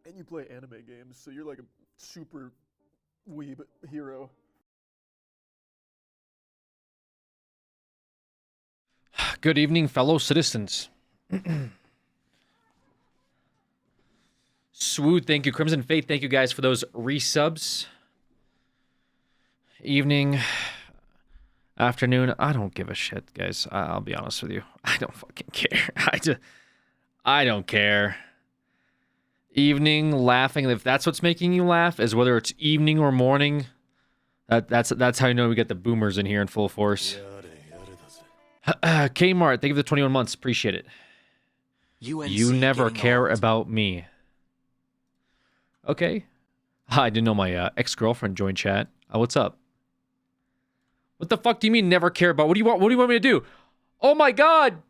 And you play anime games, so you're like a super weeb hero. Good evening, fellow citizens. Swoot, thank you. Crimson Faith, thank you guys for those resubs. Evening, afternoon, I don't give a shit, guys. I'll be honest with you. I don't fucking care. I don't care. Evening, laughing, if that's what's making you laugh, is whether it's evening or morning. That's how you know we get the boomers in here in full force. Kmart, thank you for the 21 months. Appreciate it. You never care about me. Okay. I didn't know my ex-girlfriend joined chat. What's up? What the fuck do you mean never care about? What do you want? What do you want me to do? Oh my god!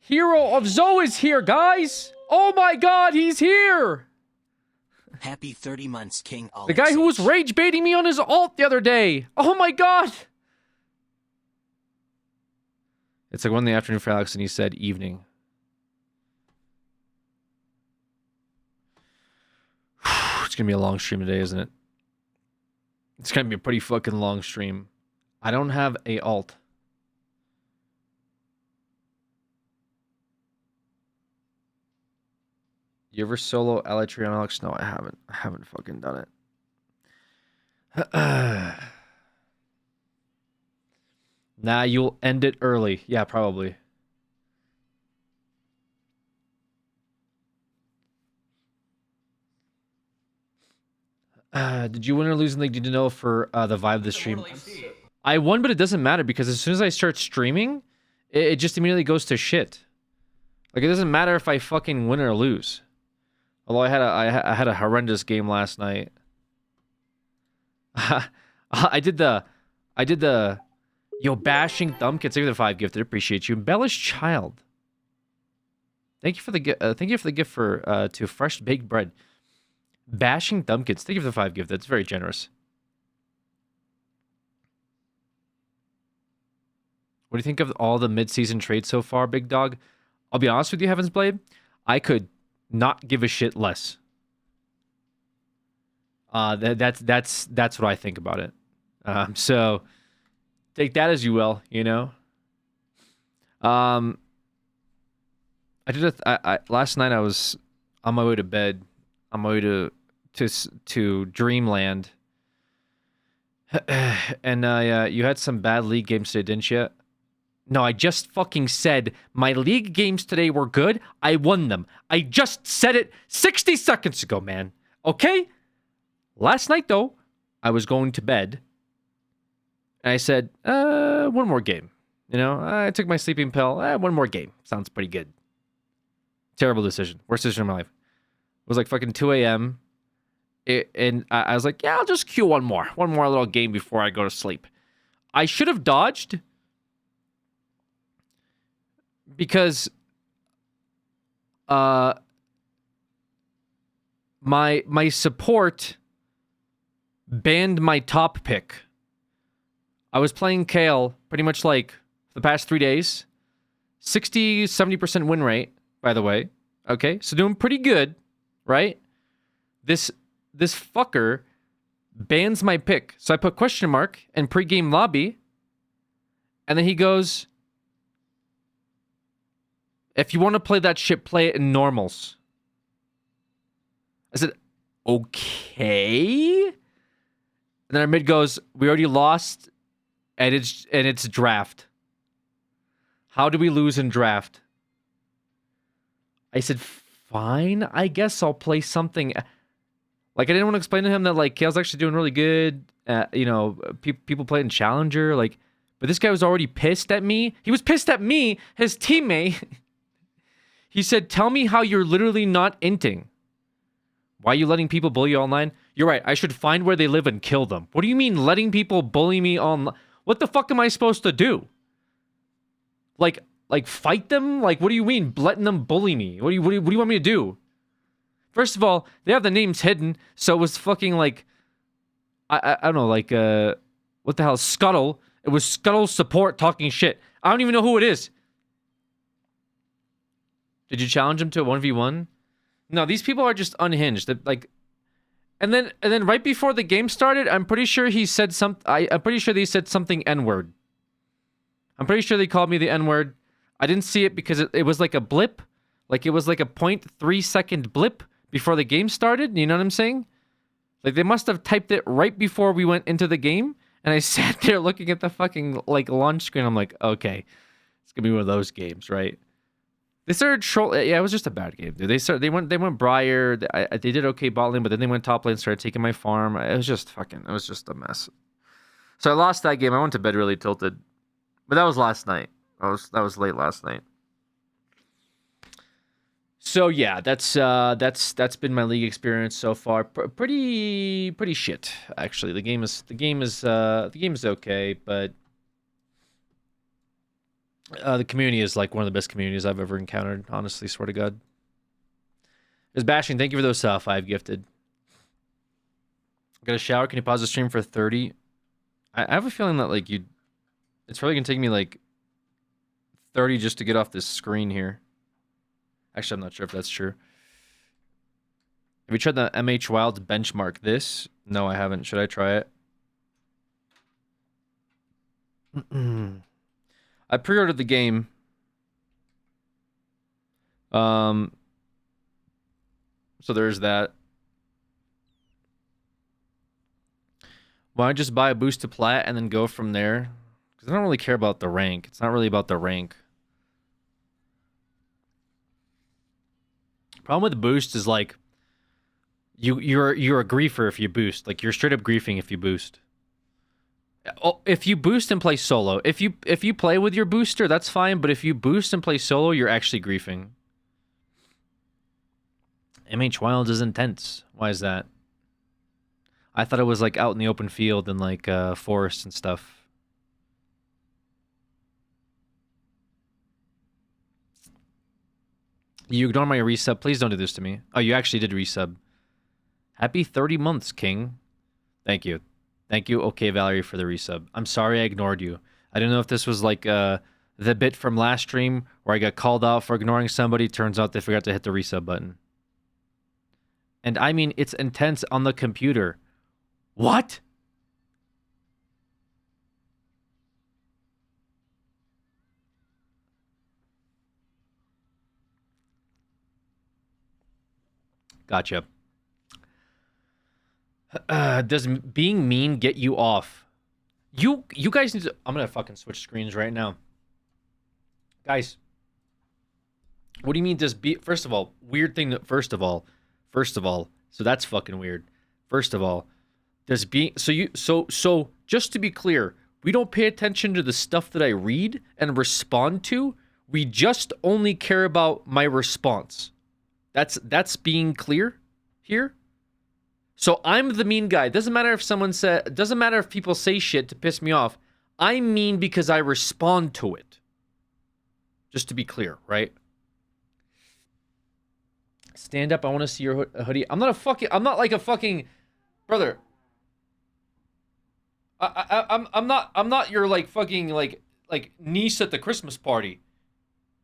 Hero of Zoe is here, guys! Oh my god, he's here! Happy 30 months, King Alex. The guy who was rage baiting me on his alt the other day. Oh my god! It's like 1 in the afternoon for Alex and he said evening. It's gonna be a long stream today, isn't it? It's gonna be a pretty fucking long stream. I don't have a alt. You ever solo Elytria on Alex? No, I haven't. I haven't fucking done it. Nah, you'll end it early. Yeah, probably. Did you win or lose in the league? Did you know for the vibe of the stream? I won, but it doesn't matter because as soon as I start streaming, it just immediately goes to shit. Like, it doesn't matter if I fucking win or lose. Although I had a horrendous game last night. I did the yo bashing thumbkits. Thank you for the 5 gifted. Appreciate you. Embellished child. Thank you for the gift for to fresh baked bread. Bashing thumbkits. Thank you for the 5 gifted. That's very generous. What do you think of all the mid-season trades so far, big dog? I'll be honest with you, Heaven's Blade. I could not give a shit less. That's what I think about it. So take that as you will, you know. I did last night. I was on my way to bed, on my way to Dreamland, and you had some bad league games today, didn't you? No, I just fucking said my league games today were good. I won them. I just said it 60 seconds ago, man. Okay? Last night, though, I was going to bed. And I said, one more game. You know, I took my sleeping pill. One more game. Sounds pretty good. Terrible decision. Worst decision of my life. It was like fucking 2 a.m. And I was like, yeah, I'll just queue one more. One more little game before I go to sleep. I should have dodged. Because my support banned my top pick. I was playing Kale pretty much like the past 3 days. 60-70% win rate, by the way. Okay, so doing pretty good, right? This fucker bans my pick. So I put question mark in pregame lobby. And then he goes, if you want to play that shit, play it in normals. I said, okay. And then our mid goes, we already lost, and it's draft. How do we lose in draft? I said, fine, I guess I'll play something. Like, I didn't want to explain to him that, like, Kale's actually doing really good. You know, people play in Challenger. Like, but this guy was already pissed at me. He was pissed at me, his teammate. He said, tell me how you're literally not inting. Why are you letting people bully you online? You're right, I should find where they live and kill them. What do you mean letting people bully me online? What the fuck am I supposed to do? Like fight them? Like, what do you mean letting them bully me? What do you want me to do? First of all, they have the names hidden, so it was fucking like, I don't know, like, what the hell, Scuttle. It was Scuttle support talking shit. I don't even know who it is. Did you challenge him to a 1v1? No, these people are just unhinged. Like, and then right before the game started, I'm pretty sure he said some. I'm pretty sure they said something N-word. I'm pretty sure they called me the N-word. I didn't see it because it was like a blip, like it was like a 0.3 second blip before the game started. You know what I'm saying? Like they must have typed it right before we went into the game, and I sat there looking at the fucking like launch screen. I'm like, okay, it's gonna be one of those games, right? They started troll. Yeah, it was just a bad game, dude. They went Briar. They did okay bot lane, but then they went top lane, started taking my farm. It was just a mess. So I lost that game. I went to bed really tilted, but that was last night. That was late last night. So yeah, that's been my league experience so far. Pretty shit actually. The game is okay, but the community is like one of the best communities I've ever encountered. Honestly, swear to God. Is bashing. Thank you for those 5 gifted. Got a shower. Can you pause the stream for 30? I have a feeling that like it's probably gonna take me like 30 just to get off this screen here. Actually, I'm not sure if that's true. Have you tried the MH Wild to benchmark this? No, I haven't. Should I try it? I pre-ordered the game. So there's that. Why not just buy a boost to plat and then go from there? Because I don't really care about the rank. It's not really about the rank. Problem with the boost is like you're a griefer if you boost. Like you're straight up griefing if you boost. Oh, if you boost and play solo, if you play with your booster, that's fine. But if you boost and play solo, you're actually griefing. MH Wild is intense. Why is that? I thought it was like out in the open field and like forest and stuff. You ignore my resub. Please don't do this to me. Oh, you actually did resub. Happy 30 months, King. Thank you. Thank you, okay, Valerie, for the resub. I'm sorry I ignored you. I didn't know if this was like the bit from last stream where I got called out for ignoring somebody. Turns out they forgot to hit the resub button. And I mean, it's intense on the computer. What? Gotcha. Does being mean get you off? You guys need to... I'm gonna fucking switch screens right now. Guys. What do you mean does be... First of all, weird thing that... First of all. So that's fucking weird. First of all. Does be... So just to be clear, we don't pay attention to the stuff that I read and respond to. We just only care about my response. That's being clear here. So I'm the mean guy. Doesn't matter if people say shit to piss me off. I'm mean because I respond to it. Just to be clear, right? Stand up. I want to see your hoodie. I'm not like a fucking brother. I'm not your like fucking like niece at the Christmas party.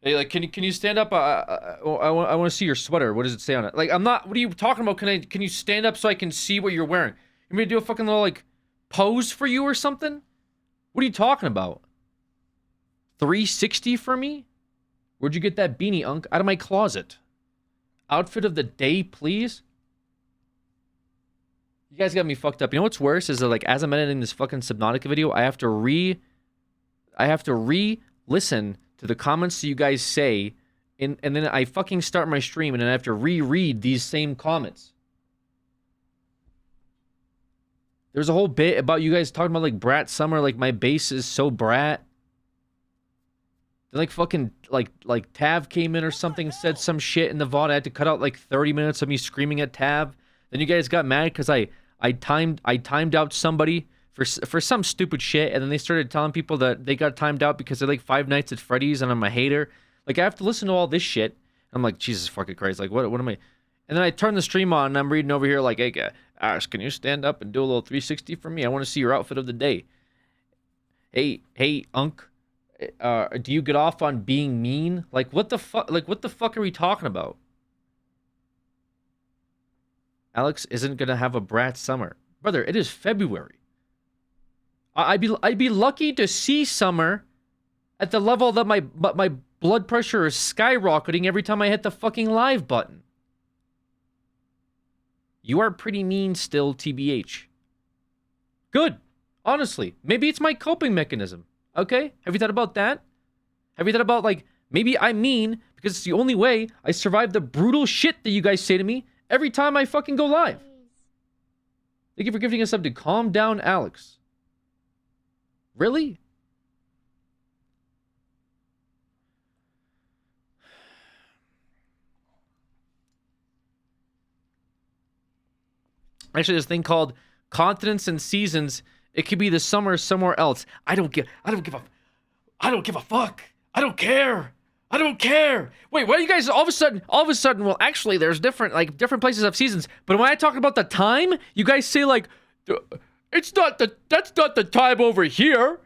Hey, like, can you stand up? I want to see your sweater. What does it say on it? Like, I'm not. What are you talking about? Can you stand up so I can see what you're wearing? You want me to do a fucking little like pose for you or something? What are you talking about? 360 for me? Where'd you get that beanie, Unk? Out of my closet. Outfit of the day, please. You guys got me fucked up. You know what's worse is that like as I'm editing this fucking Subnautica video, I have to re-listen to the comments that you guys say, and then I fucking start my stream, and then I have to reread these same comments. There's a whole bit about you guys talking about, like, Brat Summer, like, my base is so brat. Then, like, fucking, like Tav came in or something and said some shit in the VOD. I had to cut out, like, 30 minutes of me screaming at Tav. Then you guys got mad because I timed out somebody for some stupid shit, and then they started telling people that they got timed out because they're like Five Nights at Freddy's and I'm a hater. Like, I have to listen to all this shit. I'm like, Jesus fucking Christ, like what am I? And then I turn the stream on and I'm reading over here like, hey, Ash, can you stand up and do a little 360 for me? I want to see your outfit of the day. Hey, Unk, do you get off on being mean? Like, what the fuck? Like, what the fuck are we talking about? Alex isn't gonna have a brat summer, brother. It is February. I'd be lucky to see summer at the level that my blood pressure is skyrocketing every time I hit the fucking live button. You are pretty mean still, TBH. Good. Honestly, maybe it's my coping mechanism. Okay? Have you thought about that? Have you thought about, like, maybe I'm mean because it's the only way I survive the brutal shit that you guys say to me every time I fucking go live? Thank you for giving us up to calm down, Alex. Really? Actually, this thing called continents and seasons. It could be the summer somewhere else. I don't give a fuck. I don't care. I don't care. Wait, why are you guys all of a sudden, well, actually, there's different places have seasons. But when I talk about the time, you guys say, like, that's not the time over here.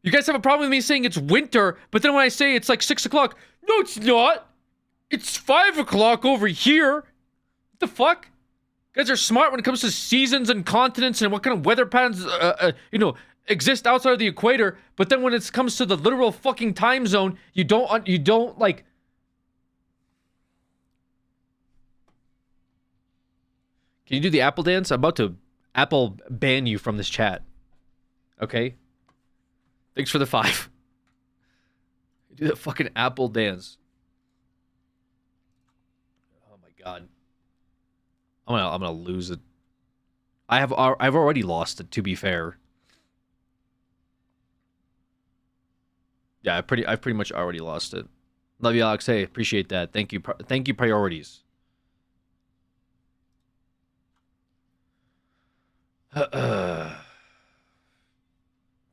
You guys have a problem with me saying it's winter, but then when I say it's like 6 o'clock, no, it's not. It's 5 o'clock over here. What the fuck? You guys are smart when it comes to seasons and continents and what kind of weather patterns, exist outside of the equator. But then when it comes to the literal fucking time zone, you don't like. Can you do the Apple dance? I'm about to Apple ban you from this chat. Okay. Thanks for the 5. Do the fucking Apple dance. Oh my god. I'm gonna lose it. I've already lost it, to be fair. Yeah, I've pretty much already lost it. Love you, Alex. Hey, appreciate that. Thank you, priorities.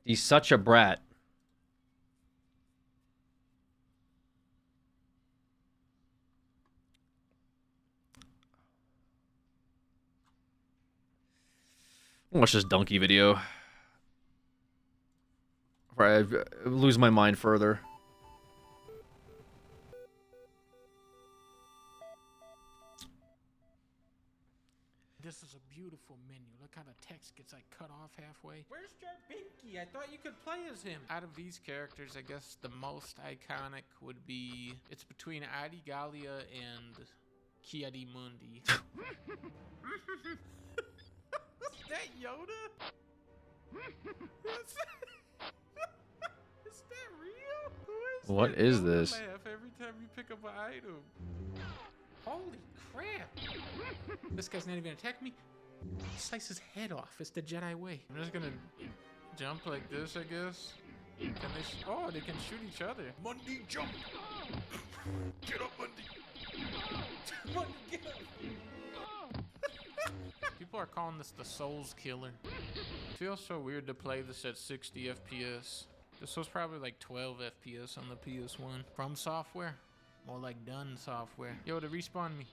He's such a brat. Watch this donkey video before I lose my mind further. This is a beautiful menu. Look how the text gets like cut off halfway. Where's Jarbinky? I thought you could play as him. Out of these characters, I guess the most iconic would be, it's between Adi Gallia and Kiadi Mundi. Is that Yoda? Is that real? What is this? Laugh every time you pick up an item. Holy crap! This guy's not even attacking me. Slice his head off. It's the Jedi way. I'm just gonna jump like this, I guess. Can they? Oh, they can shoot each other. Mundi, jump! Get up, Mundi! Mundi, get up! People are calling this the Souls Killer. It feels so weird to play this at 60 FPS. This was probably like 12 FPS on the PS1. From Software? More like done software. Yo, to respawn me.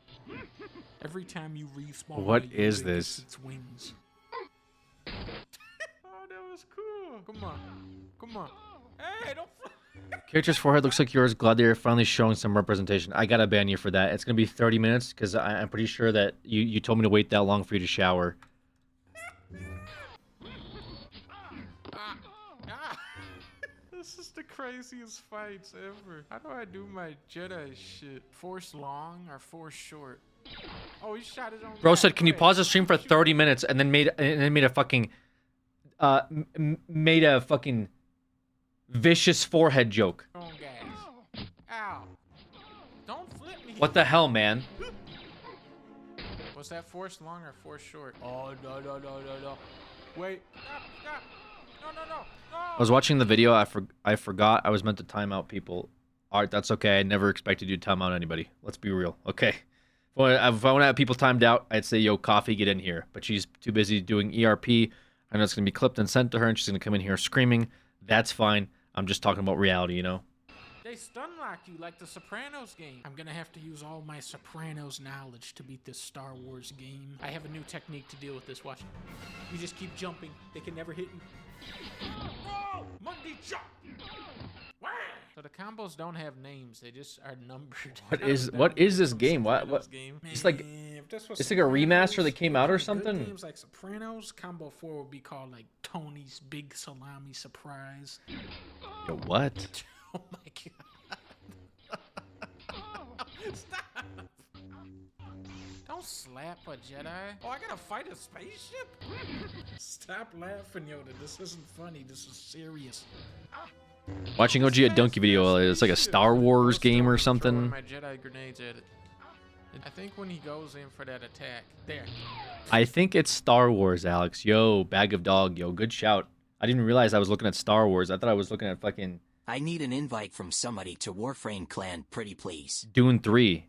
Every time you respawn, what is this? Its wings. Oh, that was cool. Come on. Come on. Hey, don't. Character's forehead looks like yours. Glad they're finally showing some representation. I gotta ban you for that. It's gonna be 30 minutes because I'm pretty sure that you told me to wait that long for you to shower. This is the craziest fights ever. How do I do my Jedi shit? Force long or force short? Oh, he shot his own. Bro said, "Can you pause the stream for 30 minutes?" and then made a fucking vicious forehead joke. Ow! Don't flip me. What the hell, man? Was that force long or force short? Oh no! Wait! Stop! No! I was watching the video. I forgot I was meant to time out people. Alright, that's okay. I never expected you to time out anybody. Let's be real. Okay. If I want to have people timed out, I'd say, yo, Coffee, get in here. But she's too busy doing ERP. I know it's going to be clipped and sent to her, and she's going to come in here screaming. That's fine. I'm just talking about reality, you know? They stun lock you like the Sopranos game. I'm going to have to use all my Sopranos knowledge to beat this Star Wars game. I have a new technique to deal with this. Watch. You just keep jumping. They can never hit you. Oh! Mundi jump! Wah! So the combos don't have names; they just are numbered. What is this game? What? Game. It's like if this was It's like a remaster that came out or good something? games like Sopranos, Combo 4 would be called like Tony's Big Salami Surprise. Yo, what? Oh my god. Stop! Don't slap a Jedi. Oh, I gotta fight a spaceship? Stop laughing, Yoda. This isn't funny. This is serious. Watching OG a Donkey video, it's like a Star Wars game or Throwing something. my Jedi grenades at it. I think when he goes in for that attack, there. I think it's Star Wars, Alex. Yo, bag of dog. Yo, good shout. I didn't realize I was looking at Star Wars. I thought I was looking at fucking I need an invite from somebody to Warframe Clan, pretty please. Dune 3.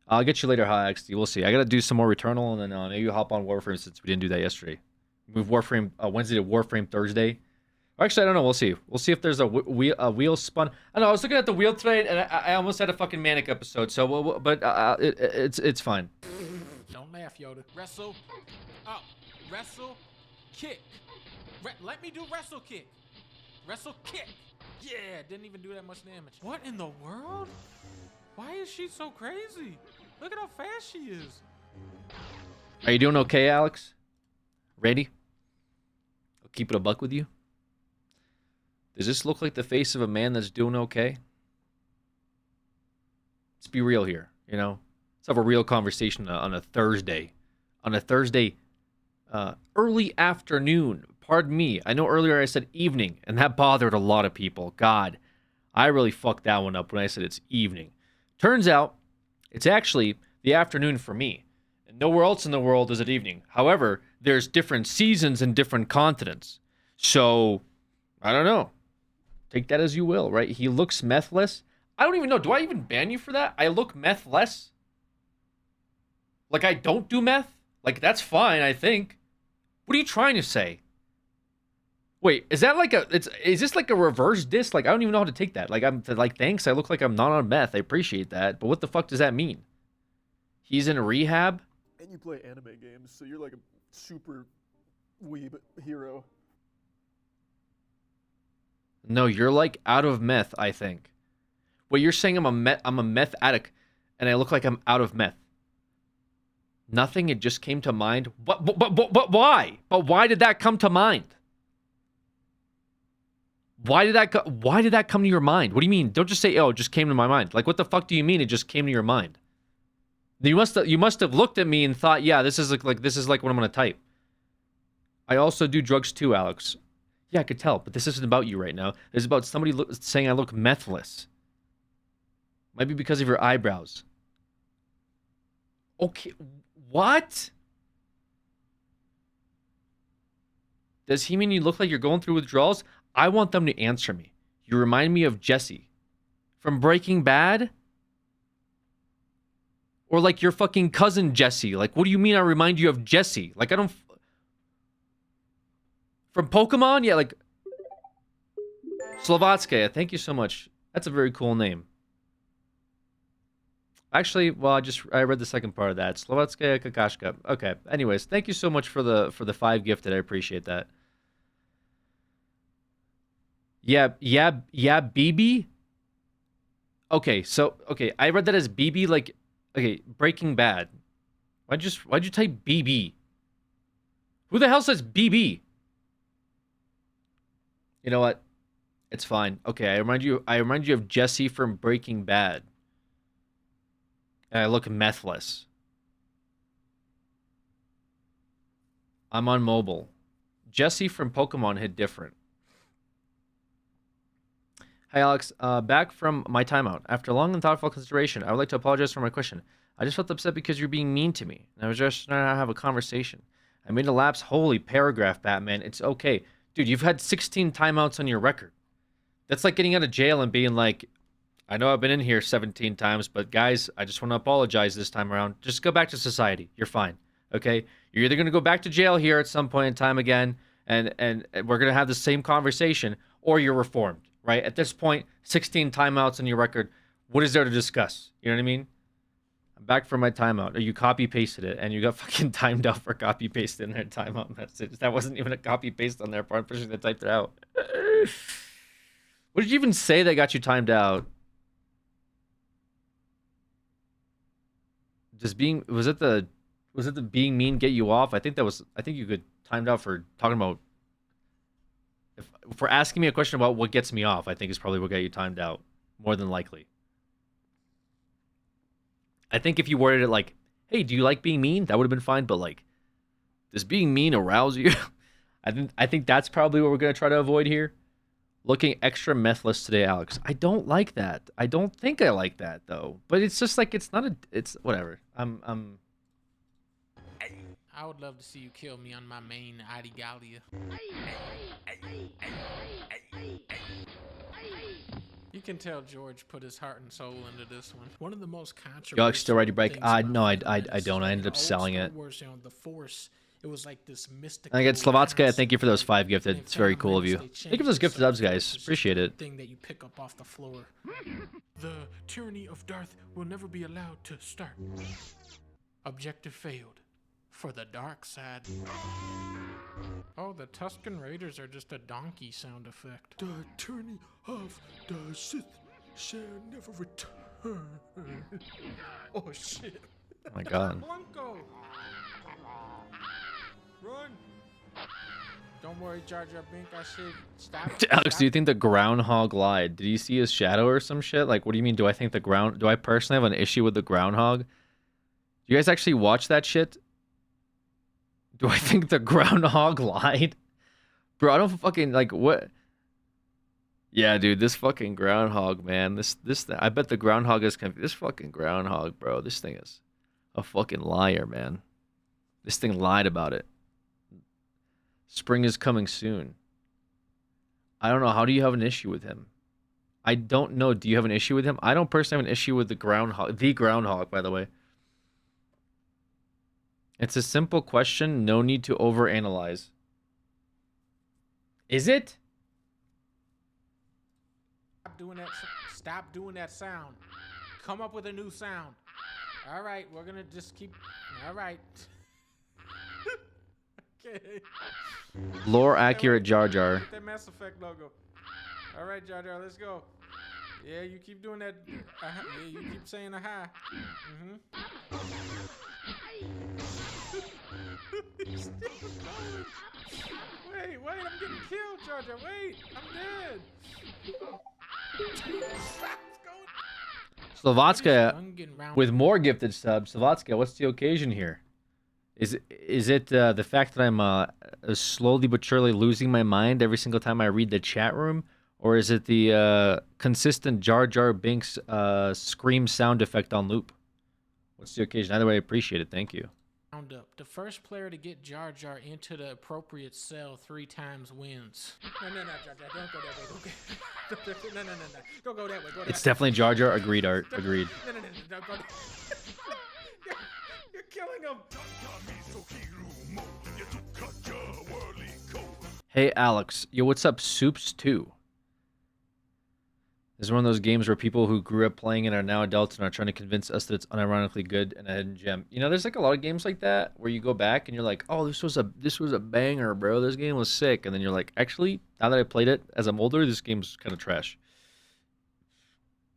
I'll get you later, Alex. We'll see. I gotta do some more Returnal, and then maybe hop on Warframe since we didn't do that yesterday. Move Warframe Wednesday to Warframe Thursday. Or actually, I don't know. We'll see. We'll see if there's a wheel spun. I know. I was looking at the wheel today, and I almost had a fucking manic episode. So, but it's fine. Don't laugh, Yoda. Wrestle. Up. Wrestle. Kick. Let me do wrestle kick. Wrestle kick. Yeah, didn't even do that much damage. What in the world? Why is she so crazy? Look at how fast she is. Are you doing okay, Alex? Ready? I'll keep it a buck with you. Does this look like the face of a man that's doing okay? Let's be real here, you know? Let's have a real conversation on a Thursday. On a Thursday, early afternoon. Pardon me. I know earlier I said evening, and that bothered a lot of people. God, I really fucked that one up when I said it's evening. Turns out, it's actually the afternoon for me. And nowhere else in the world is it evening. However, there's different seasons in different continents. So, I don't know. Take that as you will, right? He looks methless. I don't even know. Do I even ban you for that? I look methless? Like I don't do meth? Like that's fine, I think. What are you trying to say? Wait, is that like is this like a reverse diss? Like I don't even know how to take that. Like I'm like thanks, I look like I'm not on meth. I appreciate that. But what the fuck does that mean? He's in rehab? And you play anime games, so you're like a super weeb hero. No, you're like out of meth, I think. Wait, you're saying I'm a meth addict and I look like I'm out of meth. Nothing, it just came to mind. But why? But why did that come to mind? Why did that come to your mind? What do you mean? Don't just say, "Oh, it just came to my mind." Like what the fuck do you mean it just came to your mind? You must have looked at me and thought, "Yeah, this is like what I'm going to type." I also do drugs too, Alex. Yeah, I could tell, but this isn't about you right now. It's about somebody saying I look methless. Might be because of your eyebrows. Okay, what? Does he mean you look like you're going through withdrawals? I want them to answer me. You remind me of Jesse from Breaking Bad? Or like your fucking cousin Jesse. Like, what do you mean I remind you of Jesse? Like, I don't... From Pokemon? Yeah, like... Slovatskaya, thank you so much. That's a very cool name. Actually, well, I read the second part of that. Slovatskaya Kakashka. Okay. Anyways, thank you so much for the 5 gifted. I appreciate that. Yeah, BB? Okay, I read that as BB, like, okay, Breaking Bad. Why'd you type BB? Who the hell says BB? You know what? It's fine. Okay, I remind you of Jesse from Breaking Bad. And I look methless. I'm on mobile. Jesse from Pokemon hit different. Hi, Alex. Back from my timeout. After long and thoughtful consideration, I would like to apologize for my question. I just felt upset because you're being mean to me. And I was just trying to have a conversation. I made a lapse. Holy paragraph, Batman. It's okay. Dude, you've had 16 timeouts on your record. That's like getting out of jail and being like, I know I've been in here 17 times, but guys, I just want to apologize this time around. Just go back to society. You're fine. Okay? You're either going to go back to jail here at some point in time again, and we're going to have the same conversation, or you're reformed, right? At this point, 16 timeouts on your record. What is there to discuss? You know what I mean? I'm back from my timeout. Or you copy-pasted it, and you got fucking timed out for copy-pasting their timeout message. That wasn't even a copy-paste on their part. I'm pretty sure they typed it out. What did you even say that got you timed out? Was it the was it the being mean get you off? I think you could timed out for talking about if for asking me a question about what gets me off, I think is probably what got you timed out more than likely. I think if you worded it like, "Hey, do you like being mean?" that would have been fine, but like, does being mean arouse you? I think that's probably what we're going to try to avoid here. Looking extra methless today, Alex. I don't like that. I don't think I like that though. But it's just like it's not a. It's whatever. I'm. I would love to see you kill me on my main Adigalia. You can tell George put his heart and soul into this one. One of the most controversial. Alex still ready to break? things No, I about don't. I ended up old selling Star it. Wars, you know, the Force. It was like this mystical. I get Slovatska. Thank you for those 5 gifted. concept. It's very cool of you. They Thank you for those changed gifted it so subs, guys. it's just Appreciate a it. Thing that you pick up off the floor. The tyranny of Darth will never be allowed to start. Objective failed. For the dark side. Oh, the Tusken Raiders are just a donkey sound effect. The tyranny of the Sith shall never return. Oh shit. Oh my god. Blanco. Run. Don't worry, Jar Jar Bink. I said stop. Alex, do you think the groundhog lied? Did you see his shadow or some shit? Like, what do you mean? Do I personally have an issue with the groundhog? Do you guys actually watch that shit? Do I think the groundhog lied? Bro, I don't fucking like what. Yeah, dude, this fucking groundhog, man. I bet the groundhog is confused. This fucking groundhog, bro. This thing is a fucking liar, man. This thing lied about it. Spring is coming soon. I don't know. How do you have an issue with him? I don't know. Do you have an issue with him? I don't personally have an issue with the groundhog. The groundhog, by the way. It's a simple question. No need to overanalyze. Is it? Stop doing that sound. Come up with a new sound. All right, we're gonna just keep. All right. Okay. Lore accurate Jar Jar. Get that Mass Effect logo. All right, Jar Jar, let's go. Yeah, you keep doing that. Yeah, you keep saying aha. He's still going. Wait, I'm getting killed, Jar Jar. Wait, I'm dead. Slovatska with more gifted subs. Slovatska, what's the occasion here? Is it the fact that I'm slowly but surely losing my mind every single time I read the chat room? Or is it the consistent Jar Jar Binks scream sound effect on loop? What's the occasion? Either way, I appreciate it. Thank you. Up. The first player to get Jar Jar into the appropriate cell 3 times wins. No, Jar Jar, don't go that way. No. Don't go that way. Go that It's definitely Jar Jar. Agreed, Art. Agreed. No, don't go. You're killing him. Hey, Alex. Yo, what's up, Soups 2? This is one of those games where people who grew up playing it are now adults and are trying to convince us that it's unironically good and a hidden gem. You know, there's like a lot of games like that where you go back and you're like, oh, this was a banger, bro. This game was sick. And then you're like, actually, now that I played it as I'm older, this game's kind of trash.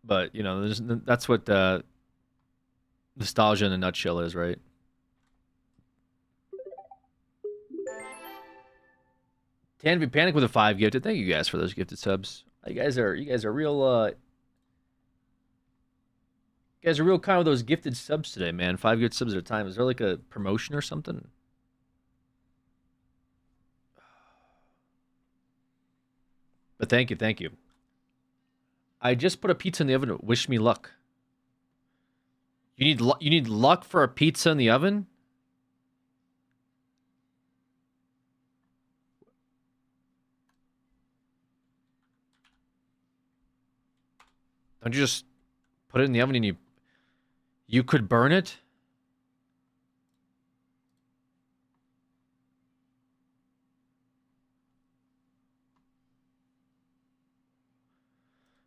But, you know, that's what nostalgia in a nutshell is, right? Tanvi Panic with a 5 gifted. Thank you guys for those gifted subs. You guys are real kind of those gifted subs today, man. 5 gifted subs at a time. Is there like a promotion or something? But thank you. I just put a pizza in the oven. Wish me luck. You need luck for a pizza in the oven? Don't you just put it in the oven and you could burn it?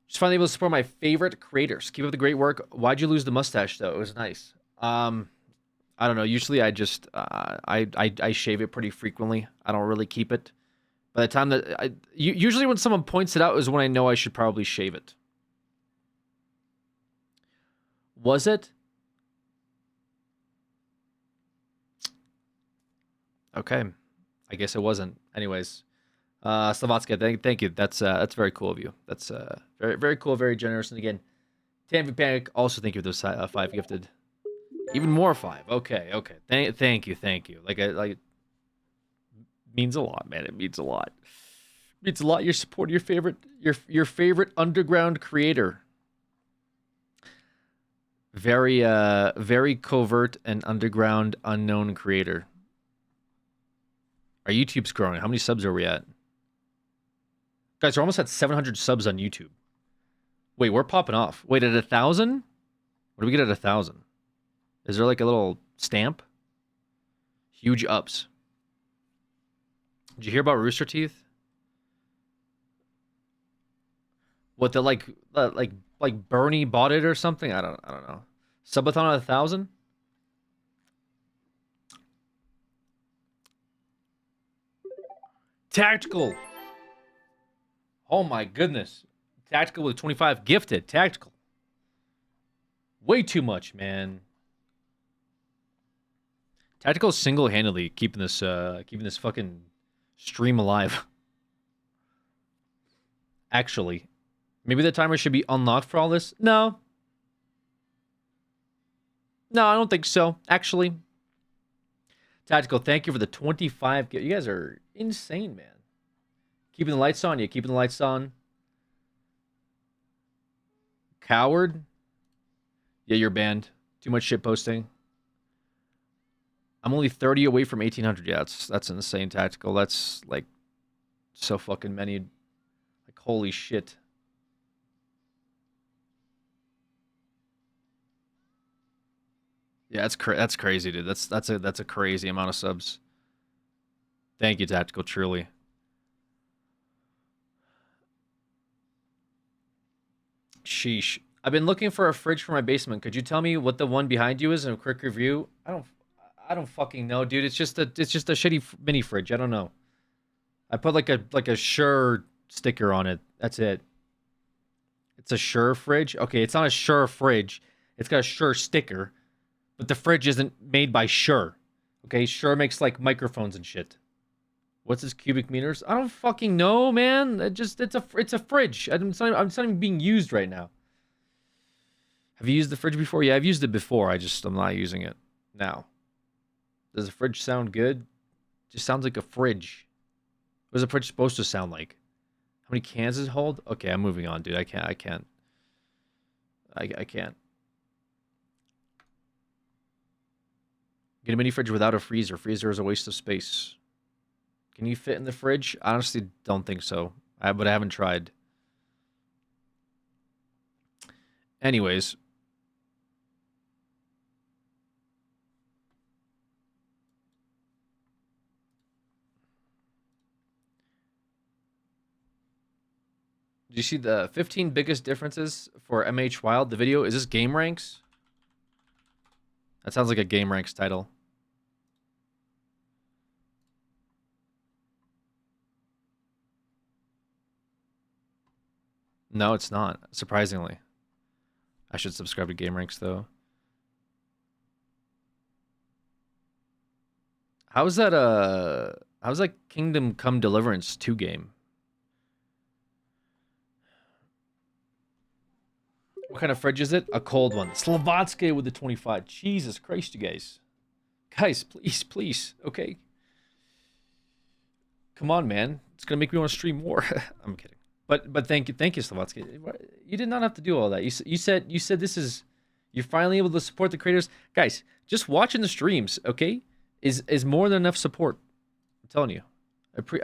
Just finally able to support my favorite creators. Keep up the great work. Why'd you lose the mustache though? It was nice. I don't know. Usually I just I shave it pretty frequently. I don't really keep it. By the time that usually when someone points it out is when I know I should probably shave it. Was it? Okay. I guess it wasn't. Anyways, Slavatsky, thank you. That's very cool of you. That's very very cool, very generous. And again, Tanvi Panic, also thank you for those 5 gifted. Even more 5. Okay. Thank you. Like means a lot, man. It means a lot. It means a lot. Your support, your favorite underground creator. Very very covert and underground unknown creator. Our YouTube's growing. How many subs are we at? Guys, we're almost at 700 subs on YouTube. Wait, we're popping off. Wait, at 1,000? What do we get at 1,000? Is there like a little stamp? Huge ups. Did you hear about Rooster Teeth? What, the like Bernie bought it or something? I don't know. Subathon at 1,000? Tactical. Oh my goodness. Tactical with 25 gifted. Tactical. Way too much, man. Tactical is single-handedly keeping this fucking stream alive. Actually, maybe the timer should be unlocked for all this. No, I don't think so. Actually, Tactical, thank you for the 25. You guys are insane, man. Keeping the lights on. Yeah, keeping the lights on. Coward. Yeah, you're banned. Too much shit posting. I'm only 30 away from 1,800. Yeah, that's insane, Tactical. That's like so fucking many. Like, holy shit. Yeah, that's crazy, dude. That's a crazy amount of subs. Thank you, Tactical, truly. Sheesh. I've been looking for a fridge for my basement. Could you tell me what the one behind you is in a quick review? I don't fucking know, dude. It's just a shitty mini fridge. I don't know. I put like a Sure sticker on it. That's it. It's a Sure fridge. Okay, it's not a Sure fridge. It's got a Sure sticker. But the fridge isn't made by Sure. Okay, Sure makes like microphones and shit. What's his cubic meters? I don't fucking know, man. It's a fridge. It's not even being used right now. Have you used the fridge before? Yeah, I've used it before. I'm not using it now. Does the fridge sound good? It just sounds like a fridge. What is a fridge supposed to sound like? How many cans does it hold? Okay, I'm moving on, dude. I can't. Get a mini fridge without a freezer. Freezer is a waste of space. Can you fit in the fridge? I honestly don't think so. But I haven't tried. Anyways. Do you see the 15 biggest differences for MH Wild? The video, is this Game Ranks? That sounds like a Game Ranks title. No, it's not, surprisingly. I should subscribe to Game Ranks, though. How's that Kingdom Come Deliverance 2 game? What kind of fridge is it? A cold one. Slavatsky with the 25. Jesus Christ, you guys. Guys, please. Okay. Come on, man. It's going to make me want to stream more. I'm kidding. But thank you, Slavatsky. You did not have to do all that. You said this is, you're finally able to support the creators. Guys, just watching the streams, okay, is more than enough support. I'm telling you.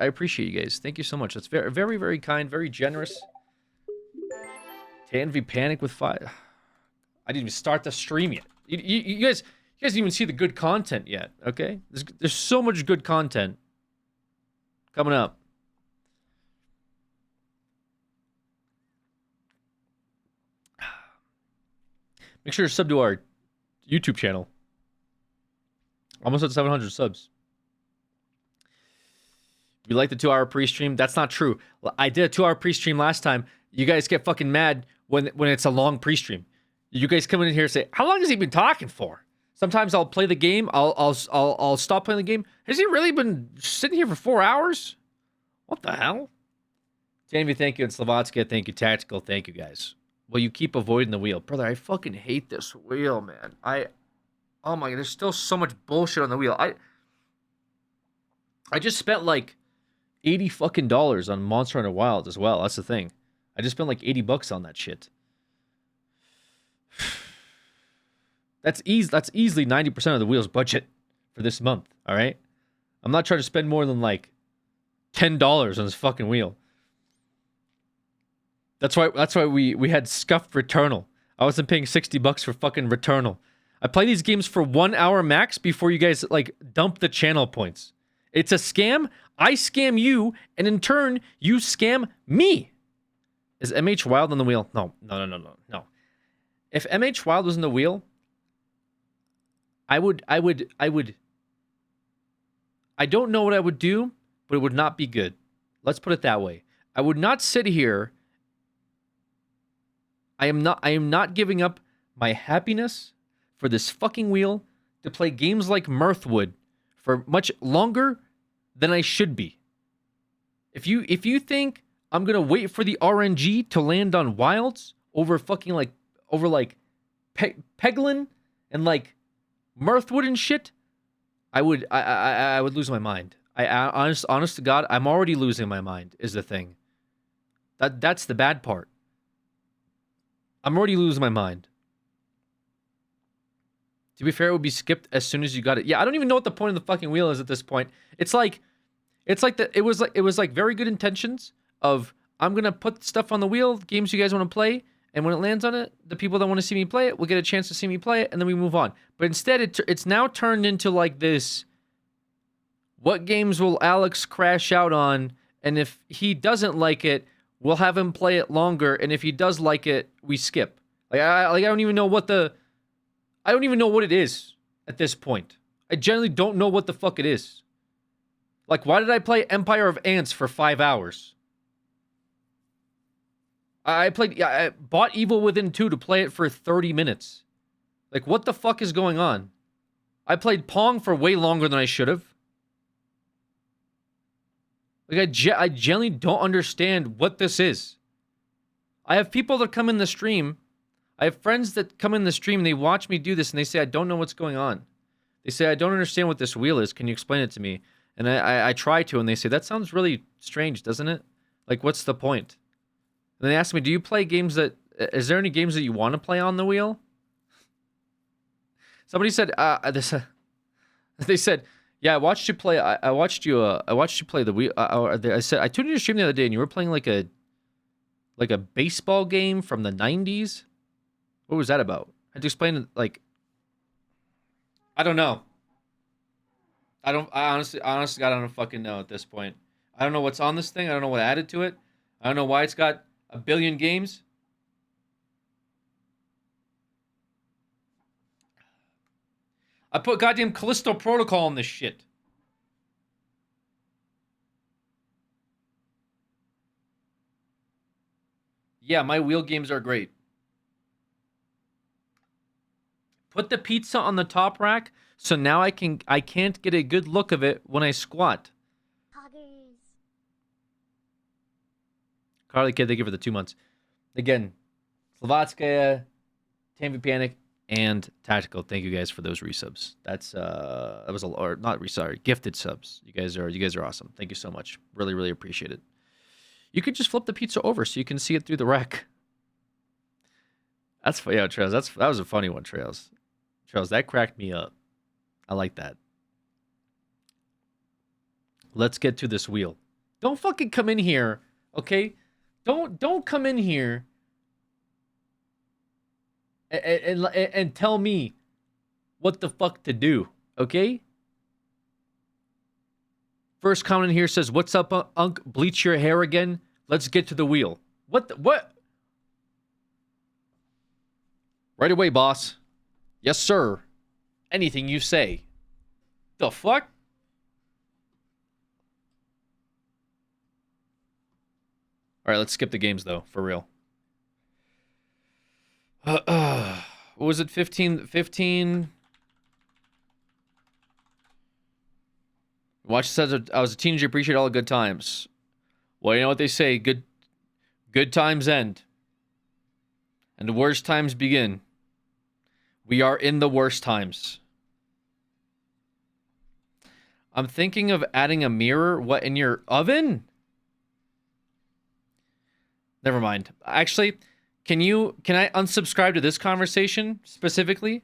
I appreciate you guys. Thank you so much. That's very, very, very kind, very generous. Tanvi Panic with 5. I didn't even start the stream yet. You guys didn't even see the good content yet, okay? There's so much good content coming up. Make sure to sub to our YouTube channel. Almost at 700 subs. You like the 2-hour pre-stream? That's not true. I did a 2-hour pre-stream last time. You guys get fucking mad when it's a long pre-stream. You guys come in here and say, how long has he been talking for? Sometimes I'll play the game. I'll stop playing the game. Has he really been sitting here for 4 hours? What the hell? Jamie, thank you. And Slovatskia, thank you. Tactical, thank you, guys. Well, you keep avoiding the wheel. Brother, I fucking hate this wheel, man. Oh my God, there's still so much bullshit on the wheel. I just spent like $80 fucking on Monster Hunter Wilds as well. That's the thing. I just spent like $80 on that shit. That's easily 90% of the wheel's budget for this month, all right? I'm not trying to spend more than like $10 on this fucking wheel. That's why we had scuffed Returnal. I wasn't paying $60 for fucking Returnal. I play these games for 1 hour max before you guys like dump the channel points. It's a scam. I scam you, and in turn, you scam me. Is MH Wild on the wheel? No. If MH Wild was on the wheel, I don't know what I would do, but it would not be good. Let's put it that way. I would not sit here. I am not giving up my happiness for this fucking wheel to play games like Mirthwood for much longer than I should be. If you think I'm gonna wait for the RNG to land on Wilds over fucking Peglin and like Mirthwood and shit, I would lose my mind. Honest to God, I'm already losing my mind is the thing. That's the bad part. I'm already losing my mind. To be fair, it would be skipped as soon as you got it. Yeah, I don't even know what the point of the fucking wheel is at this point. It was like very good intentions of I'm gonna put stuff on the wheel, games you guys want to play, and when it lands on it, the people that want to see me play it will get a chance to see me play it, and then we move on. But instead, it's now turned into like this: what games will Alex crash out on? And if he doesn't like it, we'll have him play it longer. And if he does like it, we skip. I don't even know what it is at this point. I generally don't know what the fuck it is. Like, why did I play Empire of Ants for 5 hours? I bought Evil Within 2 to play it for 30 minutes. Like, what the fuck is going on? I played Pong for way longer than I should have. Like, I generally don't understand what this is. I have people that come in the stream. I have friends that come in the stream, and they watch me do this, and they say, I don't know what's going on. They say, I don't understand what this wheel is. Can you explain it to me? And I try to, and they say, that sounds really strange, doesn't it? Like, what's the point? And they ask me, do you play games is there any games that you want to play on the wheel? Somebody said, they said, yeah, I watched you play. I watched you play the wheel. I said, I tuned in your stream the other day, and you were playing like a baseball game from the 90s. What was that about? I had to explain it. Like, I don't know. I honestly, God, I don't fucking know at this point. I don't know what's on this thing. I don't know what added to it. I don't know why it's got 1 billion games. I put goddamn Callisto Protocol on this shit. Yeah, my wheel games are great. Put the pizza on the top rack, so now I can't get a good look of it when I squat. Carly Kid, thank you for the 2 months. Again, Slovatskaya, Tammy Panic, and Tactical. Thank you guys for those resubs. That was gifted subs. You guys are awesome. Thank you so much. Really, really appreciate it. You could just flip the pizza over so you can see it through the rack. That's funny, yeah, Trails. That was a funny one, Trails. Trails, that cracked me up. I like that. Let's get to this wheel. Don't fucking come in here, okay? Don't come in here and tell me what the fuck to do, okay? First comment here says, "What's up, Unk? Bleach your hair again? Let's get to the wheel." What? Right away, boss. Yes, sir. Anything you say. The fuck? All right, let's skip the games, though, for real. What was it? 15? Watch says I was a teenager, appreciate all the good times. Well, you know what they say, good times end. And the worst times begin. We are in the worst times. I'm thinking of adding a mirror. What, in your oven? Never mind. Actually, can I unsubscribe to this conversation specifically?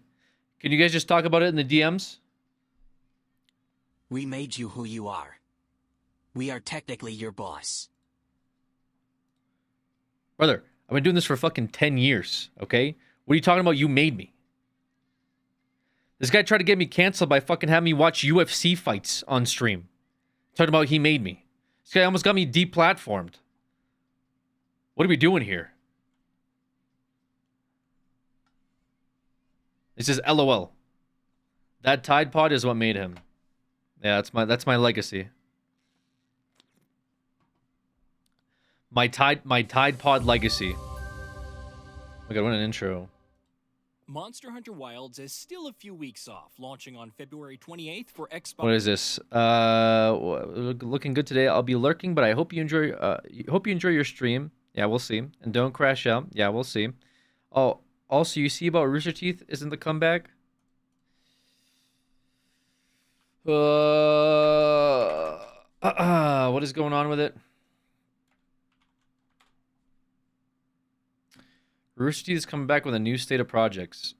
Can you guys just talk about it in the DMs? We made you who you are. We are technically your boss. Brother, I've been doing this for fucking 10 years, okay? What are you talking about? You made me. This guy tried to get me canceled by fucking having me watch UFC fights on stream. Talking about he made me. This guy almost got me deplatformed. What are we doing here? It says LOL. That Tide Pod is what made him. Yeah, that's my legacy. My Tide Pod legacy. Oh my god, what an intro. Monster Hunter Wilds is still a few weeks off, launching on February 28th for Xbox. What is this? Looking good today. I'll be lurking, but I hope you enjoy. Hope you enjoy your stream. Yeah, we'll see. And don't crash out. Yeah, we'll see. Oh, also, you see about Rooster Teeth isn't the comeback. What is going on with it? Rooster Teeth is coming back with a new state of projects.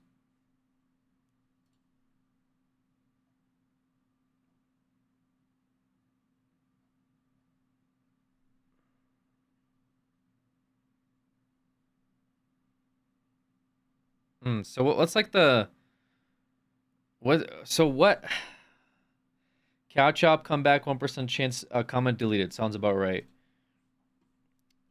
So what's like the what? So what? Cow chop come back 1% chance. Comment deleted. Sounds about right.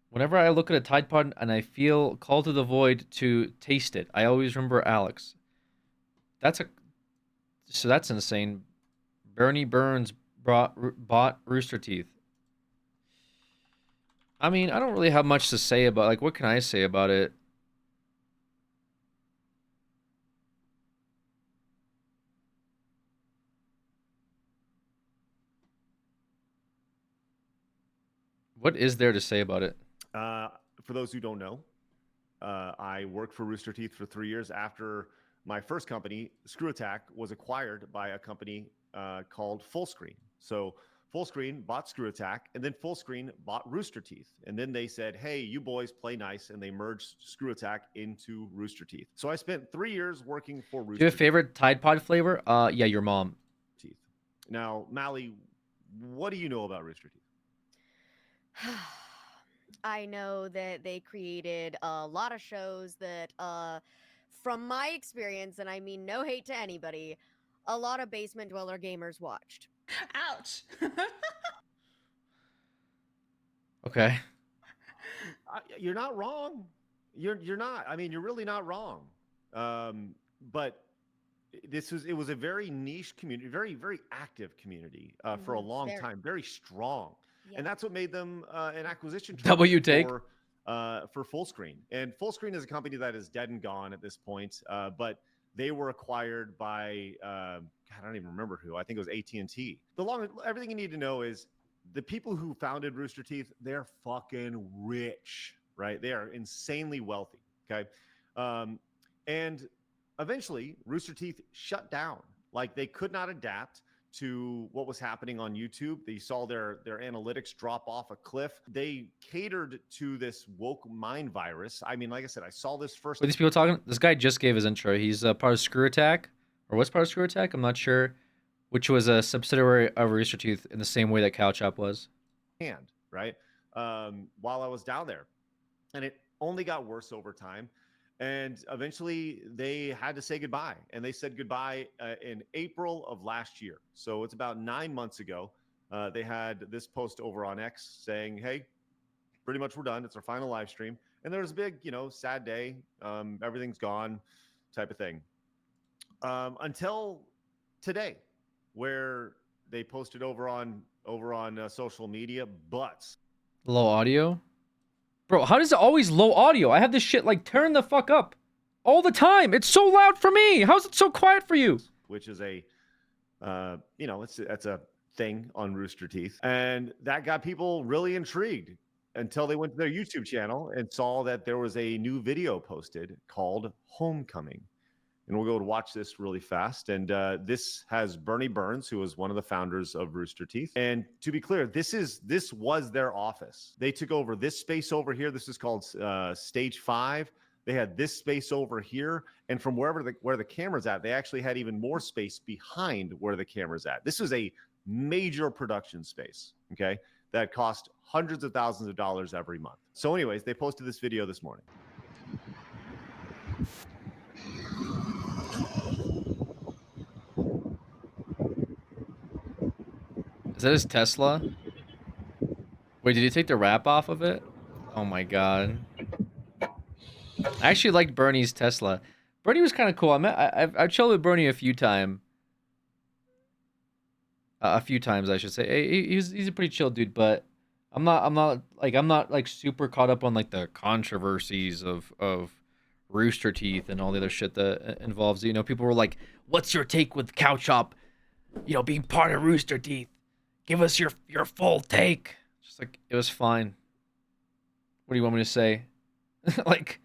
Whenever I look at a Tide Pod and I feel called to the void to taste it, I always remember Alex. That's insane. Bernie Burns bought Rooster Teeth. I mean, I don't really have much to say about, like, what can I say about it? What is there to say about it? For those who don't know, I worked for Rooster Teeth for 3 years after my first company, Screw Attack, was acquired by a company called Fullscreen. So Fullscreen bought Screw Attack, and then Fullscreen bought Rooster Teeth. And then they said, hey, you boys play nice, and they merged Screw Attack into Rooster Teeth. So I spent 3 years working for Rooster Teeth. Do you have a favorite Tide Pod flavor? Yeah, your mom. Teeth. Now, Mally, what do you know about Rooster Teeth? I know that they created a lot of shows that, from my experience, and I mean no hate to anybody, a lot of basement dweller gamers watched. Ouch. Okay. You're not wrong. You're not. I mean, you're really not wrong. But it was a very niche community, very, very active community for a long time, very strong. Yeah. And that's what made them an acquisition take for Fullscreen. And Fullscreen is a company that is dead and gone at this point. But they were acquired by God, I don't even remember who. I think it was AT&T. Everything you need to know is the people who founded Rooster Teeth, they're fucking rich, right? They are insanely wealthy. Okay, and eventually Rooster Teeth shut down. Like, they could not adapt to what was happening on YouTube. They saw their analytics drop off a cliff. They catered to this woke mind virus. I mean, like I said, I saw this first. Were these people talking? This guy just gave his intro. He's part of Screw Attack, or was part of Screw Attack? I'm not sure. Which was a subsidiary of Rooster Teeth in the same way that Cow Chop was. Right? While I was down there. And it only got worse over time. And eventually they had to say goodbye. And they said goodbye in April of last year. So it's about 9 months ago. They had this post over on X saying, hey, pretty much we're done. It's our final live stream. And there was a big, sad day. Everything's gone type of thing. Until today, where they posted over on social media, butts. Low audio? Bro, how does it always low audio? I have this shit like turn the fuck up all the time. It's so loud for me. How's it so quiet for you? Which is a, it's a thing on Rooster Teeth, and that got people really intrigued until they went to their YouTube channel and saw that there was a new video posted called Homecoming. And we'll go to watch this really fast. And this has Bernie Burns, who was one of the founders of Rooster Teeth. And to be clear, this was their office. They took over this space over here. This is called Stage 5. They had this space over here. And from where the camera's at, they actually had even more space behind where the camera's at. This was a major production space, okay, that cost hundreds of thousands of dollars every month. So anyways, they posted this video this morning. Is that his Tesla? Wait, did he take the wrap off of it? Oh my god. I actually liked Bernie's Tesla. Bernie was kind of cool. I've chilled with Bernie a few times. A few times, I should say. He's a pretty chill dude, but I'm not like super caught up on like the controversies of Rooster Teeth and all the other shit that involves, you know, people were like, "What's your take with Cow Chop, you know, being part of Rooster Teeth? Give us your full take." Just like, it was fine. What do you want me to say? Like,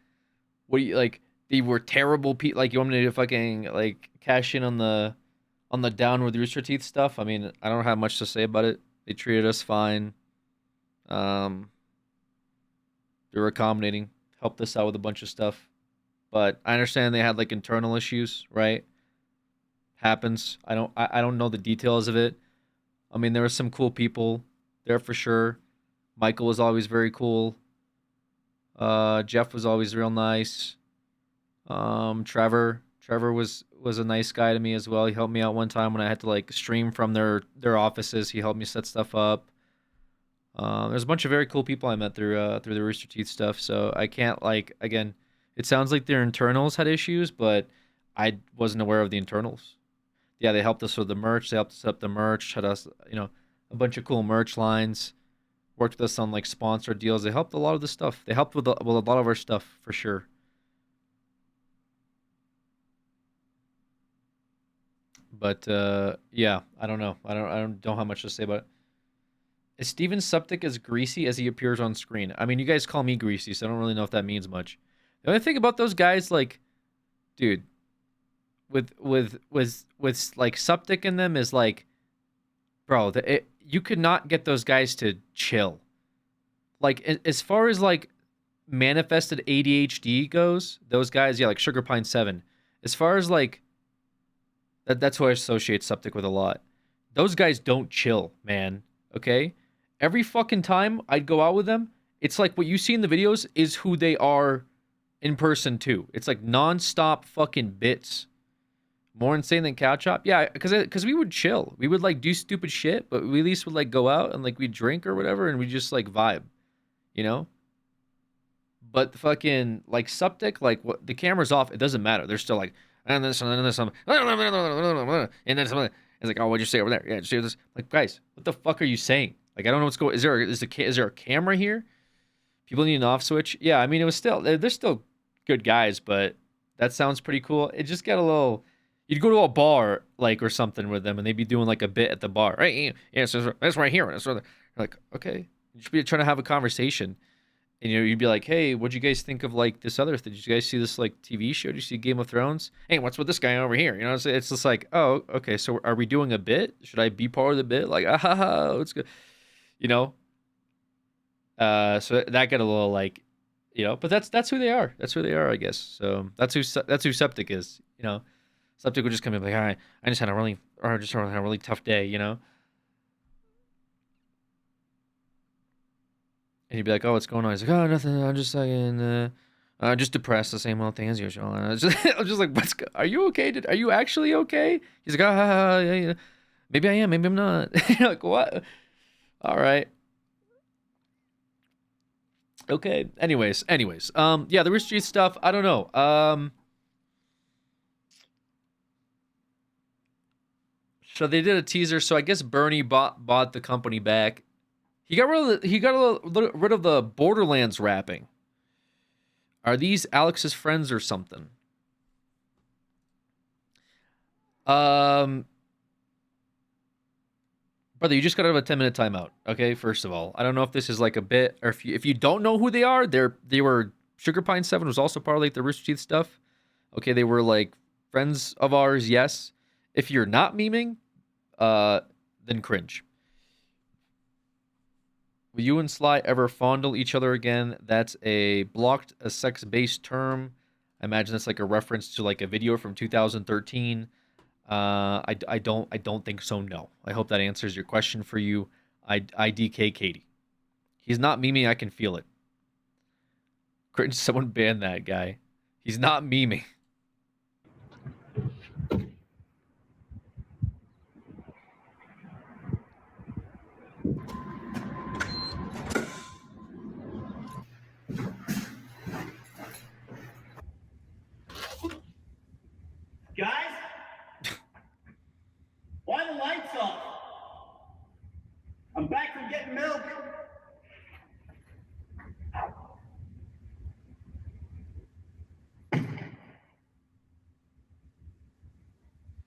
what do you like? They were terrible people. Like, you want me to fucking like cash in on the down with Rooster Teeth stuff? I mean, I don't have much to say about it. They treated us fine. They were accommodating, helped us out with a bunch of stuff. But I understand they had like internal issues, right? Happens. I don't know the details of it. I mean, there were some cool people there for sure. Michael was always very cool. Jeff was always real nice. Trevor was a nice guy to me as well. He helped me out one time when I had to like stream from their offices. He helped me set stuff up. There's a bunch of very cool people I met through the Rooster Teeth stuff. So I can't like, again, it sounds like their internals had issues, but I wasn't aware of the internals. Yeah, they helped us with the merch. They helped us set up the merch, had us, you know, a bunch of cool merch lines. Worked with us on like sponsored deals. They helped a lot of the stuff. They helped with a lot of our stuff for sure. But yeah, I don't know. I don't have much to say about it. Is Steven Suptic as greasy as he appears on screen? I mean, you guys call me greasy, so I don't really know if that means much. The only thing about those guys, like, dude, with like Suptic in them is like, bro, you could not get those guys to chill. Like, as far as like manifested ADHD goes, those guys, yeah, like Sugar Pine 7. As far as like that's who I associate Suptic with a lot. Those guys don't chill, man. Okay? Every fucking time I'd go out with them, it's like what you see in the videos is who they are in person too. It's like non-stop fucking bits. More insane than Cow Chop? Yeah, because we would chill. We would like do stupid shit, but we at least would like go out and like we'd drink or whatever and we just like vibe. You know? But fucking like Suptic, like what the camera's off, it doesn't matter. They're still like, and this and this and then something. It's like, oh, what'd you say over there? Yeah, did you see this? Like, guys, what the fuck are you saying? Like, I don't know what's going. Is there a camera here? People need an off switch. Yeah, I mean, it was still they're still good guys, but that sounds pretty cool. It just got a little. You'd go to a bar like or something with them, and they'd be doing like a bit at the bar, right? Yeah, so that's right here. That's right. Like, okay, you should be trying to have a conversation. And you'd be like, hey, what'd you guys think of like this other thing? Did you guys see this like TV show? Did you see Game of Thrones? Hey, what's with this guy over here? You know, it's just like, oh, okay, so are we doing a bit? Should I be part of the bit? Like, let's go. You know? So that got a little like, you know, but that's who they are. That's who they are, I guess. So that's who Septic is. You know, Septic would just come in like, all right, I just had a really tough day. You know. And he'd be like, oh, what's going on? He's like, oh, nothing. I'm just just depressed, the same old thing as usual. And I was just like, are you okay? Are you actually okay? He's like, yeah. Maybe I am, maybe I'm not. You're like, what? All right. Okay. Anyways. Yeah, the Rooster Teeth stuff, I don't know. So they did a teaser. So I guess Bernie bought the company back. He got rid of the Borderlands rapping. Are these Alex's friends or something? Brother, you just got out of a 10-minute timeout. Okay, first of all, I don't know if this is like a bit, or if you don't know who they are, they were Sugar Pine 7 was also part of like the Rooster Teeth stuff. Okay, they were like friends of ours. Yes. If you're not memeing, then cringe. Will you and Sly ever fondle each other again? That's a sex-based term. I imagine that's like a reference to like a video from 2013. I don't think so. No. I hope that answers your question for you. IDK Katie. He's not memeing. I can feel it. Cringe. Someone ban that guy. He's not memeing. Guys, why the lights off? I'm back from getting milk.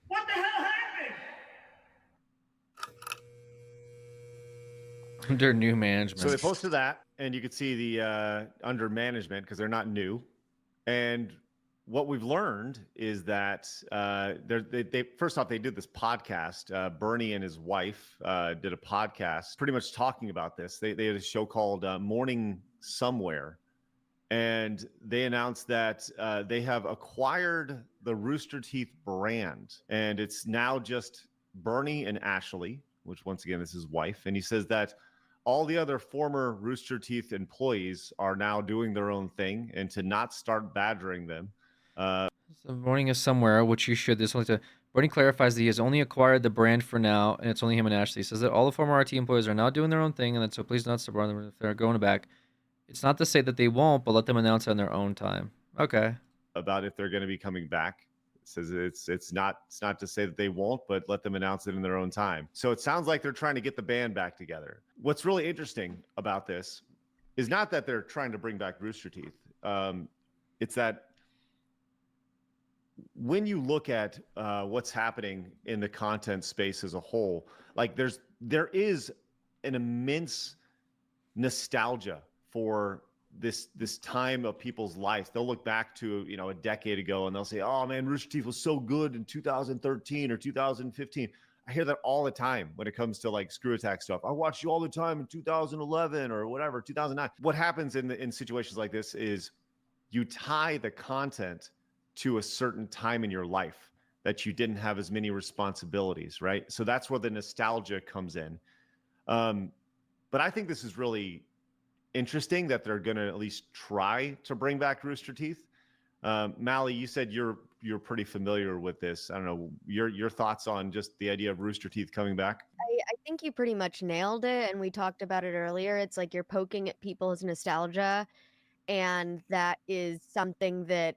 What the hell happened? Under new management. So they posted that, and you could see the under management because they're not new. And what we've learned is that they first off, they did this podcast. Bernie and his wife did a podcast pretty much talking about this. They had a show called Morning Somewhere, and they announced that they have acquired the Rooster Teeth brand, and it's now just Bernie and Ashley, which once again is his wife. And he says that all the other former Rooster Teeth employees are now doing their own thing, and to not start badgering them. The morning is somewhere, which you should. This only to Bernie clarifies that he has only acquired the brand for now, and it's only him and Ashley. He says that all the former RT employees are now doing their own thing, and that so please not support them if they're going back. It's not to say that they won't, but let them announce it on their own time. Okay. About if they're going to be coming back. It says it's not to say that they won't, but let them announce it in their own time. So it sounds like they're trying to get the band back together. What's really interesting about this is not that they're trying to bring back Rooster Teeth. It's that when you look at what's happening in the content space as a whole, like there is an immense nostalgia for this time of people's life. They'll look back to a decade ago and they'll say, "Oh man, Rooster Teeth was so good in 2013 or 2015." I hear that all the time when it comes to like Screw Attack stuff. I watched you all the time in 2011 or whatever, 2009. What happens in situations like this is you tie the content to a certain time in your life that you didn't have as many responsibilities, right? So that's where the nostalgia comes in. But I think this is really interesting that they're going to at least try to bring back Rooster Teeth. Mally, you said you're pretty familiar with this. I don't know your thoughts on just the idea of Rooster Teeth coming back. I think you pretty much nailed it, and we talked about it earlier. It's like you're poking at people's nostalgia, and that is something that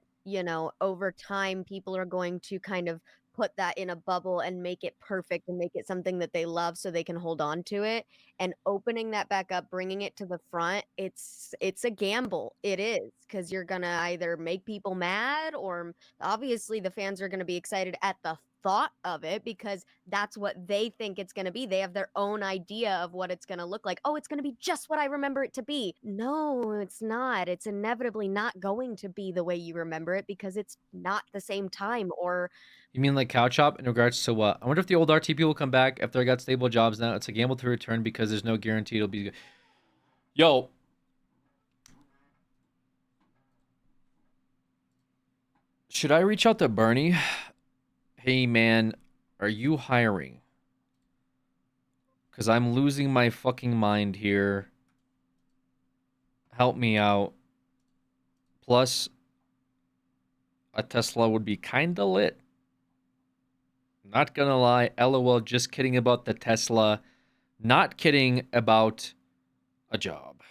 over time people are going to kind of put that in a bubble and make it perfect and make it something that they love so they can hold on to it. And opening that back up, bringing it to the front, it's a gamble. It is, because you're gonna either make people mad, or obviously the fans are gonna be excited at the thought of it because that's what they think it's going to be. They have their own idea of what it's going to look like. Oh, it's going to be just what I remember it to be. No, it's not. It's inevitably not going to be the way you remember it because it's not the same time. Or You mean like Cow Chop in regards to what? I wonder if the old RT people come back if they got stable jobs now. It's a gamble to return because there's no guarantee it'll be good. Yo. Should I reach out to Bernie? Hey man, are you hiring? Because I'm losing my fucking mind here. Help me out. Plus, a Tesla would be kinda lit. Not gonna lie. LOL, just kidding about the Tesla. Not kidding about a job.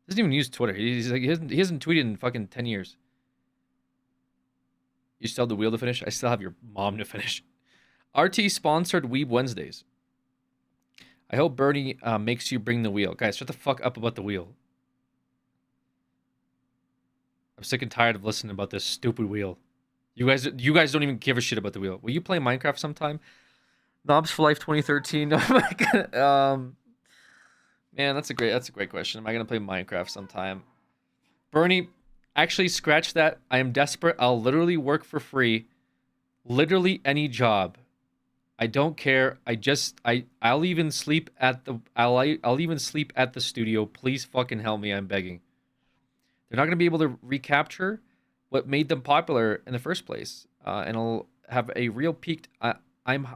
Doesn't even use Twitter. He's like, he hasn't tweeted in fucking 10 years. You still have the wheel to finish? I still have your mom to finish. RT sponsored Weeb Wednesdays. I hope Bernie makes you bring the wheel. Guys, shut the fuck up about the wheel. I'm sick and tired of listening about this stupid wheel. You guys don't even give a shit about the wheel. Will you play Minecraft sometime? Knobs for Life 2013. Oh my god. Man, that's a great question. Am I gonna play Minecraft sometime? Bernie, actually scratch that. I am desperate. I'll literally work for free. Literally any job. I don't care. I'll even sleep at the I'll even sleep at the studio. Please fucking help me. I'm begging. They're not gonna be able to recapture what made them popular in the first place, and I'll have a real peaked. I'm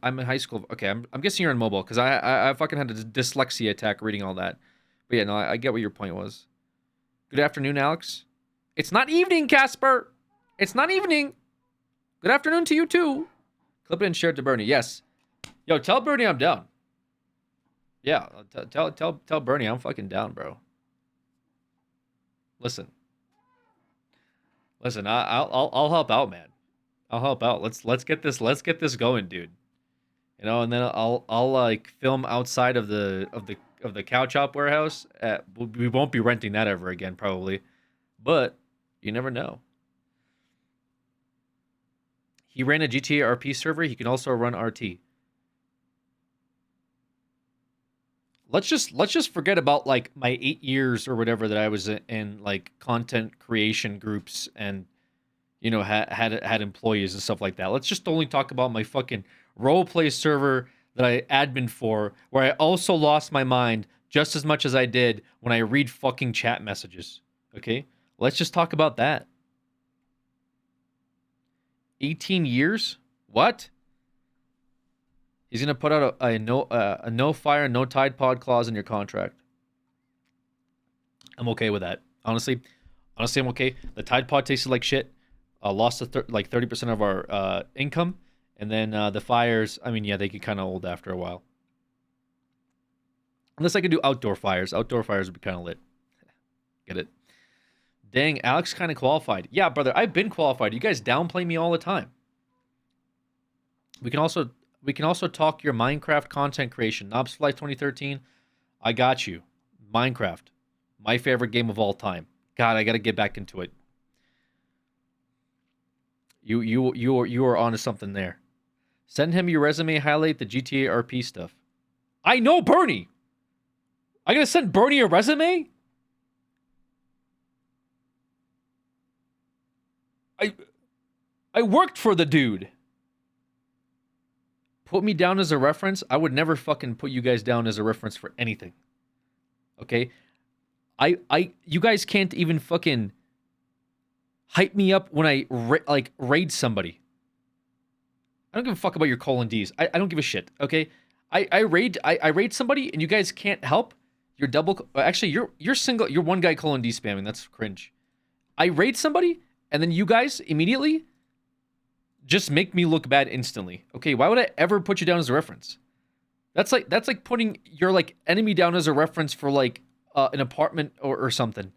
in high school. Okay, I'm guessing you're on mobile because I fucking had a dyslexia attack reading all that. But yeah, no, I get what your point was. Good afternoon, Alex. It's not evening, Casper. It's not evening. Good afternoon to you too. Clip it and share it to Bernie. Yes. Yo, tell Bernie I'm down. Yeah, tell Bernie I'm fucking down, bro. Listen, I'll help out, man. I'll help out. Let's get this going, dude. You know, and then I'll like film outside of the cow chop warehouse. We won't be renting that ever again, probably, but you never know. He ran a GTA RP server. He can also run RT. Let's just forget about like my 8 years or whatever that I was in like content creation groups and you know had employees and stuff like that. Let's just only talk about my fucking roleplay server that I admin for, where I also lost my mind just as much as I did when I read fucking chat messages. Okay, let's just talk about that. 18 years? What? He's gonna put out a no fire, no Tide Pod clause in your contract. I'm okay with that. Honestly, I'm okay. The Tide Pod tasted like shit. Lost like 30% of our income, and then the fires. I mean, yeah, they get kind of old after a while. Unless I could do outdoor fires. Outdoor fires would be kind of lit. Get it? Dang, Alex kind of qualified. Yeah, brother, I've been qualified. You guys downplay me all the time. We can also talk your Minecraft content creation. Knobs Fly 2013. I got you. Minecraft. My favorite game of all time. God, I got to get back into it. You are onto something there. Send him your resume, highlight the GTA RP stuff. I know Bernie. I got to send Bernie a resume? I worked for the dude. Put me down as a reference. I would never fucking put you guys down as a reference for anything. Okay? You guys can't even fucking hype me up when I raid somebody. I don't give a fuck about your colon D's. I don't give a shit. Okay? I raid somebody and you guys can't help. You're double. Actually, you're single. You're one guy colon D spamming. That's cringe. I raid somebody and then you guys immediately just make me look bad instantly. Okay, why would I ever put you down as a reference? That's like putting your like enemy down as a reference for like an apartment or something.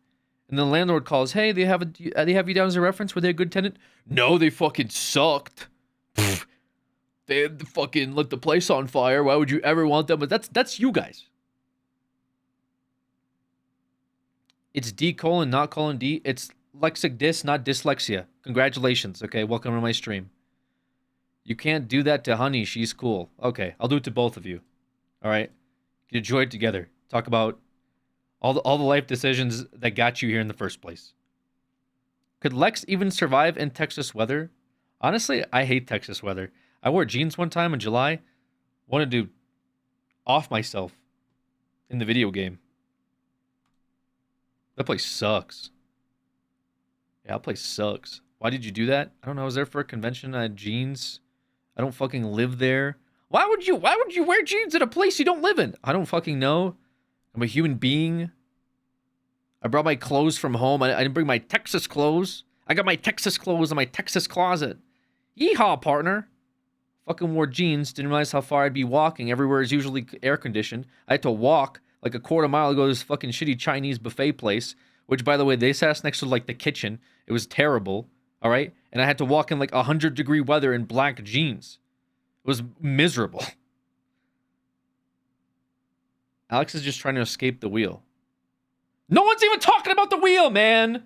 And the landlord calls, "Hey, they have you down as a reference? Were they a good tenant?" "No, they fucking sucked. Pfft. They had fucking lit the place on fire. Why would you ever want them?" But that's you guys. It's D colon, not colon D. It's lexic dis, not dyslexia. Congratulations. Okay, welcome to my stream. You can't do that to Honey. She's cool. Okay, I'll do it to both of you. All right? You can enjoy it together. Talk about all the life decisions that got you here in the first place. Could Lex even survive in Texas weather? Honestly, I hate Texas weather. I wore jeans one time in July. Wanted to off myself in the video game. That place sucks. Yeah, that place sucks. Why did you do that? I don't know. I was there for a convention. I had jeans. I don't fucking live there. Why would you wear jeans at a place you don't live in? I don't fucking know. I'm a human being. I brought my clothes from home. I didn't bring my Texas clothes. I got my Texas clothes in my Texas closet. Yeehaw, partner. Fucking wore jeans. Didn't realize how far I'd be walking. Everywhere is usually air conditioned. I had to walk like a quarter mile to go to this fucking shitty Chinese buffet place, which, by the way, they sat us next to like the kitchen. It was terrible. All right. And I had to walk in like 100-degree weather in black jeans. It was miserable. Alex is just trying to escape the wheel. No one's even talking about the wheel, man.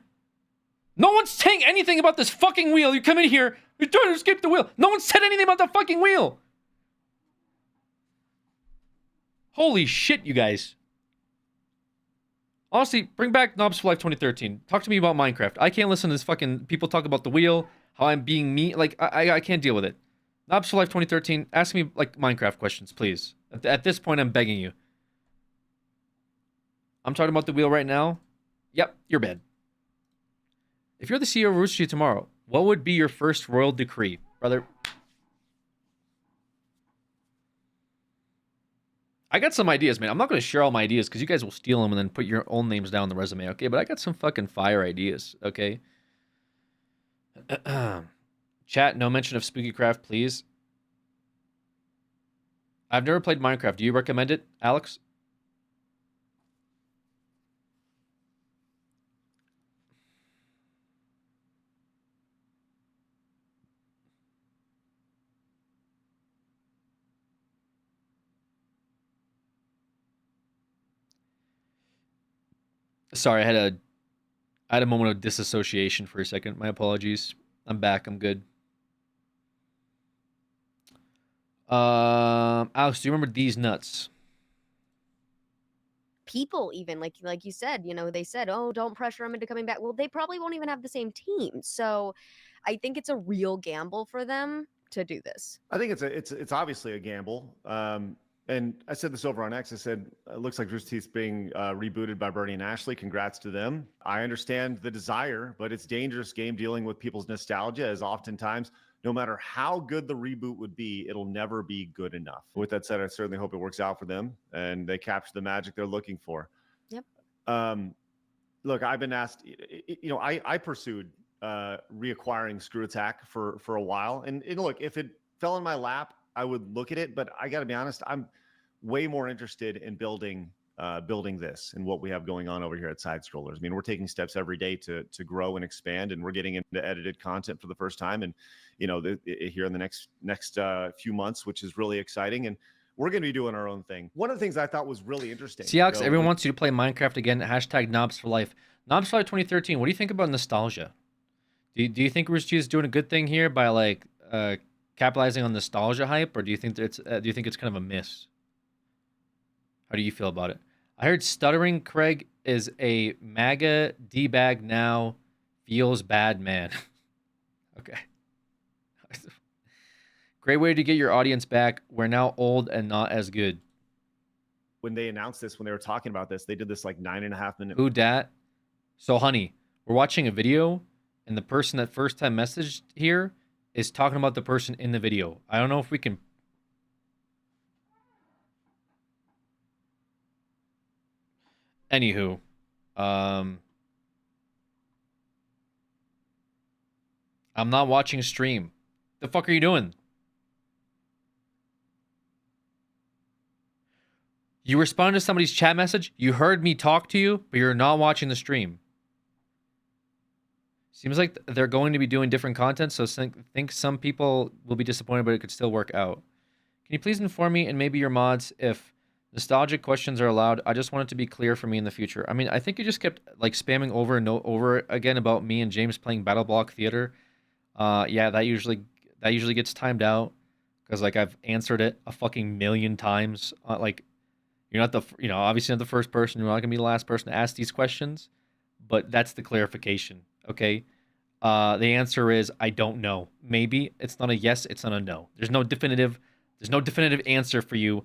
No one's saying anything about this fucking wheel. You come in here, you're trying to escape the wheel. No one said anything about the fucking wheel. Holy shit, you guys. Honestly, bring back Knobs for Life 2013. Talk to me about Minecraft. I can't listen to this fucking people talk about the wheel, how I'm being mean. Like, I can't deal with it. Knobs for Life 2013, ask me, like, Minecraft questions, please. At this point, I'm begging you. I'm talking about the wheel right now. Yep, you're bad. If you're the CEO of Rooster Teeth tomorrow, what would be your first royal decree? Brother, I got some ideas, man. I'm not going to share all my ideas because you guys will steal them and then put your own names down the resume, okay? But I got some fucking fire ideas, okay? Chat, no mention of Spooky Craft, please. I've never played Minecraft. Do you recommend it, Alex? Sorry, I had a moment of disassociation for a second. My apologies. I'm back. I'm good. Alex, do you remember these nuts? People even like you said, you know, they said, oh, don't pressure them into coming back. Well, they probably won't even have the same team. So I think it's a real gamble for them to do this. I think it's obviously a gamble. And I said this over on X. I said it looks like Rooster Teeth's being rebooted by Bernie and Ashley. Congrats to them. I understand the desire, but it's dangerous game dealing with people's nostalgia. As oftentimes, no matter how good the reboot would be, it'll never be good enough. With that said, I certainly hope it works out for them and they capture the magic they're looking for. Yep. Look, I've been asked. You know, I pursued reacquiring Screw Attack for a while, and look, if it fell in my lap, I would look at it. But I got to be honest, I'm way more interested in building this and what we have going on over here at Side Scrollers. I mean, we're taking steps every day to grow and expand, and we're getting into edited content for the first time, and you know, here in the next few months, which is really exciting, and we're going to be doing our own thing. One of the things I thought was really interesting. Seahawks, everyone wants you to play Minecraft again. Hashtag Knobs for Life. Knobs for Life 2013. What do you think about nostalgia? Do you think Rooster Teeth is doing a good thing here by like capitalizing on nostalgia hype, or do you think it's kind of a miss? How do you feel about it? I heard Stuttering Craig is a MAGA D-bag now, feels bad man. Okay. Great way to get your audience back. We're now old and not as good. When they announced this, when they were talking about this, they did this like 9.5 minute. Who dat? So, honey, we're watching a video, and the person that first time messaged here is talking about the person in the video. I don't know if we can. Anywho, I'm not watching a stream. The fuck are you doing? You responded to somebody's chat message. You heard me talk to you, but you're not watching the stream. Seems like they're going to be doing different content, so think some people will be disappointed, but it could still work out. Can you please inform me and maybe your mods if nostalgic questions are allowed? I just want it to be clear for me in the future. I mean, I think you just kept like spamming over and over again about me and James playing Battle Block Theater. Yeah, that usually gets timed out because like I've answered it a fucking million times. Like you're not obviously not the first person. You're not gonna be the last person to ask these questions, but that's the clarification. Okay. The answer is I don't know. Maybe it's not a yes. It's not a no. There's no definitive answer for you.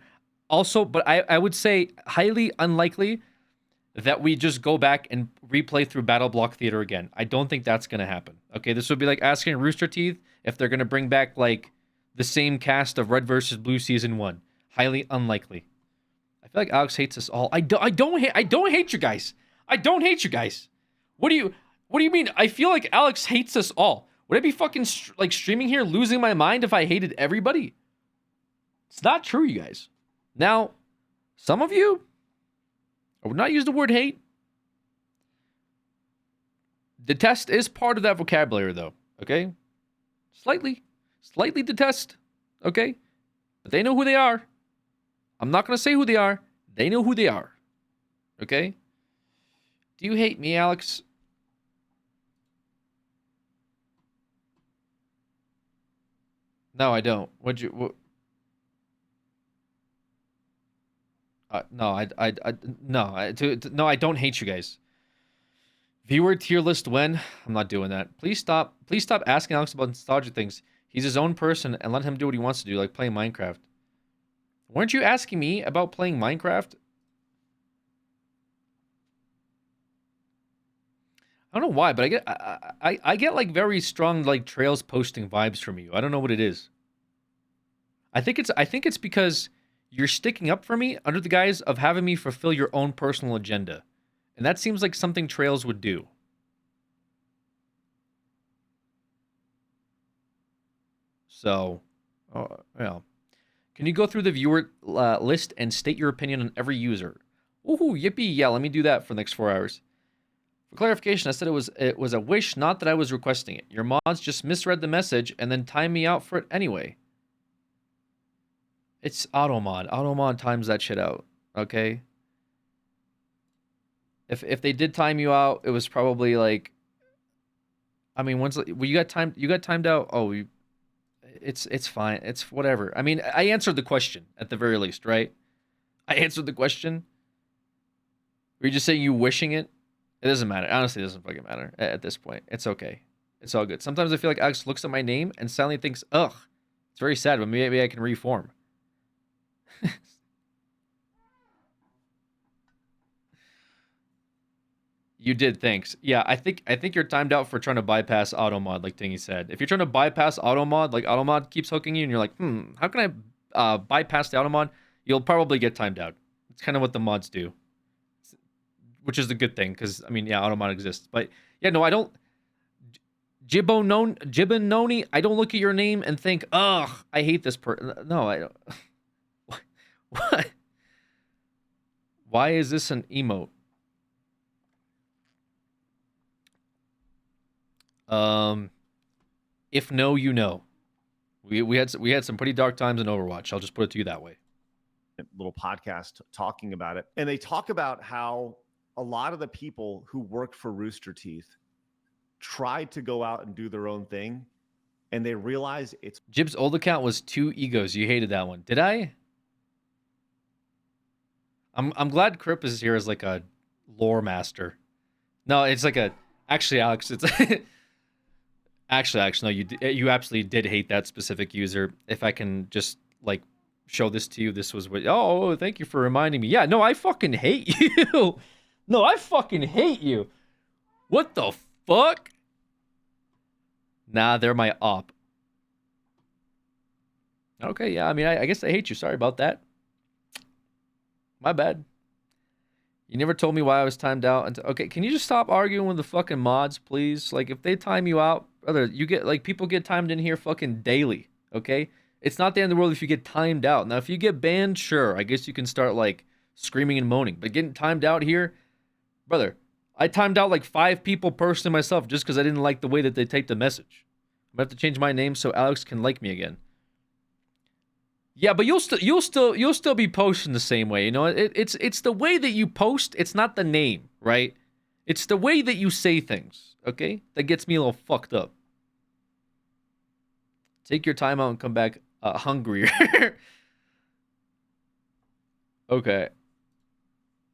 Also, but I would say highly unlikely that we just go back and replay through Battle Block Theater again. I don't think that's going to happen. Okay, this would be like asking Rooster Teeth if they're going to bring back like the same cast of Red versus Blue Season 1. Highly unlikely. I feel like Alex hates us all. I don't hate you guys. I don't hate you guys. What do you mean? I feel like Alex hates us all. Would I be fucking like streaming here losing my mind if I hated everybody? It's not true, you guys. Now, some of you, I would not use the word hate. Detest is part of that vocabulary, though. Okay, slightly detest. Okay, but they know who they are. I'm not gonna say who they are. They know who they are. Okay. Do you hate me, Alex? No, I don't. No, no, I don't hate you guys. Viewer tier list when? I'm not doing that. Please stop asking Alex about nostalgia things. He's his own person and let him do what he wants to do, like playing Minecraft. Weren't you asking me about playing Minecraft? I don't know why, but I get like very strong like Trails posting vibes from you. I don't know what it is. I think it's because you're sticking up for me under the guise of having me fulfill your own personal agenda. And that seems like something Trails would do. So, well, can you go through the viewer list and state your opinion on every user? Ooh, yippee, yeah, let me do that for the next 4 hours. For clarification, I said it was a wish, not that I was requesting it. Your mods just misread the message and then timed me out for it anyway. It's automod. Automod times that shit out, okay? If they did time you out, it was probably like, I mean, once you got timed out. Oh, it's fine. It's whatever. I mean, I answered the question at the very least, right? I answered the question. Were you just saying you wishing it? It doesn't matter. Honestly, it doesn't fucking matter at this point. It's okay. It's all good. Sometimes I feel like Alex looks at my name and suddenly thinks, ugh, it's very sad, but maybe I can reform. You did, thanks. Yeah, I think you're timed out for trying to bypass automod, like Tingy said. If you're trying to bypass automod, like automod keeps hooking you, and you're like, how can I bypass the automod? You'll probably get timed out. It's kind of what the mods do, which is the good thing, because I mean, yeah, automod exists, but yeah, no, I don't. Jibononi, I don't look at your name and think, ugh, I hate this person. No, I don't. What? Why is this an emote? If no, you know. We had some pretty dark times in Overwatch. I'll just put it to you that way. Little podcast talking about it, and they talk about how a lot of the people who worked for Rooster Teeth tried to go out and do their own thing, and they realize it's Jib's old account was 2 egos. You hated that one. Did I? I'm glad Crip is here as like a lore master. No, it's like a actually, Alex, it's actually no, you absolutely did hate that specific user. If I can just like show this to you, this was what. Oh, thank you for reminding me. Yeah, no, I fucking hate you. No, I fucking hate you. What the fuck? Nah, they're my op. Okay, yeah, I mean, I guess I hate you. Sorry about that. My bad. You never told me why I was timed out. Okay, can you just stop arguing with the fucking mods, please? Like, if they time you out, brother, you get, like, people get timed in here fucking daily, okay? It's not the end of the world if you get timed out. Now, if you get banned, sure, I guess you can start, like, screaming and moaning. But getting timed out here, brother, I timed out, like, 5 people personally myself just because I didn't like the way that they typed the message. I'm going to have to change my name so Alex can like me again. Yeah, but you'll still be posting the same way, you know. It's the way that you post. It's not the name, right? It's the way that you say things. Okay, that gets me a little fucked up. Take your time out and come back hungrier. Okay.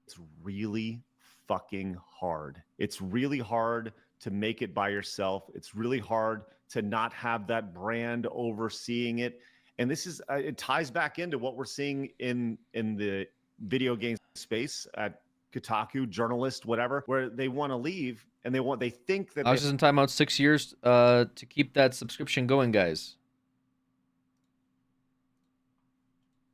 It's really fucking hard. It's really hard to make it by yourself. It's really hard to not have that brand overseeing it. And this is it ties back into what we're seeing in the video game space at Kotaku, journalist, whatever, where they want to leave and they think that I was just in timeout 6 years to keep that subscription going, guys.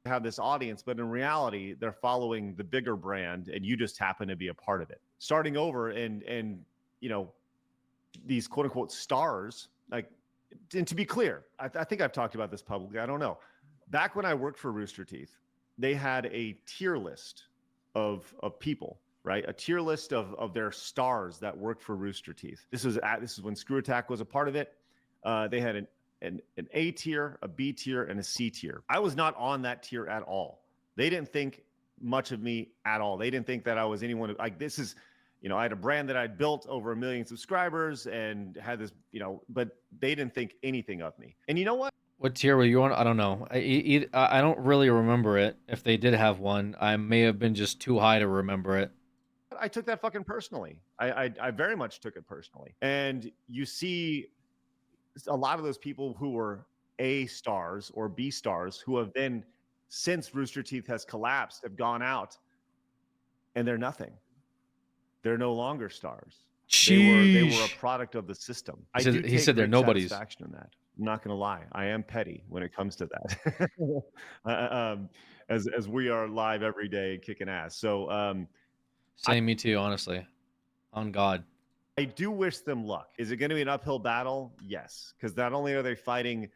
have this audience, but in reality, they're following the bigger brand, and you just happen to be a part of it. Starting over and you know, these quote unquote stars, like. And to be clear, I think I've talked about this publicly. I don't know. Back when I worked for Rooster Teeth, they had a tier list of people, right? A tier list of their stars that worked for Rooster Teeth. This is when Screw Attack was a part of it. They had an A tier, a B tier, and a C tier. I was not on that tier at all. They didn't think much of me at all. They didn't think that I was anyone like this is. You know, I had a brand that I'd built over 1 million subscribers and had this, you know, but they didn't think anything of me. And you know what? What tier were you on? I don't know. I don't really remember it. If they did have one, I may have been just too high to remember it. I took that fucking personally. I very much took it personally. And you see a lot of those people who were A stars or B stars who have then, since Rooster Teeth has collapsed, have gone out and they're nothing. They're no longer stars. They were a product of the system. He said they're great nobodies. satisfaction in that. I'm not going to lie. I am petty when it comes to that. As we are live every day kicking ass. So Same, me too, honestly. On God. I do wish them luck. Is it going to be an uphill battle? Yes, because not only are they fighting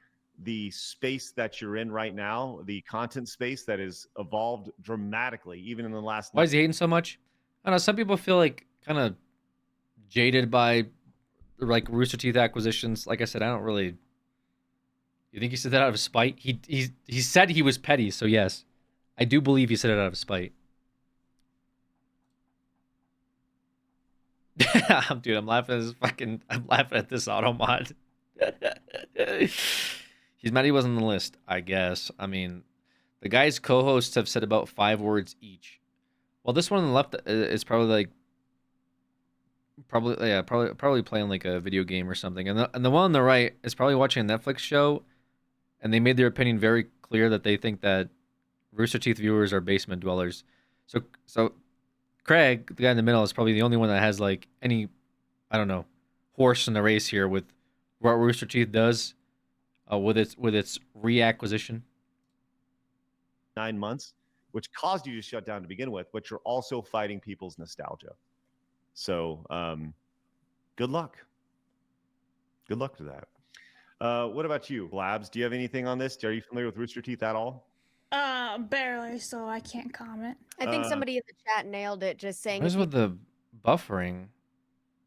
the space that you're in right now, the content space that has evolved dramatically, even in the last. Why is he hating so much? I don't know. Some people feel like kind of jaded by like Rooster Teeth acquisitions. Like I said, I don't really. You think he said that out of spite? He said he was petty, so yes, I do believe he said it out of spite. Dude, I'm laughing at this I'm laughing at this auto mod. He's mad he wasn't on the list, I guess. I mean, the guy's co-hosts have said about 5 words each. Well, this one on the left is probably probably playing like a video game or something. And the one on the right is probably watching a Netflix show, and they made their opinion very clear that they think that Rooster Teeth viewers are basement dwellers. So Craig, the guy in the middle, is probably the only one that has like any, I don't know, horse in the race here with what Rooster Teeth does with its reacquisition. 9 months, which caused you to shut down to begin with, but you're also fighting people's nostalgia. So good luck. Good luck to that. What about you, Blabs? Do you have anything on this? Are you familiar with Rooster Teeth at all? Barely, so I can't comment. I think somebody in the chat nailed it, just saying What is if you with the buffering?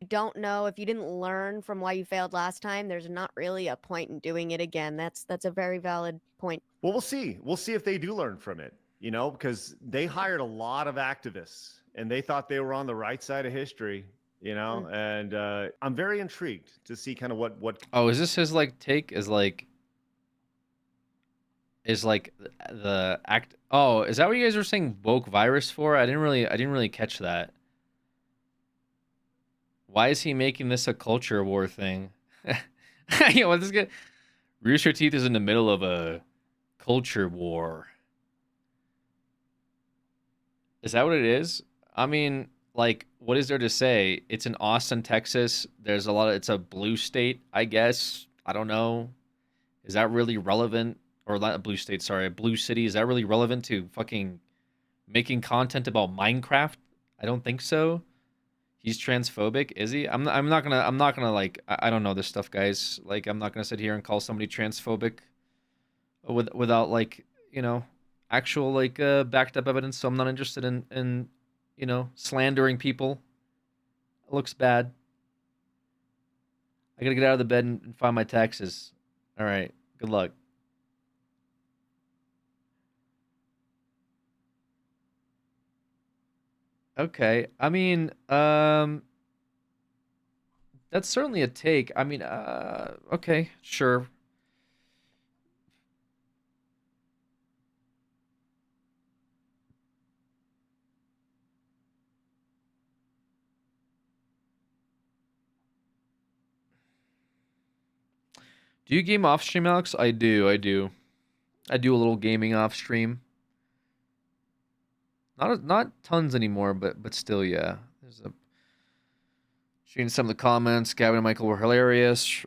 don't know, if you didn't learn from why you failed last time, there's not really a point in doing it again. That's a very valid point. Well, we'll see. We'll see if they do learn from it, you know, because they hired a lot of activists and they thought they were on the right side of history, you know, and I'm very intrigued to see kind of what. Oh, is this his like take? Is like the act? Oh, is that what you guys were saying woke virus for? I didn't really catch that. Why is he making this a culture war thing? You know, this guy, Rooster Teeth is in the middle of a culture war. Is that what it is? I mean, like, what is there to say? It's in Austin, Texas. There's a lot of, it's a blue state, I guess. I don't know. Is that really relevant? Or not a blue state, sorry, a blue city. Is that really relevant to fucking making content about Minecraft? I don't think so. He's transphobic, is he? I'm not gonna like, I don't know this stuff, guys. Like, I'm not gonna sit here and call somebody transphobic without like, you know, actual like backed up evidence. So I'm not interested in you know, slandering people. It looks bad. I gotta get out of the bed and find my taxes. All right, good luck. Okay, I mean, that's certainly a take. I mean, okay, sure. Do you game off stream, Alex? I do. I do a little gaming off stream. Not tons anymore, but still, yeah. There's a seeing some of the comments. Gavin and Michael were hilarious.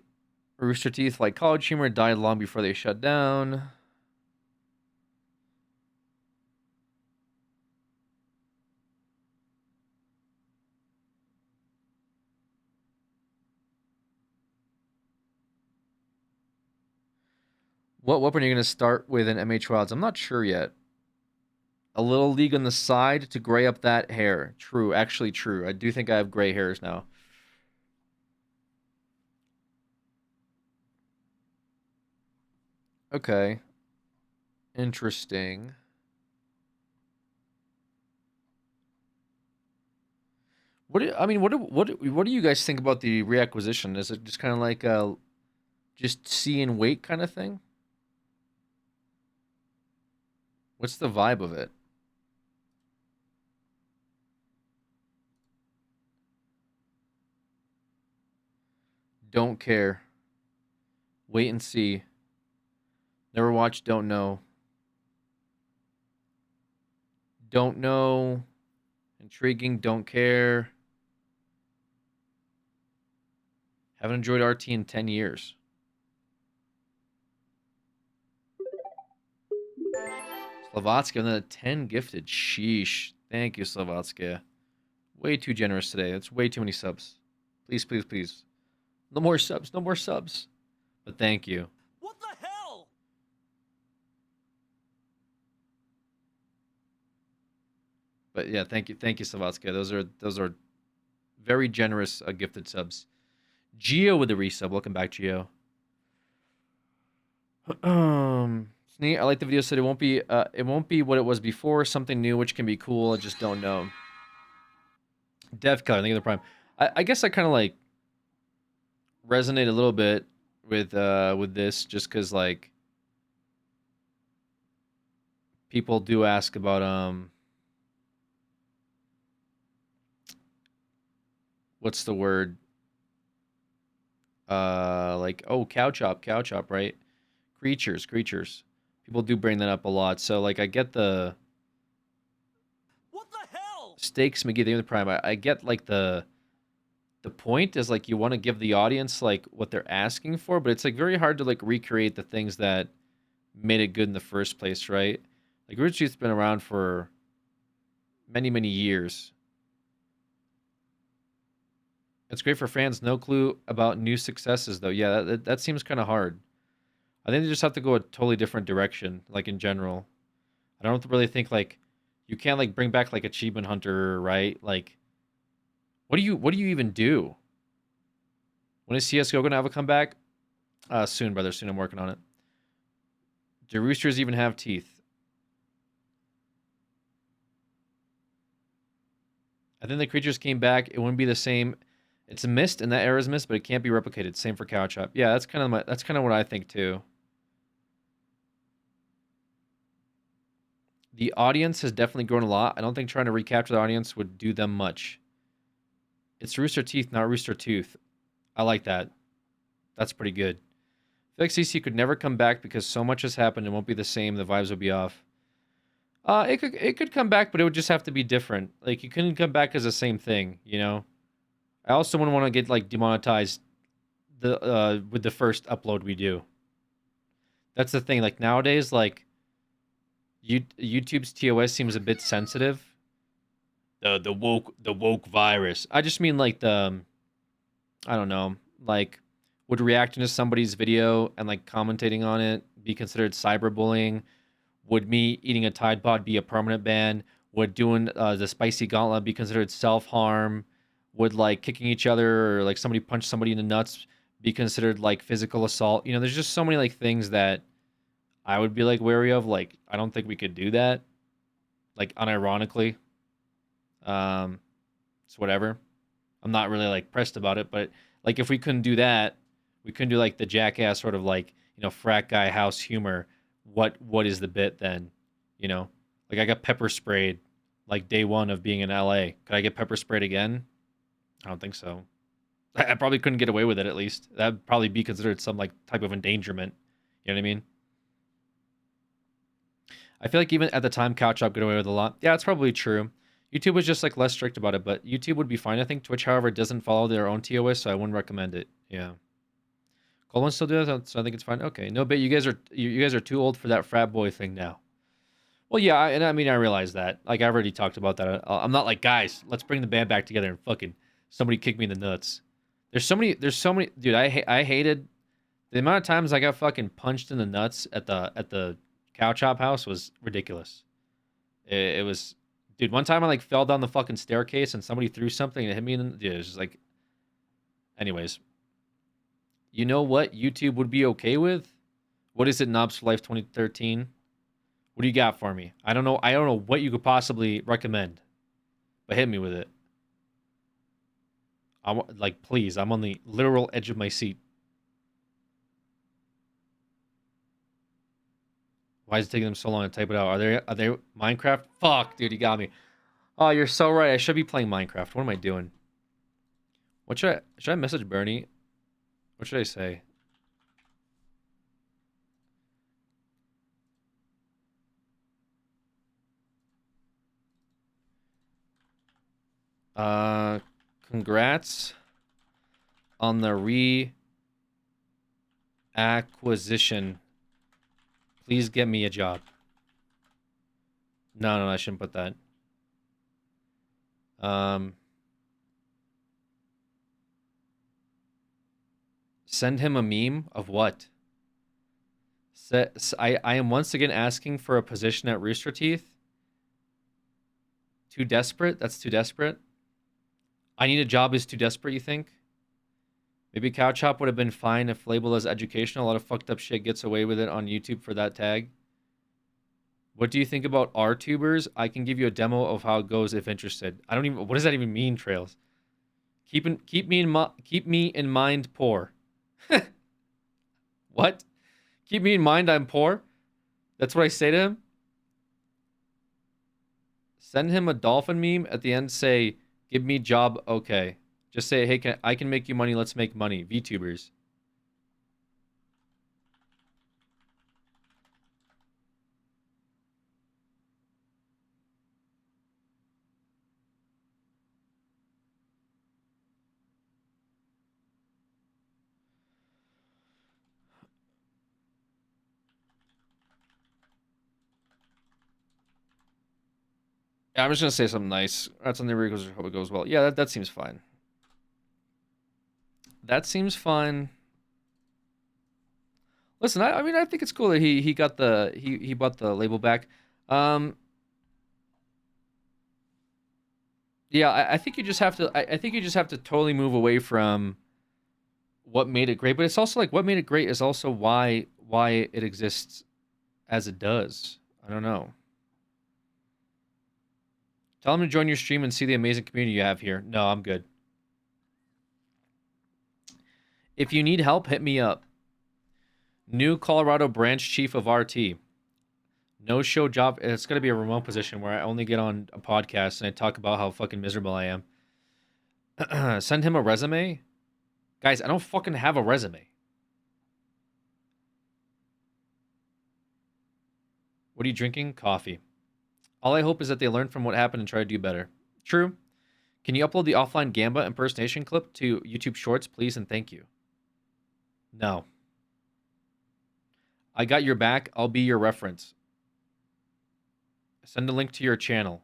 Rooster Teeth, like college humor, died long before they shut down. What weapon are you going to start with in MH Wilds? I'm not sure yet. A little league on the side to gray up that hair. True, actually true. I do think I have gray hairs now. Okay. Interesting. What do you guys think about the reacquisition? Is it just kind of like a just see and wait kind of thing? What's the vibe of it? Don't care. Wait and see. Never watch, don't know. Don't know. Intriguing, don't care. Haven't enjoyed RT in 10 years. Slavatsky, another 10 gifted. Sheesh. Thank you, Slavatsky. Way too generous today. That's way too many subs. Please, please, please. No more subs. No more subs. But thank you. What the hell? But yeah, thank you, Slavatsky. Those are very generous gifted subs. Geo with the resub. Welcome back, Geo. It's neat. I like the video. Said it won't be what it was before. Something new, which can be cool. I just don't know. Dev Cut. I think of the Prime. I guess I kind of like resonate a little bit with this, just because like people do ask about what's the word? Like, oh, cow chop, right? Creatures. People do bring that up a lot. So like I get the What the hell? stakes McGee the Prime. I get like the point is like you want to give the audience like what they're asking for, but it's like very hard to like recreate the things that made it good in the first place, right? Like Rooster Teeth's been around for many, many years. It's great for fans. No clue about new successes though. Yeah, that seems kind of hard. I think they just have to go a totally different direction, like in general. I don't really think like you can't like bring back like Achievement Hunter, right? Like what do you even do? When is CS:GO gonna have a comeback? Soon, brother. Soon. I'm working on it. Do roosters even have teeth? I think the creatures came back. It wouldn't be the same. It's a mist, and that era is missed, but it can't be replicated. Same for Cow Chop. Yeah, that's kind of what I think too. The audience has definitely grown a lot. I don't think trying to recapture the audience would do them much. It's Rooster Teeth, not Rooster Tooth. I like that. That's pretty good. I feel like CC could never come back because so much has happened. It won't be the same. The vibes will be off. It could come back, but it would just have to be different. Like you couldn't come back as the same thing, you know. I also wouldn't want to get like demonetized with the first upload we do. That's the thing. Like nowadays, like YouTube's TOS seems a bit sensitive. The woke virus. I just mean like I don't know, like would reacting to somebody's video and like commentating on it be considered cyberbullying? Would me eating a Tide Pod be a permanent ban? Would doing the spicy gauntlet be considered self-harm? Would like kicking each other or like somebody punch somebody in the nuts be considered like physical assault? You know, there's just so many like things that I would be like wary of. Like, I don't think we could do that. Like unironically. It's whatever. I'm not really like pressed about it, but like if we couldn't do that, we couldn't do like the jackass sort of like, you know, frat guy house humor. What is the bit then? You know? Like I got pepper sprayed like day one of being in LA. Could I get pepper sprayed again? I don't think so. I probably couldn't get away with it at least. That'd probably be considered some like type of endangerment. You know what I mean? I feel like even at the time Couch Up got away with a lot. Yeah, it's probably true. YouTube was just like less strict about it, but YouTube would be fine. I think Twitch, however, doesn't follow their own TOS, so I wouldn't recommend it. Yeah. Coleman still do that, so I think it's fine. Okay, no, but you guys are too old for that frat boy thing now. Well, yeah, and I mean I realize that. Like I've already talked about that. I'm not like guys, let's bring the band back together and fucking somebody kick me in the nuts. There's so many. Dude, I hated the amount of times I got fucking punched in the nuts at the cow chop house was ridiculous. It was, dude. One time I like fell down the fucking staircase and somebody threw something and it hit me in. Dude, it was just like. Anyways, you know what YouTube would be okay with? What is it, Knobs for Life 2013? What do you got for me? I don't know. I don't know what you could possibly recommend, but hit me with it. Like, please. I'm on the literal edge of my seat. Why is it taking them so long to type it out? Are they Minecraft? Fuck, dude, you got me. Oh, you're so right. I should be playing Minecraft. What am I doing? What should I message Bernie? What should I say? Congrats on the reacquisition. Please get me a job. No, I shouldn't put that. Send him a meme of what? I am once again asking for a position at Rooster Teeth. Too desperate? That's too desperate. I need a job is too desperate, you think? Maybe Cow Chop would have been fine if labeled as educational. A lot of fucked up shit gets away with it on YouTube for that tag. What do you think about R-tubers? I can give you a demo of how it goes if interested. I don't even... What does that even mean, Trails? Keep me in mind poor. What? Keep me in mind I'm poor? That's what I say to him? Send him a dolphin meme. At the end, say, give me job, okay. Just say, hey, I can make you money. Let's make money. VTubers. Yeah, I'm just going to say something nice. That's on the Eagles. Hope it goes well. Yeah, that seems fine. That seems fine. Listen, I mean, I think it's cool that he got the he bought the label back. Yeah, I think you just have to. I think you just have to totally move away from what made it great. But it's also like what made it great is also why it exists as it does. I don't know. Tell him to join your stream and see the amazing community you have here. No, I'm good. If you need help, hit me up. New Colorado branch chief of RT. No show job. It's going to be a remote position where I only get on a podcast and I talk about how fucking miserable I am. Send him a resume. Guys, I don't fucking have a resume. What are you drinking? Coffee. All I hope is that they learn from what happened and try to do better. True. Can you upload the offline Gamba impersonation clip to YouTube Shorts, please, and thank you? No. I got your back. I'll be your reference. Send a link to your channel.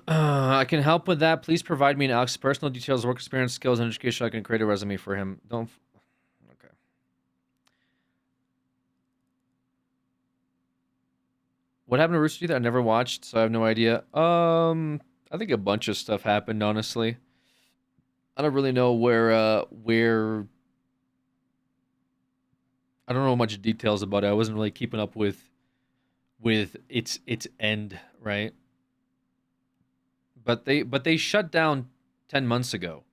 I can help with that. Please provide me and Alex's personal details, work experience, skills, and education so I can create a resume for him. Don't... Okay. What happened to Rooster Teeth? I never watched, so I have no idea. I think a bunch of stuff happened, honestly. I don't really know where... I don't know much details about it. I wasn't really keeping up with its end, right? But they shut down 10 months ago.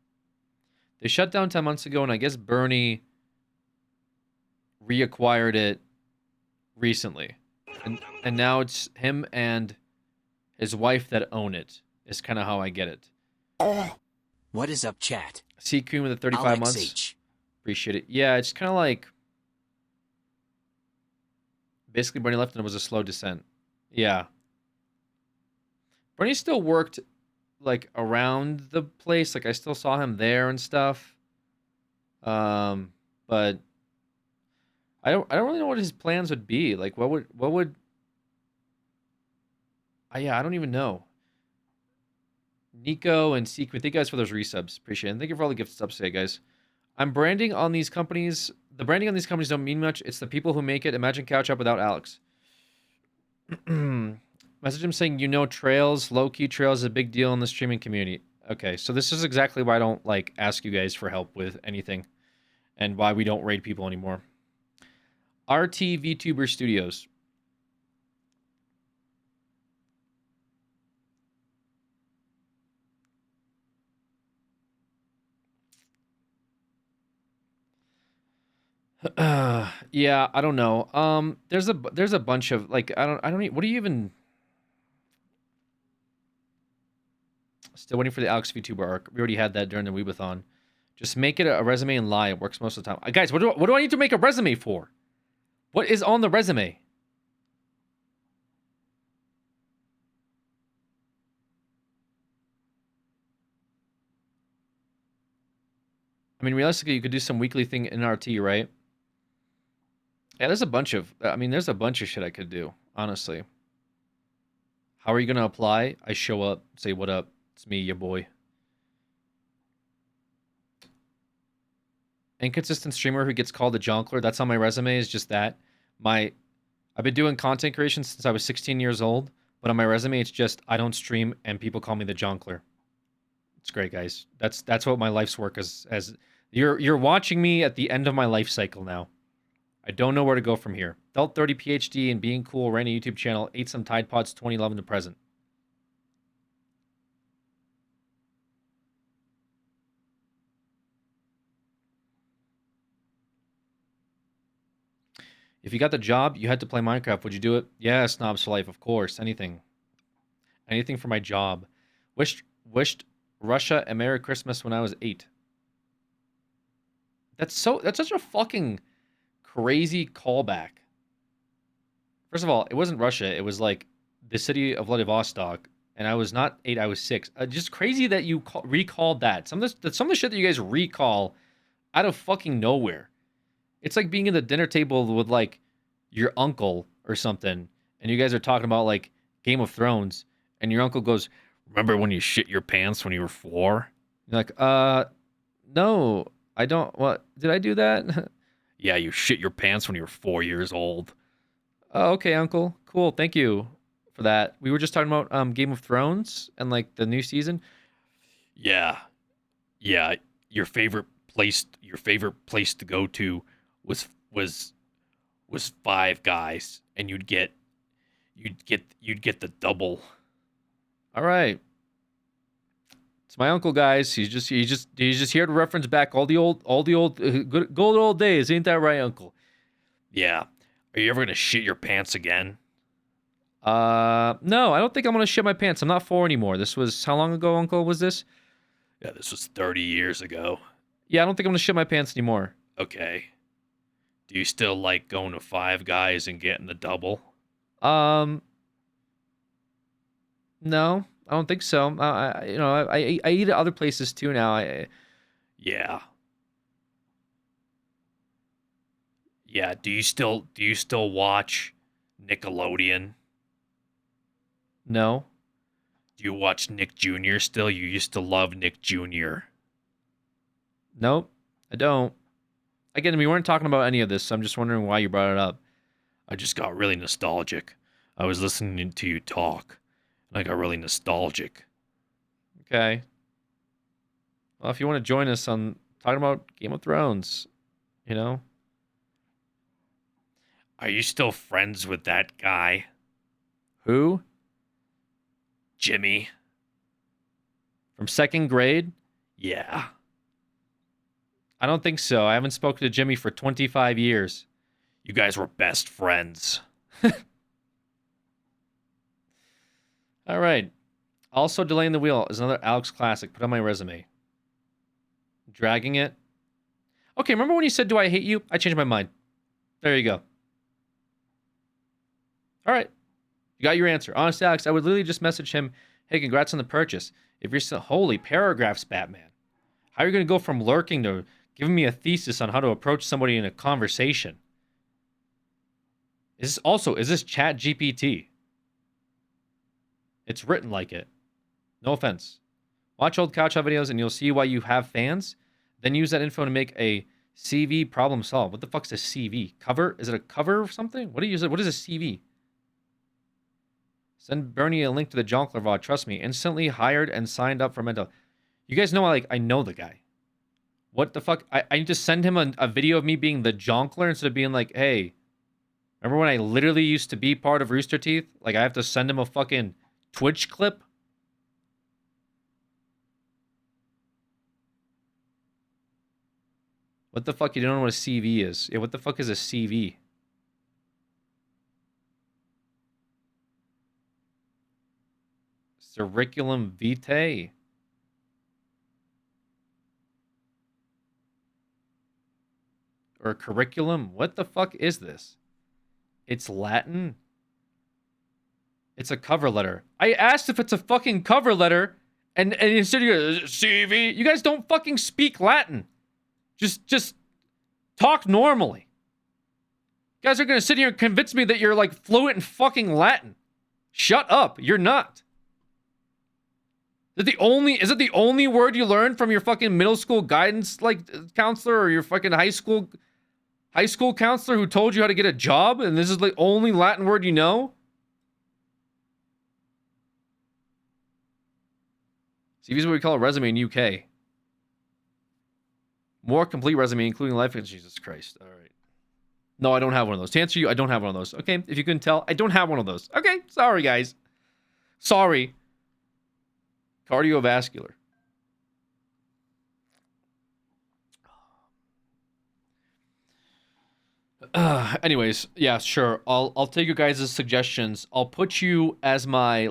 They shut down 10 months ago, and I guess Bernie reacquired it recently. And now it's him and his wife that own it, is kind of how I get it. What is up, chat? C Queen with the 35 Alex months. H. Appreciate it. Yeah, it's kind of like... Basically, Bernie left and it was a slow descent. Yeah. Bernie still worked... like around the place, like I still saw him there and stuff, but I don't really know what his plans would be. Like what would yeah, I don't even know. Nico and Secret, thank you guys for those resubs, appreciate it. And thank you for all the gift subs today, guys. I'm branding on these companies. The branding on these companies don't mean much. It's the people who make it. Imagine Couch Up without Alex. Message him saying, Trails, low-key Trails is a big deal in the streaming community. Okay, so this is exactly why I don't like ask you guys for help with anything, and why we don't raid people anymore. RT VTuber Studios. Yeah, I don't know. There's a bunch of like what do you even? Still waiting for the Alex VTuber arc. We already had that during the Weebathon. Just make it a resume and lie. It works most of the time. Guys, what do I need to make a resume for? What is on the resume? I mean, realistically, you could do some weekly thing in RT, right? Yeah, there's a bunch of. I mean, there's a bunch of shit I could do. Honestly. How are you gonna apply? I show up, say what up. It's me, your boy. Inconsistent streamer who gets called a jonkler. That's on my resume. Is just that. I've been doing content creation since I was 16 years old, but on my resume it's just I don't stream and people call me the jonkler. It's great, guys. That's what my life's work is. As you're watching me at the end of my life cycle now. I don't know where to go from here. Felt 30 PhD and being cool, ran a YouTube channel, ate some Tide Pods 2011 to present. If you got the job, you had to play Minecraft. Would you do it? Yeah, snobs for life, of course. Anything. Anything for my job. Wished Russia a Merry Christmas when I was 8. That's such a fucking crazy callback. First of all, it wasn't Russia. It was like the city of Vladivostok, and I was not 8. I was 6. Just crazy that you recalled that. Some of the shit that you guys recall out of fucking nowhere. It's like being at the dinner table with like your uncle or something, and you guys are talking about like Game of Thrones, and your uncle goes, "Remember when you shit your pants when you were 4?" You're like, no, I don't. What did I do that? Yeah, you shit your pants when you were 4 years old. Oh, okay, uncle. Cool. Thank you for that. We were just talking about Game of Thrones and like the new season. Yeah. Yeah, your favorite place to go to was Five Guys, and you'd get the double. All right. It's my uncle, guys. He's just here to reference back all the old good old days. Ain't that right, uncle? Yeah. Are you ever gonna shit your pants again? No, I don't think I'm gonna shit my pants. I'm not 4 anymore. This was how long ago, uncle? Was this? Yeah, this was 30 years ago. Yeah, I don't think I'm gonna shit my pants anymore. Okay. Do you still like going to Five Guys and getting the double? No, I don't think so. I eat at other places too now. Yeah. Yeah. Do you still watch Nickelodeon? No. Do you watch Nick Jr. still? You used to love Nick Jr. Nope, I don't. Again, we weren't talking about any of this, so I'm just wondering why you brought it up. I just got really nostalgic. I was listening to you talk, and I got really nostalgic. Okay. Well, if you want to join us on talking about Game of Thrones, you know. Are you still friends with that guy? Who? Jimmy. From 2nd grade? Yeah. I don't think so. I haven't spoken to Jimmy for 25 years. You guys were best friends. All right. Also, Delaying the Wheel is another Alex classic. Put on my resume. Dragging it. Okay, remember when you said, "Do I hate you?" I changed my mind. There you go. All right. You got your answer. Honest Alex, I would literally just message him, "Hey, congrats on the purchase." If you're still... Holy paragraphs, Batman. How are you going to go from lurking to giving me a thesis on how to approach somebody in a conversation? Is this Chat GPT? It's written like it. No offense. Watch old Couch Hub videos and you'll see why you have fans. Then use that info to make a CV problem solve. What the fuck's a CV? Cover? Is it a cover or something? What do you use? What is a CV? Send Bernie a link to the Jonkler VOD. Trust me, instantly hired and signed up for mental. You guys know I know the guy. What the fuck? I need to send him a video of me being the jonkler instead of being like, hey, remember when I literally used to be part of Rooster Teeth? Like, I have to send him a fucking Twitch clip? What the fuck? You don't know what a CV is? Yeah, what the fuck is a CV? Curriculum vitae. Or curriculum? What the fuck is this? It's Latin? It's a cover letter. I asked if it's a fucking cover letter, and instead you go, CV. You guys don't fucking speak Latin. Just talk normally. You guys are gonna sit here and convince me that you're like fluent in fucking Latin. Shut up. You're not. Is it the only word you learned from your fucking middle school guidance like counselor or your fucking high school counselor who told you how to get a job and this is the only Latin word you know? CV is what we call a resume in UK. More complete resume, including life. Jesus Christ. All right. No, I don't have one of those. To answer you, I don't have one of those. Okay, if you couldn't tell, I don't have one of those. Okay, sorry, guys. Sorry. Cardiovascular. Anyways, yeah, sure. I'll take your guys' suggestions. I'll put you as my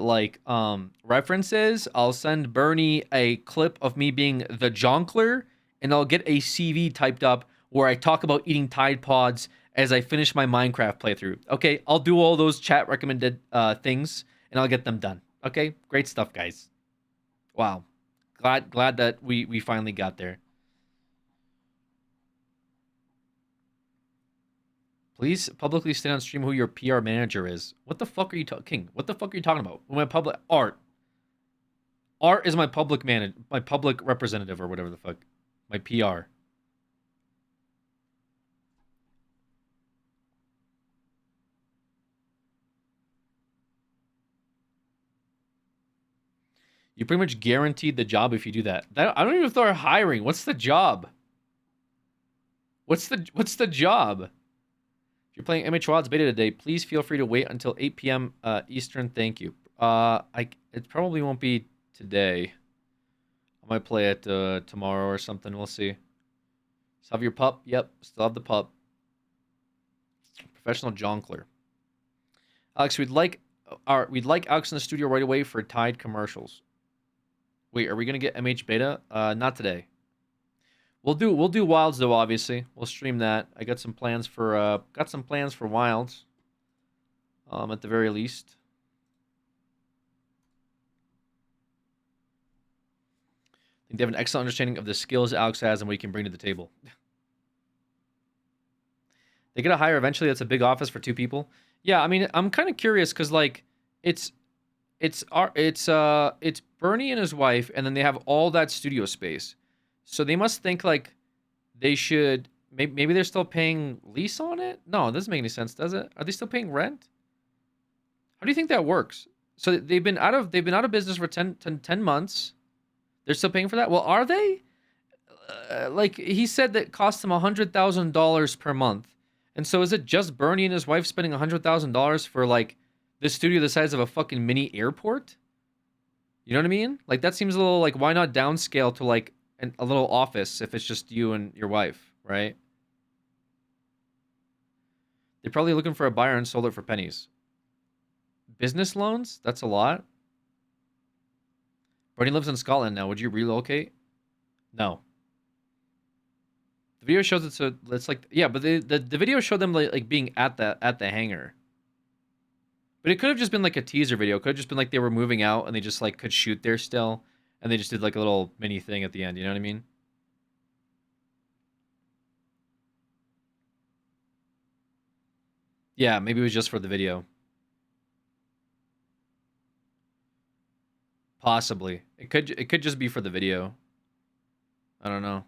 references. I'll send Bernie a clip of me being the jonkler, and I'll get a CV typed up where I talk about eating Tide Pods as I finish my Minecraft playthrough. Okay, I'll do all those chat recommended things, and I'll get them done. Okay, great stuff, guys. Wow, glad that we finally got there. Please publicly state on stream who your PR manager is. What the fuck are you talking? What the fuck are you talking about? My public Art. Art is my public my public representative or whatever the fuck. My PR. You pretty much guaranteed the job if you do that. I don't even know if they're hiring. What's the job? What's the job? If you're playing MH Wilds beta today, please feel free to wait until 8 p.m. Eastern. Thank you. It probably won't be today. I might play it tomorrow or something. We'll see. Still have your pup? Yep, still have the pup. Professional jonkler. Alex, we'd like Alex in the studio right away for Tide commercials. Wait, are we gonna get MH beta? Not today. We'll do Wilds though. Obviously, we'll stream that. I got some plans for Wilds. At the very least. I think they have an excellent understanding of the skills Alex has and what he can bring to the table. They get a hire eventually. That's a big office for 2 people. Yeah, I mean, I'm kind of curious because like it's Bernie and his wife, and then they have all that studio space. So they must think like they should. Maybe they're still paying lease on it. No, it doesn't make any sense, does it? Are they still paying rent? How do you think that works? So they've been out of business for 10 months. They're still paying for that. Well, are they? Like he said that cost them $100,000 per month. And so is it just Bernie and his wife spending $100,000 for like this studio the size of a fucking mini airport? You know what I mean? Like that seems a little like, why not downscale to like a little office if it's just you and your wife, right? They're probably looking for a buyer and sold it for pennies. Business loans? That's a lot. Bernie lives in Scotland now. Would you relocate? No. The video shows it's like, yeah, but the video showed them like being at the hangar. But it could have just been like a teaser video. It could have just been like they were moving out and they just like could shoot there still. And they just did like a little mini thing at the end. You know what I mean? Yeah, maybe it was just for the video. Possibly. It could just be for the video. I don't know.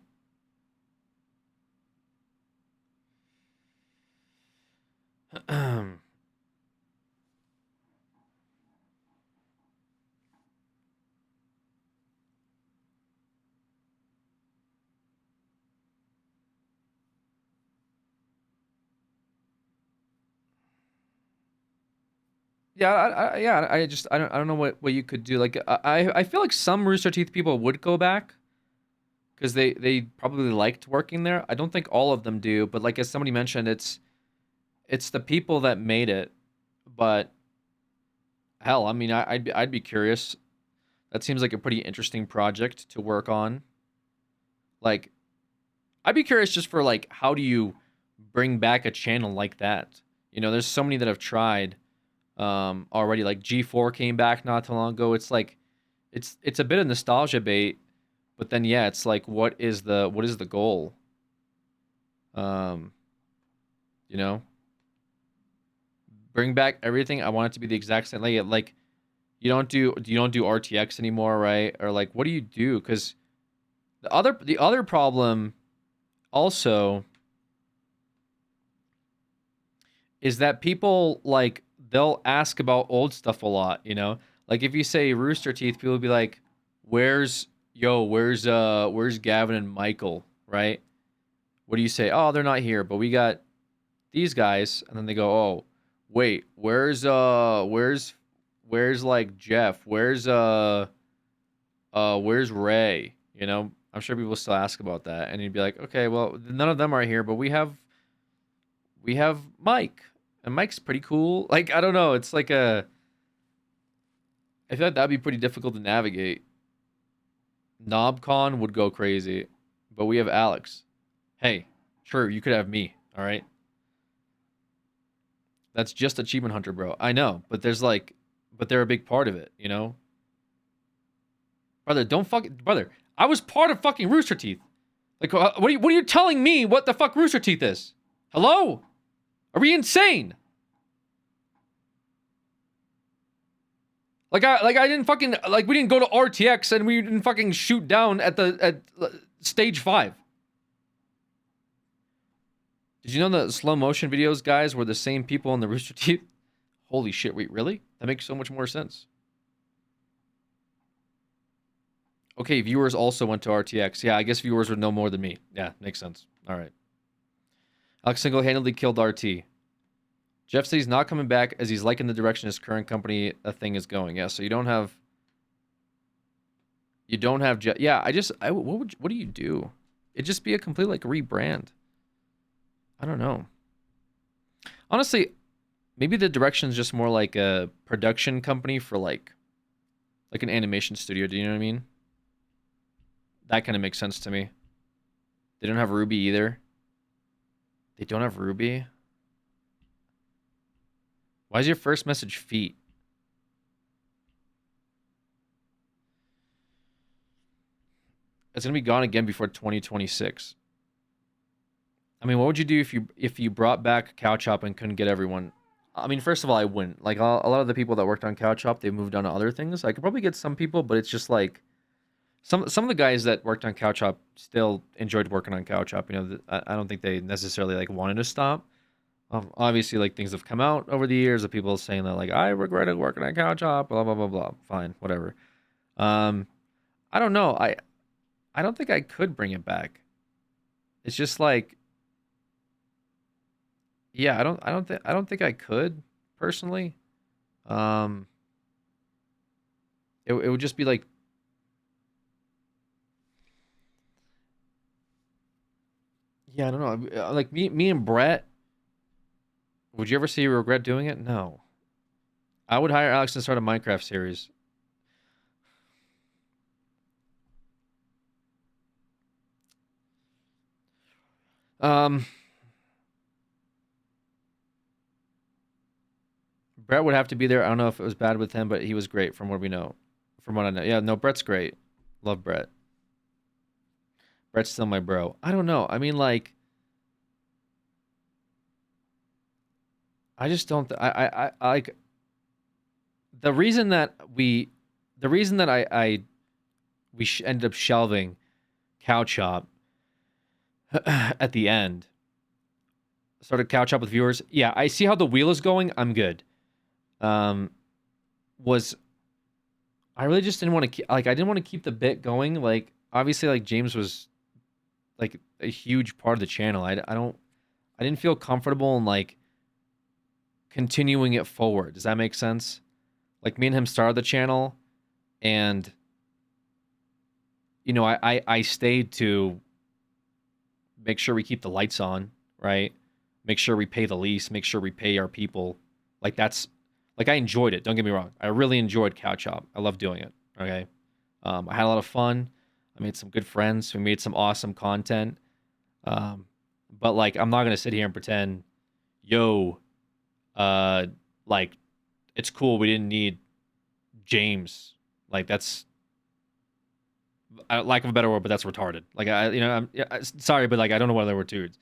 Yeah, yeah. I don't know what you could do. Like I feel like some Rooster Teeth people would go back because they probably liked working there. I don't think all of them do, but like as somebody mentioned, it's the people that made it. But hell, I mean, I'd be curious. That seems like a pretty interesting project to work on. Like, I'd be curious just for like how do you bring back a channel like that? You know, there's so many that have tried already. Like G4 came back not too long ago. It's like it's a bit of nostalgia bait, but then yeah, it's like what is the goal? You know, bring back everything. I want it to be the exact same. Like you don't do RTX anymore, right? Or like what do you do? Because the other problem also is that people like they'll ask about old stuff a lot, you know? Like if you say Rooster Teeth, people will be like, where's Gavin and Michael, right? What do you say? Oh, they're not here, but we got these guys. And then they go, oh, wait, where's like Jeff? Where's Ray? You know? I'm sure people still ask about that. And you'd be like, okay, well, none of them are here, but we have Mike. And Mike's pretty cool. Like, I don't know. It's like I feel like that'd be pretty difficult to navigate. NobCon would go crazy. But we have Alex. Hey, sure, you could have me, all right? That's just Achievement Hunter, bro. I know, but they're a big part of it, you know? Brother, I was part of fucking Rooster Teeth. Like, what are you telling me what the fuck Rooster Teeth is? Hello? Are we insane? Like I didn't fucking like we didn't go to RTX and we didn't fucking shoot down at stage 5. Did you know the slow motion videos guys were the same people in the Rooster Teeth? Holy shit, wait, really? That makes so much more sense. Okay, viewers also went to RTX. Yeah, I guess viewers would know more than me. Yeah, makes sense. All right. Alex single-handedly killed RT. Jeff said he's not coming back as he's liking the direction his current company thing is going. Yeah, so you don't have Jeff. Yeah, what do you do? It'd just be a complete like rebrand. I don't know. Honestly, maybe the direction is just more like a production company for like an animation studio. Do you know what I mean? That kind of makes sense to me. They don't have Ruby either. They don't have Ruby. Why is your first message feet? It's gonna be gone again before 2026. I mean, what would you do if you brought back Couch Hop and couldn't get everyone? I mean, first of all, I wouldn't. Like a lot of the people that worked on Couch Hop, they moved on to other things. I could probably get some people, but it's just like some of the guys that worked on Couch Hop still enjoyed working on Couch Hop. You know, I don't think they necessarily like wanted to stop. Obviously, like things have come out over the years of people saying that like I regretted working on Couch Hop, blah blah blah blah. Fine, whatever. I don't know. I don't think I could bring it back. It's just like, yeah, I don't think I could personally. It would just be like, yeah, I don't know. Like me and Brett. Would you ever see you regret doing it? No. I would hire Alex to start a Minecraft series. Brett would have to be there. I don't know if it was bad with him, but he was great from what we know. From what I know. Yeah, no, Brett's great. Love Brett. Brett's still my bro. I don't know. I mean, like, I just don't. I like the reason that we ended up shelving Couch Hop at the end. Started Couch Hop with viewers. Yeah, I see how the wheel is going. I'm good. Was I really just didn't want to keep, like I didn't want to keep the bit going. Like obviously, like James was like a huge part of the channel. I didn't feel comfortable in like continuing it forward. Does that make sense? Like me and him started the channel, and you know, I stayed to make sure we keep the lights on, right? Make sure we pay the lease, make sure we pay our people. Like that's like I enjoyed it. Don't get me wrong. I really enjoyed Couch Hop. I love doing it. Okay. I had a lot of fun. I made some good friends. We made some awesome content. But like I'm not gonna sit here and pretend, yo, like it's cool. We didn't need James. Like that's lack of a better word, but that's retarded. Like sorry, but like I don't know what other word to use.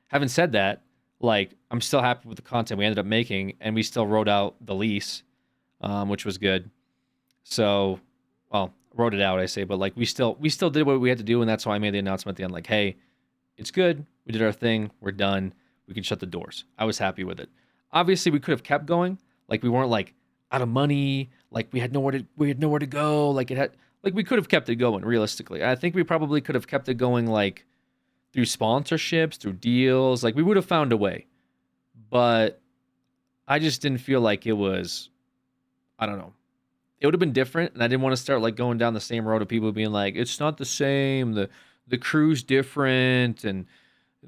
Having said that, like I'm still happy with the content we ended up making, and we still wrote out the lease, which was good. So, well, wrote it out, I say, but like we still did what we had to do, and that's why I made the announcement at the end, like, hey, it's good. We did our thing. We're done. We can shut the doors. I was happy with it. Obviously, we could have kept going. Like we weren't like out of money. Like we had nowhere to go. Like we could have kept it going. Realistically, I think we probably could have kept it going like through sponsorships, through deals. Like we would have found a way. But I just didn't feel like it was. I don't know. It would have been different, and I didn't want to start like going down the same road of people being like, it's not the same. The crew's different, and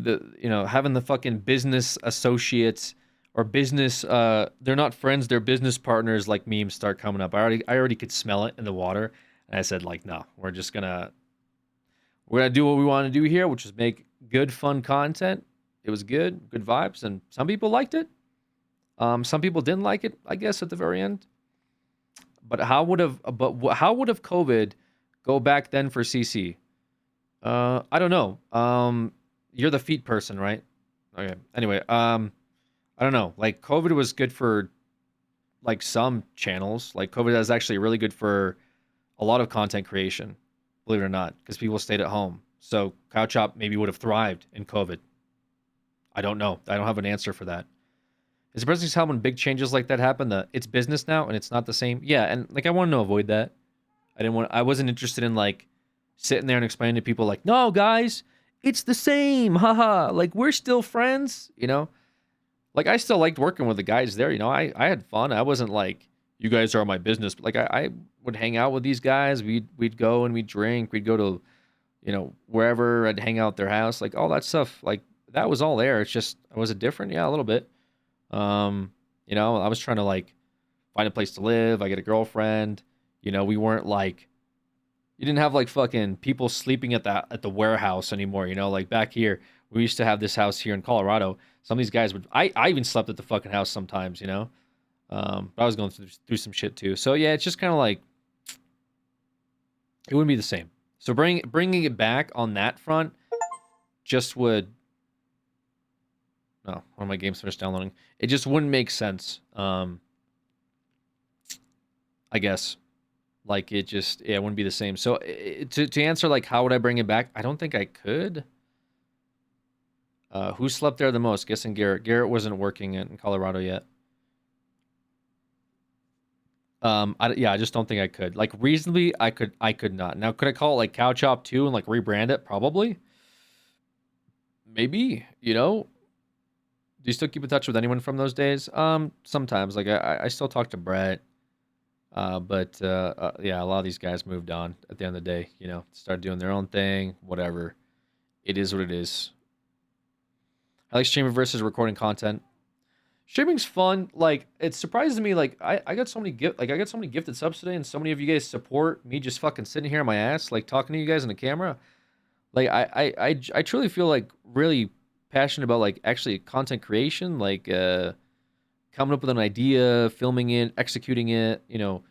having the fucking business associates or business they're not friends, they're business partners, like memes start coming up. I already could smell it in the water, and I said like, no, we're gonna do what we want to do here, which is make good fun content. It was good vibes, and some people liked it. Some people didn't like it, I guess, at the very end. But how would have COVID go back then for CC? I don't know. You're the feet person, right? Okay. Anyway, I don't know. Like COVID was good for like some channels. Like COVID is actually really good for a lot of content creation, believe it or not, because people stayed at home. So Couch Hop maybe would have thrived in COVID. I don't know. I don't have an answer for that. Is it surprising how when big changes like that happen, it's business now and it's not the same? Yeah, and like I wanted to avoid that. I wasn't interested in like sitting there and explaining to people like, no, guys, it's the same. Haha. Like we're still friends, you know? Like I still liked working with the guys there, you know. I had fun. I wasn't like, you guys are my business. But like I would hang out with these guys. We'd go and we'd drink. We'd go to, you know, wherever. I'd hang out at their house. Like all that stuff. Like that was all there. It's just, was it different? Yeah, a little bit. You know, I was trying to like find a place to live. I get a girlfriend. You know, we weren't like, you didn't have like fucking people sleeping at the warehouse anymore. You know, like back here, we used to have this house here in Colorado. Some of these guys would, I even slept at the fucking house sometimes, you know. But I was going through some shit too. So yeah, it's just kind of like, it wouldn't be the same. So bringing it back on that front just would, no, one of my games finished downloading. It just wouldn't make sense. I guess. Like it just, yeah, it wouldn't be the same. So to answer like how would I bring it back? I don't think I could. Who slept there the most? Guessing Garrett. Garrett wasn't working in Colorado yet. I just don't think I could. Like reasonably, I could not. Now, could I call it like Couch Hop 2 and like rebrand it? Probably. Maybe, you know. Do you still keep in touch with anyone from those days? Sometimes. Like I still talk to Brett. But yeah, a lot of these guys moved on at the end of the day, you know, started doing their own thing, whatever. It is what it is. I like streaming versus recording content. Streaming's fun. Like it surprises me. Like I got so many gifted subs today, and so many of you guys support me just fucking sitting here on my ass, like talking to you guys on the camera. Like I truly feel like really passionate about like actually content creation, like coming up with an idea, filming it, executing it, you know,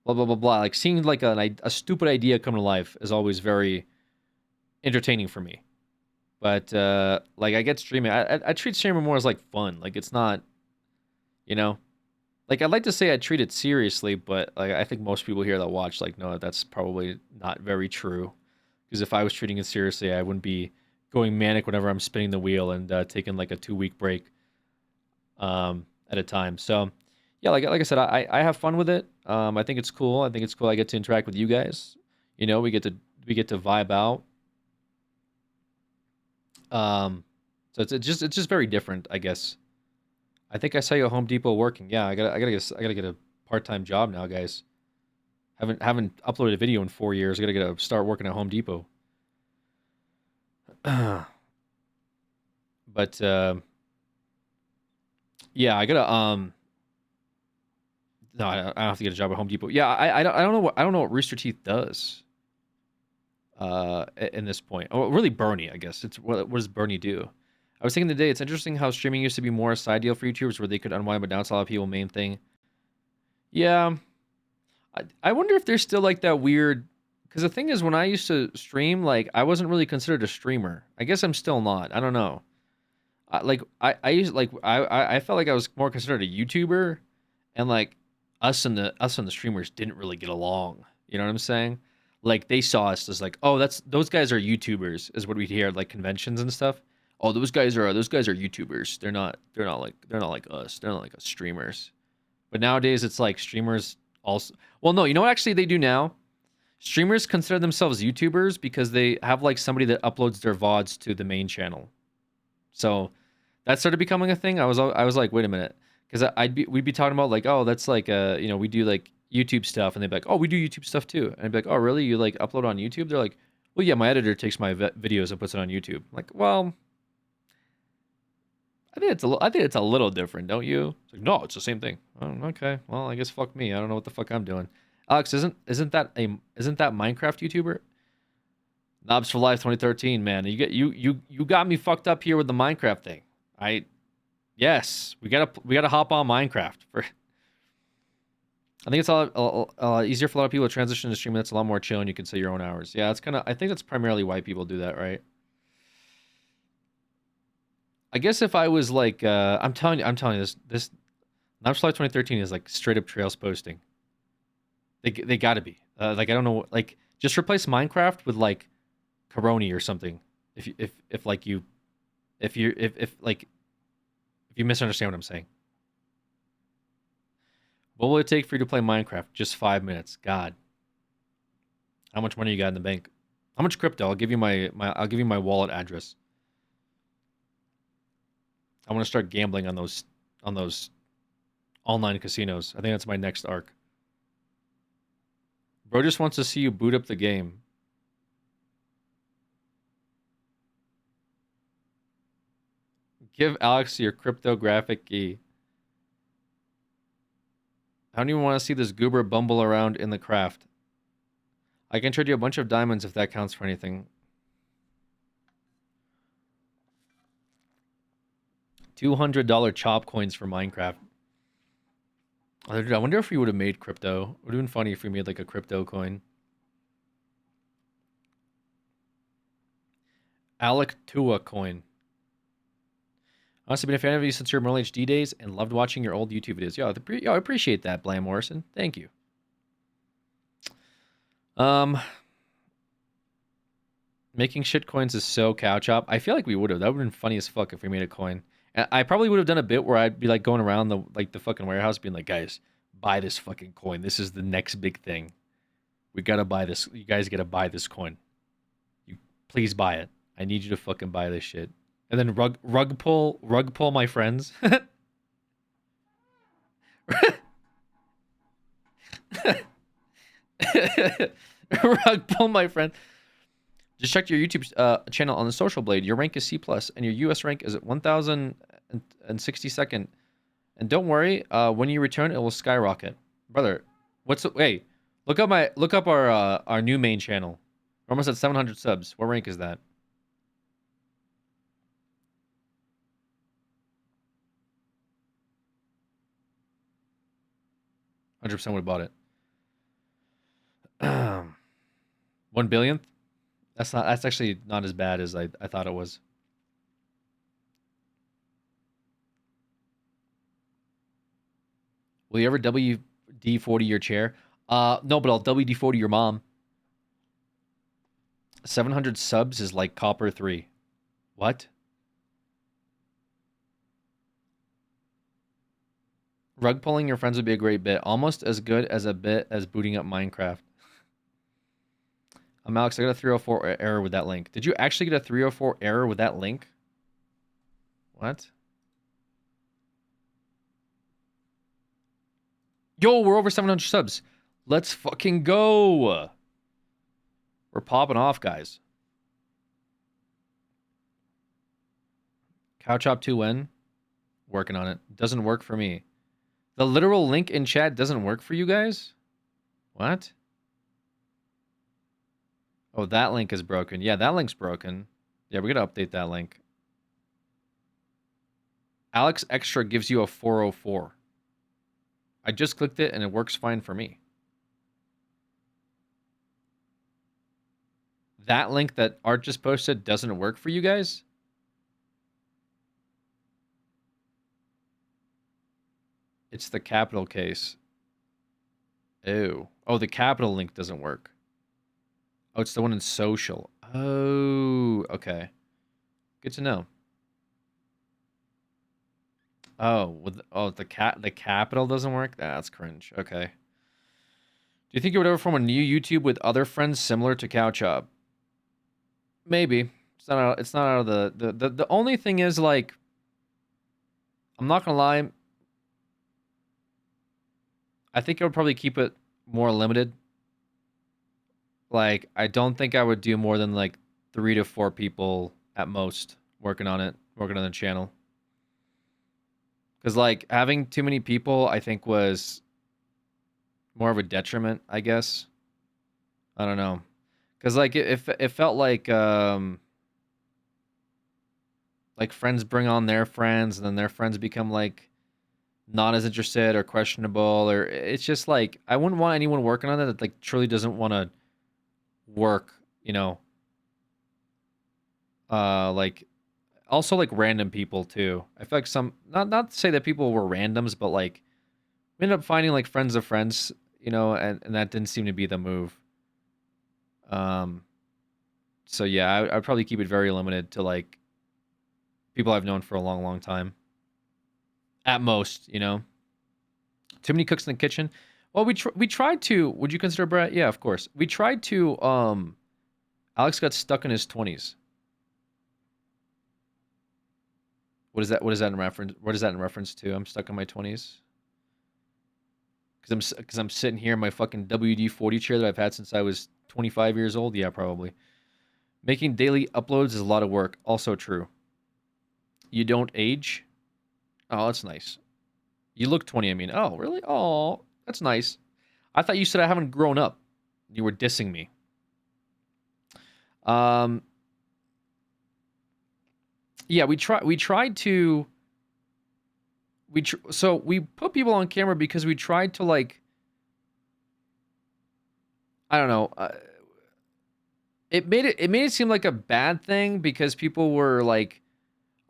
blah blah blah blah. Like seeing like a stupid idea come to life is always very entertaining for me. But like I get streaming, I treat streaming more as like fun. Like it's not, you know, like I'd like to say I treat it seriously, but like I think most people here that watch like no, that's probably not very true. Because if I was treating it seriously, I wouldn't be going manic whenever I'm spinning the wheel and taking like a 2-week break at a time. So yeah, like I said, I have fun with it. I think it's cool. I think it's cool. I get to interact with you guys. You know, we get to vibe out. So it's just very different, I guess. I think I saw you at Home Depot working. Yeah, I gotta get a part-time job now, guys. Haven't uploaded a video in 4 years. I gotta start working at Home Depot. But yeah, I gotta no, I don't have to get a job at Home Depot. Yeah, I don't know what Rooster Teeth does. In this point, oh, really Bernie, I guess. It's what does Bernie do? I was thinking today, it's interesting how streaming used to be more a side deal for YouTubers where they could unwind, but now it's a lot of people main thing. Yeah, I wonder if there's still like that weird. Because the thing is, when I used to stream, like I wasn't really considered a streamer. I guess I'm still not. I don't know. I used like I felt like I was more considered a YouTuber, and like us and the streamers didn't really get along. You know what I'm saying? Like they saw us as like, oh, those guys are YouTubers, is what we'd hear at like conventions and stuff. Oh, those guys are YouTubers. They're not like us. They're not like us streamers. But nowadays it's like streamers also. Well, no, you know what actually they do now? Streamers consider themselves YouTubers because they have like somebody that uploads their VODs to the main channel. So that started becoming a thing. I was like, wait a minute, because we'd be talking about like, oh, that's like we do like YouTube stuff, and they'd be like, oh, we do YouTube stuff too, and I'd be like, oh, really? You like upload on YouTube? They're like, well, yeah, my editor takes my videos and puts it on YouTube. I'm like, well, I think it's a little different, don't you? It's like, no, it's the same thing. Oh, okay, well, I guess fuck me. I don't know what the fuck I'm doing. Alex, isn't that Minecraft YouTuber? Knobs for Life 2013, man. You got me fucked up here with the Minecraft thing. Yes, we gotta hop on Minecraft. I think it's a lot easier for a lot of people to transition to streaming. That's a lot more chill, and you can set your own hours. Yeah, it's kind of. I think that's primarily why people do that, right? I guess if I was like, I'm telling you, this Knobs for Life 2013 is like straight up Trails posting. They gotta be. Like I don't know, like just replace Minecraft with like Coroni or something. If you misunderstand what I'm saying. What will it take for you to play Minecraft? Just 5 minutes. God. How much money you got in the bank? How much crypto? I'll give you my wallet address. I want to start gambling on those online casinos. I think that's my next arc. Bro just wants to see you boot up the game. Give Alex your cryptographic key. I don't even want to see this goober bumble around in the craft. I can trade you a bunch of diamonds if that counts for anything. $200 chop coins for Minecraft. I wonder if we would have made crypto. It would have been funny if we made like a crypto coin. Alec Tua coin. Honestly, been a fan of you since your Merle HD days and loved watching your old YouTube videos. Yo, I appreciate that, Blam Morrison. Thank you. Making shit coins is so cow chop. I feel like we would have. That would have been funny as fuck if we made a coin. I probably would have done a bit where I'd be like going around the fucking warehouse being like, guys, buy this fucking coin. This is the next big thing. We gotta buy this. You guys gotta buy this coin. You please buy it. I need you to fucking buy this shit. And then rug pull my friends. Rug pull my friend. Just checked your YouTube channel on the Social Blade. Your rank is C+, and your US rank is at 1062nd. And don't worry, when you return, it will skyrocket, brother. Hey, look up our new main channel. We're almost at 700 subs. What rank is that? 100% would have bought it. 1 billionth? That's actually not as bad as I thought it was. Will you ever WD-40 your chair? No, but I'll WD-40 your mom. 700 subs is like Copper 3. What? Rug pulling your friends would be a great bit. Almost as good as a bit as booting up Minecraft. Alex, I got a 304 error with that link. Did you actually get a 304 error with that link? What? Yo, we're over 700 subs. Let's fucking go. We're popping off, guys. Cow Chop 2 when? Working on it. Doesn't work for me. The literal link in chat doesn't work for you guys? What? Oh, that link is broken. Yeah, that link's broken. Yeah, we're going to update that link. Alex Extra gives you a 404. I just clicked it and it works fine for me. That link that Art just posted doesn't work for you guys? It's the capital case. Ew. Oh, the capital link doesn't work. Oh, it's the one in social. Oh, okay. Good to know. Oh, the capital doesn't work? That's cringe. Okay. Do you think you would ever form a new YouTube with other friends similar to Cow Chop? Maybe. It's not out of the only thing is, like, I'm not gonna lie. I think I would probably keep it more limited. Like, I don't think I would do more than like 3 to 4 people at most working on the channel. Because, like, having too many people, I think, was more of a detriment, I guess. I don't know. Because, like, it felt like friends bring on their friends, and then their friends become, like, not as interested or questionable, or it's just, like, I wouldn't want anyone working on that like, truly doesn't want to work, you know. Like, also, like, random people, too. I feel like some, not to say that people were randoms, but, like, we ended up finding, like, friends of friends, you know, and that didn't seem to be the move. So, yeah, I'd probably keep it very limited to, like, people I've known for a long, long time. At most, you know. Too many cooks in the kitchen. Well, we tried to. Would you consider Brett? Yeah, of course. We tried to. Alex got stuck in his 20s. What is that? What is that in reference? What is that in reference to? I'm stuck in my 20s. Because I'm sitting here in my fucking WD-40 chair that I've had since I was 25 years old. Yeah, probably. Making daily uploads is a lot of work. Also true. You don't age. Oh, that's nice. You look 20, I mean. Oh, really? Oh, that's nice. I thought you said I haven't grown up. You were dissing me. Yeah, we tried to. So we put people on camera because we tried to, like, I don't know. It made it seem like a bad thing because people were like,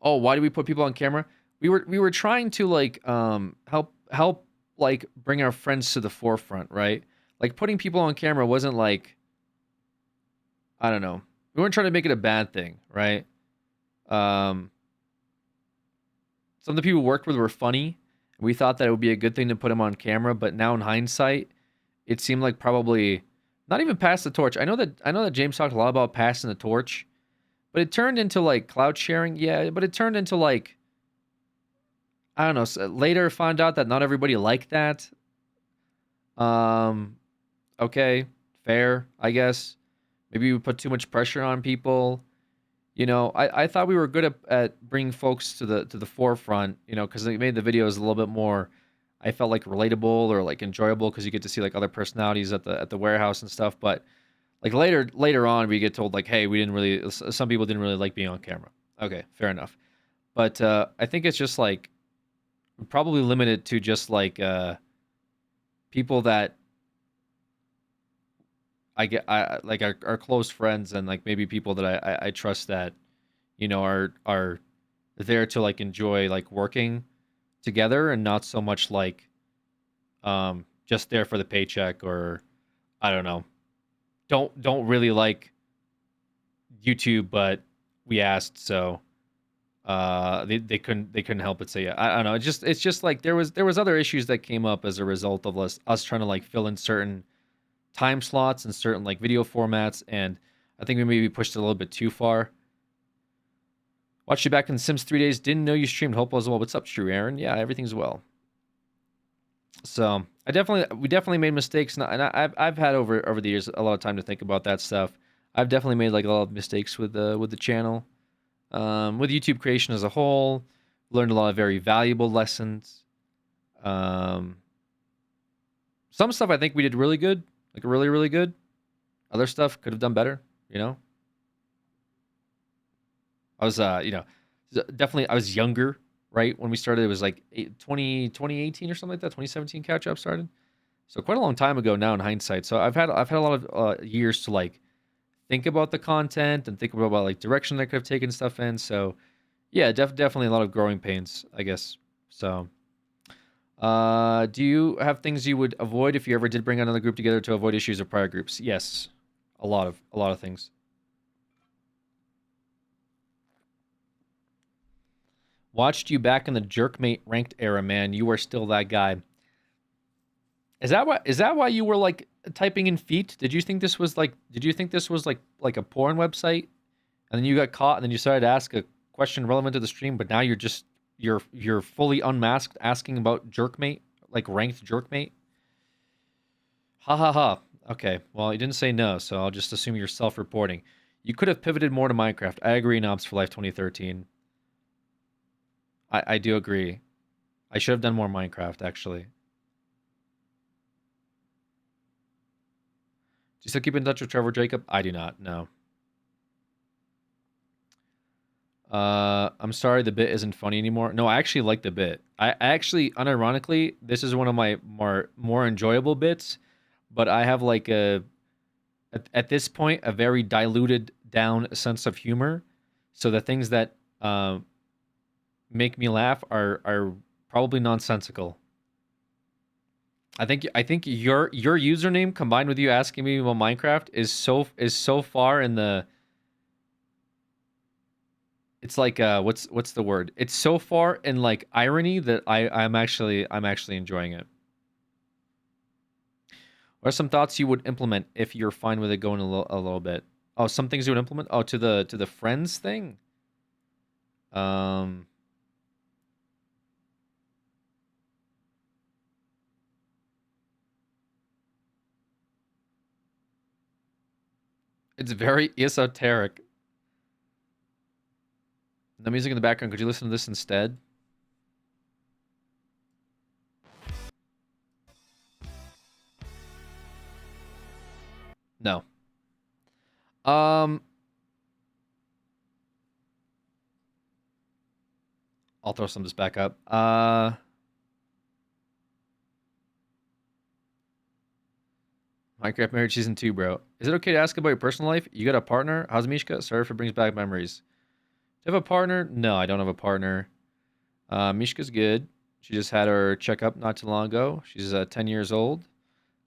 "Oh, why do we put people on camera?" We were trying to, like, help like bring our friends to the forefront, right? Like, putting people on camera wasn't like, I don't know. We weren't trying to make it a bad thing, right? Some of the people we worked with were funny. We thought that it would be a good thing to put them on camera, but now in hindsight, it seemed like probably not even pass the torch. I know that James talked a lot about passing the torch, but it turned into, like, cloud sharing. Yeah, but it turned into, like, I don't know. So later found out that not everybody liked that. Okay, fair, I guess. Maybe we put too much pressure on people. You know, I thought we were good at bringing folks to the forefront, you know, because it made the videos a little bit more, I felt like, relatable or, like, enjoyable because you get to see, like, other personalities at the warehouse and stuff. But, like, later on, we get told, like, hey, some people didn't really like being on camera. Okay, fair enough. But I think it's just, like, probably limited to just, like, people that I like are close friends, and, like, maybe people that I trust that, you know, are there to, like, enjoy, like, working together and not so much like just there for the paycheck, or I don't know. Don't really like YouTube, but we asked, so they couldn't help but say yeah. I don't know. It's just like there was other issues that came up as a result of us trying to, like, fill in certain time slots and certain, like, video formats, and I think we maybe pushed it a little bit too far. Watched you back in Sims 3 days. Didn't know you streamed. Hope all is well. What's up, True Aaron? Yeah, everything's well. So we definitely made mistakes, and I've had over the years a lot of time to think about that stuff. I've definitely made like a lot of mistakes with the channel, with YouTube creation as a whole. Learned a lot of very valuable lessons. Some stuff I think we did really good, like really really good. Other stuff could have done better. You know, I was definitely I was younger, right? When we started, it was like 2018 or something like that. 2017 catch up started. So quite a long time ago now in hindsight. So I've had a lot of years to like think about the content and think about like direction I could have taken stuff in. So yeah, definitely a lot of growing pains, I guess. So do you have things you would avoid if you ever did bring another group together to avoid issues of prior groups? Yes. A lot of things. Watched you back in the Jerkmate ranked era, man. You are still that guy. Is that why you were like typing in feet? Did you think this was like a porn website? And then you got caught and then you started to ask a question relevant to the stream, but now you're fully unmasked asking about Jerkmate, like ranked Jerkmate? Ha ha ha. Okay, well, you didn't say no, so I'll just assume you're self-reporting. You could have pivoted more to Minecraft. I agree, Knobs for Life 2013. I do agree. I should have done more Minecraft, actually. Do you still keep in touch with Trevor Jacob? I do not, no. I'm sorry the bit isn't funny anymore. No, I actually like the bit. I actually, unironically, this is one of my more enjoyable bits, but I have like at this point, a very diluted down sense of humor. So the things that make me laugh are probably nonsensical. I think your username combined with you asking me about Minecraft is so far in the. It's like what's the word? It's so far in like irony that I'm actually enjoying it. What are some thoughts you would implement if you're fine with it going a little bit? Oh, some things you would implement. Oh, to the friends thing. It's very esoteric. The music in the background, could you listen to this instead? No. I'll throw some of this back up. Minecraft Marriage Season 2, bro. Is it okay to ask about your personal life? You got a partner? How's Mishka? Sorry if it brings back memories. Do you have a partner? No, I don't have a partner. Mishka's good. She just had her checkup not too long ago. She's 10 years old.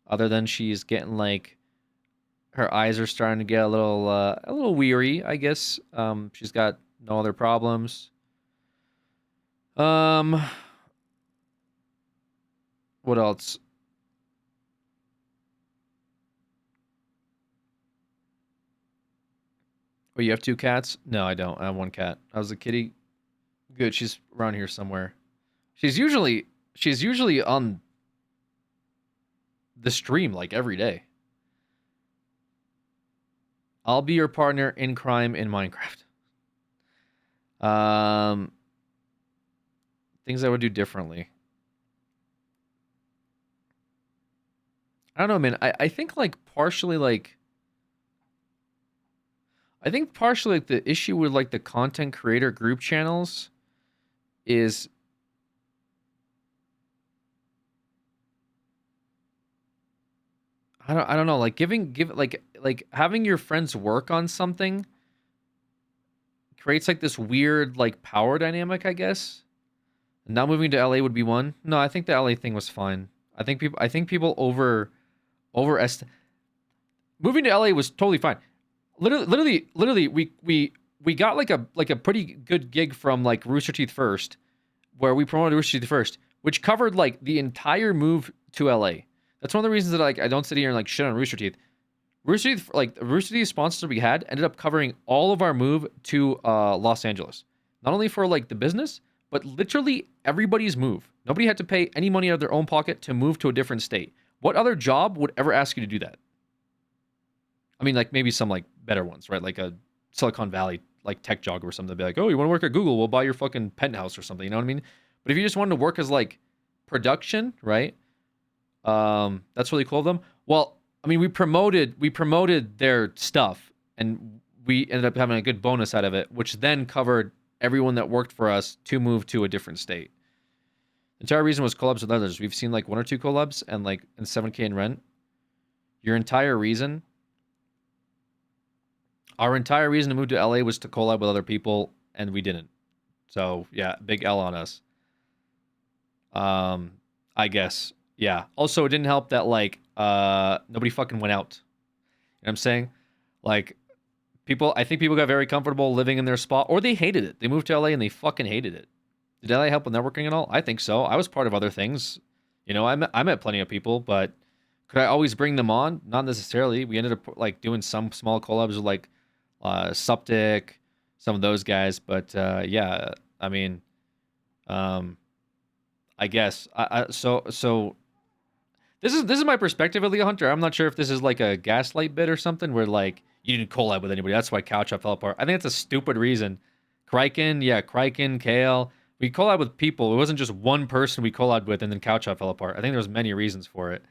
Other than she's getting like her eyes are starting to get a little weary, I guess. She's got no other problems. What else? Oh, you have 2 cats? No, I don't. I have 1 cat. How's the kitty? Good. She's around here somewhere. She's usually on the stream like every day. I'll be your partner in crime in Minecraft. Things I would do differently. I don't know, man. I think partially the issue with like the content creator group channels is I don't know, like give having your friends work on something creates like this weird like power dynamic, I guess. Now moving to LA would be one. No, I think the LA thing was fine. I think people overestimate. Moving to LA was totally fine. Literally, we got like a pretty good gig from like Rooster Teeth First, where we promoted Rooster Teeth First, which covered like the entire move to LA. That's one of the reasons that like I don't sit here and like shit on Rooster Teeth. Rooster Teeth sponsors we had ended up covering all of our move to Los Angeles, not only for like the business, but literally everybody's moved. Nobody had to pay any money out of their own pocket to move to a different state. What other job would ever ask you to do that? I mean, like maybe some like better ones, right? Like a Silicon Valley like tech job or something. They'd be like, oh, you want to work at Google? We'll buy your fucking penthouse or something. You know what I mean? But if you just wanted to work as like production, right? That's really cool of them. Well, I mean, we promoted their stuff, and we ended up having a good bonus out of it, which then covered everyone that worked for us to move to a different state. The entire reason was collabs with others. We've seen like 1 or 2 collabs and like in 7K in rent. Our entire reason to move to LA was to collab with other people, and we didn't. So yeah, big L on us. I guess. Yeah. Also, it didn't help that like nobody fucking went out. You know what I'm saying? Like I think people got very comfortable living in their spot, or they hated it. They moved to LA and they fucking hated it. Did LA help with networking at all? I think so. I was part of other things. You know, I met plenty of people, but could I always bring them on? Not necessarily. We ended up like doing some small collabs with like Suptic, some of those guys, but yeah, I mean, I guess so this is my perspective of Leo Hunter. I'm not sure if this is like a gaslight bit or something where like you didn't collab with anybody. That's why Couch Up fell apart. I think it's a stupid reason. Kryken, Kale. We collab with people. It wasn't just one person we collabed with and then Couch Up fell apart. I think there was many reasons for it.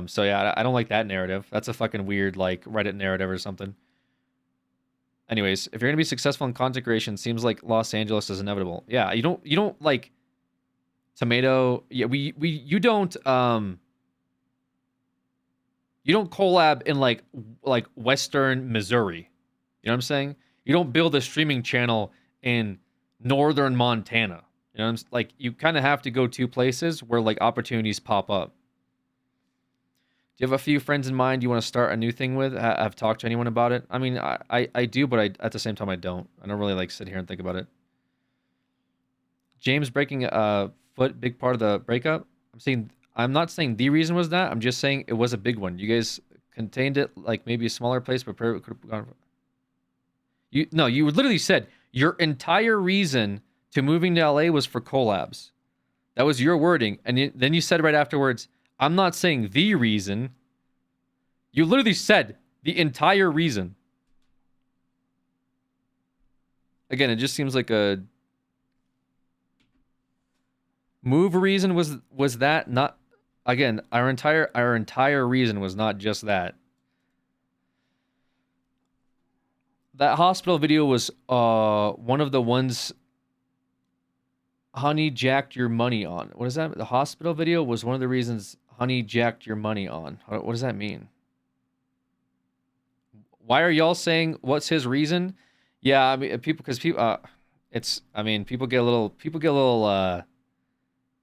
So yeah, I don't like that narrative. That's a fucking weird like Reddit narrative or something. Anyways, if you're gonna be successful in content creation, seems like Los Angeles is inevitable. Yeah, you don't like tomato. Yeah, you don't collab in like Western Missouri. You know what I'm saying? You don't build a streaming channel in northern Montana. You know what I'm like? You kind of have to go to places where like opportunities pop up. Do you have a few friends in mind you want to start a new thing with? Have talked to anyone about it? I mean, I do, but at the same time, I don't. I don't really like sit here and think about it. James breaking a foot, big part of the breakup. I'm not saying the reason was that. I'm just saying it was a big one. You guys contained it like maybe a smaller place, but could have gone. You literally said your entire reason to moving to LA was for collabs. That was your wording, and then you said right afterwards, I'm not saying the reason. You literally said the entire reason. Again, it just seems like a move reason was that not. Again, our entire reason was not just that. That hospital video was one of the ones Honey jacked your money on. What is that? The hospital video was one of the reasons Honey jacked your money on. What does that mean? Why are y'all saying what's his reason? Yeah, I mean people get a little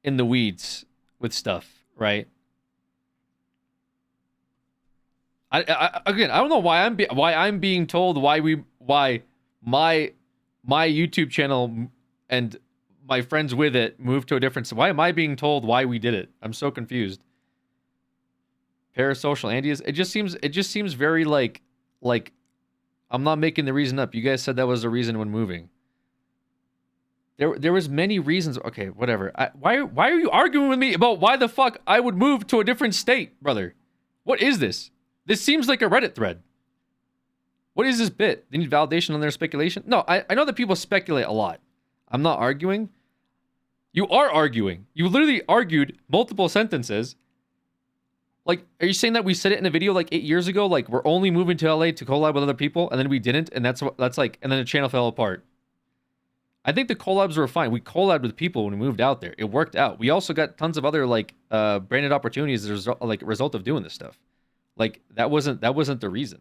in the weeds with stuff, right? Again, I don't know why I'm being told why my YouTube channel and my friends with it moved to a different. Why am I being told why we did it? I'm so confused. Parasocial Andy is. It just seems very like I'm not making the reason up. You guys said that was the reason when moving. There was many reasons. Okay, whatever. Why are you arguing with me about why the fuck I would move to a different state, brother? What is this? This seems like a Reddit thread. What is this bit? They need validation on their speculation? No, I know that people speculate a lot. I'm not arguing. You are arguing. You literally argued multiple sentences. Like, are you saying that we said it in a video like 8 years ago? Like, we're only moving to LA to collab with other people, and then we didn't, and that's like, and then the channel fell apart. I think the collabs were fine. We collabed with people when we moved out there. It worked out. We also got tons of other like branded opportunities as a result of doing this stuff. Like that wasn't the reason.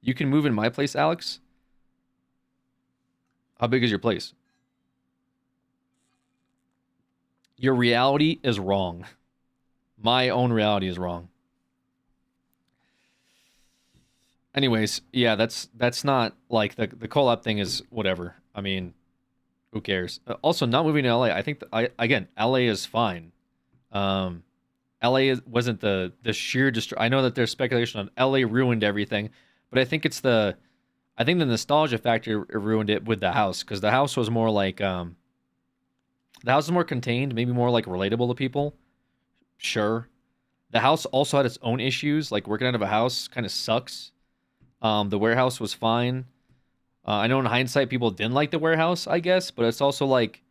You can move in my place, Alex. How big is your place? Your reality is wrong. My own reality is wrong. Anyways, yeah, that's not like the collab thing is whatever. I mean, who cares? Also, not moving to LA. I think again, LA is fine. LA wasn't the sheer I know that there's speculation on LA ruined everything, but I think the nostalgia factor ruined it with the house, because the house was more like The house is more contained, maybe more like relatable to people. Sure. The house also had its own issues. Like working out of a house kind of sucks. The warehouse was fine. I know in hindsight people didn't like the warehouse, I guess, but it's also like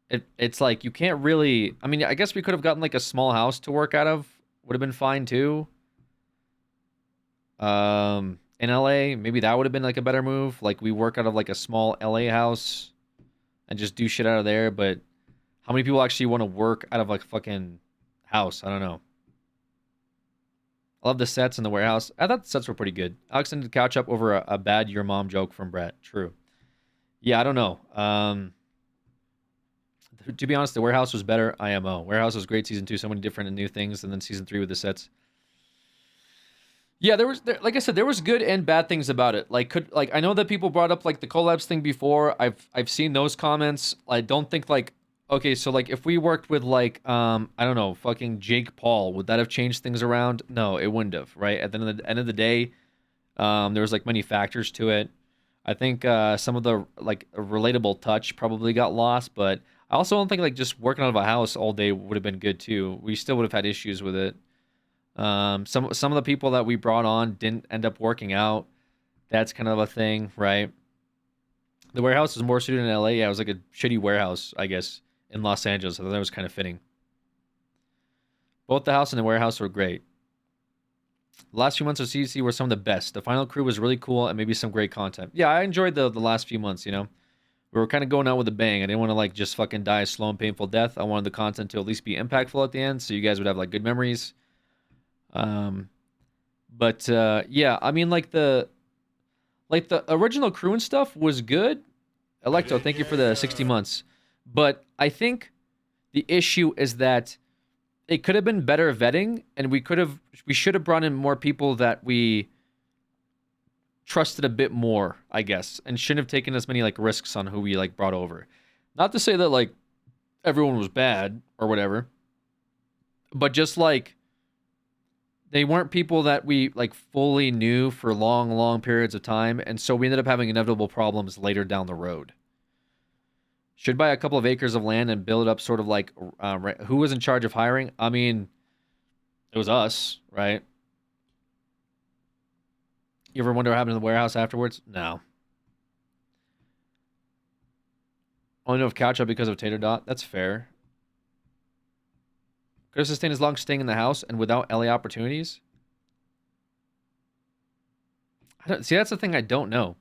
it's like you can't really. I mean, I guess we could have gotten like a small house to work out of. Would have been fine too. In LA, maybe that would have been like a better move. Like we work out of like a small LA house and just do shit out of there. But how many people actually want to work out of like a fucking house? I don't know. I love the sets in the warehouse. I thought the sets were pretty good. Alex ended the couch up over a bad your mom joke from Brett. True. Yeah, I don't know. To be honest, the warehouse was better. IMO. Warehouse was great season 2. So many different and new things. And then season 3 with the sets. Yeah, like I said, there was good and bad things about it. Like I know that people brought up like the collabs thing before. I've seen those comments. I don't think like okay, so like if we worked with like I don't know, fucking Jake Paul, would that have changed things around? No, it wouldn't have, right? At the end of the day, there was like many factors to it. I think some of the like relatable touch probably got lost, but I also don't think like just working out of a house all day would have been good too. We still would have had issues with it. Some of the people that we brought on didn't end up working out. That's kind of a thing, right? The warehouse was more suited in LA. Yeah, it was like a shitty warehouse, I guess, in Los Angeles. I thought that was kind of fitting. Both the house and the warehouse were great. The last few months of CC were some of the best. The final crew was really cool and maybe some great content. Yeah, I enjoyed the last few months, you know. We were kind of going out with a bang. I didn't want to like just fucking die a slow and painful death. I wanted the content to at least be impactful at the end so you guys would have like good memories. But yeah, I mean like the original crew and stuff was good. Electo, thank you for the 60 months. But I think the issue is that it could have been better vetting, and we should have brought in more people that we trusted a bit more, I guess, and shouldn't have taken as many like risks on who we like brought over. Not to say that like everyone was bad or whatever, but just like they weren't people that we like fully knew for long periods of time, and so we ended up having inevitable problems later down the road. Should buy a couple of acres of land and build it up sort of like who was in charge of hiring? I mean, it was us, right? You ever wonder what happened to the warehouse afterwards? No. Only know of couch up because of Tater Dot. That's fair. Could have sustained his long staying in the house and without LA opportunities? See, that's the thing I don't know.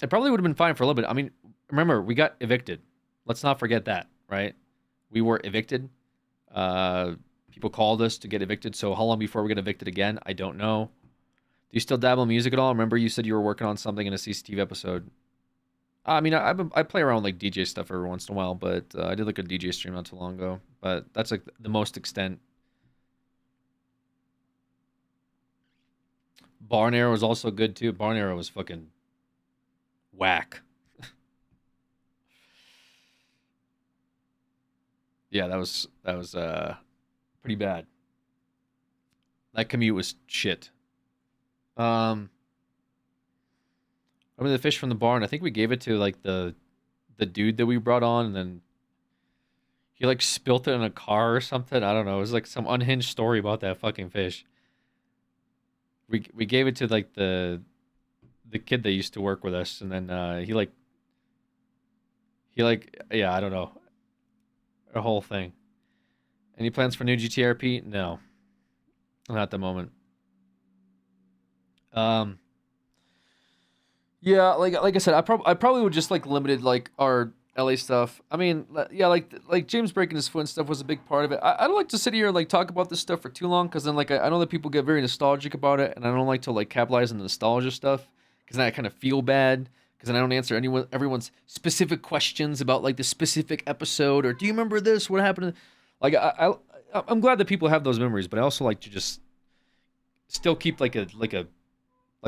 It probably would have been fine for a little bit. I mean, remember, we got evicted. Let's not forget that, right? We were evicted. People called us to get evicted. So how long before we get evicted again? I don't know. Do you still dabble in music at all? Remember you said you were working on something in a CCTV episode. I mean, I play around with like DJ stuff every once in a while, but I did like a DJ stream not too long ago. But that's like the most extent. Barn Arrow was also good too. Barn Arrow was fucking whack. Yeah, that was pretty bad. That commute was shit. I mean, the fish from the barn. I think we gave it to like the dude that we brought on, and then he like spilt it in a car or something. I don't know. It was like some unhinged story about that fucking fish. We gave it to like the kid that used to work with us, and then he like yeah, I don't know. A whole thing. Any plans for new GTRP? No, not at the moment. Yeah, like I said, I probably would just like limited like our LA stuff. I mean, yeah, like James breaking his foot and stuff was a big part of it. I don't like to sit here and like talk about this stuff for too long, because then like I know that people get very nostalgic about it, and I don't like to like capitalize on the nostalgia stuff, because then I kind of feel bad, because then I don't answer everyone's specific questions about like the specific episode, or do you remember this? What happened? Like I'm glad that people have those memories, but I also like to just still keep like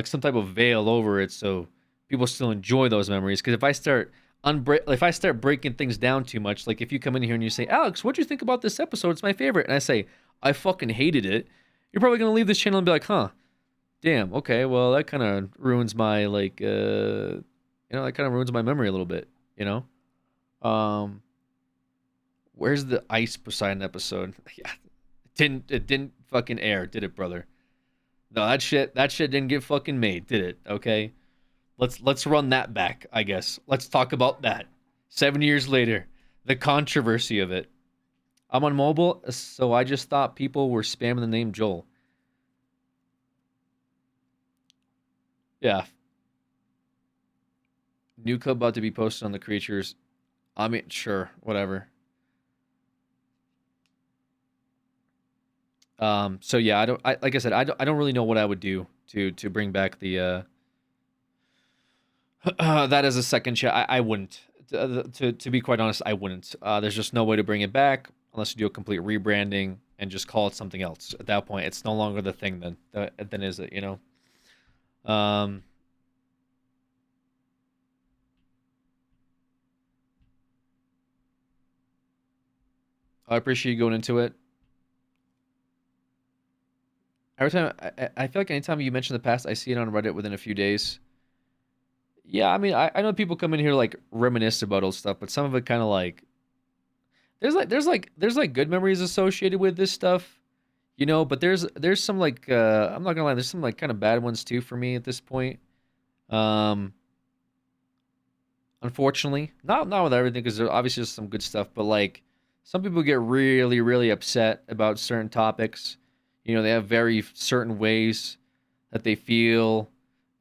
some type of veil over it, so people still enjoy those memories. Because if I start breaking things down too much, like if you come in here and you say, Alex, what'd you think about this episode? It's my favorite. And I say, I fucking hated it. You're probably going to leave this channel and be like, huh, damn, okay, well, that kind of ruins my, that kind of ruins my memory a little bit, you know? Where's the Ice Poseidon episode? Yeah, it didn't fucking air, did it, brother? No, that shit didn't get fucking made, did it? Okay, let's run that back, I guess. Let's talk about that. 7 years later, the controversy of it. I'm on mobile, so I just thought people were spamming the name Joel. Yeah. New code about to be posted on the creatures. I mean, sure, whatever. So yeah, like I said, I don't really know what I would do to bring back the that as a second chat. I wouldn't. To be quite honest, I wouldn't. There's just no way to bring it back unless you do a complete rebranding and just call it something else. At that point, it's no longer the thing then is it, you know? I appreciate you going into it. Every time, I feel like anytime you mention the past, I see it on Reddit within a few days. Yeah, I mean, I know people come in here like reminisce about old stuff, but some of it kind of like there's good memories associated with this stuff, you know. But there's some like I'm not gonna lie, there's some like kind of bad ones too for me at this point. Um, Unfortunately, not with everything because there's obviously just some good stuff, but like some people get really upset about certain topics. You know, they have very certain ways that they feel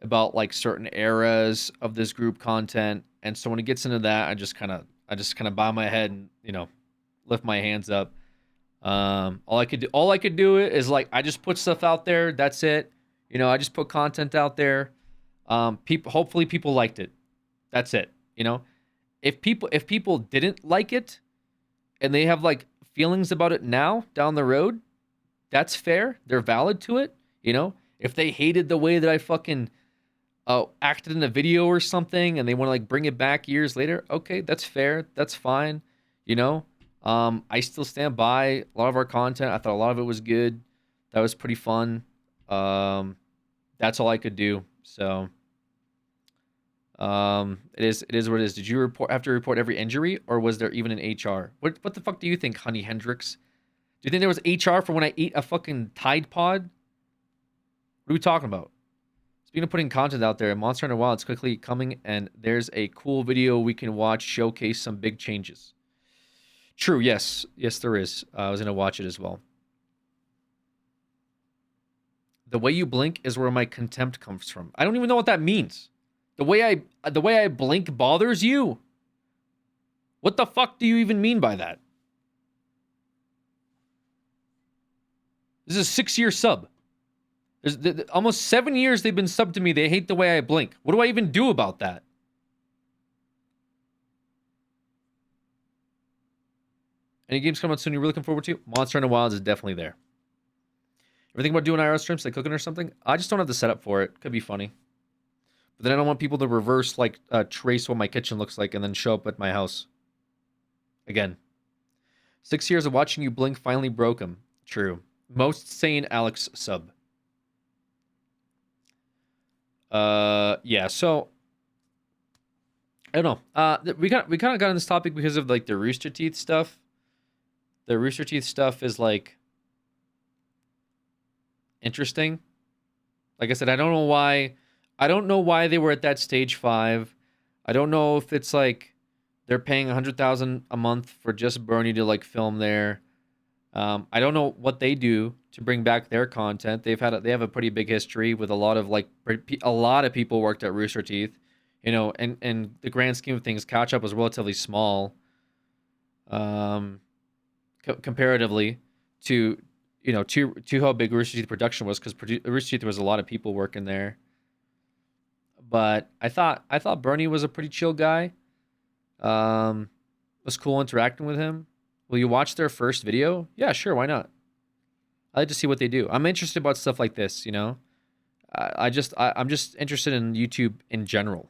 about like certain eras of this group content, and so when it gets into that, I just kind of bow my head and lift my hands up. All I could do is like I just put stuff out there. That's it. I just put content out there. Hopefully people liked it. That's it. If people didn't like it and they have like feelings about it now down the road, that's fair. They're valid to it. If they hated the way that I fucking acted in a video or something and they want to like bring it back years later, okay, that's fair. That's fine. I still stand by a lot of our content. I thought a lot of it was good. That was pretty fun. That's all I could do. So it is what it is. Did you have to report every injury, or was there even an HR? What the fuck do you think, Honey Hendrix? Do you think there was HR for when I ate a fucking Tide Pod? What are we talking about? Speaking of putting content out there, Monster Hunter Wilds quickly coming, and there's a cool video we can watch showcase some big changes. True, yes, there is. I was gonna watch it as well. The way you blink is where my contempt comes from. I don't even know what that means. The way I blink bothers you? What the fuck do you even mean by that? This is a 6-year sub. There's almost 7 years they've been subbed to me. They hate the way I blink. What do I even do about that? Any games coming out soon you're looking forward to? Monster Hunter Wilds is definitely there. Ever think about doing IRL streams, like cooking or something? I just don't have the setup for it. Could be funny. But then I don't want people to reverse, like, trace what my kitchen looks like and then show up at my house. Again. 6 years of watching you blink finally broke him. True. Most sane Alex sub. Yeah, so I don't know. We kind of got on this topic because of like the Rooster Teeth stuff. The Rooster Teeth stuff is like interesting. Like I said, I don't know why they were at that stage 5. I don't know if it's like they're paying $100,000 a month for just Bernie to like film there. I don't know what they do to bring back their content. They have a pretty big history with a lot of people worked at Rooster Teeth, and the grand scheme of things, catch up was relatively small, comparatively to how big Rooster Teeth production was, because Rooster Teeth there was a lot of people working there. But I thought Bernie was a pretty chill guy. Was cool interacting with him. Will you watch their first video? Yeah, sure, why not? I like to see what they do. I'm interested about stuff like this, I'm just interested in YouTube in general.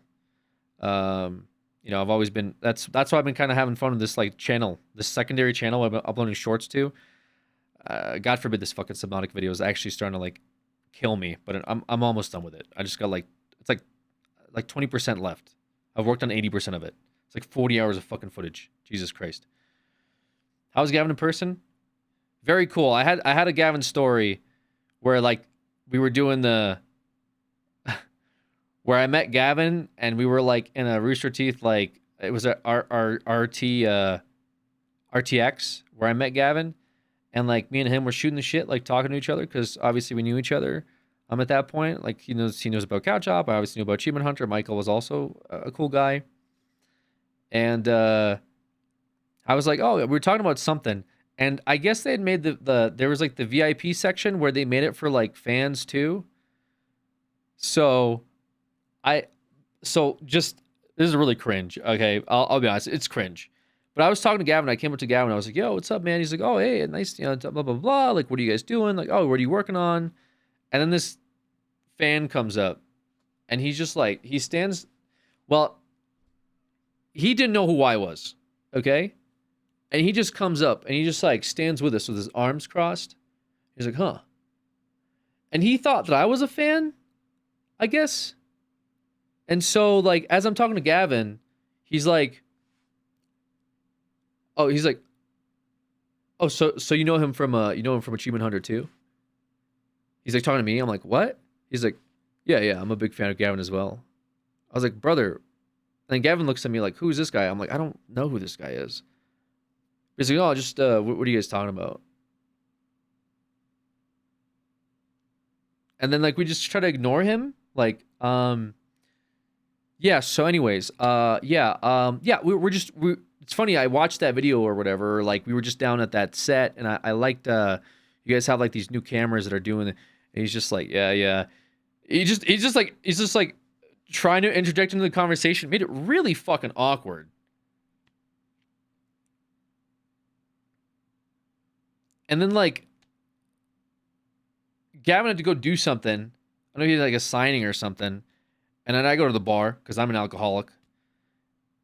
I've always been that's why I've been kind of having fun with this like channel, this secondary channel I've been uploading shorts to. God forbid this fucking Subnautic video is actually starting to like kill me, but I'm almost done with it. I just got it's like 20% left. I've worked on 80% of it. It's like 40 hours of fucking footage. Jesus Christ. How's Gavin in person? Very cool. I had a Gavin story where like we were doing the where I met Gavin and we were like in a Rooster Teeth, like it was a RTX where I met Gavin, and like me and him were shooting the shit, like talking to each other because obviously we knew each other. At that point, like he knows about Couch Hop. I obviously knew about Achievement Hunter. Michael was also a cool guy, and I was like, oh, we were talking about something, and I guess they had made there was like the VIP section where they made it for like fans too. So just this is really cringe. Okay, I'll be honest, it's cringe. But I was talking to Gavin. I came up to Gavin. I was like, "Yo, what's up, man?" He's like, "Oh, hey, nice, blah blah blah. Like, what are you guys doing? Like, oh, what are you working on?" And then this fan comes up, and he's just like, he stands. Well, he didn't know who I was, okay? And he just comes up and he just like stands with us with his arms crossed. He's like, "Huh?" And he thought that I was a fan, I guess. And so, like, as I'm talking to Gavin, he's like, "Oh, he's like, oh, so you know him from Achievement Hunter too?" He's like talking to me. I'm like, "What?" He's like, "Yeah, I'm a big fan of Gavin as well." I was like, "Brother." And Gavin looks at me like, "Who's this guy?" I'm like, "I don't know who this guy is." He's like, "Oh, just what are you guys talking about?" And then like we just try to ignore him, like yeah. So, anyways, yeah, we. It's funny. I watched that video or whatever. Like we were just down at that set, and I liked. You guys have like these new cameras that are doing it. And he's just like, yeah. He's just like trying to interject into the conversation. Made it really fucking awkward. And then like Gavin had to go do something. I know he had like a signing or something. And then I go to the bar because I'm an alcoholic.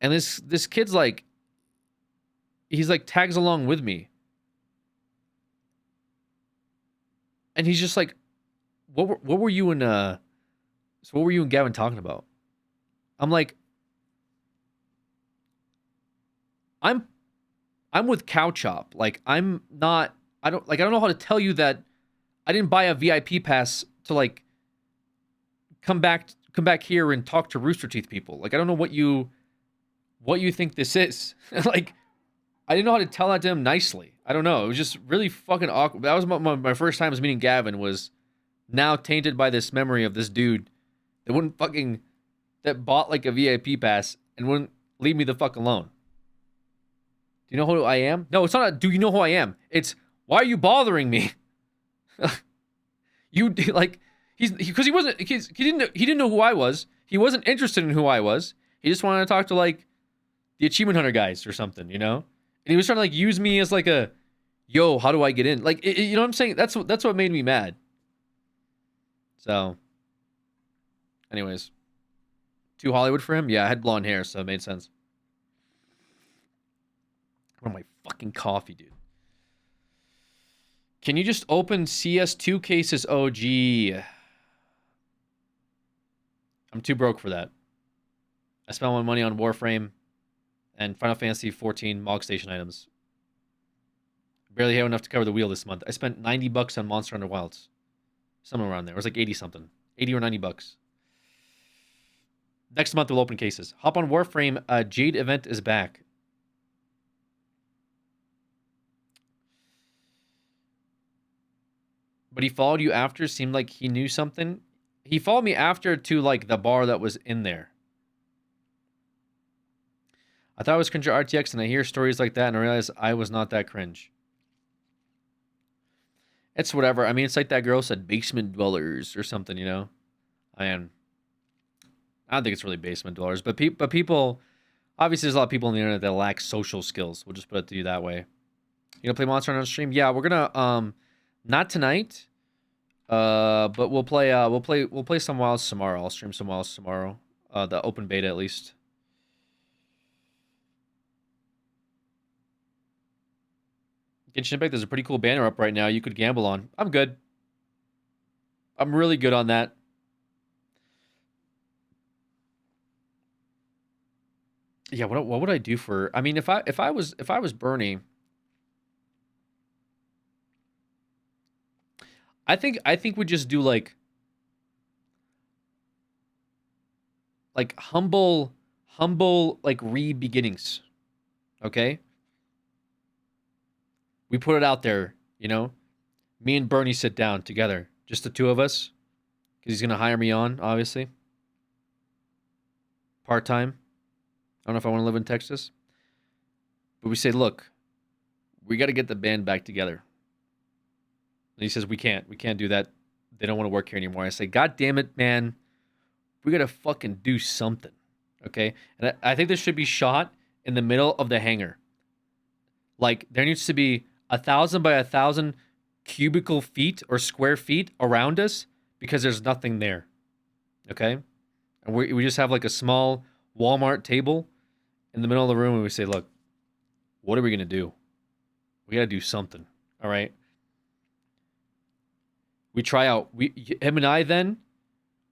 And this kid's like, he's like tags along with me. And he's just like, what were you and what were you and Gavin talking about? I'm like, I'm with Cow Chop. Like I don't know how to tell you that I didn't buy a VIP pass to like come back here and talk to Rooster Teeth people. Like I don't know what you think this is. Like I didn't know how to tell that to him nicely. I don't know. It was just really fucking awkward. That was my first time was meeting Gavin, was now tainted by this memory of this dude that bought like a VIP pass and wouldn't leave me the fuck alone. Do you know who I am? No, it's not do you know who I am? It's why are you bothering me? You like he didn't know who I was. He wasn't interested in who I was. He just wanted to talk to like the Achievement Hunter guys or something, you know? And he was trying to like use me as like a, yo, how do I get in? Like, you know what I'm saying? That's what made me mad. So, anyways, too Hollywood for him? Yeah, I had blonde hair, so it made sense. What my fucking coffee, dude. Can you just open CS2 cases? Oh, gee. I'm too broke for that. I spent my money on Warframe and Final Fantasy 14 Mog Station items. Barely have enough to cover the wheel this month. I spent $90 on Monster Hunter Wilds. Somewhere around there. It was like 80 something. 80 or $90. Next month we'll open cases. Hop on Warframe. Jade event is back. But he followed you after. Seemed like he knew something. He followed me after to like the bar that was in there. I thought it was cringe at RTX, and I hear stories like that, and I realize I was not that cringe. It's whatever. I mean, it's like that girl said, basement dwellers or something, you know? I don't think it's really basement dwellers, but people, obviously there's a lot of people on the internet that lack social skills. We'll just put it to you that way. You gonna play Monster Hunter on stream? Yeah, we're gonna, not tonight, but we'll play some Wilds tomorrow. I'll stream some Wilds tomorrow. The open beta at least. Genshin Impact, there's a pretty cool banner up right now you could gamble on. I'm good. I'm really good on that. Yeah, what would I do for? I mean, if I was Bernie, I think we just do like humble like re-beginnings. Okay, we put it out there. Me and Bernie sit down together, just the two of us, because he's gonna hire me on, obviously, part time. I don't know if I want to live in Texas, but we say, look, we got to get the band back together. And he says, we can't do that. They don't want to work here anymore. I say, God damn it, man, we got to fucking do something, okay? And I think this should be shot in the middle of the hangar. Like there needs to be 1,000 by 1,000 cubicle feet or square feet around us because there's nothing there, okay? And we just have like a small Walmart table in the middle of the room and we say, look, what are we going to do? We got to do something, all right? We try out, him and I then,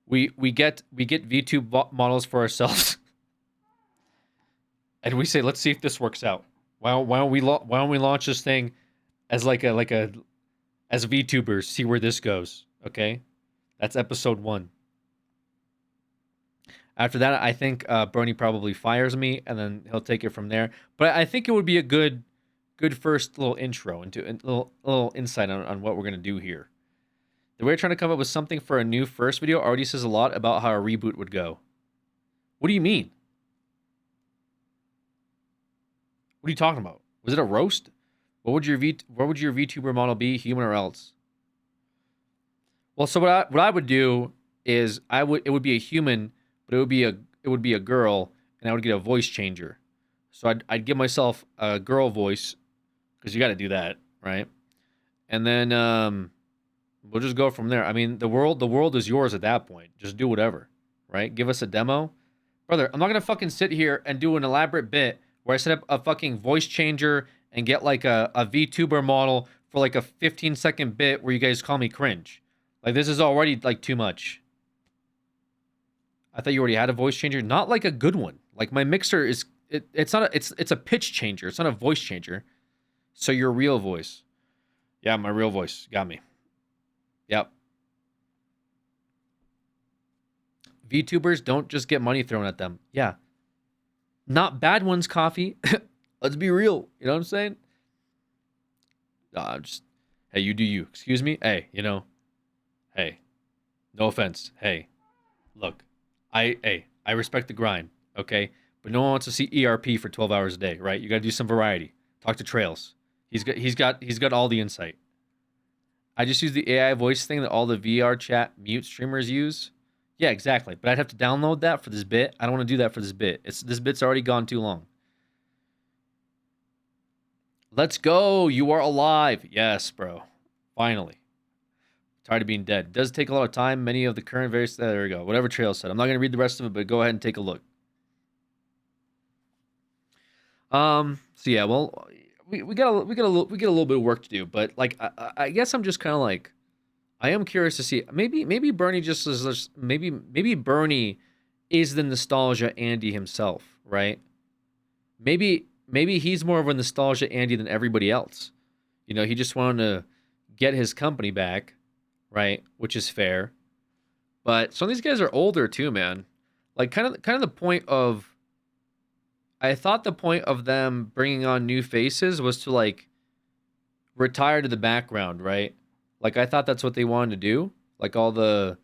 we get V2 models for ourselves. And we say, let's see if this works out. Why don't we launch this thing as as VTubers, see where this goes, okay? That's episode 1. After that, I think Bernie probably fires me, and then he'll take it from there. But I think it would be a good first little intro into a little insight on what we're gonna do here. The way we're trying to come up with something for a new first video already says a lot about how a reboot would go. What do you mean? What are you talking about? Was it a roast? What would your VTuber model be, human or else? Well, so what I would do is it would be a human, but it would be a girl, and I would get a voice changer. So I'd give myself a girl voice because you got to do that, right? And then we'll just go from there. I mean, the world is yours at that point. Just do whatever, right? Give us a demo, brother. I'm not gonna fucking sit here and do an elaborate bit where I set up a fucking voice changer and get like a VTuber model for like a 15-second bit where you guys call me cringe. Like this is already like too much. I thought you already had a voice changer, not like a good one. Like my mixer is it's not it's a pitch changer. It's not a voice changer. So your real voice. Yeah, my real voice got me. Yep. VTubers don't just get money thrown at them. Yeah. Not bad ones, Coffee. Let's be real. You know what I'm saying? Hey, you do you. Excuse me? Hey, hey, no offense. Hey, look, I respect the grind, okay? But no one wants to see ERP for 12 hours a day, right? You got to do some variety. Talk to Trails. He's got all the insight. I just use the AI voice thing that all the VR chat mute streamers use. Yeah, exactly. But I'd have to download that for this bit. I don't want to do that for this bit. This bit's already gone too long. Let's go. You are alive. Yes, bro. Finally. Tired of being dead. It does take a lot of time. Many of the current various... There we go. Whatever Trail said. I'm not going to read the rest of it, but go ahead and take a look. So yeah, well, we got a little bit of work to do, but like I guess I'm just kind of like I am curious to see maybe Bernie just is maybe Bernie is the nostalgia Andy himself, right? Maybe he's more of a nostalgia Andy than everybody else. He just wanted to get his company back, right? Which is fair. But some of these guys are older too, man. Like kind of the point of I thought the point of them bringing on new faces was to like retire to the background, right? Like I thought that's what they wanted to do. Like all the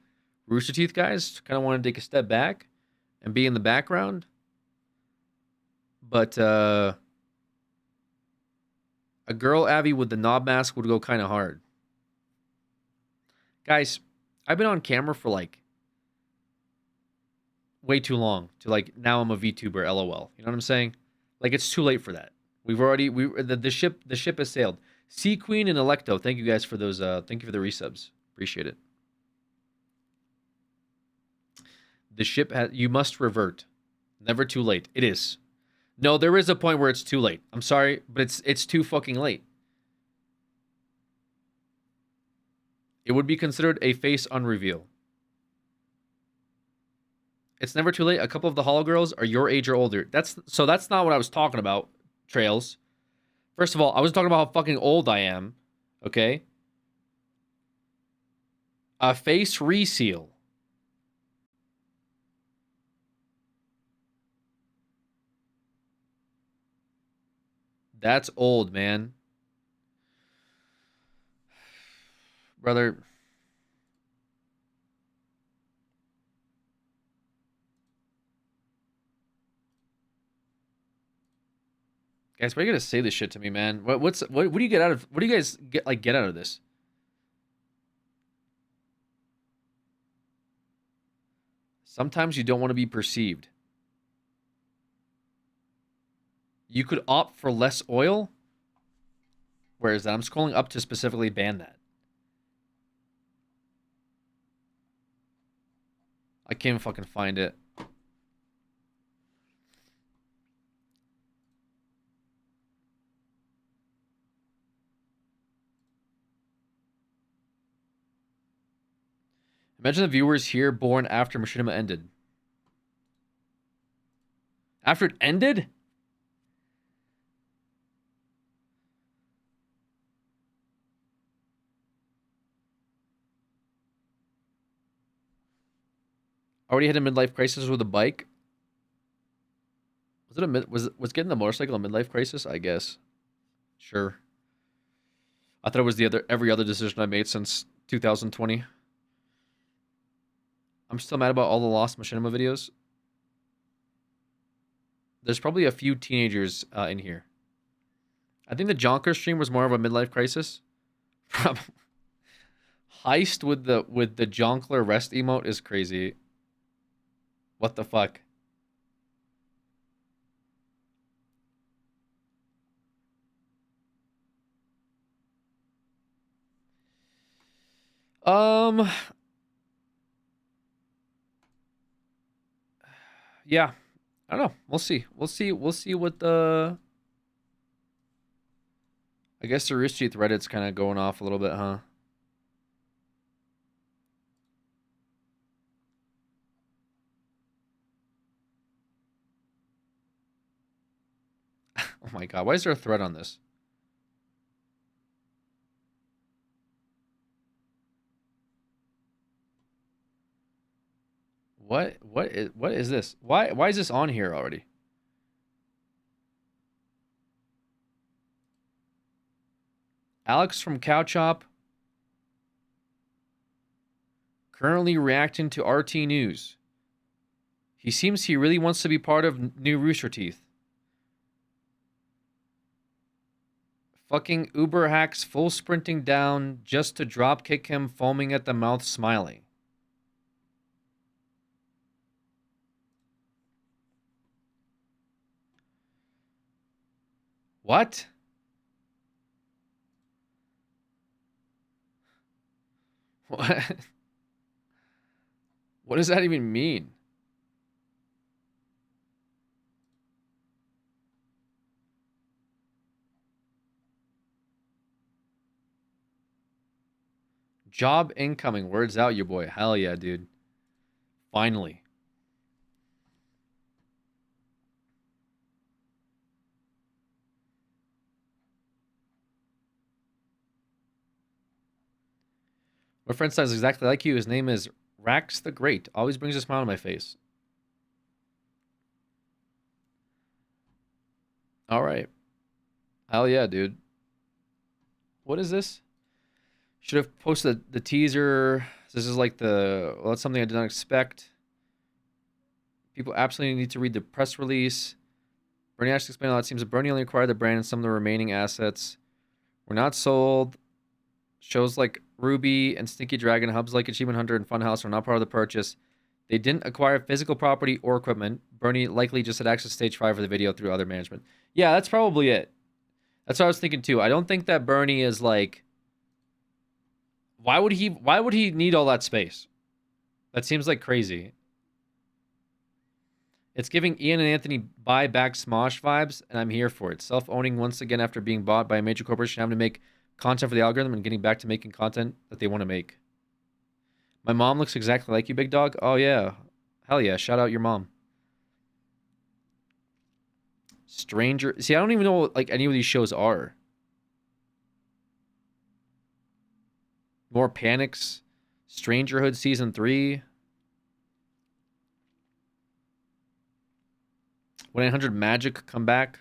Rooster Teeth guys kind of wanted to take a step back and be in the background. But a girl Abby with the knob mask would go kind of hard. Guys, I've been on camera for like way too long to like now I'm a VTuber LOL. You know what I'm saying? Like it's too late for that. The ship has sailed. Sea Queen and Electo, thank you guys for those thank you for the resubs. Appreciate it. The ship has you must revert. Never too late. It is. No, there is a point where it's too late. I'm sorry, but it's too fucking late. It would be considered a face unreveal. It's never too late. A couple of the Hollow Girls are your age or older. That's not what I was talking about, Trails. First of all, I was talking about how fucking old I am. Okay? A face reseal. That's old, man. Brother. Guys, why are you gonna say this shit to me, man? What do you get out of what do you guys get out of this? Sometimes you don't want to be perceived. You could opt for less oil. Where is that? I'm scrolling up to specifically ban that. I can't fucking find it. Imagine the viewers here born after Machinima ended. After it ended? Already had a midlife crisis with a bike. Was it was getting the motorcycle a midlife crisis? I guess. Sure. I thought it was every other decision I made since 2020. I'm still mad about all the lost Machinima videos. There's probably a few teenagers in here. I think the Jonker stream was more of a midlife crisis. Heist with the Jonkler rest emote is crazy. What the fuck? Yeah. I don't know. We'll see. We'll see what the I guess the Rooster Teeth Reddit's kind of going off a little bit, huh? Oh my god, why is there a thread on this? What is this? Why is this on here already? Alex from Cowchop currently reacting to RT News. He seems he really wants to be part of new Rooster Teeth. Fucking Uber hacks full sprinting down just to drop kick him, foaming at the mouth, smiling. What? What? What does that even mean? Job incoming. Words out, your boy. Hell yeah, dude. Finally. My friend sounds exactly like you. His name is Rax the Great. Always brings a smile on my face. All right. Hell yeah, dude. What is this? Should have posted the teaser. This is like well, that's something I did not expect. People absolutely need to read the press release. Bernie actually explained a lot. It seems that Bernie only acquired the brand and some of the remaining assets were not sold. Shows like Ruby and Stinky Dragon, hubs like Achievement Hunter and Funhouse are not part of the purchase. They didn't acquire physical property or equipment. Bernie likely just had access to Stage 5 for the video through other management. Yeah, that's probably it. That's what I was thinking too. I don't think that Bernie is like... Why would he need all that space? That seems like crazy. It's giving Ian and Anthony buy back Smosh vibes, and I'm here for it. Self-owning once again after being bought by a major corporation, having to make content for the algorithm and getting back to making content that they want to make. My mom looks exactly like you, big dog. Oh, yeah. Hell yeah, shout out your mom. Stranger. See, I don't even know what like any of these shows are. More Panics. Strangerhood season 3. 1-800 Magic come back.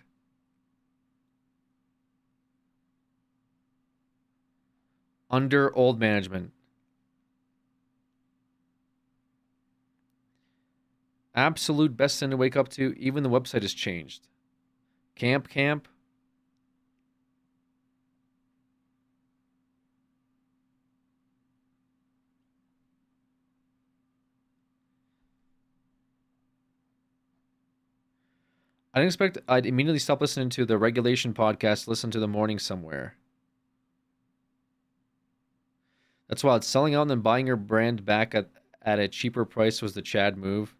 Under old management. Absolute best thing to wake up to. Even the website has changed. Camp. I didn't expect I'd immediately stop listening to the Regulation podcast, listen to the morning somewhere. That's why it's selling out and then buying your brand back at a cheaper price was the Chad move.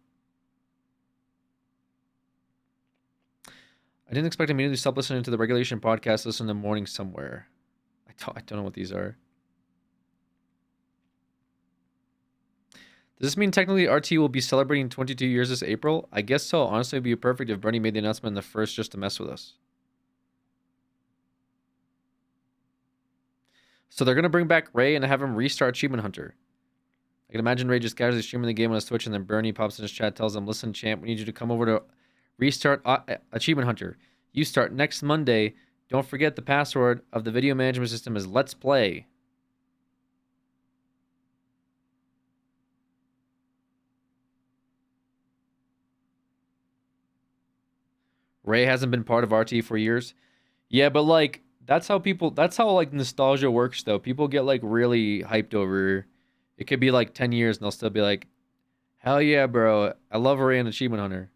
I didn't expect to immediately stop listening to the Regulation podcast, listen to the morning somewhere. I don't know what these are. Does this mean technically RT will be celebrating 22 years this April? I guess so. Honestly, it would be perfect if Bernie made the announcement in the first just to mess with us. So they're going to bring back Ray and have him restart Achievement Hunter. I can imagine Ray just casually streaming the game on his Twitch and then Bernie pops in his chat, tells him, listen, champ, we need you to come over to restart Achievement Hunter. You start next Monday. Don't forget the password of the video management system is Let's Play. Ray hasn't been part of RT for years. Yeah, but like that's how like nostalgia works though. People get like really hyped over. It could be like 10 years and they'll still be like, hell yeah, bro. I love Ray and Achievement Hunter.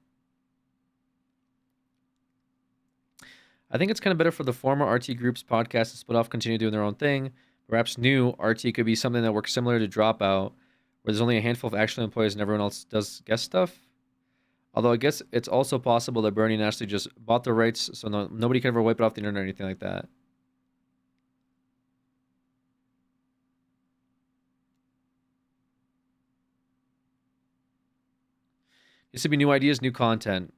I think it's kind of better for the former RT group's podcast to split off, continue doing their own thing. Perhaps new RT could be something that works similar to Dropout, where there's only a handful of actual employees and everyone else does guest stuff. Although I guess it's also possible that Bernie and Ashley just bought the rights so nobody can ever wipe it off the internet or anything like that. This would be new ideas, new content.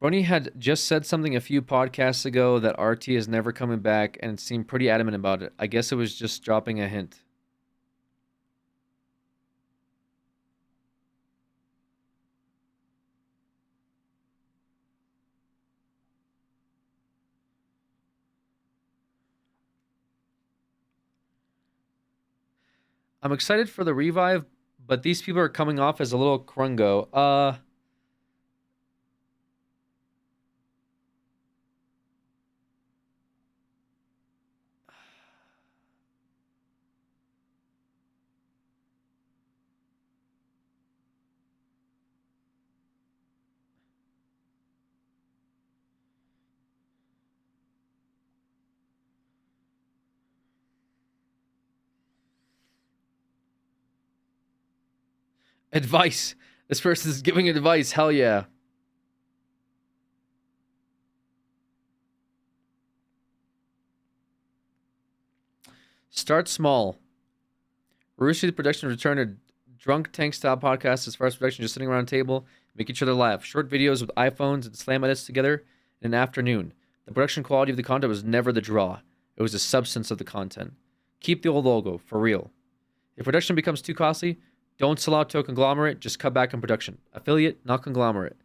Bernie had just said something a few podcasts ago that RT is never coming back and seemed pretty adamant about it. I guess it was just dropping a hint. I'm excited for the revive, but these people are coming off as a little crungo. Advice. This person is giving advice. Hell yeah. Start small. Rooster Teeth Production returned a drunk tank style podcast as far as production, just sitting around a table, make each other laugh. Short videos with iPhones and slam edits together in an afternoon. The production quality of the content was never the draw. It was the substance of the content. Keep the old logo, for real. If production becomes too costly, don't sell out to a conglomerate, just cut back on production. Affiliate, not conglomerate.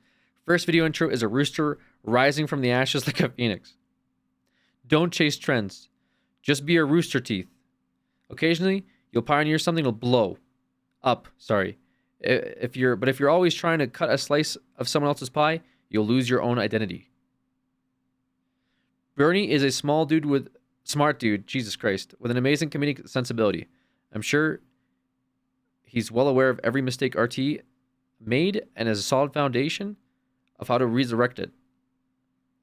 First video intro is a rooster rising from the ashes like a phoenix. Don't chase trends. Just be a Rooster Teeth. Occasionally, you'll pioneer something that'll blow up. Sorry. If you're always trying to cut a slice of someone else's pie, you'll lose your own identity. Bernie is a smart dude, Jesus Christ, with an amazing comedic sensibility. I'm sure he's well aware of every mistake RT made and has a solid foundation of how to resurrect it.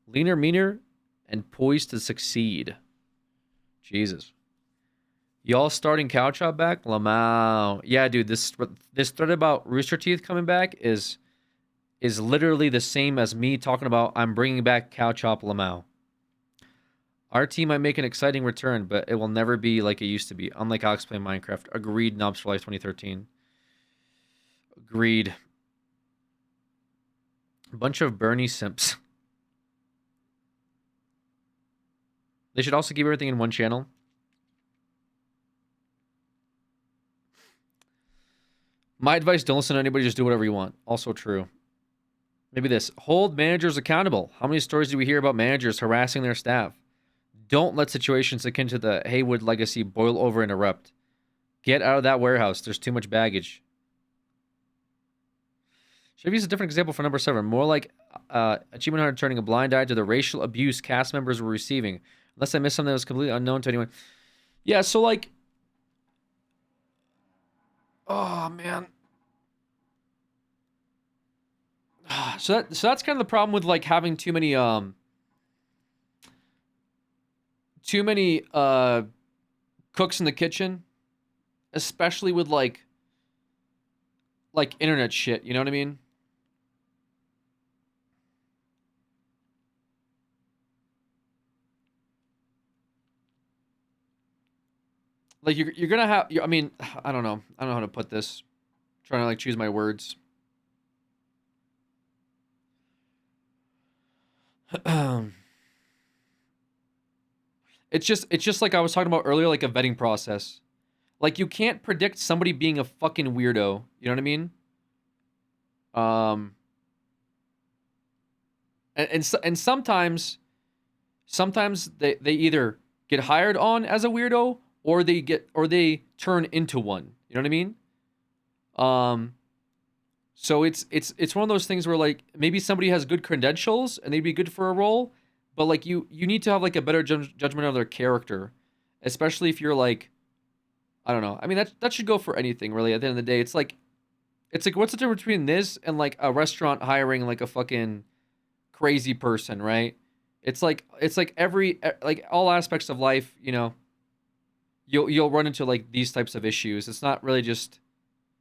Leaner, meaner, and poised to succeed. Jesus. Y'all starting Cow Chop back? Lamau. Yeah, dude, this thread about Rooster Teeth coming back is is literally the same as me talking about I'm bringing back Cow Chop Lamau. Our team might make an exciting return, but it will never be like it used to be. Unlike Alex playing Minecraft. Agreed, Knobs for Life 2013. Agreed. A bunch of Bernie simps. They should also keep everything in one channel. My advice, don't listen to anybody, just do whatever you want. Also true. Maybe this. Hold managers accountable. How many stories do we hear about managers harassing their staff? Don't let situations akin to the Haywood legacy boil over and erupt. Get out of that warehouse. There's too much baggage. Should have used a different example for number 7. More like Achievement Hunter turning a blind eye to the racial abuse cast members were receiving. Unless I missed something that was completely unknown to anyone. Yeah, so like... Oh, man. So that's kind of the problem with like having too many cooks in the kitchen, especially with like internet shit, you know what I mean? Like you're gonna have, I mean, I don't know how to put this. I'm trying to like choose my words. It's just like I was talking about earlier, like a vetting process. Like you can't predict somebody being a fucking weirdo. You know what I mean? And sometimes they either get hired on as a weirdo or they turn into one. You know what I mean? So it's one of those things where like maybe somebody has good credentials and they'd be good for a role, but like you need to have like a better judgment of their character, especially if you're like, I don't know. I mean that should go for anything really. At the end of the day, it's like what's the difference between this and like a restaurant hiring like a fucking crazy person, right? It's like every like all aspects of life, you know. You'll run into like these types of issues. It's not really just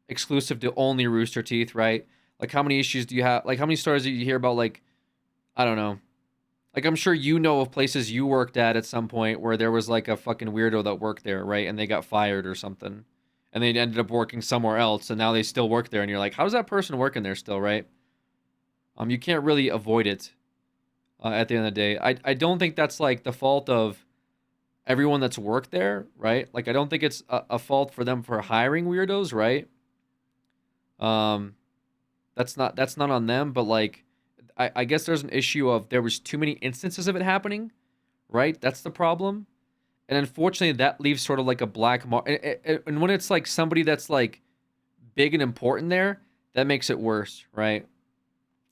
exclusive to only Rooster Teeth, right? Like how many issues do you have? Like how many stories do you hear about? Like I don't know. Like I'm sure you know of places you worked at some point where there was like a fucking weirdo that worked there, right? And they got fired or something, and they ended up working somewhere else, and now they still work there. And you're like, how's that person working there still, right? You can't really avoid it. At the end of the day, I don't think that's like the fault of everyone that's worked there, right? Like I don't think it's a fault for them for hiring weirdos, right? That's not on them, but like I guess there's an issue of there was too many instances of it happening, right? That's the problem. And unfortunately that leaves sort of like a black mark, and when it's like somebody that's like big and important there, that makes it worse, right?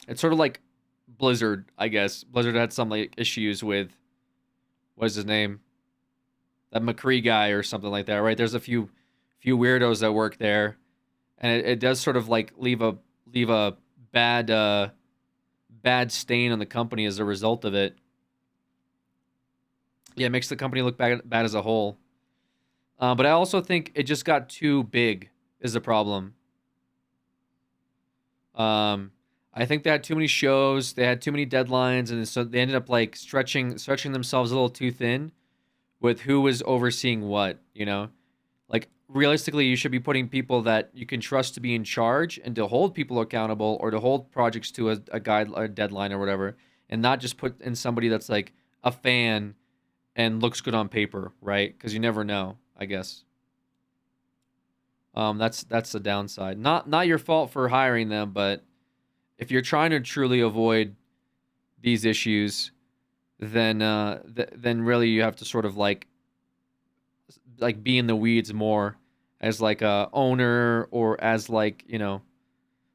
It's sort of like Blizzard, I guess. Blizzard had some like issues with what's his name? That McCree guy or something like that, right? There's a few weirdos that work there, and it does sort of like leave a bad stain on the company as a result of it. Yeah, it makes the company look bad as a whole. But I also think it just got too big is the problem. I think they had too many shows, they had too many deadlines, and so they ended up like stretching themselves a little too thin with who was overseeing what, you know? Like realistically, you should be putting people that you can trust to be in charge and to hold people accountable or to hold projects to a guide or deadline or whatever, and not just put in somebody that's like a fan and looks good on paper, right? Because you never know, I guess. That's the downside. Not your fault for hiring them, but if you're trying to truly avoid these issues, then really you have to sort of like be in the weeds more as like a owner or as like, you know,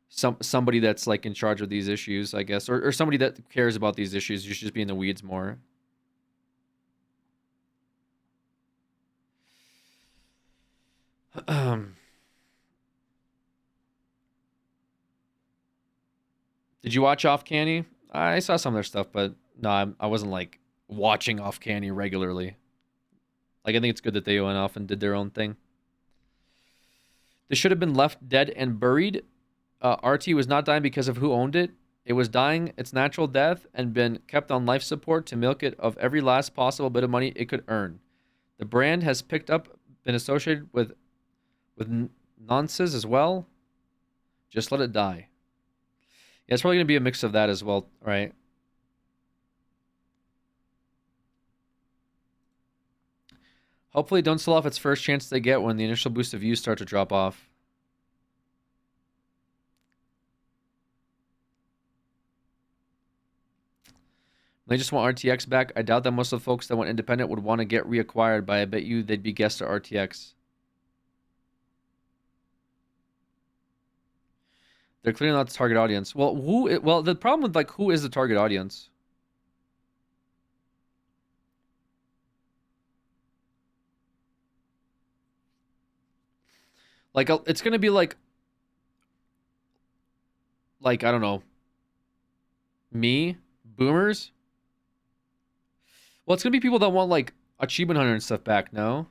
somebody that's like in charge of these issues, I guess, or somebody that cares about these issues. You should just be in the weeds more. Did you watch Off Canny? I saw some of their stuff, but no, I wasn't like watching Off Canny regularly. Like I think it's good that they went off and did their own thing. This should have been left dead and buried. RT was not dying because of who owned it. It was dying its natural death and been kept on life support to milk it of every last possible bit of money it could earn. The brand has been associated with nonsense as well. Just let it die. Yeah, it's probably going to be a mix of that as well, right? Hopefully don't sell off its first chance they get when the initial boost of views start to drop off. They just want RTX back. I doubt that most of the folks that went independent would want to get reacquired, but I bet you they'd be guests at RTX. They're clearly not the target audience. Well, the problem with like who is the target audience? Like it's gonna be like I don't know, me, boomers. Well, it's gonna be people that want like Achievement Hunter and stuff back. No.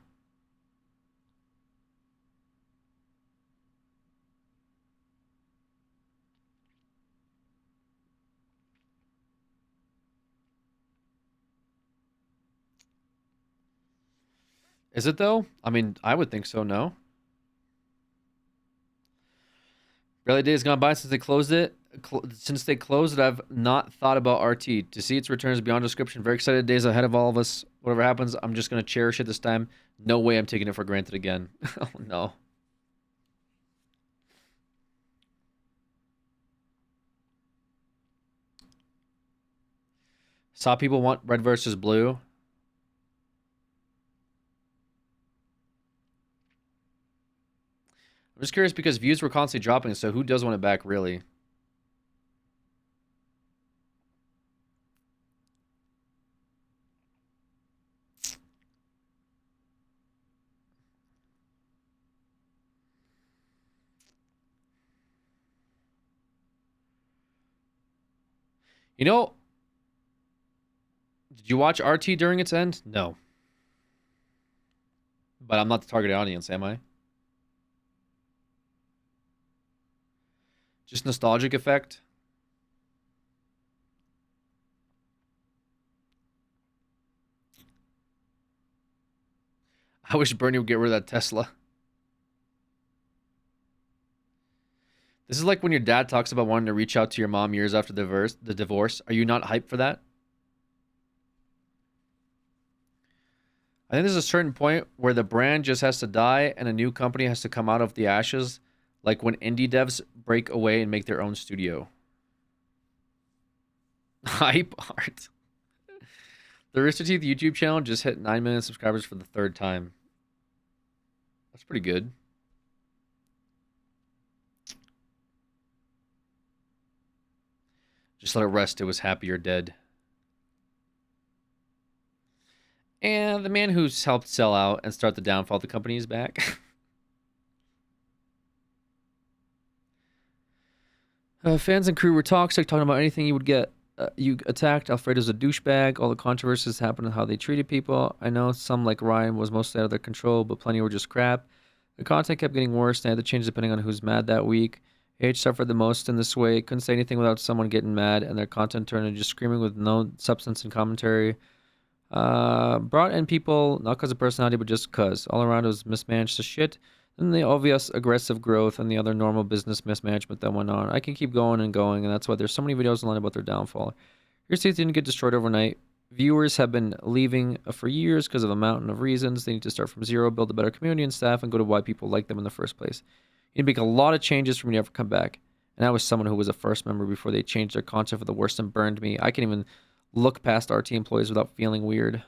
Is it though? I mean, I would think so. No. Barely a day has gone by since they closed it. Since they closed it, I've not thought about RT. To see its returns beyond description. Very excited days ahead of all of us. Whatever happens, I'm just going to cherish it this time. No way I'm taking it for granted again. Oh, no. Saw people want red versus blue. I'm just curious because views were constantly dropping, so who does want it back, really? You know, did you watch RT during its end? No. But I'm not the target audience, am I? Just nostalgic effect. I wish Bernie would get rid of that Tesla. This is like when your dad talks about wanting to reach out to your mom years after the divorce. Are you not hyped for that? I think there's a certain point where the brand just has to die and a new company has to come out of the ashes, like when indie devs break away and make their own studio. Hype art. The Rooster Teeth YouTube channel just hit 9 million subscribers for the third time. That's pretty good. Just let it rest. It was happy you're dead. And the man who's helped sell out and start the downfall of the company is back. Fans and crew were toxic, talking about anything you would get. You attacked. Alfredo's a douchebag. All the controversies happened and how they treated people. I know some, like Ryan, was mostly out of their control, but plenty were just crap. The content kept getting worse, and they had to change depending on who's mad that week. H suffered the most in this way. Couldn't say anything without someone getting mad, and their content turned into just screaming with no substance and commentary. Brought in people, not because of personality, but just because. All around it was mismanaged as shit. And the obvious aggressive growth and the other normal business mismanagement that went on. I can keep going and going, and that's why there's so many videos online about their downfall. Your Teeth didn't get destroyed overnight. Viewers have been leaving for years because of a mountain of reasons. They need to start from zero, build a better community and staff, and go to why people like them in the first place. You need to make a lot of changes for me to ever come back. And I was someone who was a first member before they changed their content for the worst and burned me. I can't even look past RT employees without feeling weird.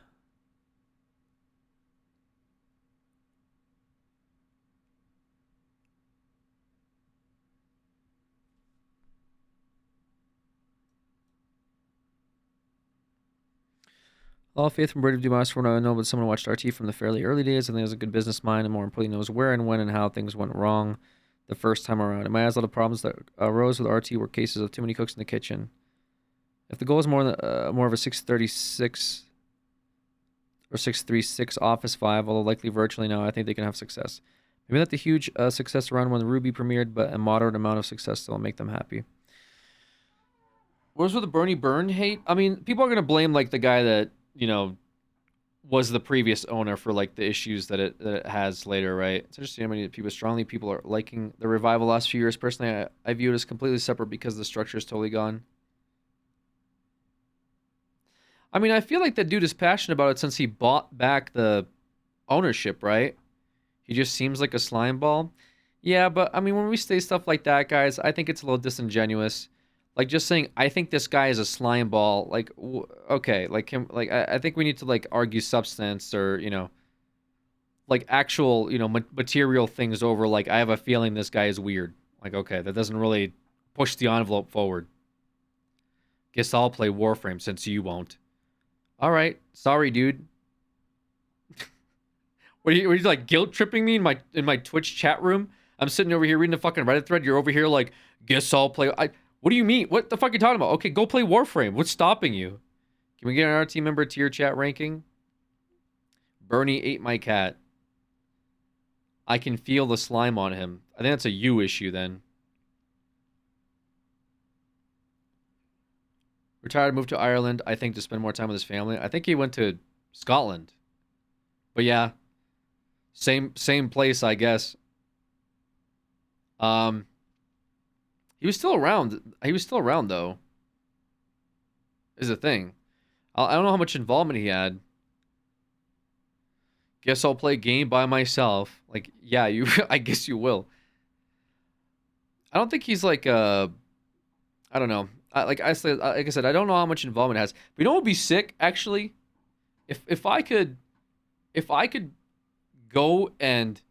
All faith from Brady Dumas for what I know, but someone who watched RT from the fairly early days and has a good business mind and more importantly knows where and when and how things went wrong the first time around. In my eyes, a lot of problems that arose with RT were cases of too many cooks in the kitchen. If the goal is more of a 636 or 636 Office 5, although likely virtually now, I think they can have success. Maybe not the huge success around when the Ruby premiered, but a moderate amount of success still will make them happy. What was with the Bernie Byrne hate? I mean, people are gonna blame like the guy that, you know, was the previous owner for like the issues that it has later, right? It's interesting how many people are liking the revival last few years. Personally, I view it as completely separate because the structure is totally gone. I mean, I feel like that dude is passionate about it since he bought back the ownership, right? He just seems like a slime ball. Yeah, but I mean, when we say stuff like that, guys, I think it's a little disingenuous. Like just saying, I think this guy is a slime ball. Like, okay, like him. Like I think we need to like argue substance or like actual material things over. Like I have a feeling this guy is weird. Like okay, that doesn't really push the envelope forward. Guess I'll play Warframe since you won't. All right, sorry, dude. Were you like guilt tripping me in my Twitch chat room? I'm sitting over here reading the fucking Reddit thread. You're over here like, guess I'll play. What do you mean? What the fuck are you talking about? Okay, go play Warframe. What's stopping you? Can we get our team member tier chat ranking? Bernie ate my cat. I can feel the slime on him. I think that's a you issue then. Retired, moved to Ireland, I think, to spend more time with his family. I think he went to Scotland. But yeah, same place, I guess. He was still around. He was still around though. Is the thing. I don't know how much involvement he had. Guess I'll play game by myself. Like, yeah, you. I guess you will. I don't think he's like I don't know. Like I said, I don't know how much involvement it has. But you know what would be sick actually? If I could go and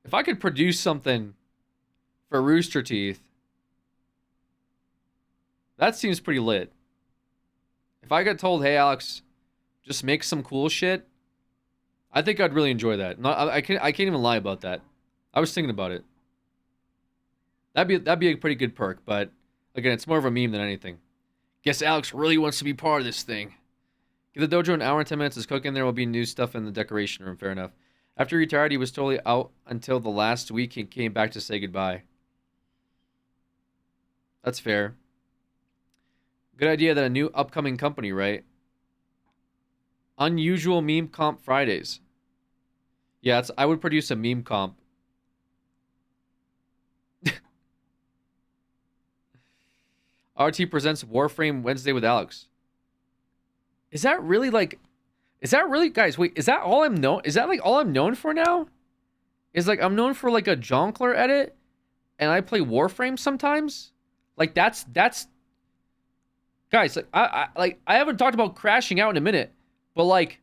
if I could produce something for Rooster Teeth, that seems pretty lit. If I got told, hey Alex, just make some cool shit, I think I'd really enjoy that. I can't even lie about that. I was thinking about it. That'd be a pretty good perk, but again, it's more of a meme than anything. Guess Alex really wants to be part of this thing. Give the dojo an hour and 10 minutes. Is cooking. There will be new stuff in the decoration room. Fair enough. After he retired, he was totally out until the last week. He came back to say goodbye. That's fair. Good idea that a new upcoming company, right? Unusual meme comp Fridays. Yeah, I would produce a meme comp. RT presents Warframe Wednesday with Alex. Is that really guys, wait, is that all I'm known? Is that like all I'm known for now? Is like I'm known for like a Jonkler edit and I play Warframe sometimes? Like that's guys, like I haven't talked about crashing out in a minute, but like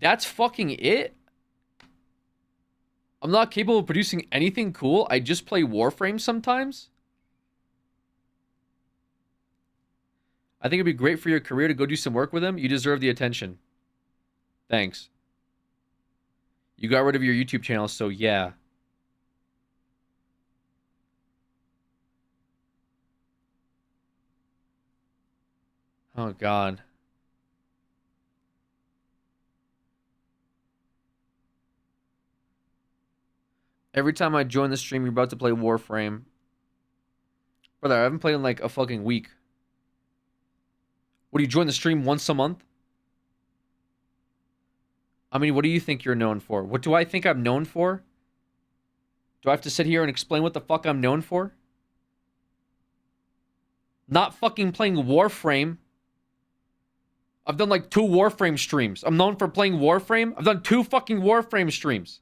that's fucking it. I'm not capable of producing anything cool. I just play Warframe sometimes. I think it'd be great for your career to go do some work with him. You deserve the attention. Thanks. You got rid of your YouTube channel, so yeah. Oh, God. Every time I join the stream, you're about to play Warframe. Brother, I haven't played in like a fucking week. What, do you join the stream once a month? I mean, what do you think you're known for? What do I think I'm known for? Do I have to sit here and explain what the fuck I'm known for? Not fucking playing Warframe. I've done like 2 Warframe streams. I'm known for playing Warframe. I've done 2 fucking Warframe streams.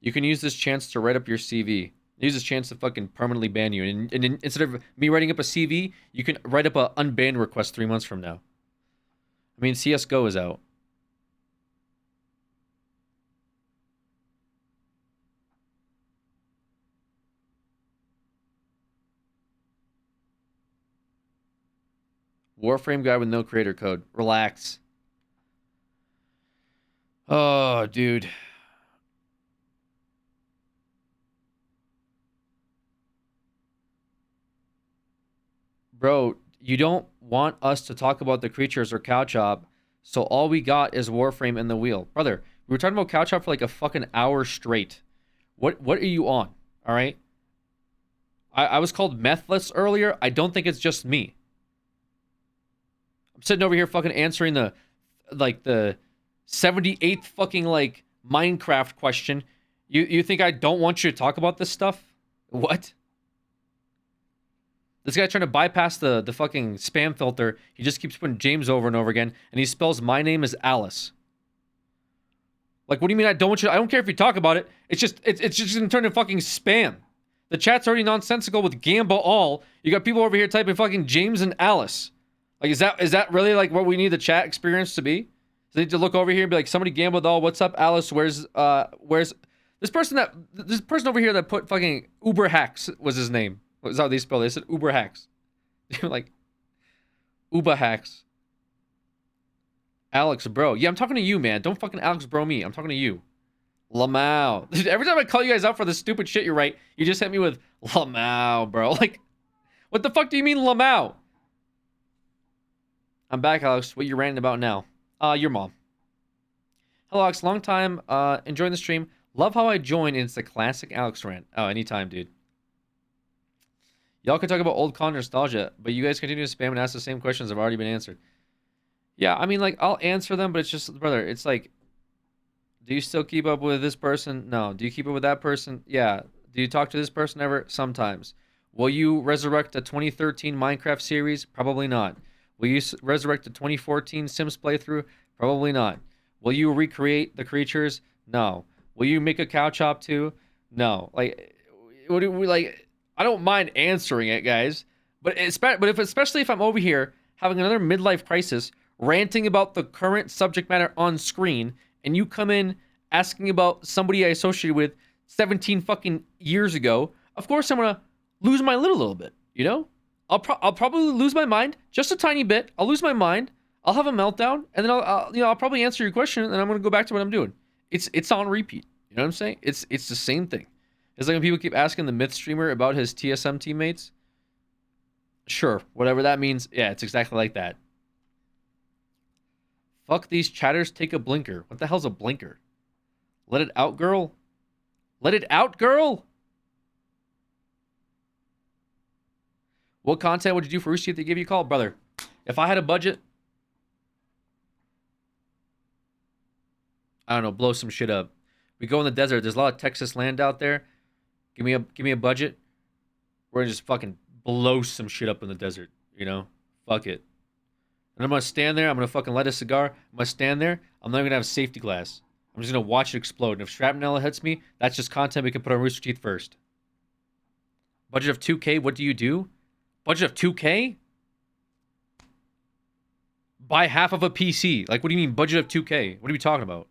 You can use this chance to write up your CV. Use this chance to fucking permanently ban you. And instead of me writing up a CV, you can write up a unban request 3 months from now. I mean, CSGO is out. Warframe guy with no creator code. Relax. Oh, dude. Bro, you don't want us to talk about the creatures or couch hop, so all we got is Warframe and the wheel. Brother, we were talking about couch hop for like a fucking hour straight. What are you on? All right. I was called methless earlier. I don't think it's just me. I'm sitting over here fucking answering the 78th fucking like Minecraft question. You think I don't want you to talk about this stuff? What? This guy trying to bypass the fucking spam filter. He just keeps putting James over and over again, and he spells my name as Alice. Like, what do you mean I don't want you? I don't care if you talk about it. It's just gonna turn into fucking spam. The chat's already nonsensical with Gamba all. You got people over here typing fucking James and Alice. Like, is that really like what we need the chat experience to be? So they need to look over here and be like, somebody gambled all. What's up, Alice? Where's this person over here that put fucking Uber Hacks was his name. That's how they spelled it. They said Uber Hacks. Like Uber Hacks. Alex, bro. Yeah, I'm talking to you, man. Don't fucking Alex, bro, me. I'm talking to you. Lamau. Every time I call you guys out for the stupid shit you write, you just hit me with Lamau, bro. Like, what the fuck do you mean Lamau? I'm back, Alex. What you ranting about now? Your mom. Hello, Alex. Long time. Enjoying the stream. Love how I join, and it's the classic Alex rant. Oh, anytime, dude. Y'all can talk about old con nostalgia, but you guys continue to spam and ask the same questions that have already been answered. Yeah, I mean, like, I'll answer them, but it's just, brother, it's like, do you still keep up with this person? No. Do you keep up with that person? Yeah. Do you talk to this person ever? Sometimes. Will you resurrect a 2013 Minecraft series? Probably not. Will you resurrect a 2014 Sims playthrough? Probably not. Will you recreate the creatures? No. Will you make a cow chop too? No. Like, what do we like? I don't mind answering it, guys. But especially if I'm over here having another midlife crisis, ranting about the current subject matter on screen, and you come in asking about somebody I associated with 17 fucking years ago, of course I'm gonna lose my lid a little bit, you know? I'll probably lose my mind just a tiny bit. I'll lose my mind. I'll have a meltdown, and then I'll probably answer your question, and I'm gonna go back to what I'm doing. It's on repeat. You know what I'm saying? It's the same thing. It's like when people keep asking the Myth streamer about his TSM teammates. Sure, whatever that means. Yeah, it's exactly like that. Fuck these chatters, take a blinker. What the hell's a blinker? Let it out, girl? Let it out, girl? What content would you do for Rooster Teeth if they give you a call? Brother, if I had a budget, I don't know, blow some shit up. We go in the desert. There's a lot of Texas land out there. Give me a budget. We're gonna just fucking blow some shit up in the desert, you know? Fuck it. And I'm gonna stand there. I'm gonna fucking light a cigar. I'm gonna stand there. I'm not even gonna have safety glass. I'm just gonna watch it explode. And if shrapnel hits me, that's just content we can put on Rooster Teeth first. Budget of 2K. What do you do? Budget of 2K? Buy half of a PC. Like, what do you mean budget of 2K? What are we talking about?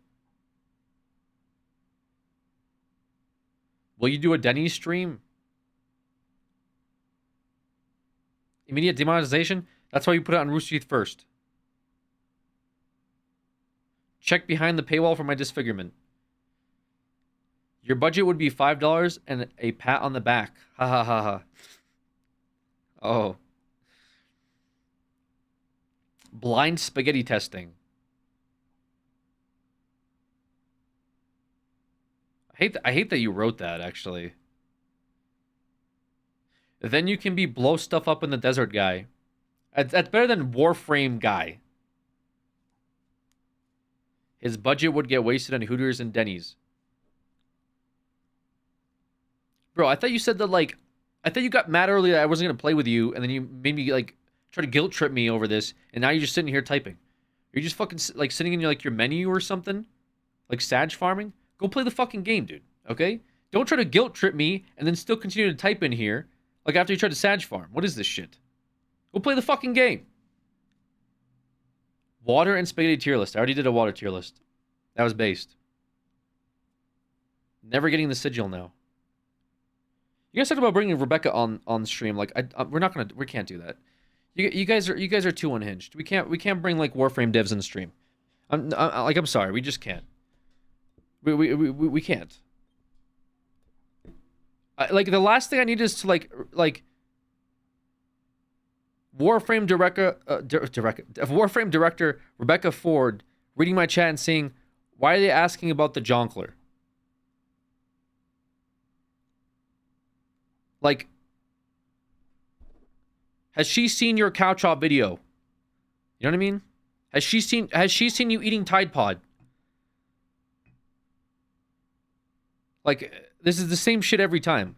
Will you do a Denny's stream? Immediate demonetization? That's why you put it on Rooster Teeth first. Check behind the paywall for my disfigurement. Your budget would be $5 and a pat on the back. Ha ha ha ha. Oh. Blind spaghetti testing. I hate that you wrote that, actually. Then you can be blow stuff up in the desert guy. That's better than Warframe guy. His budget would get wasted on Hooters and Denny's. Bro, I thought you said that, like... I thought you got mad earlier that I wasn't going to play with you, and then you made me, like, try to guilt trip me over this, and now you're just sitting here typing. You're just fucking, like, sitting in your, like, your menu or something? Like, Sag farming? Go play the fucking game, dude, okay? Don't try to guilt trip me and then still continue to type in here, like, after you try to Sag farm. What is this shit? Go play the fucking game. Water and spaghetti tier list. I already did a water tier list. That was based. Never getting the sigil now. You guys talked about bringing Rebecca on stream. Like, we can't do that. You guys are too unhinged. We can't bring like Warframe devs in the stream. I'm sorry, we just can't. We can't. Like, the last thing I need is to like Warframe director Rebecca Ford reading my chat and saying, "Why are they asking about the Jonkler?" Like, has she seen your cow chop video? You know what I mean? Has she seen you eating Tide Pod? Like, this is the same shit every time.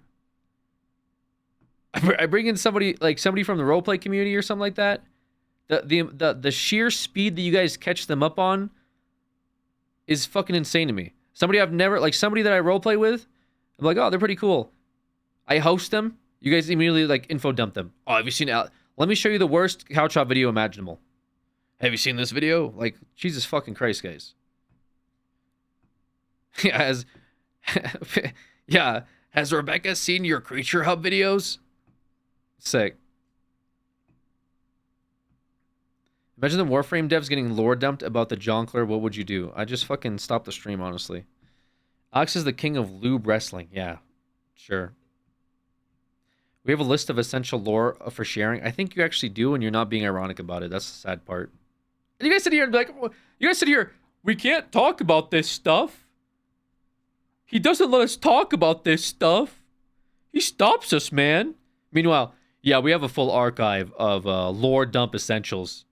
I bring in somebody from the roleplay community or something like that. The sheer speed that you guys catch them up on is fucking insane to me. Somebody that I roleplay with, I'm like, oh, they're pretty cool. I host them. You guys immediately like info dump them. Oh, have you seen it? Let me show you the worst cow chop video imaginable. Have you seen this video? Like, Jesus fucking Christ, guys. Has Rebecca seen your Creature Hub videos? Sick. Imagine the Warframe devs getting lore dumped about the Jonkler. What would you do? I just fucking stop the stream, honestly. Alex is the king of lube wrestling. Yeah, sure. We have a list of essential lore for sharing. I think you actually do, and you're not being ironic about it. That's the sad part. And you guys sit here and be like, we can't talk about this stuff. He doesn't let us talk about this stuff. He stops us, man. Meanwhile, yeah, we have a full archive of lore dump essentials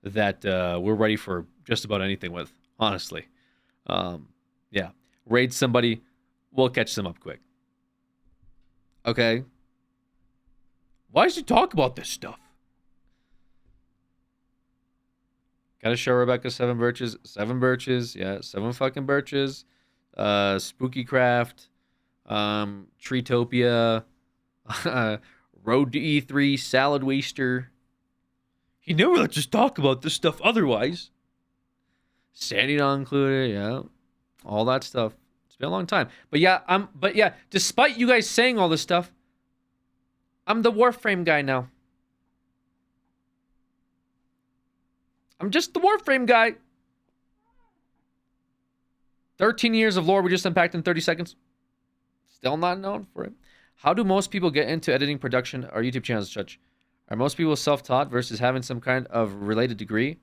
that we're ready for just about anything with, honestly. Yeah. Raid somebody, we'll catch them up quick. Okay? Why does he talk about this stuff? Gotta show Rebecca 7 birches. 7 birches. Yeah, 7 fucking birches. Spooky Craft. Treetopia. Road to E3. Salad Waster. He never lets us talk about this stuff otherwise. Sandy not included. Yeah. All that stuff. It's been a long time. But yeah, despite you guys saying all this stuff, I'm the Warframe guy now. I'm just the Warframe guy. 13 years of lore we just unpacked in 30 seconds. Still not known for it. How do most people get into editing production or YouTube channels and such? Are most people self-taught versus having some kind of related degree?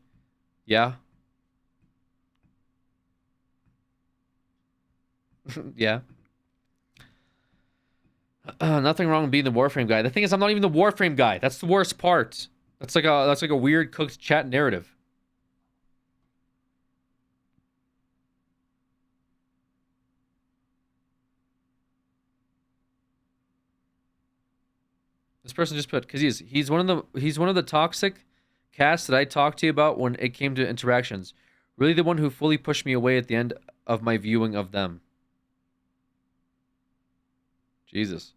Yeah. Yeah. Nothing wrong with being the Warframe guy. The thing is, I'm not even the Warframe guy. That's the worst part. That's like a weird cooked chat narrative. This person just put, because he's one of the toxic casts that I talked to you about when it came to interactions. Really the one who fully pushed me away at the end of my viewing of them. Jesus.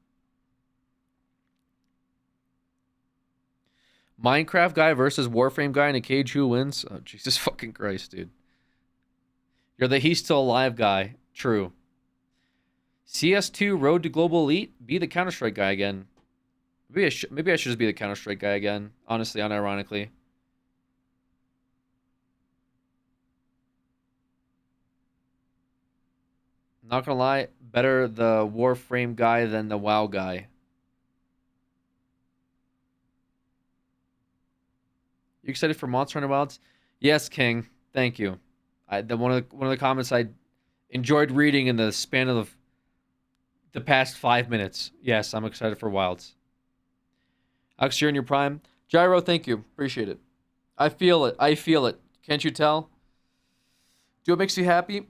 Minecraft guy versus Warframe guy in a cage, who wins? Oh, Jesus fucking Christ, dude. You're the he's still alive guy. True. CS2 Road to Global Elite. Be the Counter-Strike guy again. Maybe I should just be the Counter-Strike guy again. Honestly, unironically. Not gonna lie, better the Warframe guy than the WoW guy. You excited for Monster Hunter Wilds? Yes, King. Thank you. One of the comments I enjoyed reading in the span of the past 5 minutes. Yes, I'm excited for Wilds. Alex, you're in your prime. Gyro, thank you. Appreciate it. I feel it. I feel it. Can't you tell? Do what makes you happy?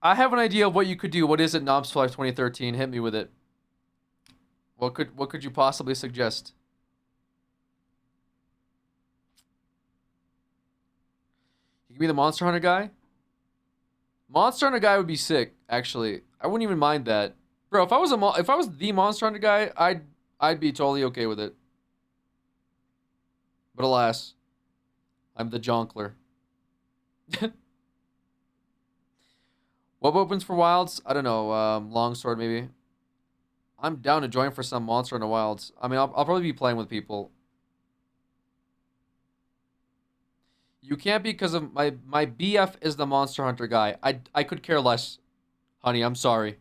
I have an idea of what you could do. What is it, Knobs for Life 2013? Hit me with it. What could you possibly suggest? You can be the Monster Hunter guy? Monster Hunter guy would be sick, actually. I wouldn't even mind that. Bro, if I was the Monster Hunter guy, I'd be totally okay with it. But alas, I'm the Jonkler. What opens for Wilds? I don't know. Longsword, maybe. I'm down to join for some Monster Hunter Wilds. I mean, I'll probably be playing with people. You can't because of my BF is the Monster Hunter guy. I could care less. Honey, I'm sorry.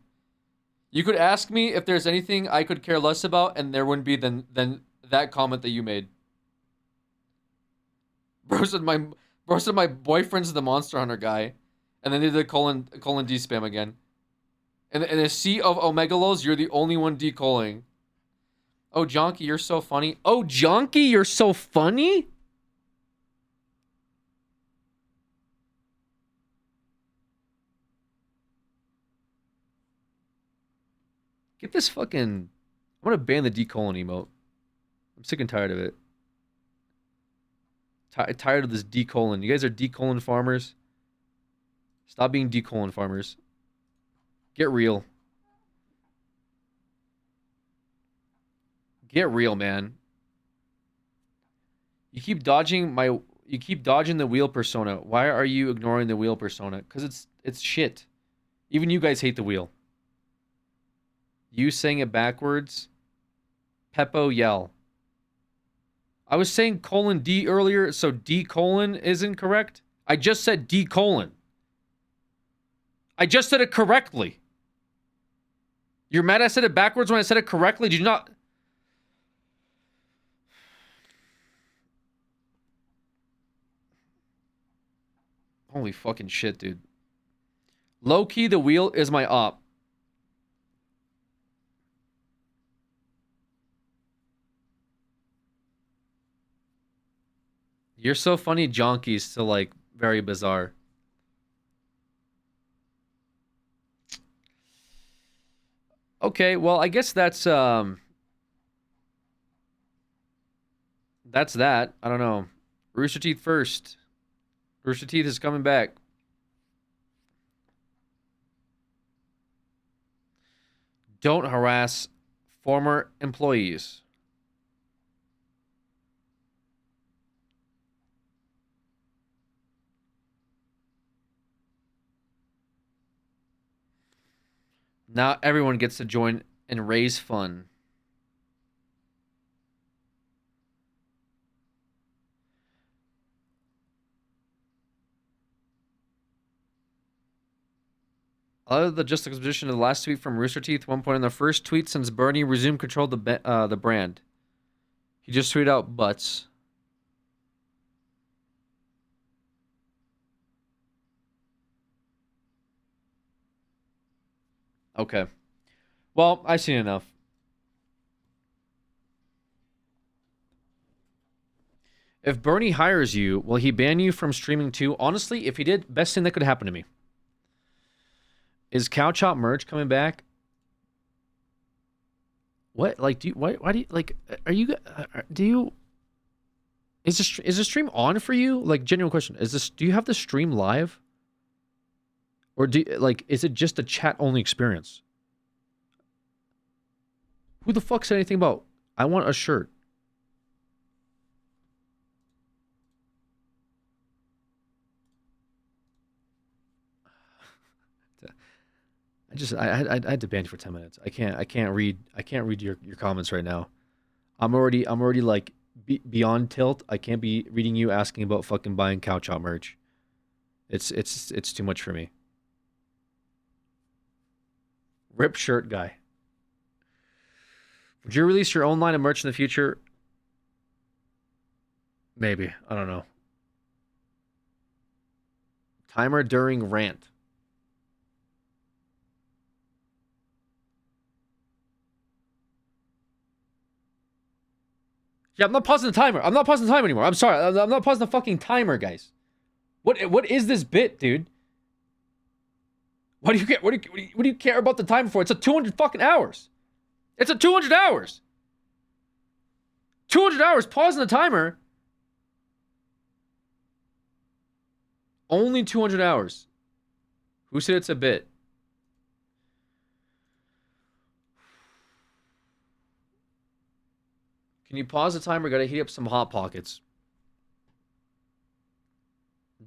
You could ask me if there's anything I could care less about, and there wouldn't be than that comment that you made. Bro said my boyfriend's the Monster Hunter guy. And then they did the colon D spam again. In a sea of omegalos, you're the only one decoling. Oh, Jonky, you're so funny. Oh, Jonky, you're so funny? Get this fucking... I'm gonna ban the decolon emote. I'm sick and tired of it. Tired of this decolon. You guys are decolon farmers. Stop being decolon farmers. Get real. Get real, man. You keep dodging the wheel persona. Why are you ignoring the wheel persona? Because it's shit. Even you guys hate the wheel. You saying it backwards. Peppo yell. I was saying colon D earlier, so D colon is incorrect. I just said D colon. I just said it correctly. You're mad I said it backwards when I said it correctly? Did you not... Holy fucking shit, dude. Low-key, the wheel is my op. You're so funny, Jonky's still, like, very bizarre. Okay, well, I guess that's that. I don't know. Rooster Teeth first. Rooster Teeth is coming back. Don't harass former employees. Now everyone gets to join and raise fun. I love the juxtaposition of the last tweet from Rooster Teeth. One point in the first tweet since Bernie resumed control of the brand. He just tweeted out butts. Okay. Well, I've seen enough. If Bernie hires you, will he ban you from streaming too? Honestly, if he did, best thing that could happen to me. Is Cow Chop merch coming back? What? Like, do you, why do you, like, are you, do you, is the stream on for you? Like, genuine question. Do you have the stream live? Or is it just a chat only experience? Who the fuck said anything about, I want a shirt? I had to ban you for 10 minutes. I can't read your comments right now. I'm already like beyond tilt. I can't be reading you asking about fucking buying Cow Chop merch. It's too much for me. Rip shirt guy. Would you release your own line of merch in the future? Maybe. I don't know. Timer during rant. Yeah, I'm not pausing the timer. I'm not pausing the timer anymore. I'm sorry. I'm not pausing the fucking timer, guys. What is this bit, dude? What do you care? What do you care about the timer for? It's a 200 fucking hours. It's a 200 hours. 200 hours pausing the timer. Only 200 hours. Who said it's a bit? Can you pause the timer? Gotta heat up some Hot Pockets.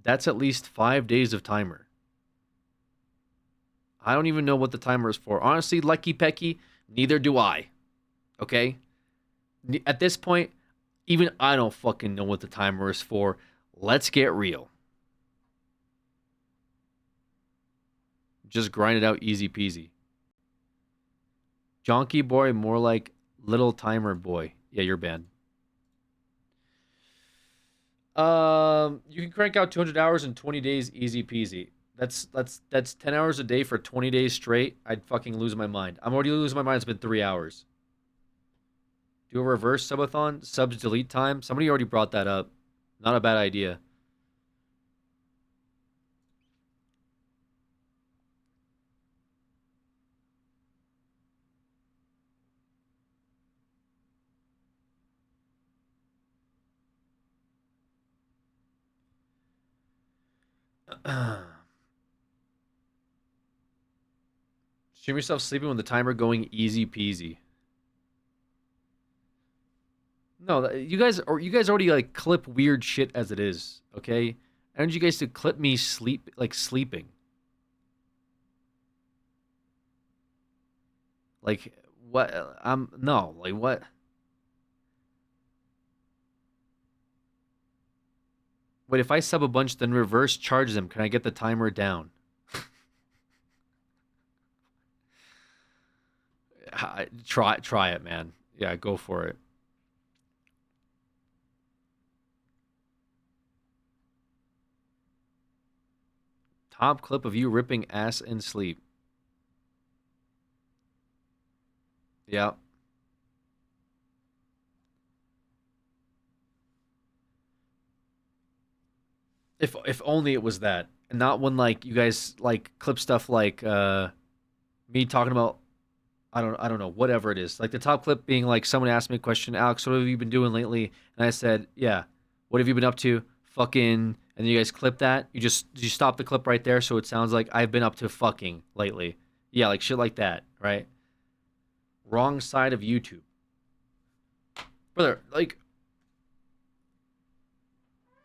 That's at least 5 days of timer. I don't even know what the timer is for. Honestly, Lucky Pecky, neither do I. Okay? At this point, even I don't fucking know what the timer is for. Let's get real. Just grind it out easy peasy. Jonky boy, more like little timer boy. Yeah, you're banned. You can crank out 200 hours in 20 days, easy peasy. That's 10 hours a day for 20 days straight. I'd fucking lose my mind. I'm already losing my mind. It's been 3 hours. Do a reverse subathon, subs delete time. Somebody already brought that up. Not a bad idea. Stream yourself sleeping with the timer going easy peasy. No, you guys already like clip weird shit as it is, okay? I need you guys to clip me sleeping. Like what? I'm no, like what? Wait, if I sub a bunch, then reverse charge them. Can I get the timer down? Try it, man. Yeah, go for it. Top clip of you ripping ass in sleep. Yeah. If only it was that, and not when like you guys like clip stuff like me talking about I don't know, whatever it is. Like the top clip being like someone asked me a question, Alex, what have you been doing lately? And I said, yeah, what have you been up to? Fucking, and you guys clip that. You stop the clip right there so it sounds like I've been up to fucking lately. Yeah, like shit like that, right? Wrong side of YouTube. Brother, like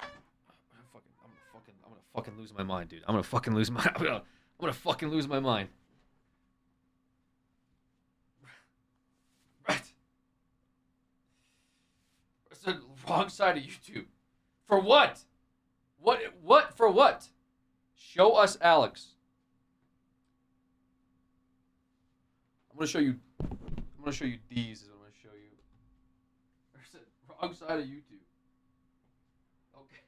I'm gonna fucking lose my mind, dude. I'm gonna fucking lose my I'm gonna fucking lose my mind. Right. It's the wrong side of YouTube. For what? What for what? Show us Alex. I'm gonna show you these is what I'm gonna show you. There's the wrong side of YouTube. Okay.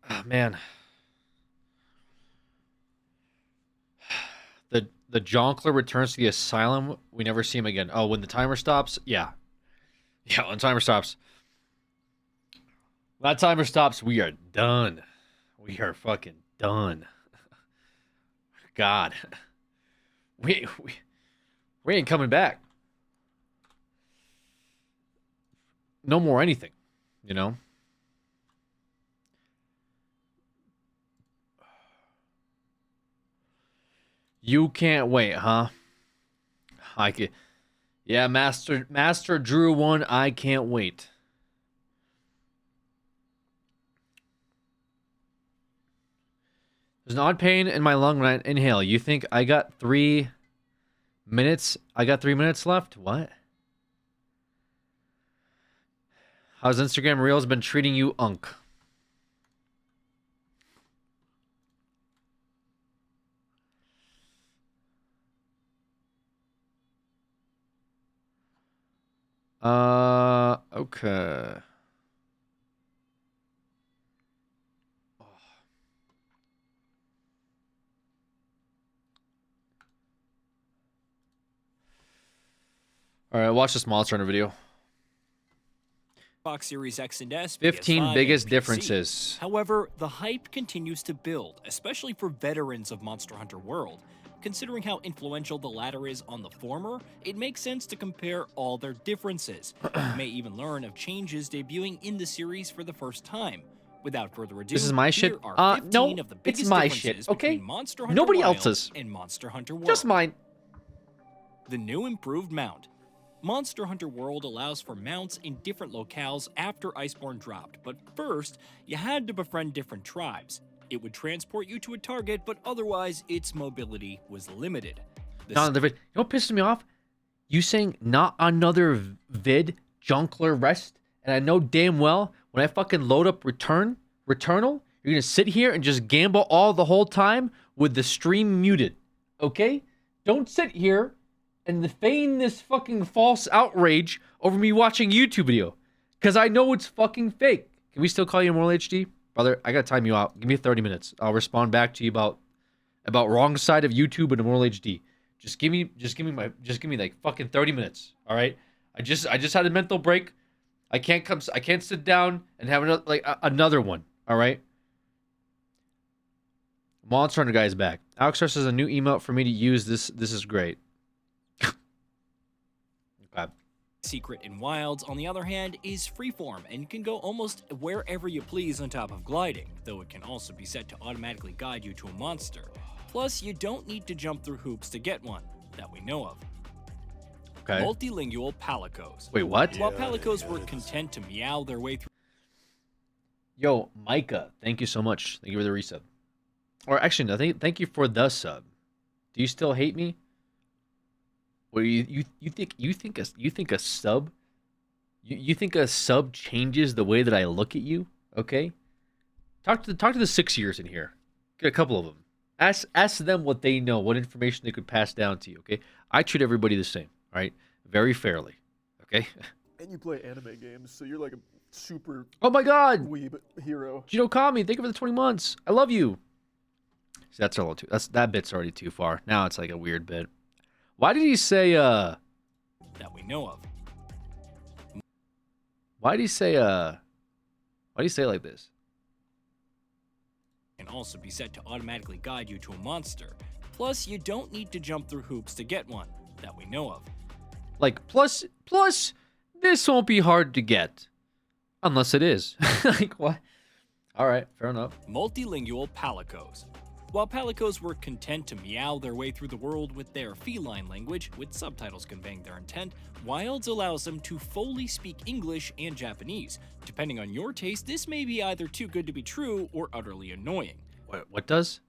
Oh, man. The Jonkler returns to the asylum. We never see him again. Oh, when the timer stops? Yeah. Yeah, when the timer stops. When that timer stops, we are done. We are fucking done. God. We ain't coming back. No more anything, you know? You can't wait, huh? I can. Yeah, Master Drew one. I can't wait. There's an odd pain in my lung when I inhale. You think I got 3 minutes? I got 3 minutes left? What? How's Instagram Reels been treating you, Unk? Okay. All right, watch this Monster Hunter video. Xbox Series X and S, 15 PS5, biggest and PC. differences. However, the hype continues to build, especially for veterans of Monster Hunter World. Considering how influential the latter is on the former, it makes sense to compare all their differences. You may even learn of changes debuting in the series for the first time. Without further ado, This is my shit. here are 15 No, of the it's biggest my differences shit, okay? between Monster Hunter Nobody Wilds else's. and Monster Hunter World. Just mine. The new improved mount. Monster Hunter World allows for mounts in different locales after Iceborne dropped, but first, you had to befriend different tribes. It would transport you to a target, but otherwise, its mobility was limited. The Not another vid. You know what pisses me off? You saying not another vid, Junkler rest, and I know damn well when I fucking load up Returnal, you're gonna sit here and just gamble all the whole time with the stream muted. Okay? Don't sit here and feign this fucking false outrage over me watching a YouTube video. Cause I know it's fucking fake. Can we still call you Moral HD? Brother, I gotta time you out. Give me 30 minutes. I'll respond back to you about wrong side of YouTube and Moral HD. Just give me like fucking 30 minutes. All right? I just had a mental break. I can't sit down and have another one. All right? Monster Hunter guy is back. Alex says a new emote for me to use. This is great. Okay. Secret in Wilds, on the other hand, is freeform and can go almost wherever you please on top of gliding, though it can also be set to automatically guide you to a monster. Plus, you don't need to jump through hoops to get one, that we know of. Okay. Multilingual palicos. Wait, what? While palicos were content to meow their way through. Yo, Micah, thank you so much. Thank you for the resub. Or actually, no, thank you for the sub. Do you still hate me? Well, you think a sub changes the way that I look at you? Okay. Talk to the 6 years in here. Get a couple of them. Ask them what they know, what information they could pass down to you. Okay. I treat everybody the same. All right, very fairly. Okay. And you play anime games, so you're like a super Oh my God, weeb hero. Gino Kami, thank you for the 20 months. I love you. See, that's a little too. That bit's already too far. Now it's like a weird bit. Why did he say that we know of. Why did he say it like this? Can also be set to automatically guide you to a monster. Plus, you don't need to jump through hoops to get one, that we know of. Like plus this won't be hard to get. Unless it is. Like what? All right, fair enough. Multilingual palicos. While palicos were content to meow their way through the world with their feline language, with subtitles conveying their intent, Wilds allows them to fully speak English and Japanese. Depending on your taste, this may be either too good to be true or utterly annoying. What does?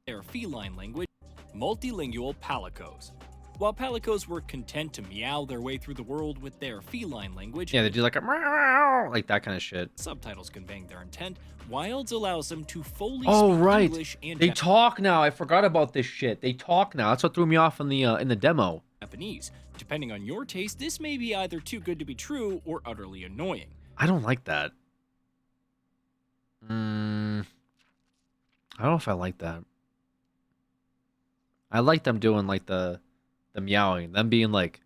Their feline language. Multilingual palicos. While palicos were content to meow their way through the world with their feline language, Yeah, they do like a meow, like that kind of shit. subtitles conveying their intent, Wilds allows them to fully Oh speak right, English and they talk now. I forgot about this shit. They talk now. That's what threw me off in the demo. Japanese. Depending on your taste, this may be either too good to be true or utterly annoying. I don't like that. I don't know if I like that. I like them doing like the meowing, them being like,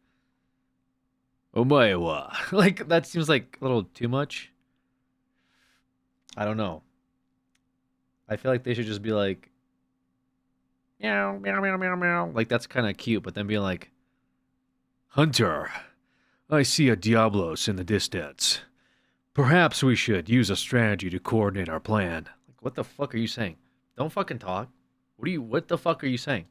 "Oh my wa," like that seems like a little too much. I don't know. I feel like they should just be like, meow meow meow meow meow. Like that's kind of cute, but then being like, "Hunter, I see a Diablos in the distance. Perhaps we should use a strategy to coordinate our plan." Like, what the fuck are you saying? Don't fucking talk. What the fuck are you saying?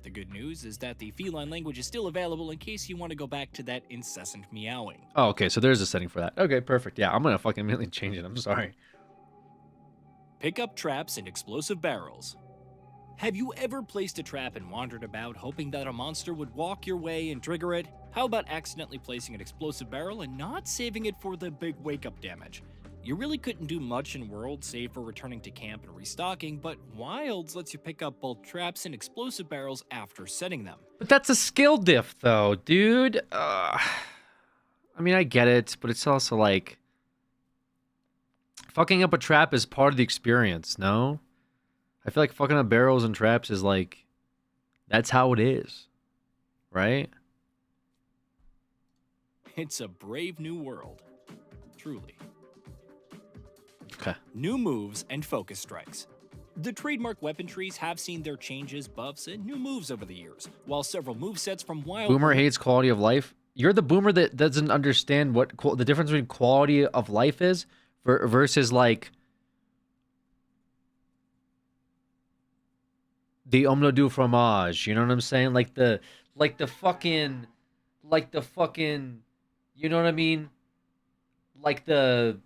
The good news is that the feline language is still available in case you want to go back to that incessant meowing. Oh, okay, so there's a setting for that. Okay, perfect. Yeah, I'm gonna fucking immediately change it. I'm sorry. Pick up traps and explosive barrels. Have you ever placed a trap and wandered about hoping that a monster would walk your way and trigger it? How about accidentally placing an explosive barrel and not saving it for the big wake-up damage? You really couldn't do much in World save for returning to camp and restocking, but Wilds lets you pick up both traps and explosive barrels after setting them. But that's a skill diff, though, dude. I mean, I get it, but it's also like fucking up a trap is part of the experience. No, I feel like fucking up barrels and traps is like that's how it is, right? It's a brave new world. Truly. Okay. New moves and focus strikes. The trademark weapon trees have seen their changes, buffs, and new moves over the years, while several movesets from Wild... Boomer hates quality of life. You're the boomer that doesn't understand what the difference between quality of life is versus like the omno du fromage. You know what I'm saying? Like the fucking, you know what I mean? Like the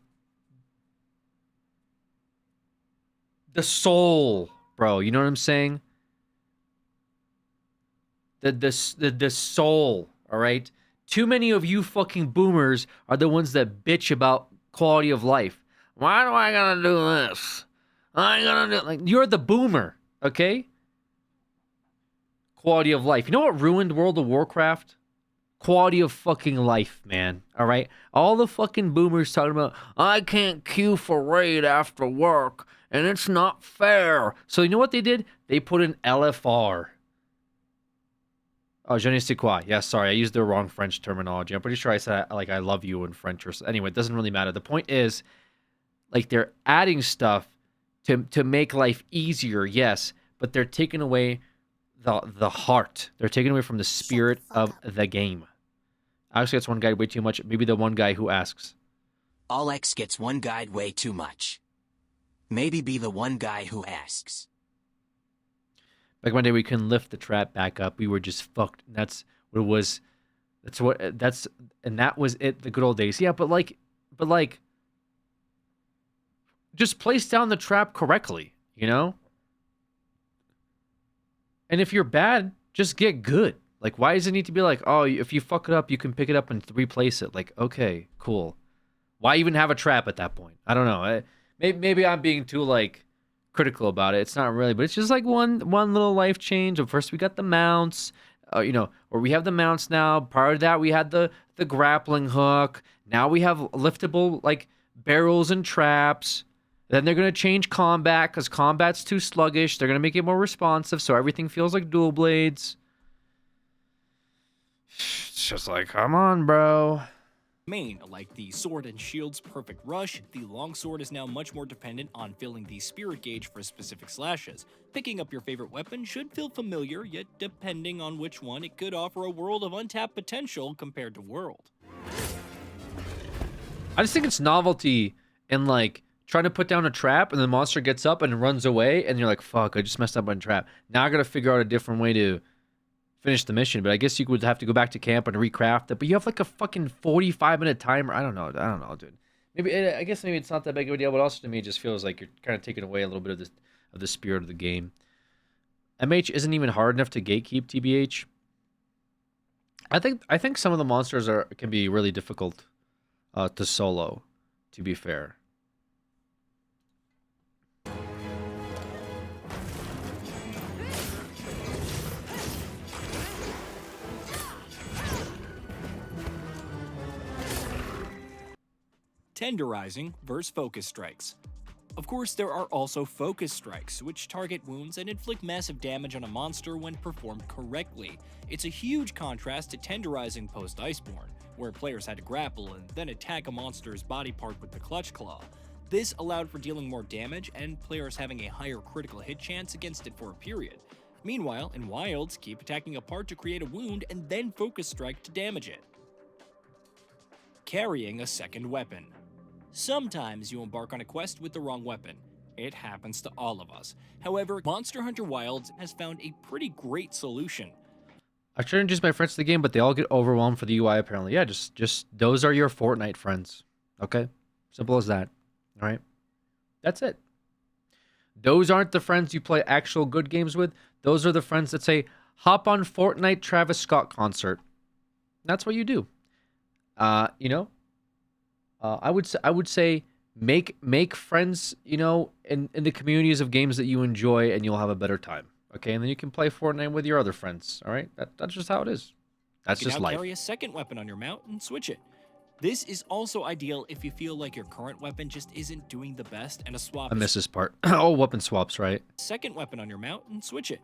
soul, bro. You know what I'm saying? The soul, all right? Too many of you fucking boomers are the ones that bitch about quality of life. Why do I gotta do this? I gotta do... Like, you're the boomer, okay? Quality of life. You know what ruined World of Warcraft? Quality of fucking life, man. All right? All the fucking boomers talking about, I can't queue for raid after work, and it's not fair. So you know what they did? They put in LFR. Oh, je ne sais quoi. Yeah, sorry, I used the wrong French terminology. I'm pretty sure I said, like, I love you in French or so. Anyway, it doesn't really matter. The point is, like, they're adding stuff to make life easier, yes, but they're taking away the heart. They're taking away from the spirit of the game. Actually, that's one guy way too much. Maybe the one guy who asks. All X gets one guide way too much. Maybe be the one guy who asks. Back one day we couldn't lift the trap back up. We were just fucked. That's what it was. And that was it. The good old days. Yeah, but like, just place down the trap correctly, you know? And if you're bad, just get good. Like, why does it need to be like, oh, if you fuck it up, you can pick it up and replace it? Like, okay, cool. Why even have a trap at that point? I don't know. Maybe I'm being too, like, critical about it. It's not really, but it's just like one little life change. First, we got the mounts, or we have the mounts now. Prior to that, we had the grappling hook. Now we have liftable, like, barrels and traps. Then they're going to change combat because combat's too sluggish. They're going to make it more responsive so everything feels like dual blades. It's just like, come on, bro. Main, like the Sword and Shield's Perfect Rush, the Longsword is now much more dependent on filling the spirit gauge for specific slashes. Picking up your favorite weapon should feel familiar, yet depending on which one, it could offer a world of untapped potential compared to World. I just think it's novelty in, like, trying to put down a trap and the monster gets up and runs away and you're like, fuck, I just messed up on trap. Now I gotta figure out a different way to finish the mission, but I guess you would have to go back to camp and recraft it. But you have like a fucking 45-minute timer. I don't know, dude. I guess maybe it's not that big of a deal, but also to me it just feels like you're kind of taking away a little bit of the spirit of the game. MH isn't even hard enough to gatekeep, TBH. I think some of the monsters can be really difficult to solo, to be fair. Tenderizing versus focus strikes. Of course, there are also focus strikes, which target wounds and inflict massive damage on a monster when performed correctly. It's a huge contrast to tenderizing post-Iceborne, where players had to grapple and then attack a monster's body part with the clutch claw. This allowed for dealing more damage and players having a higher critical hit chance against it for a period. Meanwhile, in Wilds, keep attacking a part to create a wound and then focus strike to damage it. Carrying a second weapon. Sometimes you embark on a quest with the wrong weapon. It happens to all of us. However, Monster Hunter Wilds has found a pretty great solution. I try to introduce my friends to the game, but they all get overwhelmed for the UI apparently. Yeah, just those are your Fortnite friends. Okay? Simple as that. All right? That's it. Those aren't the friends you play actual good games with. Those are the friends that say, hop on Fortnite Travis Scott concert. That's what you do. You know? I would say make friends, you know, in the communities of games that you enjoy, and you'll have a better time. Okay, and then you can play Fortnite with your other friends. All right, that's just how it is. That's You can just now life. carry a second weapon on your mount and switch it. This is also ideal if you feel like your current weapon just isn't doing the best and a swap I is miss this part. Oh, weapon swaps, right? second weapon on your mount and switch it.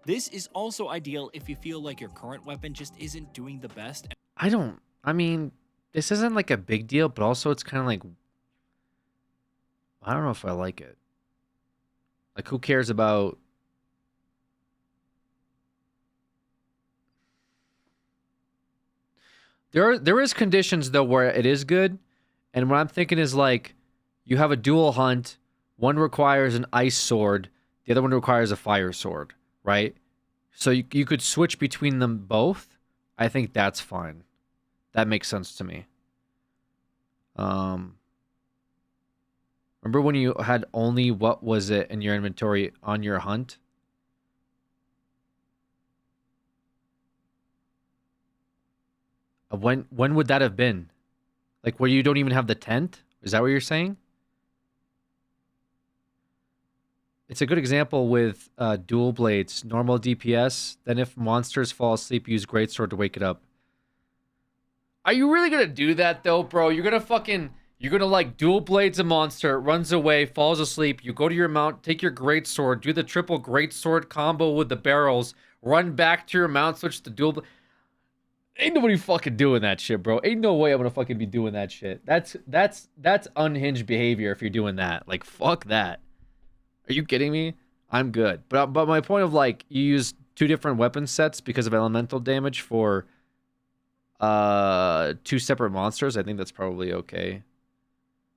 This is also ideal if you feel like your current weapon just isn't doing the best. I mean, this isn't like a big deal, but also it's kind of like, I don't know if I like it. Like, who cares about... There is conditions though where it is good, and what I'm thinking is like, you have a dual hunt, one requires an ice sword, the other one requires a fire sword, right? So you could switch between them both. I think that's fine. That makes sense to me. Remember when you had only, what was it, in your inventory on your hunt? When would that have been? Like, where you don't even have the tent? Is that what you're saying? It's a good example with dual blades. Normal DPS. Then if monsters fall asleep, use greatsword to wake it up. Are you really gonna do that though, bro? You're gonna like dual blades a monster, it runs away, falls asleep. You go to your mount, take your greatsword, do the triple greatsword combo with the barrels, run back to your mount, switch to dual. Ain't nobody fucking doing that shit, bro. Ain't no way I'm gonna fucking be doing that shit. That's unhinged behavior if you're doing that. Like, fuck that. Are you kidding me? I'm good. But my point of, like, you use two different weapon sets because of elemental damage for two separate monsters, I think that's probably okay.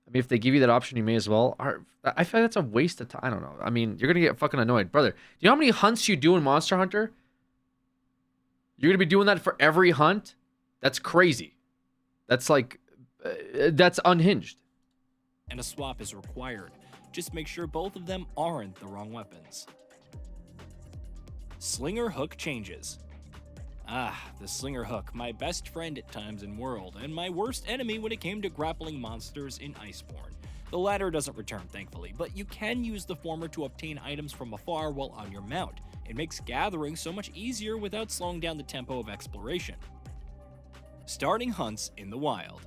I mean, if they give you that option, you may as well. I feel like that's a waste of time. I don't know. I mean, you're gonna get fucking annoyed, brother. Do you know how many hunts you do in Monster Hunter? You're gonna be doing that for every hunt? That's crazy. That's like, that's unhinged. And a swap is required. Just make sure both of them aren't the wrong weapons. Slinger hook changes. The slinger hook, my best friend at times in World, and my worst enemy when it came to grappling monsters in Iceborne. The latter doesn't return, thankfully, but you can use the former to obtain items from afar while on your mount. It makes gathering so much easier without slowing down the tempo of exploration. Starting hunts in the wild.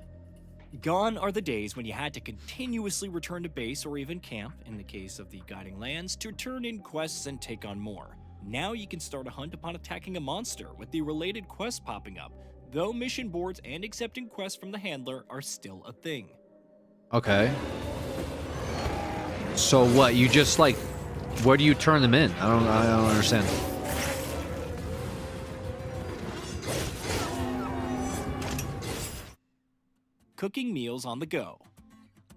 Gone are the days when you had to continuously return to base or even camp, in the case of the Guiding Lands, to turn in quests and take on more. Now you can start a hunt upon attacking a monster with the related quest popping up, though mission boards and accepting quests from the handler are still a thing. Okay. So what? You just like, where do you turn them in? I don't understand. Cooking meals on the go.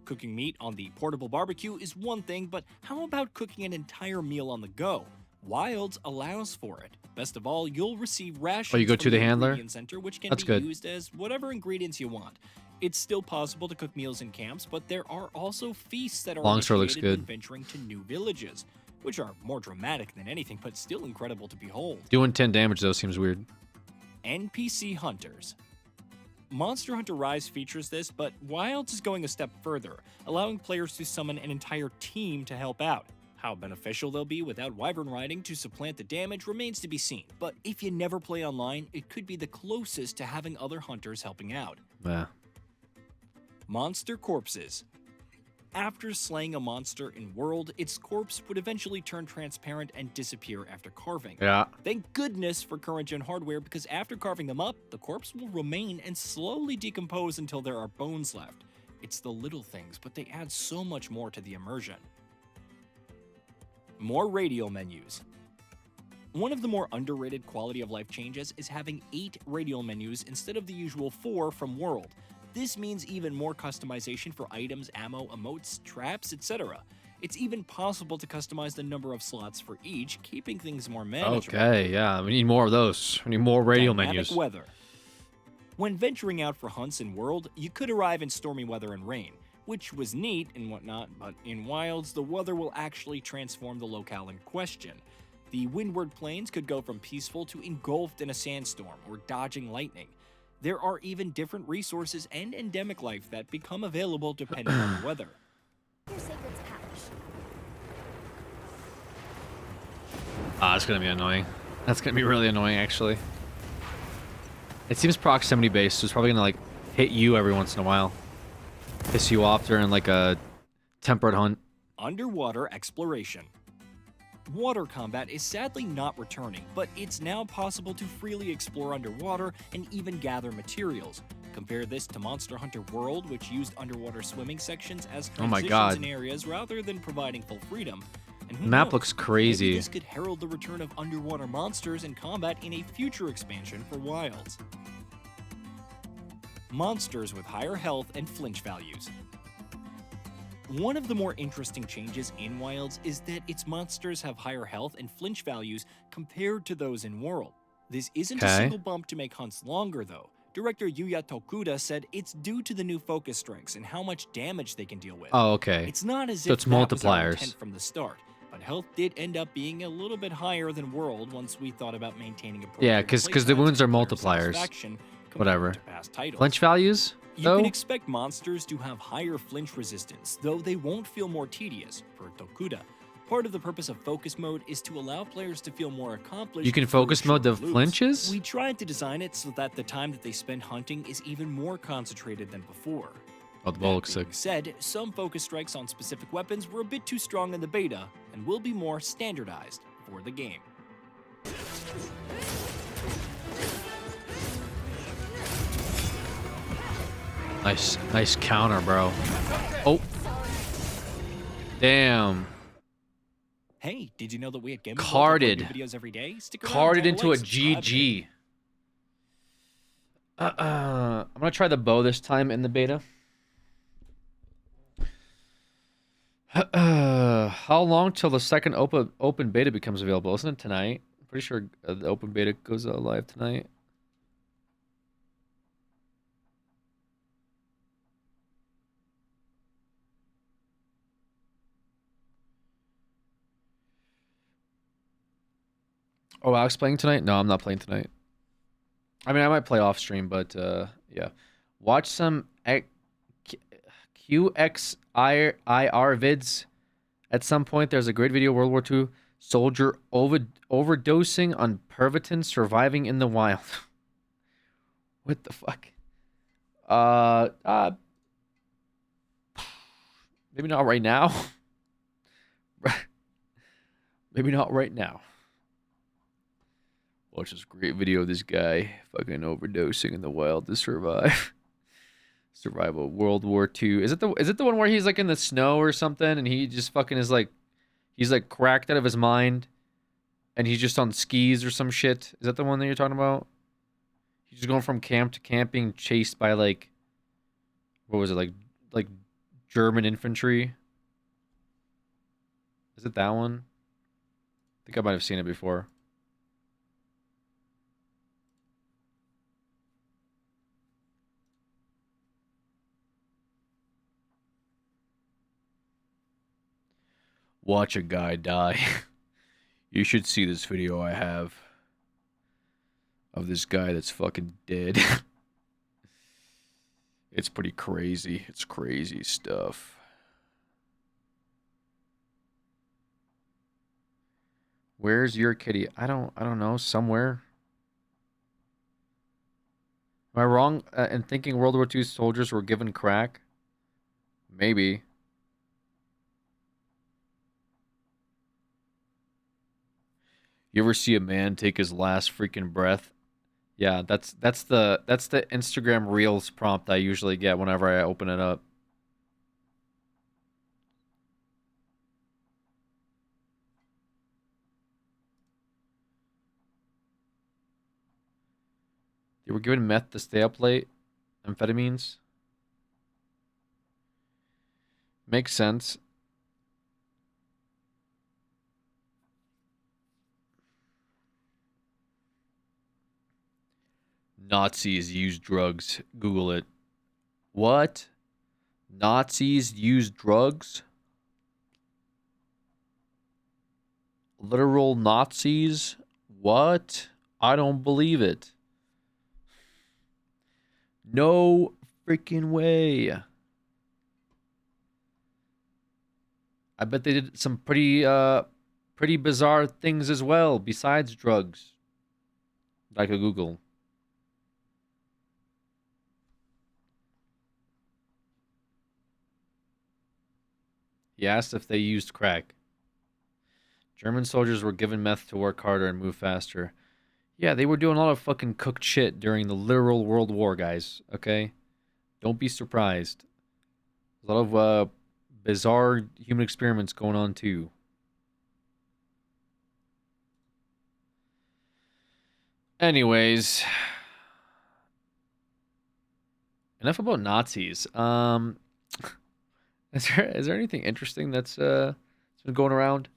Cooking meat on the portable barbecue is one thing, but how about cooking an entire meal on the go? Wilds allows for it. Best of all, you'll receive rations you go from to the handler? ingredient center, which can That's be good. used as whatever ingredients you want. It's still possible to cook meals in camps, but there are also feasts that are Longsword looks initiated when good. venturing to new villages, which are more dramatic than anything, but still incredible to behold. Doing 10 damage though seems weird. NPC hunters. Monster Hunter Rise features this, but Wilds is going a step further, allowing players to summon an entire team to help out. How beneficial they'll be without wyvern riding to supplant the damage remains to be seen, but if you never play online, it could be the closest to having other hunters helping out. Yeah. Monster corpses. After slaying a monster in World, its corpse would eventually turn transparent and disappear after carving. Yeah. Thank goodness for current-gen hardware, because after carving them up, the corpse will remain and slowly decompose until there are bones left. It's the little things, but they add so much more to the immersion. More radial menus. One of the more underrated quality of life changes is having 8 radial menus instead of the usual 4 from World. This means even more customization for items, ammo, emotes, traps, etc. It's even possible to customize the number of slots for each, keeping things more manageable. Okay, yeah, we need more of those. We need more radial Dynamic menus. weather. When venturing out for hunts in World, you could arrive in stormy weather and rain, which was neat and whatnot, but in Wilds, the weather will actually transform the locale in question. The windward plains could go from peaceful to engulfed in a sandstorm or dodging lightning. There are even different resources and endemic life that become available depending on the weather. Ah, it's gonna be annoying. That's gonna be really annoying, actually. It seems proximity based, so it's probably gonna like hit you every once in a while, piss you off during like a temperate hunt. Underwater exploration. Water combat is sadly not returning, but it's now possible to freely explore underwater and even gather materials. Compare this to Monster Hunter World, which used underwater swimming sections as Oh my transitions God. in areas rather than providing full freedom. And who The map knows, looks maybe crazy. this could herald the return of underwater monsters and combat in a future expansion for Wilds. Monsters with higher health and flinch values. One of the more interesting changes in Wilds is that its monsters have higher health and flinch values compared to those in World. This isn't a Okay. single bump to make hunts longer, though. Director Yuya Tokuda said it's due to the new focus strengths and how much damage they can deal with. Oh, okay. It's not as So if it's that was our multipliers. intent from the start, but health did end up being a little bit higher than World once we thought about maintaining appropriate Yeah, 'cause the playstyle wounds to are player multipliers. satisfaction compared Whatever. to past titles. Flinch values, You though? can expect monsters to have higher flinch resistance, though they won't feel more tedious, per Tokuda. Part of the purpose of focus mode is to allow players to feel more accomplished. You can through focus mode the short loops. flinches? We tried to design it so that the time that they spend hunting is even more concentrated than before. Oh, the ball That looks being sick. said, some focus strikes on specific weapons were a bit too strong in the beta, and will be more standardized for the game. Nice counter, bro. Oh. Damn. Hey, did you know that we at Game Carded. videos every day? Stick around, Carded drop into a like, subscribe, and GG. I'm gonna try the bow this time in the beta. How long till the second open beta becomes available? Isn't it tonight? I'm pretty sure the open beta goes live tonight. Oh, Alex playing tonight? No, I'm not playing tonight. I mean, I might play off stream, but yeah. Watch some QXIR vids. At some point, there's a great video, World War II soldier overdosing on Pervitin surviving in the wild. What the fuck? Maybe not right now. Maybe not right now. Watch this great video of this guy fucking overdosing in the wild to survive. Survival World War II. Is it the one where he's like in the snow or something and he just fucking is like he's like cracked out of his mind and he's just on skis or some shit? Is that the one that you're talking about? He's just going from camp to camp being chased by like what was it, like German infantry? Is it that one? I think I might have seen it before. Watch a guy die. You should see this video I have of this guy that's fucking dead. It's pretty crazy. It's crazy stuff. Where's your kitty? I don't know. Somewhere. Am I wrong in thinking World War II soldiers were given crack? Maybe. You ever see a man take his last freaking breath? Yeah, that's the Instagram Reels prompt I usually get whenever I open it up. They were given meth to stay up late. Amphetamines. Makes sense. Nazis use drugs. Google it. What? Nazis use drugs? Literal Nazis? What? I don't believe it. No freaking way. I bet they did some pretty bizarre things as well besides drugs. Like a Google. He asked if they used crack. German soldiers were given meth to work harder and move faster. Yeah, they were doing a lot of fucking cooked shit during the literal World War, guys. Okay? Don't be surprised. A lot of bizarre human experiments going on, too. Anyways. Enough about Nazis. Is there anything interesting that's been going around?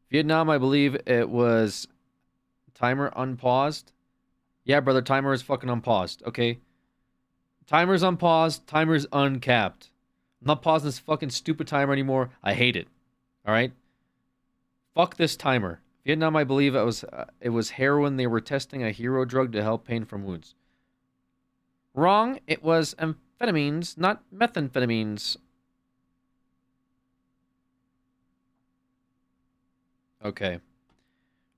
Vietnam, I believe it was timer unpaused. Yeah, brother, timer is fucking unpaused, okay? Timer's unpaused, timer's uncapped. I'm not pausing this fucking stupid timer anymore. I hate it. All right? Fuck this timer. Vietnam, I believe it was heroin. They were testing a hero drug to help pain from wounds. Wrong. It was amphetamines, not methamphetamines. Okay.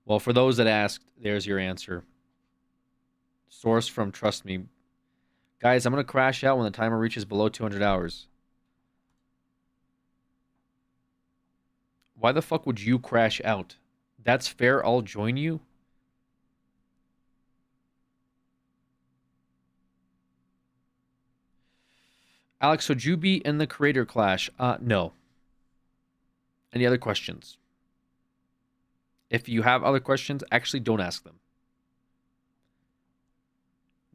Well, for those that asked, there's your answer. Source from Trust Me. Guys, I'm going to crash out when the timer reaches below 200 hours. Why the fuck would you crash out? That's fair, I'll join you. Alex, would you be in the Creator Clash? No. Any other questions? If you have other questions, actually don't ask them.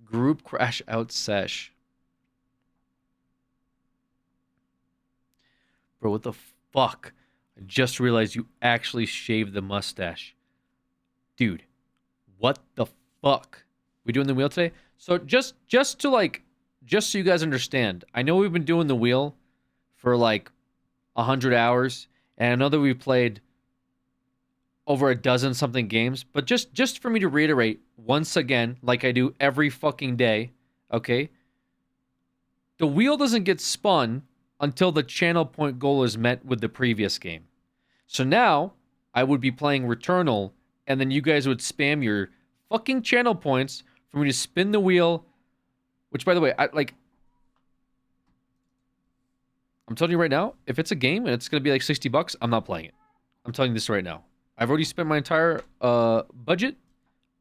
Group crash out sesh. Bro, what the fuck? I just realized you actually shaved the mustache. Dude, what the fuck? We doing the wheel today? So just so you guys understand, I know we've been doing the wheel for like 100 hours, and I know that we've played over a dozen something games, but just for me to reiterate once again, like I do every fucking day, okay? The wheel doesn't get spun until the channel point goal is met with the previous game. So now I would be playing Returnal, and then you guys would spam your fucking channel points for me to spin the wheel, which, by the way, I'm telling you right now, if it's a game and it's going to be like $60, I'm not playing it. I'm telling you this right now. I've already spent my entire budget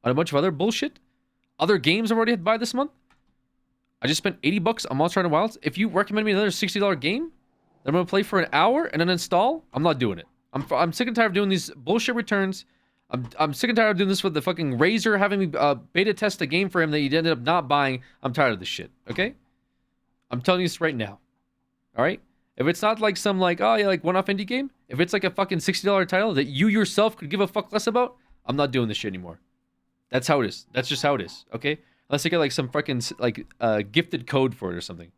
on a bunch of other bullshit. Other games I've already had to buy this month. I just spent $80 on Monster Hunter Wilds. If you recommend me another $60 game that I'm going to play for an hour and then install, I'm not doing it. I'm sick and tired of doing these bullshit returns. I'm sick and tired of doing this with the fucking Razor having me beta test a game for him that he ended up not buying. I'm tired of this shit, okay? I'm telling you this right now. All right? If it's not like some one-off indie game, if it's like a fucking $60 title that you yourself could give a fuck less about, I'm not doing this shit anymore. That's how it is. That's just how it is, okay? Unless I get like some fucking gifted code for it or something.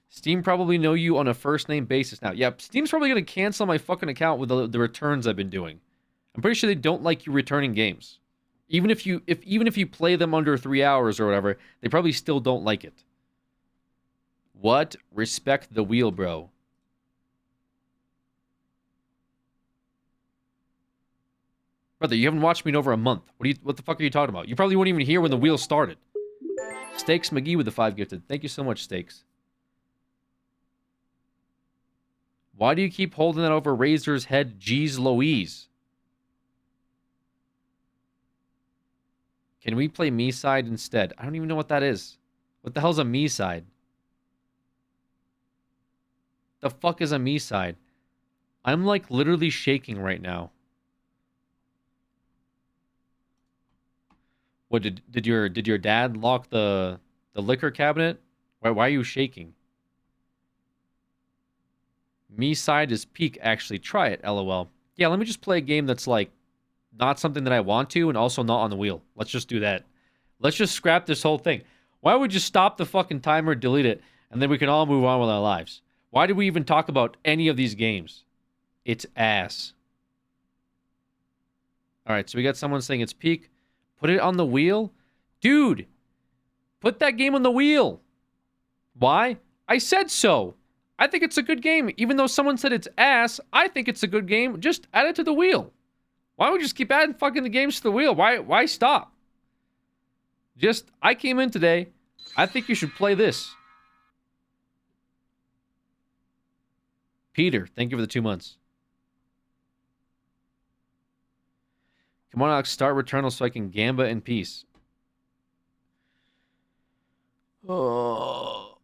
Steam probably know you on a first name basis now. Yeah, Steam's probably gonna cancel my fucking account with the returns I've been doing. I'm pretty sure they don't like you returning games. Even if you play them under 3 hours or whatever, they probably still don't like it. What? Respect the wheel, bro. Brother, you haven't watched me in over a month. What the fuck are you talking about? You probably weren't even here when the wheel started. Stakes McGee with the 5 gifted. Thank you so much, Stakes. Why do you keep holding that over Razor's head? Jeez Louise. Can we play me side instead? I don't even know what that is. What the hell's a me side? The fuck is a me side? I'm like literally shaking right now. What did your dad lock the liquor cabinet? Why are you shaking? Me side is peak actually. Try it, LOL. Yeah, let me just play a game that's like not something that I want to and also not on the wheel. Let's just do that. Let's just scrap this whole thing. Why don't we just stop the fucking timer, delete it, and then we can all move on with our lives? Why did we even talk about any of these games? It's ass. All right, so we got someone saying it's peak. Put it on the wheel? Dude, put that game on the wheel. Why? I said so. I think it's a good game. Even though someone said it's ass, I think it's a good game. Just add it to the wheel. Why don't we just keep adding fucking the games to the wheel? Why stop? Just, I came in today. I think you should play this. Peter, thank you for the 2 months. Come on, Alex, start Returnal so I can gamba in peace. Oh.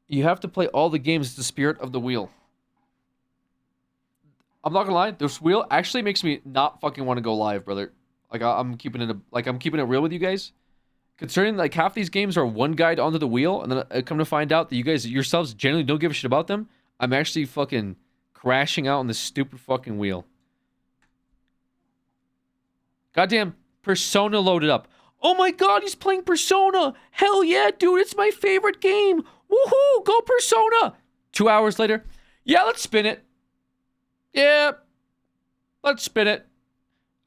You have to play all the games. It's the spirit of the wheel. I'm not gonna lie, this wheel actually makes me not fucking want to go live, brother. Like I'm keeping it real with you guys. Concerning like half these games are one guide onto the wheel, and then I come to find out that you guys yourselves generally don't give a shit about them. I'm actually fucking crashing out on this stupid fucking wheel. Goddamn Persona loaded up. Oh my god, he's playing Persona. Hell yeah, dude, it's my favorite game. Woohoo, go Persona. 2 hours later, yeah, let's spin it. Yeah, let's spin it.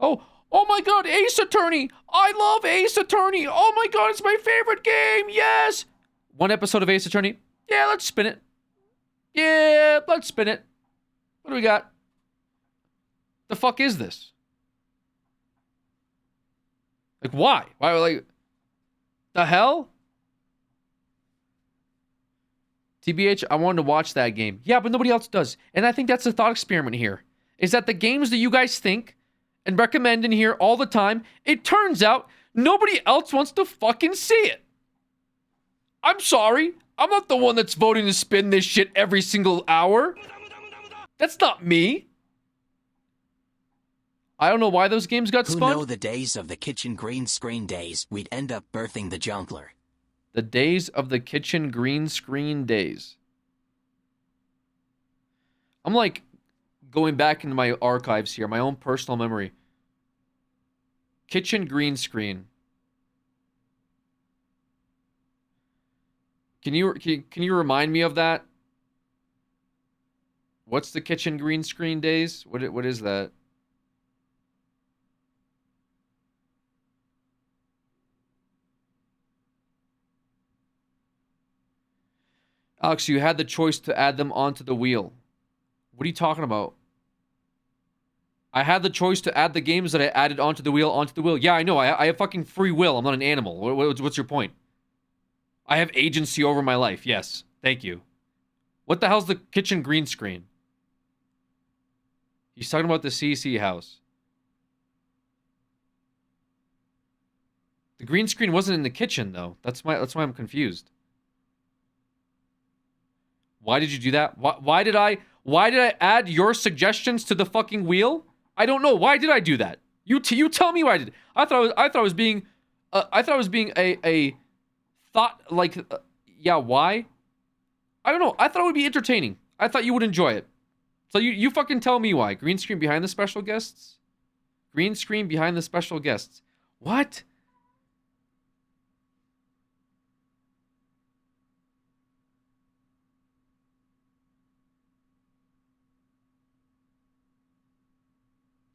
Oh my god, Ace Attorney. I love Ace Attorney. Oh my god, it's my favorite game. Yes. One episode of Ace Attorney. Yeah, let's spin it. Yeah, let's spin it. What do we got? The fuck is this? Like, why? Why, like, the hell? TBH, I wanted to watch that game. Yeah, but nobody else does. And I think that's the thought experiment here. Is that the games that you guys think and recommend in here all the time, it turns out nobody else wants to fucking see it. I'm sorry. I'm not the one that's voting to spin this shit every single hour. That's not me. I don't know why those games got Who spun. know the days of the kitchen green screen days, we'd end up birthing the jungler. The days of the kitchen green screen days. I'm like going back into my archives here, my own personal memory. Kitchen green screen. Can you remind me of that? What's the kitchen green screen days? What is that? Alex, you had the choice to add them onto the wheel. What are you talking about? I had the choice to add the games that I added onto the wheel. Yeah, I know. I have fucking free will. I'm not an animal. What's your point? I have agency over my life. Yes. Thank you. What the hell's the kitchen green screen? He's talking about the CC house. The green screen wasn't in the kitchen, though. That's why I'm confused. Why did you do that? Why did I add your suggestions to the fucking wheel? I don't know. Why did I do that? You tell me why I did. I thought I was being a thought like yeah, why? I don't know. I thought it would be entertaining. I thought you would enjoy it. So you fucking tell me why. Green screen behind the special guests? Green screen behind the special guests. What?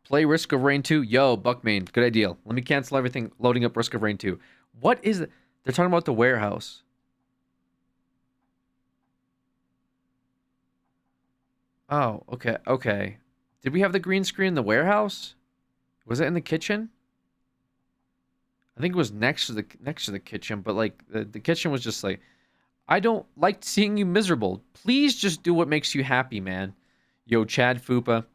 Play Risk of Rain 2. Yo, Buckmain. Good idea. Let me cancel everything. Loading up Risk of Rain 2. What is it? They're talking about the warehouse. Oh, okay. Okay. Did we have the green screen in the warehouse? Was it in the kitchen? I think it was next to the kitchen, but like the kitchen was just like, I don't like seeing you miserable. Please just do what makes you happy, man. Yo, Chad Fupa.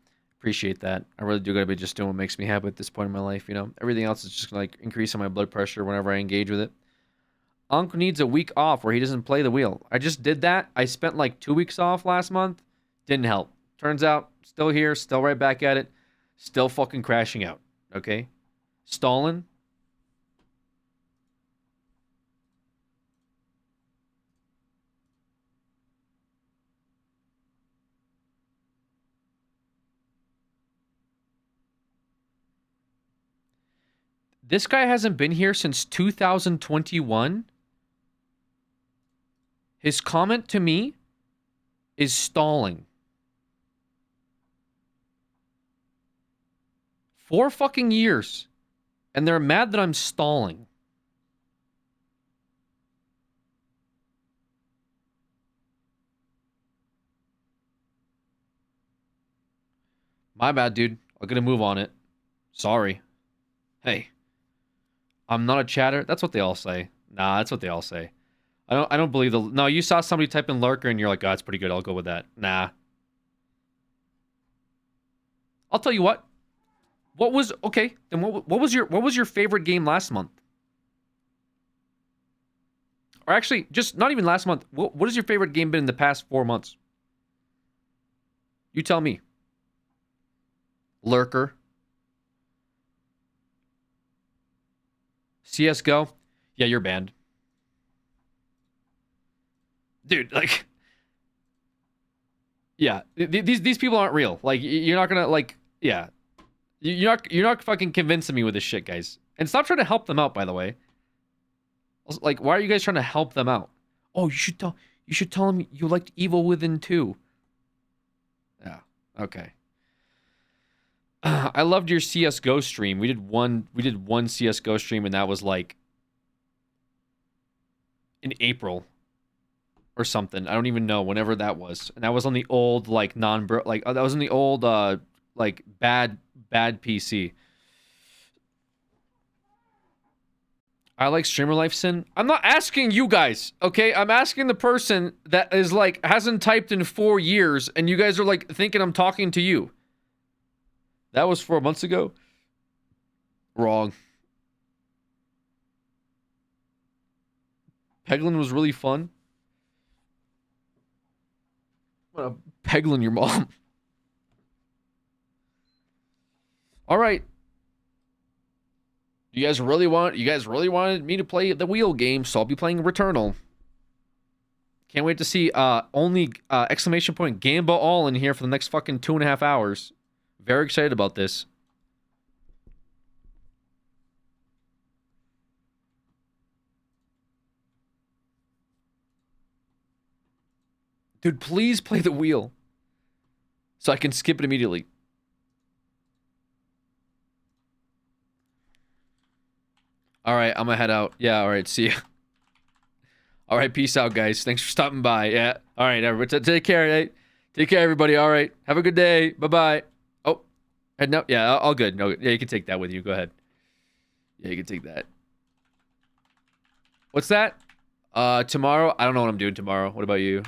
Appreciate that. I really do gotta be just doing what makes me happy at this point in my life, you know? Everything else is just gonna, like, increasing my blood pressure whenever I engage with it. Unc needs a week off where he doesn't play the wheel. I just did that. I spent, like, 2 weeks off last month. Didn't help. Turns out, still here, still right back at it. Still fucking crashing out, okay? Stalling. This guy hasn't been here since 2021. His comment to me is stalling. 4 fucking years. And they're mad that I'm stalling. My bad, dude. I'm gonna move on it. Sorry. Hey. I'm not a chatter. That's what they all say. Nah, that's what they all say. I don't believe the... No, you saw somebody type in lurker and you're like, oh, that's pretty good. I'll go with that. Nah. I'll tell you what. What was... Okay. Then what was your favorite game last month? Or actually, just not even last month. What has your favorite game been in the past 4 months? You tell me. Lurker. CSGO? Yeah, you're banned. Dude, like... Yeah, these people aren't real. Like, you're not gonna, like... Yeah. You're not fucking convincing me with this shit, guys. And stop trying to help them out, by the way. Like, why are you guys trying to help them out? Oh, you should tell them you liked Evil Within 2. Yeah, okay. I loved your CS:GO stream. We did one CS:GO stream, and that was like in April or something. I don't even know whenever that was. And that was on the old like that was on the old like bad PC. I like Streamer Life Sin. I'm not asking you guys, okay? I'm asking the person that is like hasn't typed in 4 years, and you guys are like thinking I'm talking to you. That was 4 months ago. Wrong. Peglin was really fun. I'm gonna Peglin your mom. All right. You guys really wanted me to play the wheel game, so I'll be playing Returnal. Can't wait to see only exclamation point Gamba all in here for the next fucking 2.5 hours. Very excited about this. Dude, please play the wheel. So I can skip it immediately. Alright, I'm gonna head out. Yeah, alright, see ya. Alright, peace out, guys. Thanks for stopping by. Yeah. Alright, everybody. Take care, eh? Take care, everybody. Alright. Have a good day. Bye-bye. Oh. No, yeah, all good. No, yeah, you can take that with you. Go ahead. Yeah, you can take that. What's that? Tomorrow? I don't know what I'm doing tomorrow. What about you?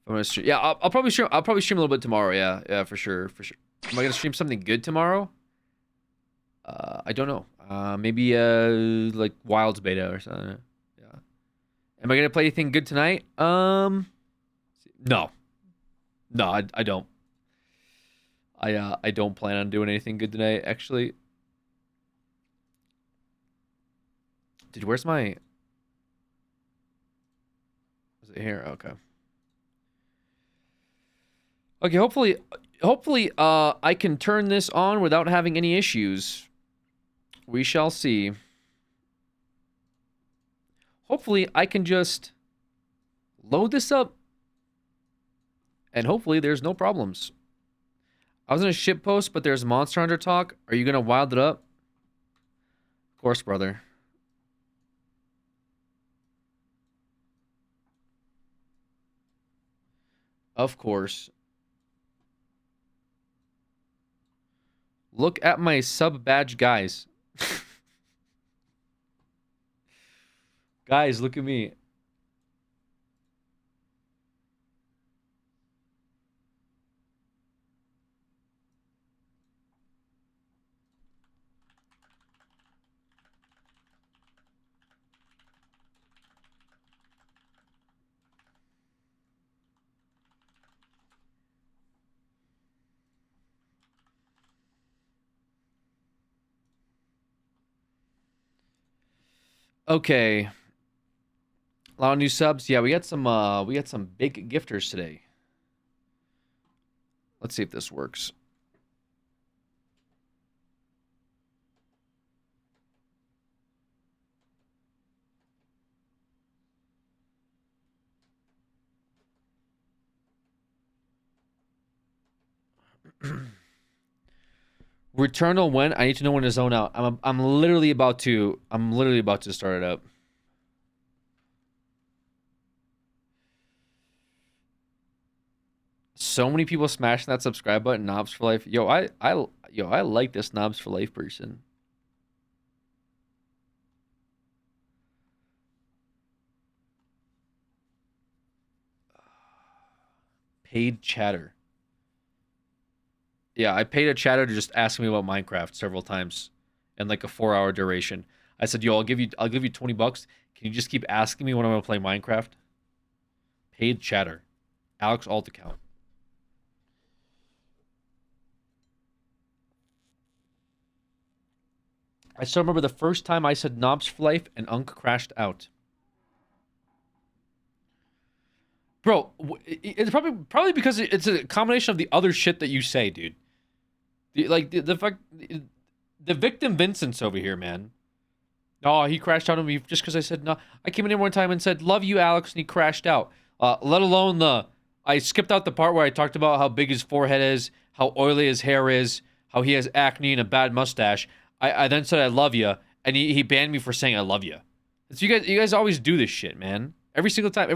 I'm gonna stream. Yeah, I'll probably stream. I'll probably stream a little bit tomorrow. Yeah, for sure. Am I gonna stream something good tomorrow? I don't know. Maybe like Wilds beta or something. Yeah. Am I gonna play anything good tonight? No, I don't. I don't plan on doing anything good tonight. Actually, dude, where's my? Is it here? Okay. Okay, hopefully, I can turn this on without having any issues. We shall see. Hopefully, I can just load this up, and hopefully, there's no problems. I was in a shit post, but there's Monster Hunter talk. Are you gonna wild it up? Of course, brother. Of course. Look at my sub badge, guys. Guys, look at me. Okay. A lot of new subs. Yeah, we got some big gifters today. Let's see if this works. Returnal when? I need to know when to zone out. I'm literally about to start it up. So many people smashing that subscribe button. Knobs for life. Yo, I like this knobs for life person. Paid chatter. Yeah, I paid a chatter to just ask me about Minecraft several times in like a 4-hour duration. I said, "Yo, I'll give you $20. Can you just keep asking me when I'm gonna play Minecraft?" Paid chatter. Alex alt account. I still remember the first time I said knobs for life and Unk crashed out. Bro, it's probably because it's a combination of the other shit that you say, dude. The victim Vincent's over here, man. Oh, he crashed out on me just because I said no. I came in here one time and said, "Love you, Alex," and he crashed out. Let alone I skipped out the part where I talked about how big his forehead is, how oily his hair is, how he has acne and a bad mustache. I then said I love you, and he banned me for saying I love you. So you guys always do this shit, man. Every single time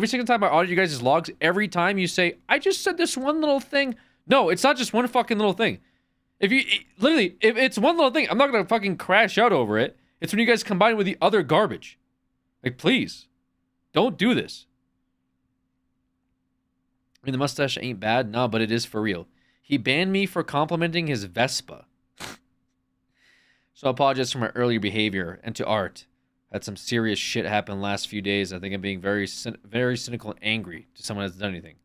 I audit you guys' logs, every time you say, "I just said this one little thing." No, it's not just one fucking little thing. If it's one little thing, I'm not gonna fucking crash out over it. It's when you guys combine it with the other garbage. Like, please, don't do this. I mean, the mustache ain't bad, no, but it is for real. He banned me for complimenting his Vespa. So I apologize for my earlier behavior. And to Art, had some serious shit happen the last few days. I think I'm being very cynical and angry to someone that's done anything.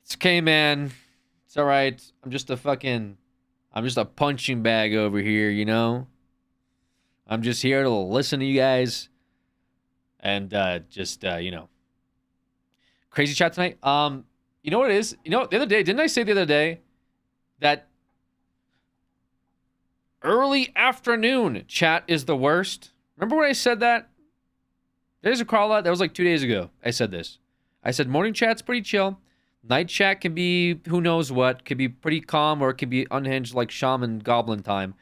It's okay, man. It's all right. I'm just a punching bag over here, you know? I'm just here to listen to you guys and you know. Crazy chat tonight. You know what it is? You know, the other day, didn't I say the other day that early afternoon chat is the worst? Remember when I said that? There's a call out. That was like 2 days ago. I said this. I said morning chat's pretty chill. Night chat can be who knows what. Could be pretty calm or it could be unhinged like shaman goblin time.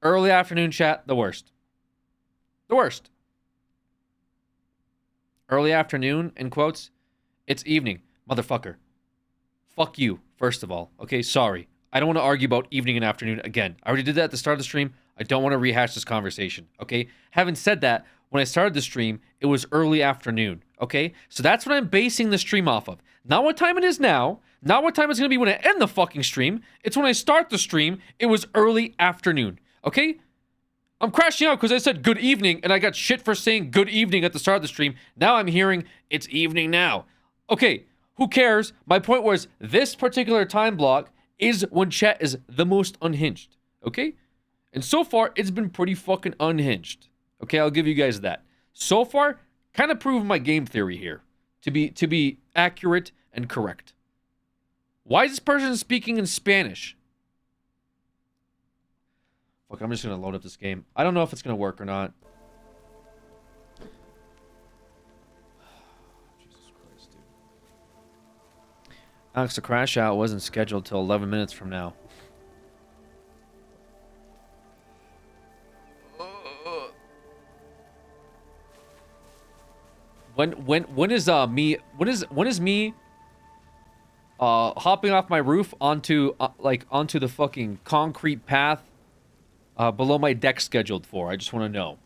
Early afternoon chat, the worst. The worst. Early afternoon, in quotes, it's evening, motherfucker. Fuck you, first of all. Okay, sorry. I don't want to argue about evening and afternoon again. I already did that at the start of the stream. I don't want to rehash this conversation, okay? Having said that, when I started the stream, it was early afternoon, okay? So that's what I'm basing the stream off of. Not what time it is now, not what time it's going to be when I end the fucking stream. It's when I start the stream, it was early afternoon, okay? I'm crashing out because I said good evening and I got shit for saying good evening at the start of the stream. Now I'm hearing it's evening now. Okay, who cares? My point was this particular time block is when chat is the most unhinged, okay? And so far, it's been pretty fucking unhinged. Okay, I'll give you guys that. So far, kind of proved my game theory here to be accurate and correct. Why is this person speaking in Spanish? Fuck, I'm just gonna load up this game. I don't know if it's gonna work or not. Jesus Christ, dude. Alex, the crash out wasn't scheduled till 11 minutes from now. When is me hopping off my roof onto the fucking concrete path below my deck scheduled for? I just want to know.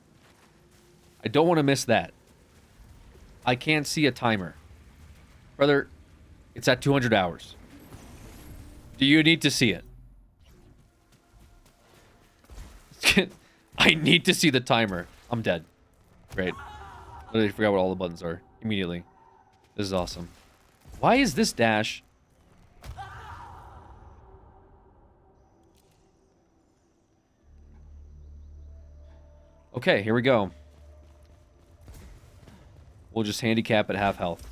I don't want to miss that. I can't see a timer. Brother, it's at 200 hours. Do you need to see it? I need to see the timer. I'm dead. Great. Literally forgot what all the buttons are immediately. This is awesome. Why is this dash? Okay, here we go. We'll just handicap at half health.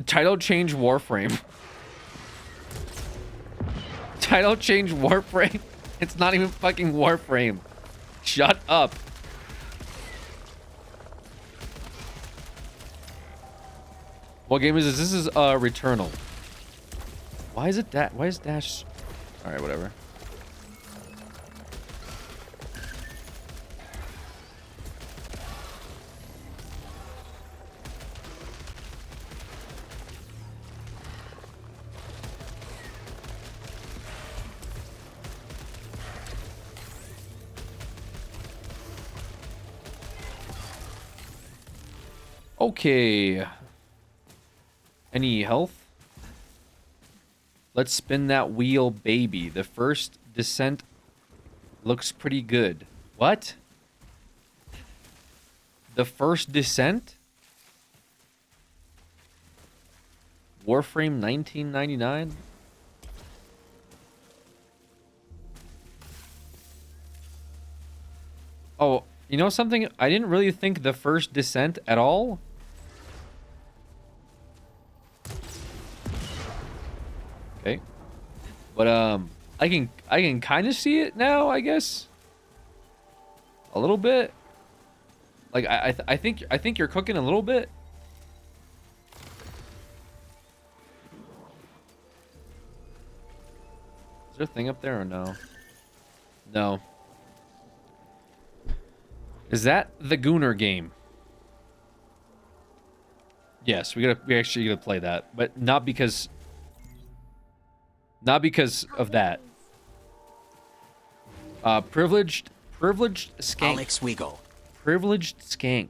Title change Warframe. Title change Warframe. It's not even fucking Warframe. Shut up. What game is this? This is Returnal. Why is it that? Why is dash? All right, whatever. Okay. Any health? Let's spin that wheel, baby. The first descent looks pretty good. What? The first descent? Warframe 1999? Oh, you know something? I didn't really think the first descent at all. Okay. But I can kind of see it now, I guess. A little bit. Like I think you're cooking a little bit. Is there a thing up there or no? No. Is that the Gooner game? Yes, we actually gotta play that, but not because of that. Privileged skank. Alex Weagle. Privileged skank.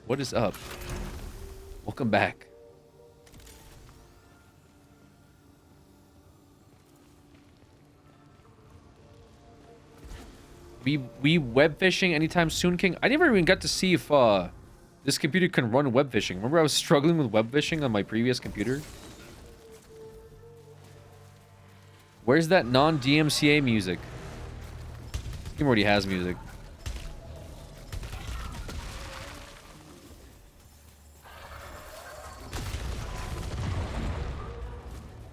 What is up? Welcome back. We web fishing anytime soon, King? I never even got to see if this computer can run web fishing. Remember I was struggling with web fishing on my previous computer? Where's that non-DMCA music? This game already has music.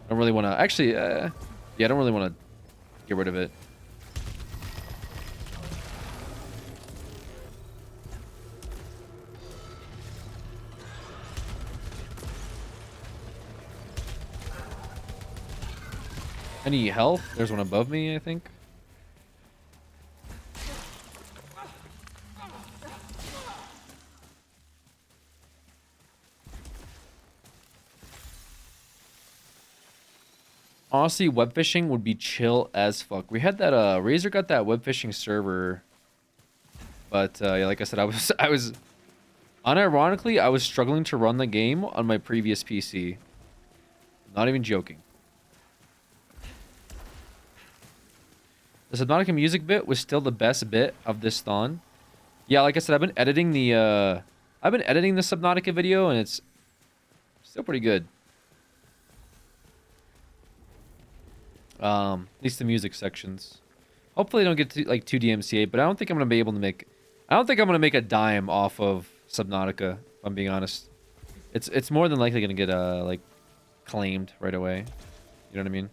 I don't really want to... Actually, yeah, I don't really want to get rid of it. Any health? There's one above me, I think. Honestly, web fishing would be chill as fuck. We had that Razer got that web fishing server. But yeah, like I said, I was unironically, I was struggling to run the game on my previous PC. Not even joking. The Subnautica music bit was still the best bit of this thon. Yeah, like I said, I've been editing the Subnautica video, and it's still pretty good. At least the music sections. Hopefully, I don't get to, like, too DMCA, but I don't think I'm gonna be able to make. I don't think I'm gonna make a dime off of Subnautica. If I'm being honest, it's more than likely gonna get like claimed right away. You know what I mean?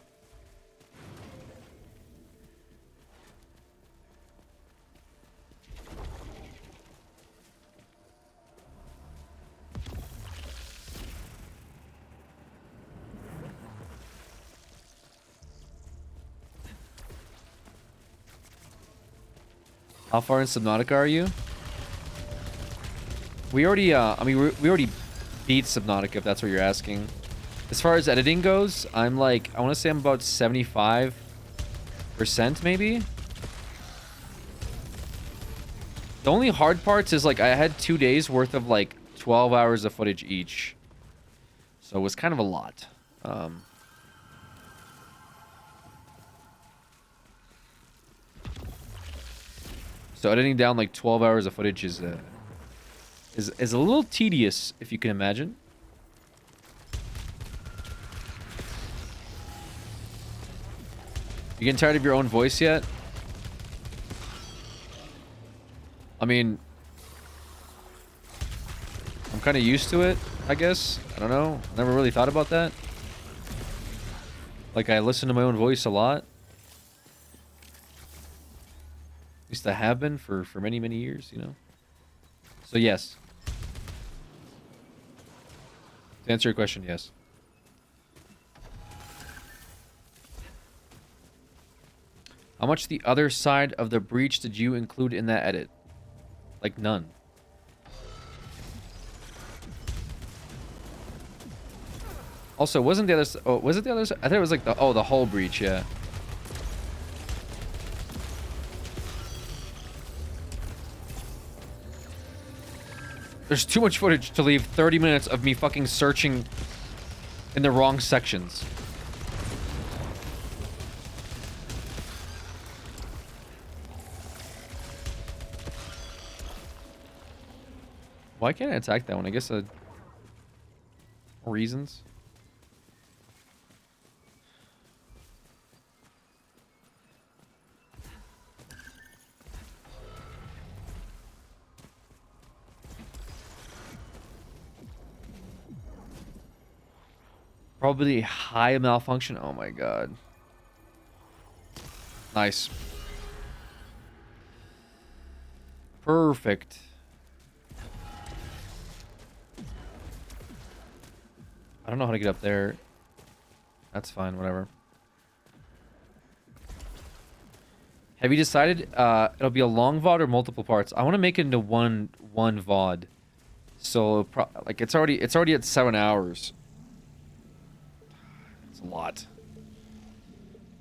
How far in Subnautica are you? We already, I mean, we already beat Subnautica, if that's what you're asking. As far as editing goes, I'm like, I want to say I'm about 75% maybe. The only hard parts is, like, I had 2 days worth of, like, 12 hours of footage each. So it was kind of a lot. So editing down like 12 hours of footage is a little tedious, if you can imagine. You getting tired of your own voice yet? I mean, I'm kind of used to it, I guess. I don't know. Never really thought about that. Like, I listen to my own voice a lot. At least I have been for many, many years, you know? So, yes. To answer your question, yes. How much the other side of the breach did you include in that edit? Like, none. Also, wasn't the other... Oh, was it the other side? I thought it was like the... Oh, the whole breach, yeah. There's too much footage to leave 30 minutes of me fucking searching in the wrong sections. Why can't I attack that one? I guess reasons. Probably high malfunction. Oh my god. Nice. Perfect. I don't know how to get up there. That's fine, whatever. Have you decided it'll be a long VOD or multiple parts? I want to make it into one VOD. So like it's already at 7 hours. It's a lot.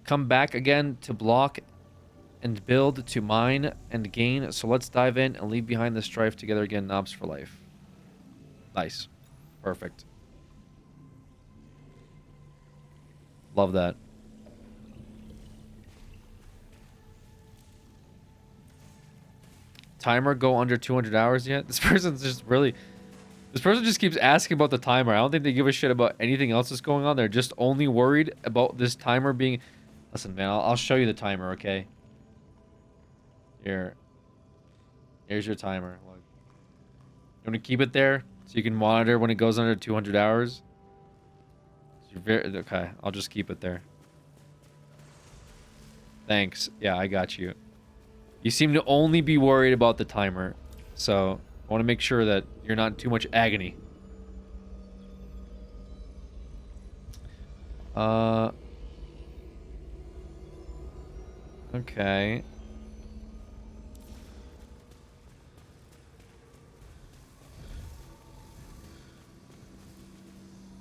Come back again to block and build to mine and gain. So let's dive in and leave behind the strife together again. Knobs for life. Nice. Perfect. Love that. Timer go under 200 hours yet? This person just keeps asking about the timer. I don't think they give a shit about anything else that's going on. They're just only worried about this timer being... Listen, man, I'll show you the timer, okay? Here. Here's your timer. Look. You want to keep it there so you can monitor when it goes under 200 hours? Okay, I'll just keep it there. Thanks. Yeah, I got you. You seem to only be worried about the timer. So, I want to make sure that you're not in too much agony. Okay.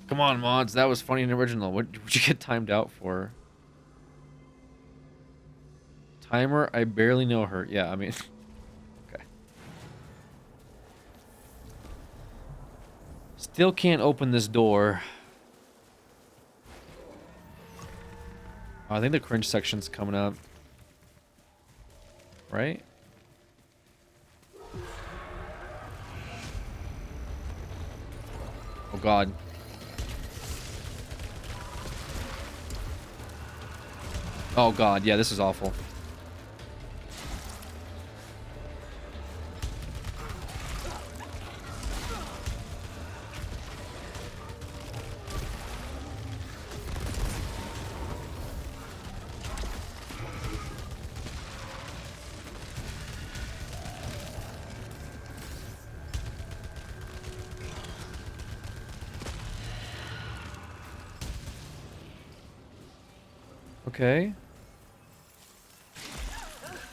Come on, mods. That was funny and original. What would you get timed out for? Timer, I barely know her. Yeah, I mean... Okay. Still can't open this door. Oh, I think the cringe section's coming up. Right? Oh, God. Oh, God. Yeah, this is awful. Okay.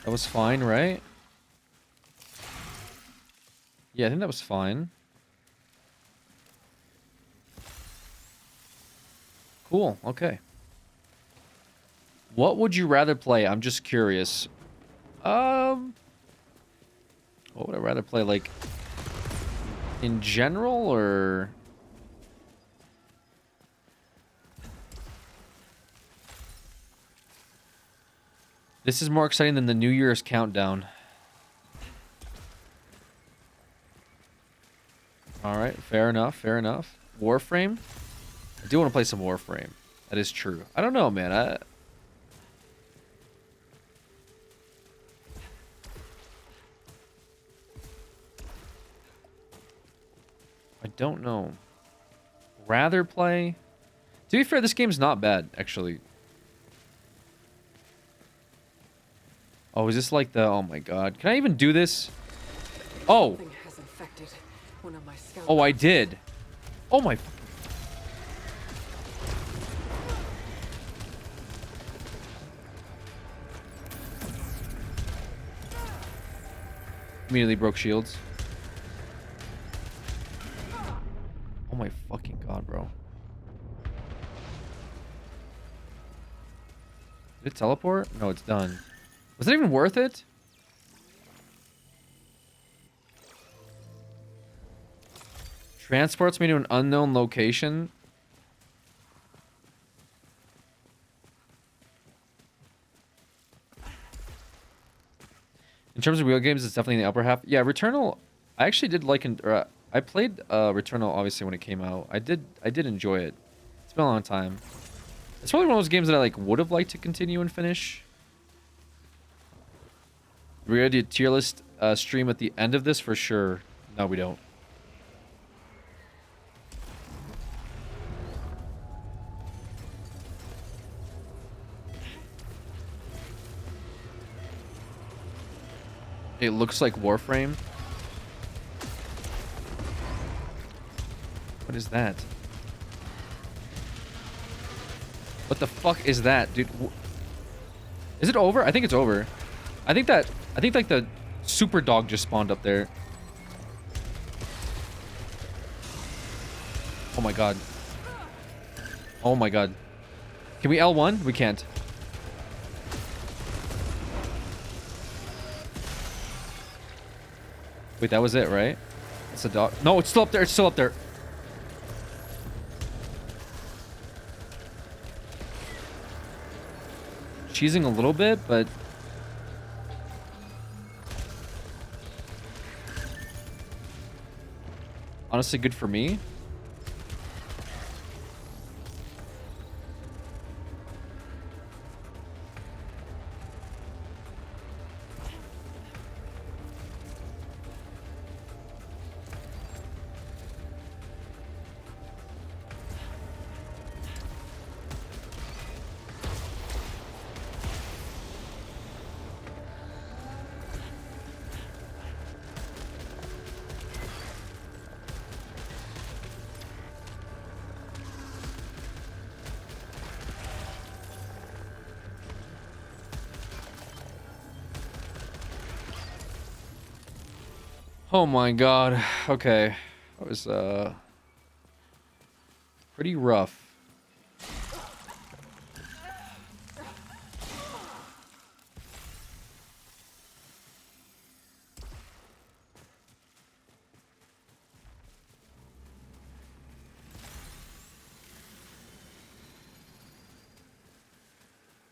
That was fine, right? Yeah, I think that was fine. Cool, okay. What would you rather play? I'm just curious. What would I rather play, like, in general, or... This is more exciting than the New Year's countdown. Alright, fair enough, fair enough. Warframe? I do want to play some Warframe. That is true. I don't know, man. I don't know. Rather play. To be fair, this game's not bad, actually. Oh, is this like the... Oh my god. Can I even do this? Oh! Something has infected one of my scouts. Oh, I did. Oh my... Immediately broke shields. Oh my fucking god, bro. Did it teleport? No, it's done. Was it even worth it? Transports me to an unknown location. In terms of real games, it's definitely in the upper half. Yeah, Returnal, I actually did like... I played Returnal, obviously, when it came out. I did enjoy it. It's been a long time. It's probably one of those games that I would have liked to continue and finish. We gonna do a tier list stream at the end of this for sure. No, we don't. It looks like Warframe. What is that? What the fuck is that, dude? Is it over? I think it's over. I think like the super dog just spawned up there. Oh my god. Oh my god. Can we L1? We can't. Wait, that was it, right? It's a dog. No, it's still up there. It's still up there. Cheesing a little bit, but... honestly, good for me. Oh my god. Okay. That was pretty rough.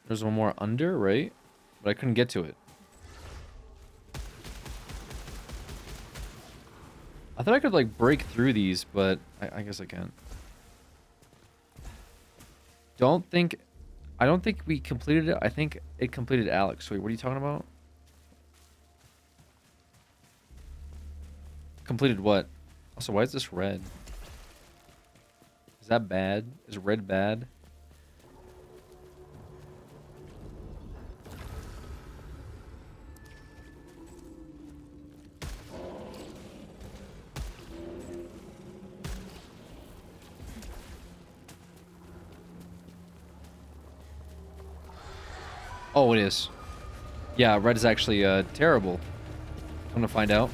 There's one more under, right? But I couldn't get to it. I thought I could like break through these, but I guess I can't. I don't think we completed it. I think it completed Alex. Wait, what are you talking about? Completed what? Also, why is this red? Is that bad? Is red bad? Oh, it is. Yeah, red is actually terrible. I'm gonna find out.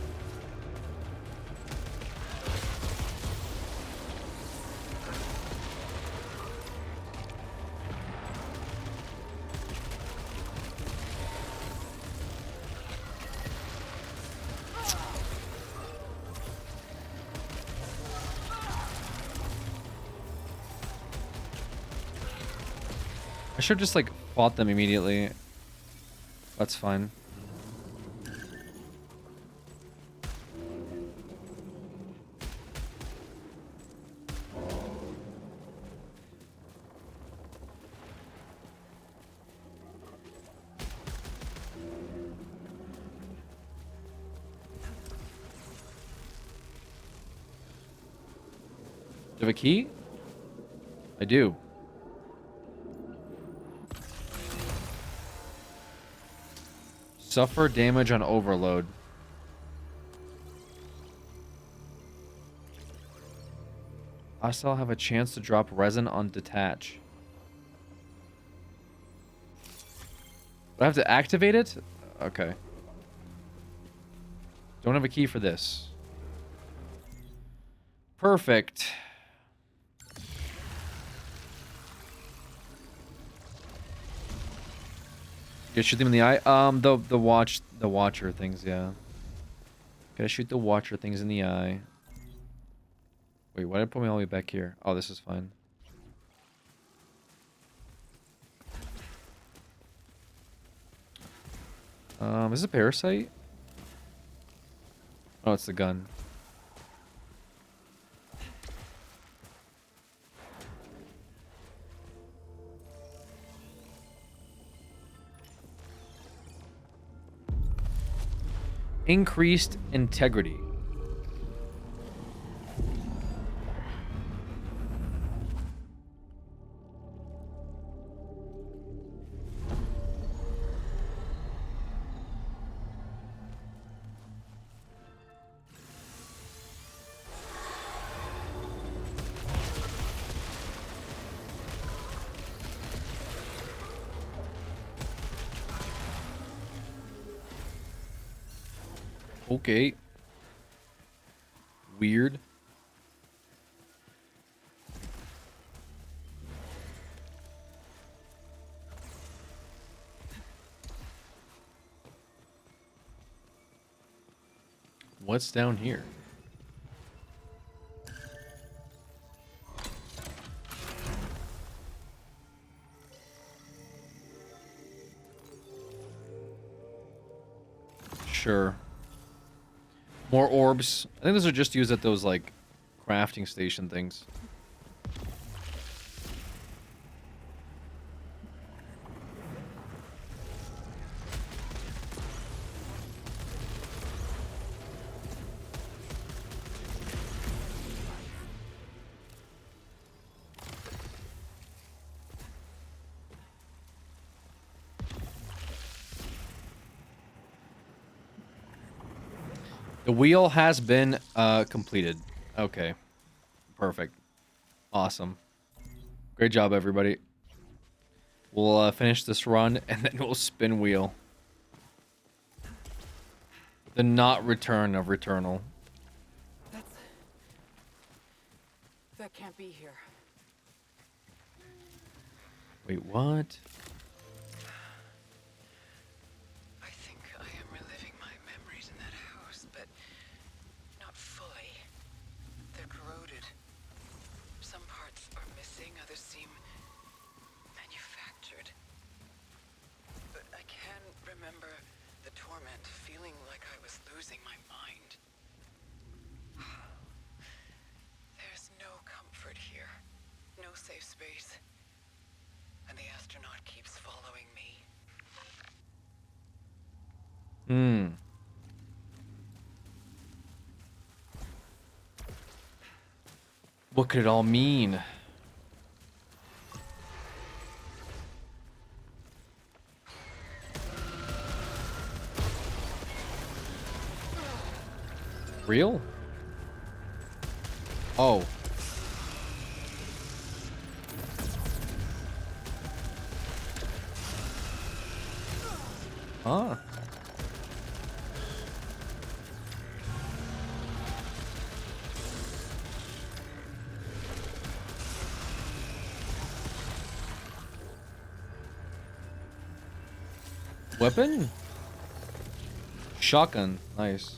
I should have just like fought them immediately. That's fine. you have a key? I do. Suffer damage on overload. Hostile have a chance to drop resin on detach. Do I have to activate it? Okay. Don't have a key for this. Perfect. You shoot them in the eye? The watcher things, yeah. Gotta shoot the watcher things in the eye. Wait, why did I put me all the way back here? Oh, this is fine. Is this a parasite? Oh, it's the gun. Increased integrity. Okay. Weird. What's down here? Sure. More orbs. I think those are just used at those, like, crafting station things. The wheel has been completed. Okay. Perfect. Awesome. Great job, everybody. We'll finish this run, and then we'll spin wheel. The not return of Returnal. That can't be here. Wait, what? I think I am reliving my memories in that house, but not fully. They're corroded. Some parts are missing, others seem manufactured. But I can remember the torment, feeling like I was losing my mind. There's no comfort here, no safe space. And the astronaut keeps following me. What could it all mean? Real? Oh. Huh. Weapon? Shotgun. Nice.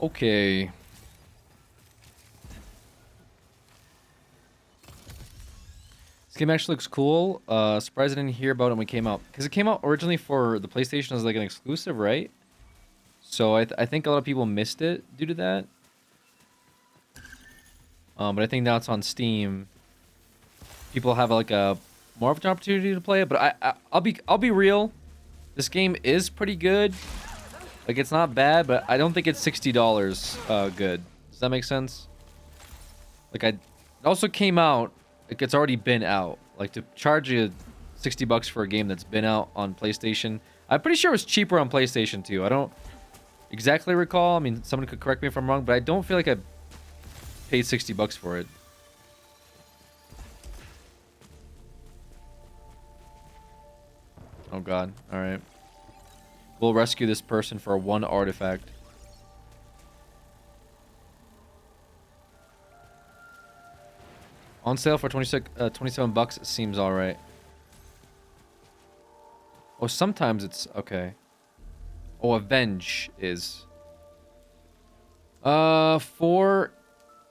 Okay. game actually looks cool. Surprised I didn't hear about it when it came out. Because it came out originally for the PlayStation as like an exclusive, right? So I think a lot of people missed it due to that. But I think now it's on Steam. People have like a more of an opportunity to play it. But I'll be real. This game is pretty good. Like it's not bad, but I don't think it's $60 good. Does that make sense? Like it also came out. Like it's already been out. Like to charge you $60 for a game that's been out on PlayStation. I'm pretty sure it was cheaper on PlayStation too. I don't exactly recall. I mean, someone could correct me if I'm wrong, but I don't feel like I paid $60 for it. Oh god. All right. We'll rescue this person for one artifact. On sale for 27 bucks seems all right. Oh, sometimes it's okay. Oh, Avenge is 4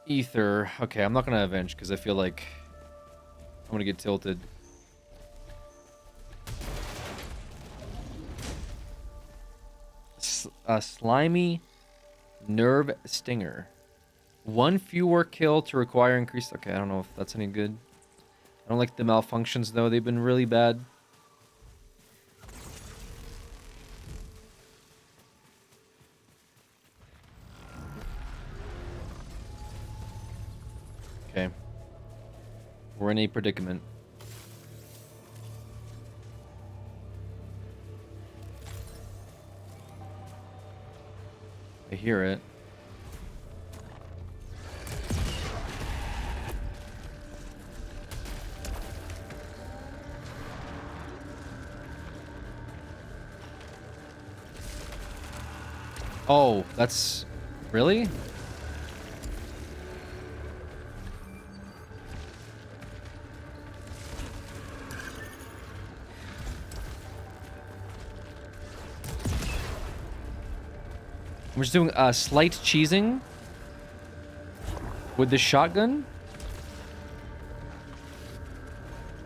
ether. Okay, I'm not gonna Avenge because I feel like I'm gonna get tilted. Slimy nerve stinger. 1 fewer kill to require increased. Okay, I don't know if that's any good. I don't like the malfunctions though. They've been really bad. Okay. We're in a predicament. I hear it. Oh, that's... Really? We're just doing slight cheesing with the shotgun.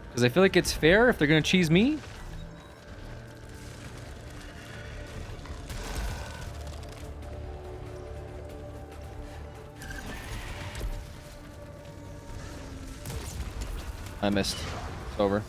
Because I feel like it's fair if they're going to cheese me. I missed. It's over.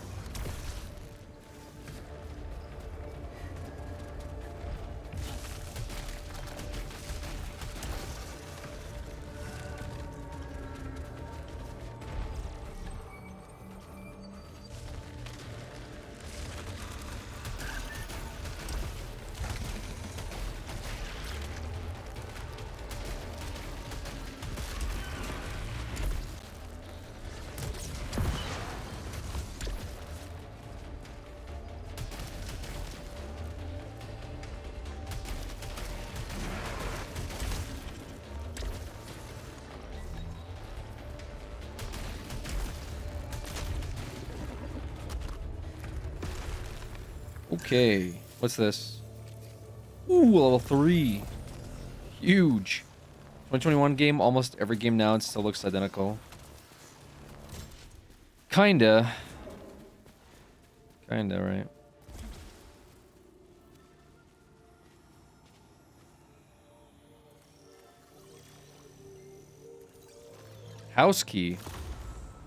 Okay, what's this? Ooh, level 3. Huge. 2021 game, almost every game now, it still looks identical. Kinda. Kinda, right? House key.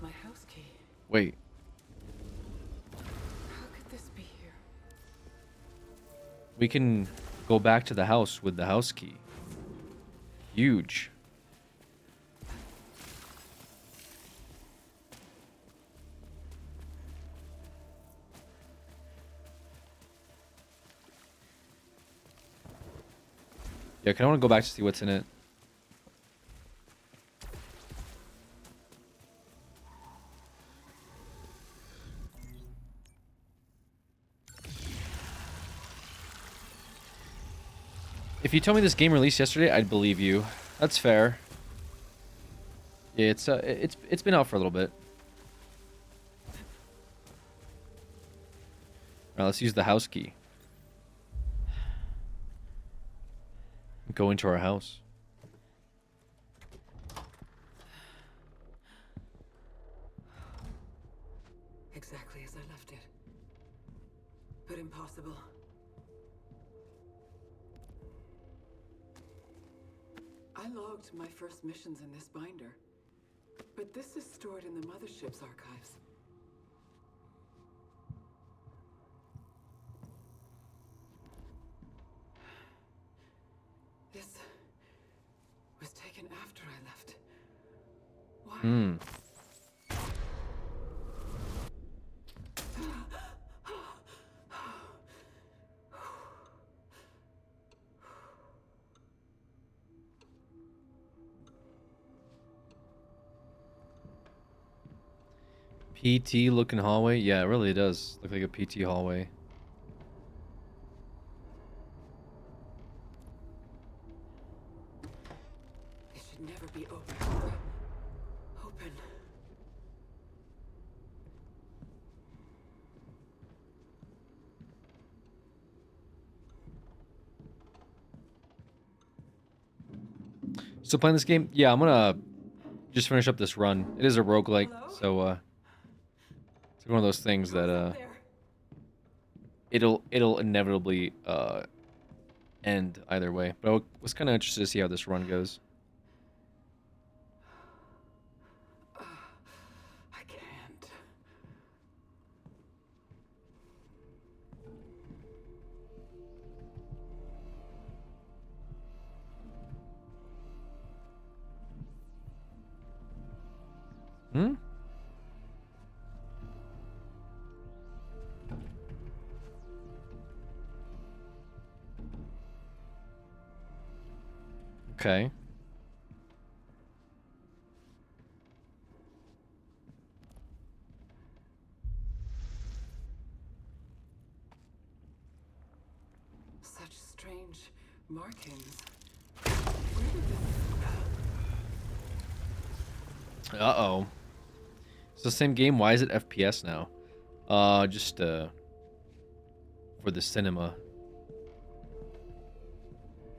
My house key. Wait. How could this be here? We can go back to the house with the house key. Huge. Yeah, I kind of want to go back to see what's in it. If you told me this game released yesterday, I'd believe you. That's fair. Yeah, it's been out for a little bit. Alright, let's use the house key. Go into our house. possible? I logged my first missions in this binder, but this is stored in the mothership's archives. This was taken after I left. Why? Hmm. PT looking hallway? Yeah, it really does look like a PT hallway. It should never be open. Open. Still playing this game? Yeah, I'm gonna just finish up this run. It is a roguelike, so it's one of those things that it'll inevitably end either way. But I was kind of interested to see how this run goes. I can't. Hmm? Okay. Such strange markings. Where did this... Uh-oh. It's the same game. Why is it FPS now? Just for the cinema.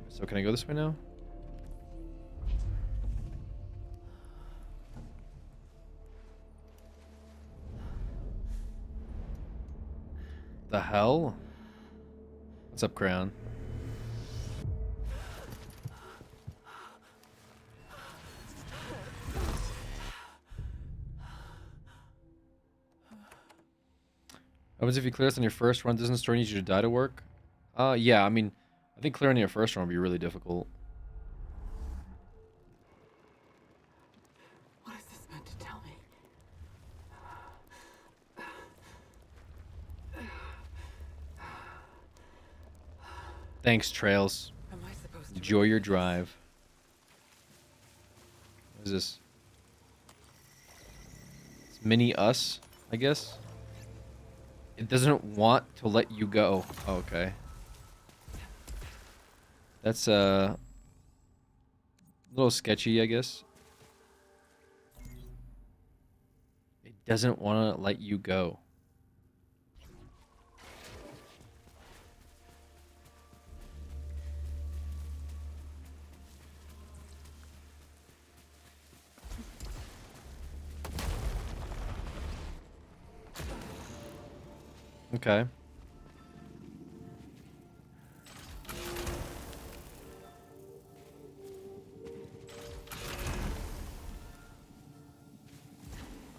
So can I go this way now? The hell? What's up, Crown? What happens if you clear this on your first run? Doesn't the story need you to die to work? Yeah, I mean, I think clearing your first run would be really difficult. What is this meant to tell me? Thanks, Trails. Am I supposed to Enjoy your drive. What is this? It's mini us, I guess. It doesn't want to let you go. Oh, okay. That's a little sketchy, I guess. It doesn't want to let you go. Okay.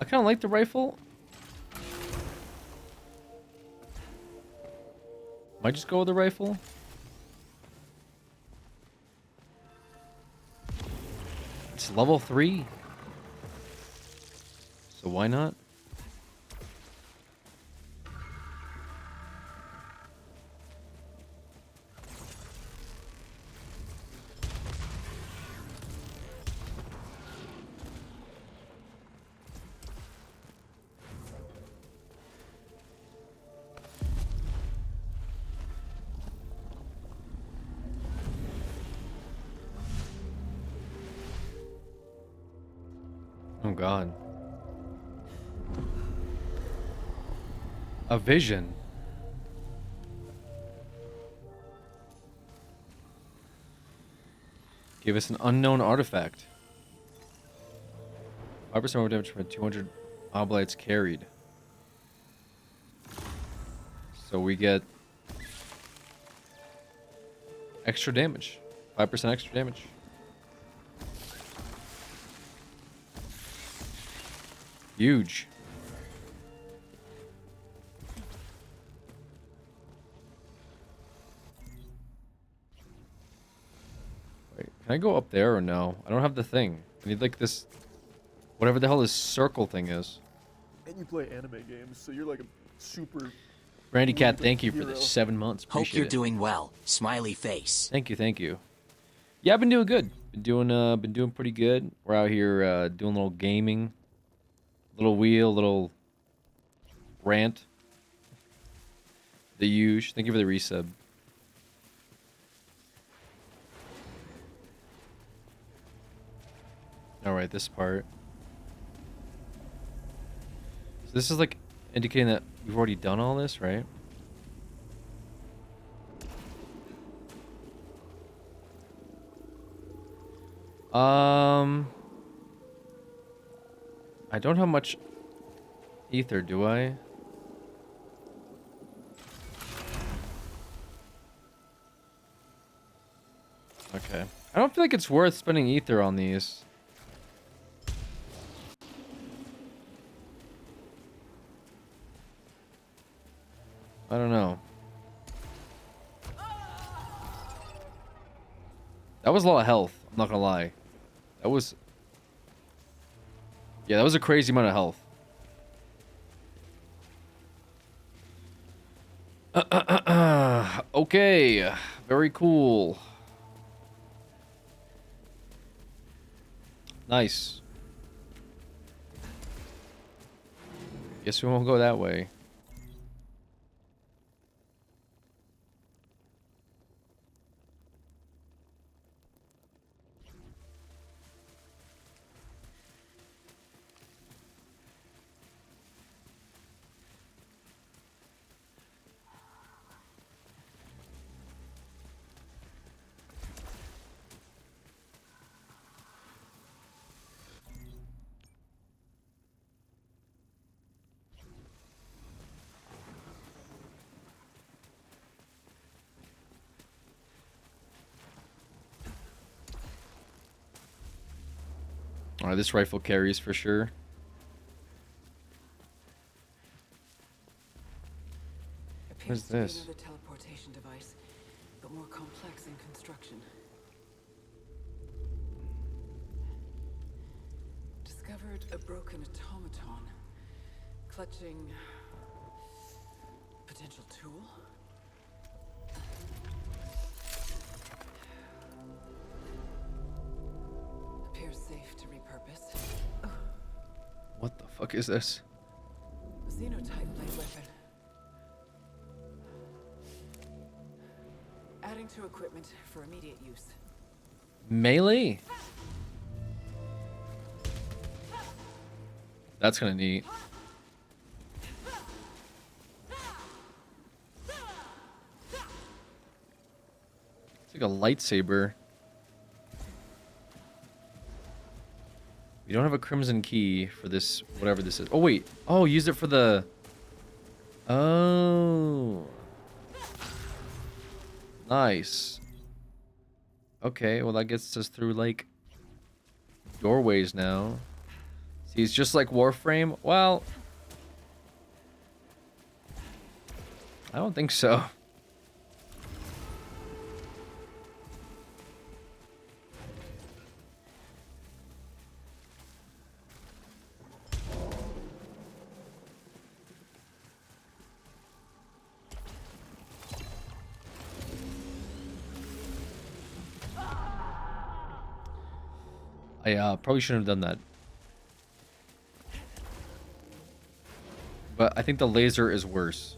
I kind of like the rifle. Might just go with the rifle. It's level 3. So why not? Oh god. A vision. Give us an unknown artifact. 5% more damage from 200 oblates carried. So we get extra damage. 5% extra damage. Huge. Wait, can I go up there or no? I don't have the thing. I need like this, whatever the hell this circle thing is. And you play anime games, so you're like a super. Randy Cat, weeb thank you for hero. the 7 months. Hope Appreciate you're it. doing well. Smiley face. Thank you, thank you. Yeah, I've been doing good. Been doing pretty good. We're out here doing a little gaming, little wheel, little rant. The huge. Thank you for the resub. All right, this part. So this is like indicating that we've already done all this, right? I don't have much ether, do I? Okay. I don't feel like it's worth spending ether on these. I don't know. That was a lot of health, I'm not gonna lie. That was... Yeah, that was a crazy amount of health. Okay, very cool. Nice. Guess we won't go that way. Alright, this rifle carries for sure. What is this? Another teleportation device, but more complex in construction. Discovered a broken automaton, clutching potential tool. Appears safe to repurpose. What the fuck is this? Xenotype blade weapon. Adding to equipment for immediate use. Melee? That's kind of neat. It's like a lightsaber. We don't have a crimson key for this, whatever this is. Oh, wait. Oh, use it for the... Oh. Nice. Okay, well that gets us through, like, doorways now. See, it's just like Warframe. Well... I don't think so. I probably shouldn't have done that. But I think the laser is worse.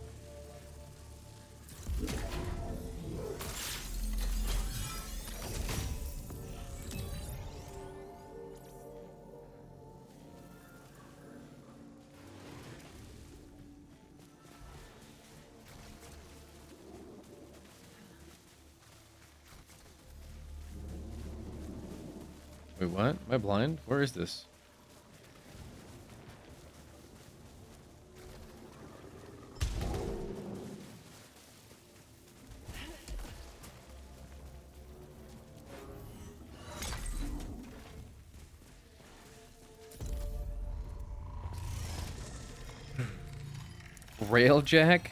Wait, what? Am I blind? Where is this? Railjack?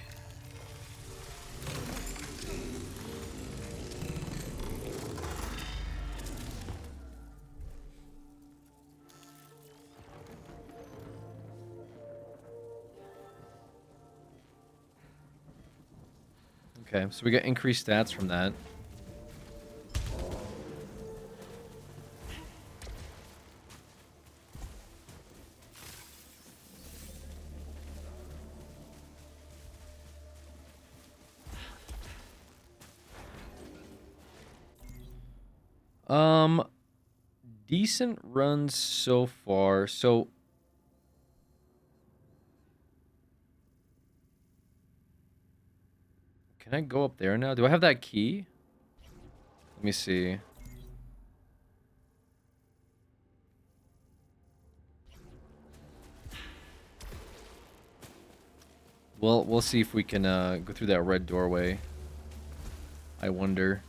Okay, so we get increased stats from that. Decent runs so far. So can I go up there now? Do I have that key? Let me see. We'll see if we can go through that red doorway. I wonder.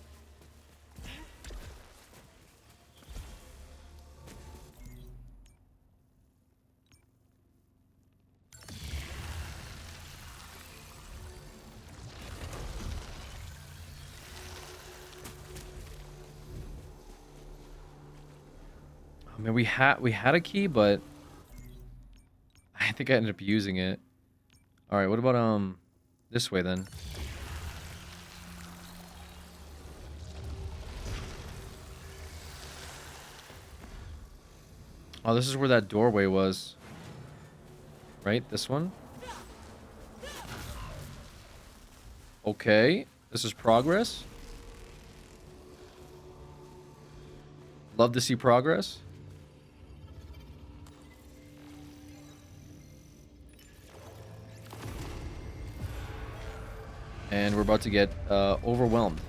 I mean, we had a key, but I think I ended up using it. All right, what about this way then? Oh, this is where that doorway was. Right? This one? Okay. This is progress. Love to see progress. And we're about to get overwhelmed.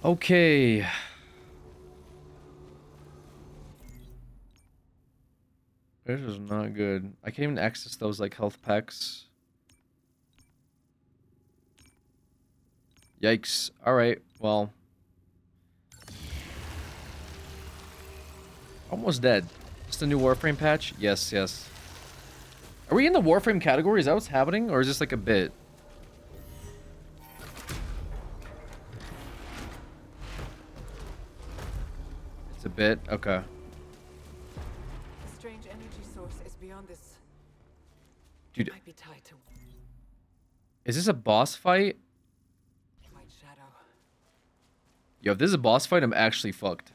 Okay. This is not good. I can't even access those like health packs. Yikes. Alright, well. Almost dead. Just a new Warframe patch? Yes, yes. Are we in the Warframe category? Is that what's happening? Or is this like a bit? It's a bit? Okay. A strange energy source is beyond this. Dude, Might be tied to is this a boss fight? White Shadow. Yo, if this is a boss fight, I'm actually fucked.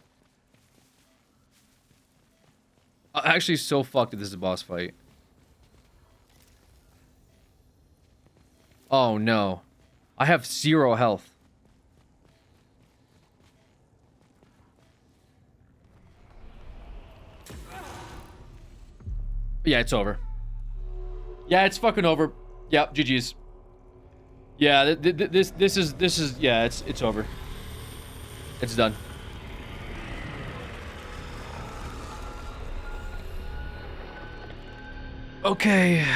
I'm actually so fucked if this is a boss fight. Oh no. I have 0 health. Yeah, it's over. Yeah, it's fucking over. Yep, GG's. Yeah, this is yeah, it's over. It's done. Okay.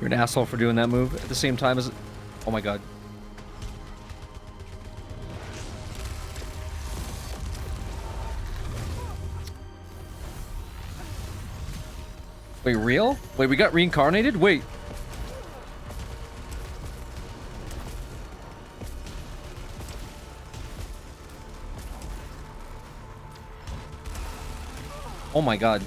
You're an asshole for doing that move at the same time as... Oh my god. Wait, real? Wait, we got reincarnated? Wait. Oh my god.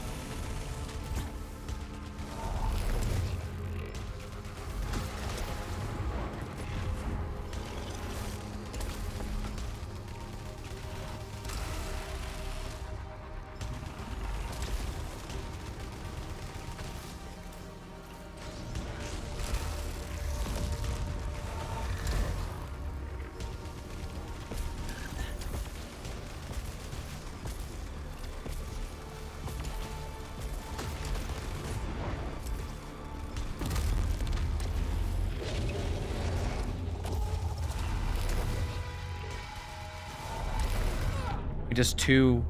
Just two.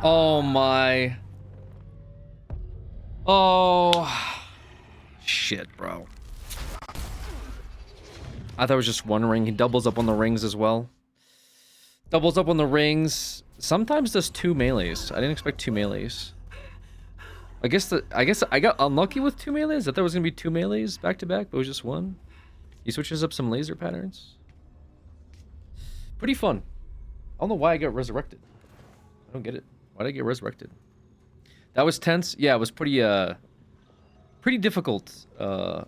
Oh my. Oh, shit, bro. I thought it was just one ring. He doubles up on the rings as well. Doubles up on the rings. Sometimes does two melees. I didn't expect two melees. I guess I got unlucky with two melees. I thought it was gonna be two melees back to back, but it was just one. He switches up some laser patterns. Pretty fun. I don't know why I got resurrected. I don't get it. Why did I get resurrected? That was tense. Yeah, it was pretty difficult. Like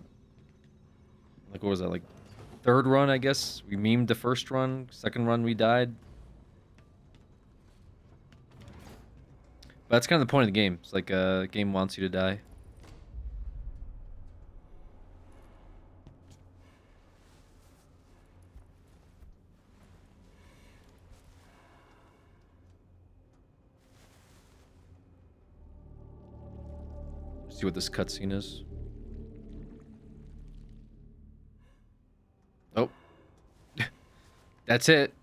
what was that? Like third run, I guess. We memed the first run. Second run, we died. But that's kind of the point of the game. It's like the game wants you to die. See what this cutscene is. Oh. That's it.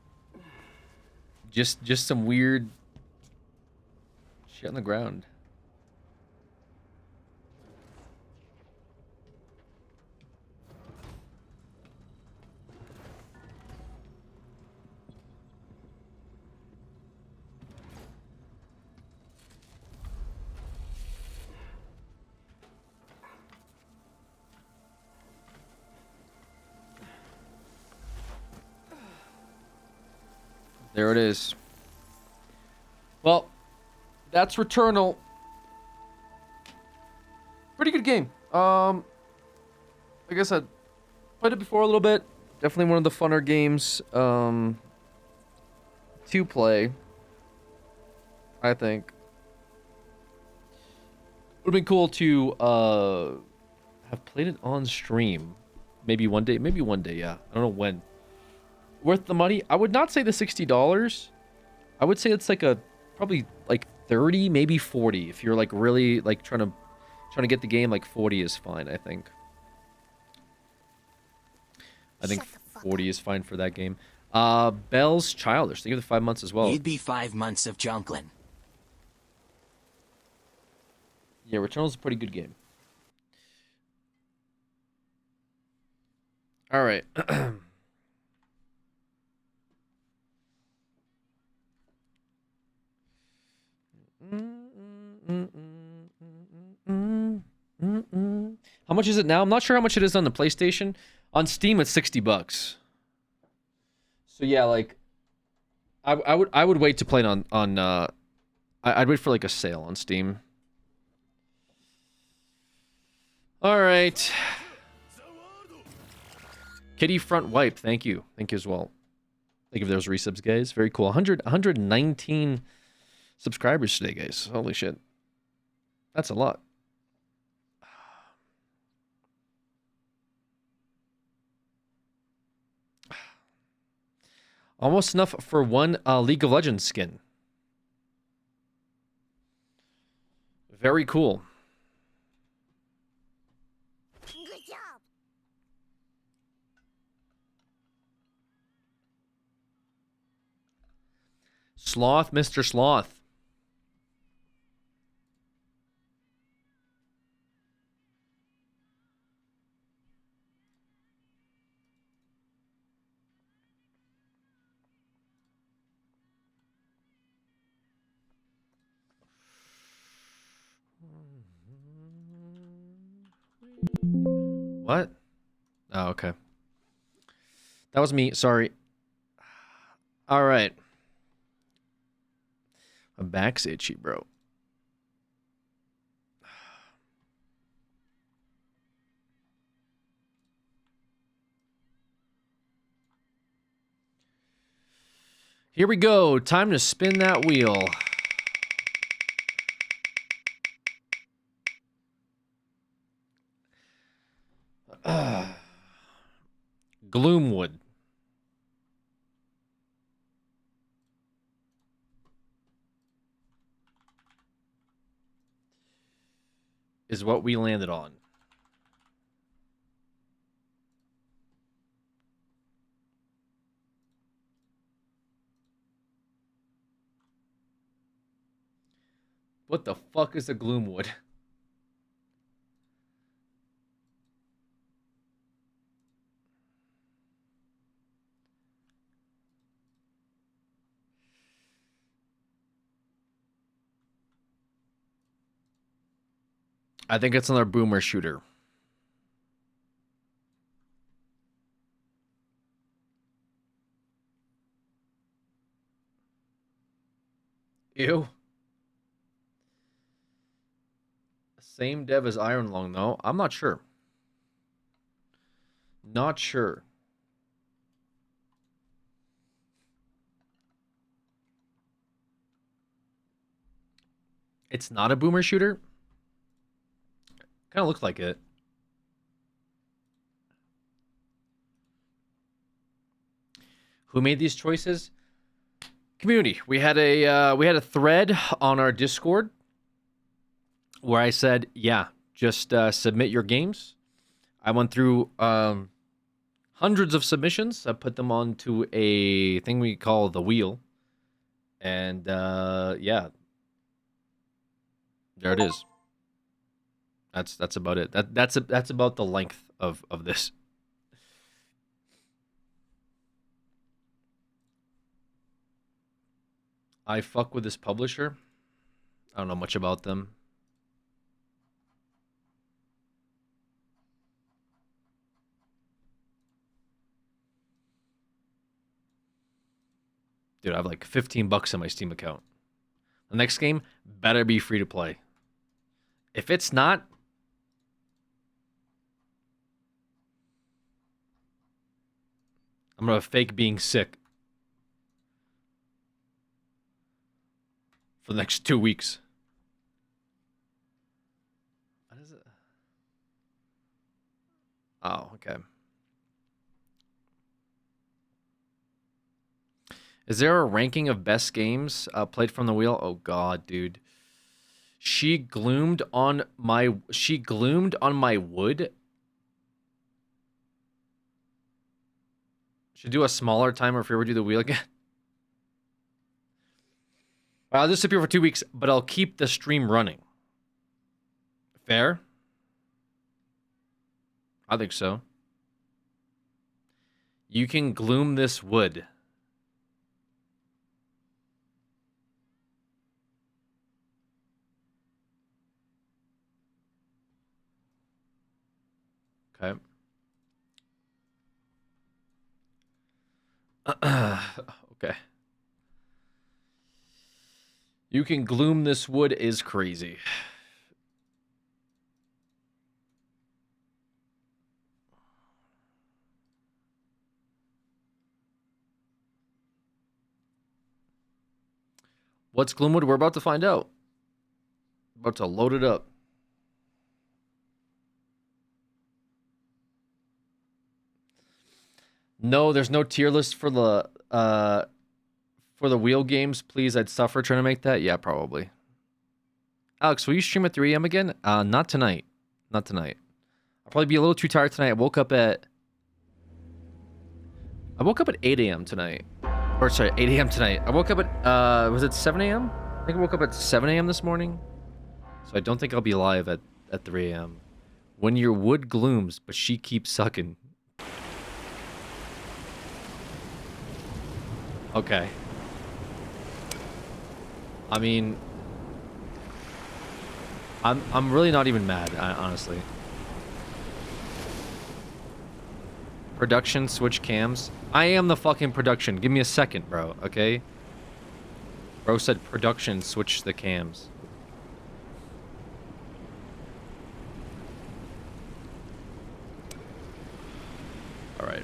Just some weird shit on the ground. There it is. Well, that's Returnal. Pretty good game. Like I said, played it before a little bit. Definitely one of the funner games to play, I think. Would have been cool to have played it on stream. Maybe one day, yeah. I don't know when. Worth the money? I would not say the $60. I would say it's like a probably like 30, maybe 40. If you're like really like trying to get the game, like 40 is fine, I think. I think 40 is fine for that game. Bell's Childish. Thank you for the 5 months as well. You'd be 5 months of Junklin. Yeah, Returnal's a pretty good game. All right. How much is it now? I'm not sure how much it is on the PlayStation. On Steam, it's $60. So yeah, like, I would wait to play it on I'd wait for like a sale on Steam. All right. Kitty Front Wipe, thank you as well. Thank you for those resubs, guys. Very cool. 119 subscribers today, guys. Holy shit. That's a lot. Almost enough for one League of Legends skin. Very cool. Good job. Sloth, Mr. Sloth. What? Oh, okay. That was me. Sorry. All right. My back's itchy, bro. Here we go. Time to spin that wheel. Gloomwood. Is what we landed on. What the fuck is a Gloomwood? I think it's another boomer shooter. Ew. Same dev as Iron Lung, though. I'm not sure. Not sure. It's not a boomer shooter? Kind of looks like it. Who made these choices? Community. We had a thread on our Discord where I said, yeah, just submit your games. I went through hundreds of submissions. I put them onto a thing we call the wheel. And yeah. There it is. That's about it. That's about the length of this. I fuck with this publisher. I don't know much about them. Dude, I have like 15 bucks in my Steam account. The next game better be free to play. If it's not, I'm gonna fake being sick for the next 2 weeks. What is it? Oh, okay. Is there a ranking of best games played from the wheel? Oh god, dude. She gloomed on my wood. Should do a smaller timer if we ever do the wheel again. I'll disappear for 2 weeks, but I'll keep the stream running. Fair? I think so. You can gloom this wood. Okay. Okay. You can gloom this wood is crazy. What's Gloomwood? We're about to find out. About to load it up. No, there's no tier list for the wheel games. Please, I'd suffer trying to make that. Yeah, probably. Alex, will you stream at 3 a.m. again? Not tonight. Not tonight. I'll probably be a little too tired tonight. I woke up at 8 a.m. tonight. Or sorry, 8 a.m. tonight. I woke up at was it 7 a.m.? I think I woke up at 7 a.m. this morning. So I don't think I'll be live at 3 a.m. When your wood glooms, but she keeps sucking. Okay. I mean, I'm really not even mad, honestly. Production, switch cams. I am the fucking production. Give me a second, bro, okay? Bro said production, switch the cams. Alright.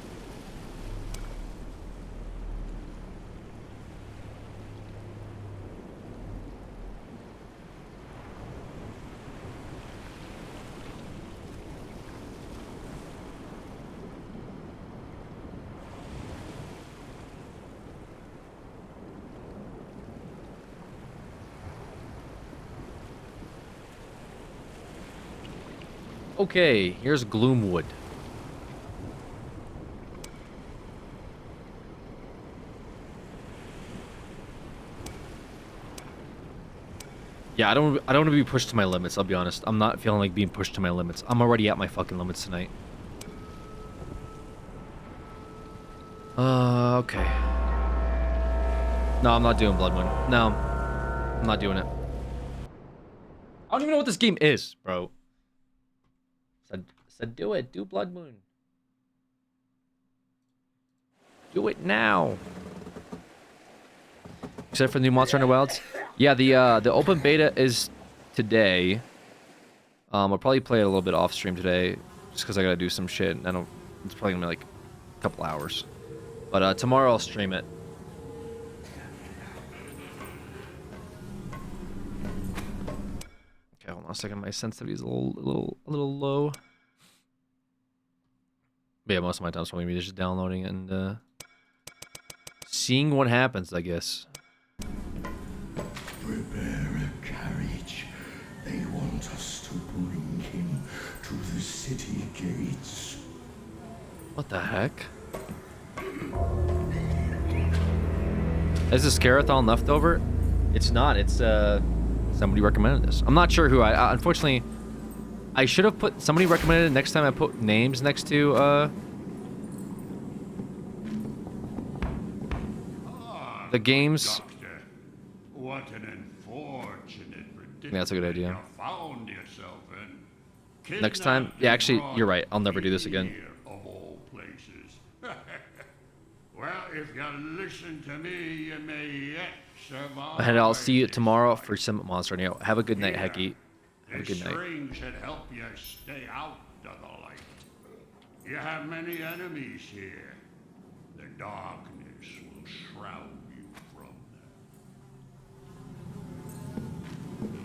Okay, here's Gloomwood. Yeah, I don't want to be pushed to my limits, I'll be honest. I'm not feeling like being pushed to my limits. I'm already at my fucking limits tonight. Okay. No, I'm not doing Blood Moon. No. I'm not doing it. I don't even know what this game is, bro. Said do it. Do Blood Moon. Do it now. Except for the new Monster Hunter Wilds. Yeah, the open beta is today. I'll probably play it a little bit off stream today, just because I gotta do some shit. And it's probably gonna be like a couple hours. But tomorrow I'll stream it. Okay, hold on a second. My sensitivity is a little low. But yeah, most of my time it's probably me just downloading and seeing what happens, I guess. Prepare a carriage. They want us to bring him to the city gates. What the heck? Is this Scarathon leftover? It's not. It's somebody recommended this. I'm not sure who. I unfortunately I should have put somebody recommended it next time I put names next to the games. Doctor, what an unfortunate predicament Yeah, that's a good idea. you found yourself in. Next time, yeah, actually, you're right. I'll never do this again. Here of all places. Well, if you listen to me, you may yet survive. And I'll see you tomorrow for some Monster Hunter. Have a good night, Hecky. Have a good This night. ring should help you stay out of the light. You have many enemies here. The darkness will shroud you from them.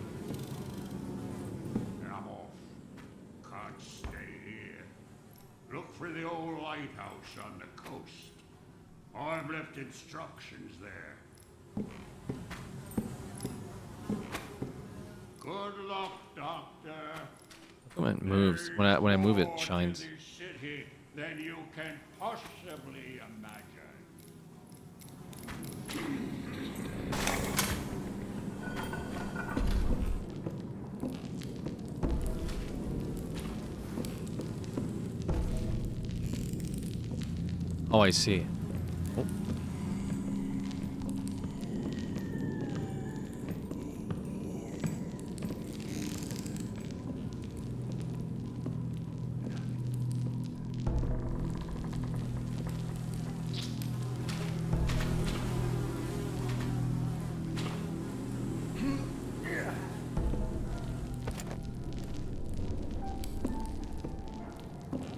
I'm off. Can't stay here. Look for the old lighthouse on the coast. I've left instructions there. Good luck, Doctor. When it moves, when I move, it shines. More to this city than you can possibly imagine. Oh, I see. Oh.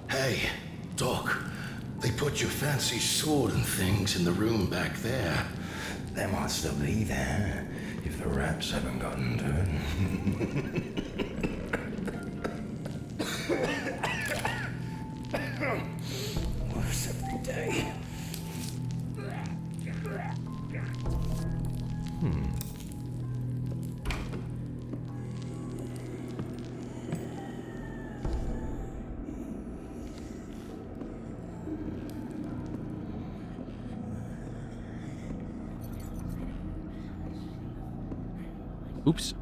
Hey, Doc. They put your fancy sword and things in the room back there. They might still be there if the rats haven't gotten to it. Worse every day. Oops.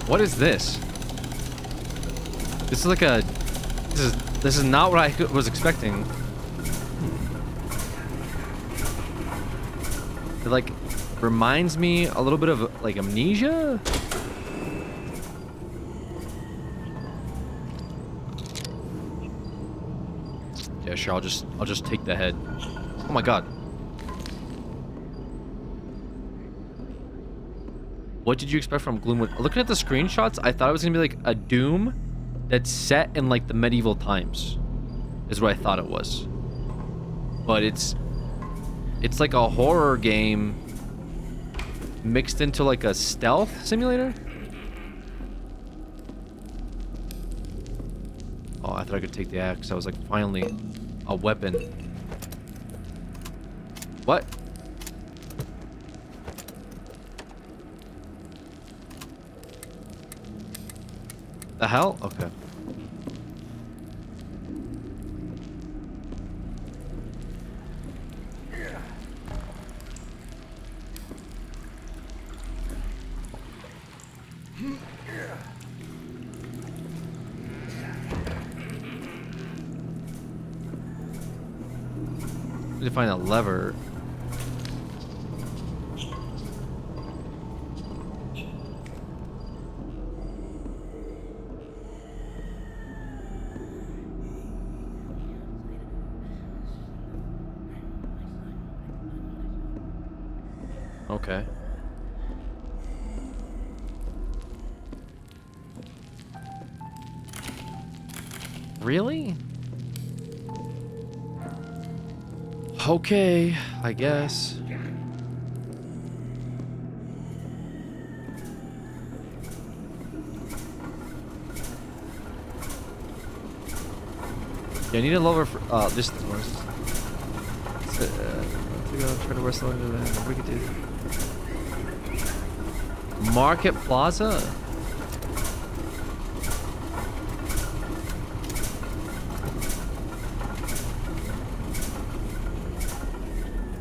What is this? This is like a... This is not what I was expecting. It like reminds me a little bit of like Amnesia. Yeah, sure. I'll just take the head. Oh my god. What did you expect from Gloomwood? Looking at the screenshots, I thought it was gonna be like a Doom that's set in like the medieval times, is what I thought it was. But it's like a horror game mixed into like a stealth simulator. Oh, I thought I could take the axe. I was like, finally, a weapon. What? The hell? Okay. Need to find a lever. Okay. Really? Okay, I guess. Yeah, I need a lever for this one. Try to wrestle into the wicked dude. Market Plaza?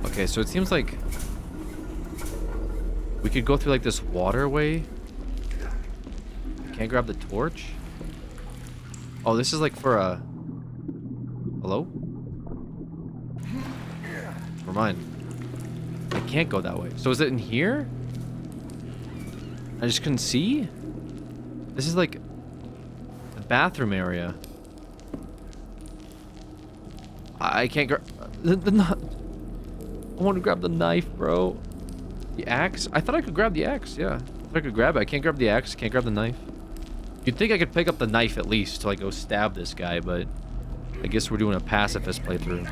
Okay, so it seems like we could go through like this waterway. Can't grab the torch. Oh, this is like for a... Hello? Never mind. I can't go that way. So is it in here? I just couldn't see? This is like the bathroom area. I can't grab I want to grab the knife, bro. The axe? I thought I could grab the axe, yeah. I thought I could grab it. I can't grab the axe, can't grab the knife. You'd think I could pick up the knife at least to like go stab this guy, but I guess we're doing a pacifist playthrough.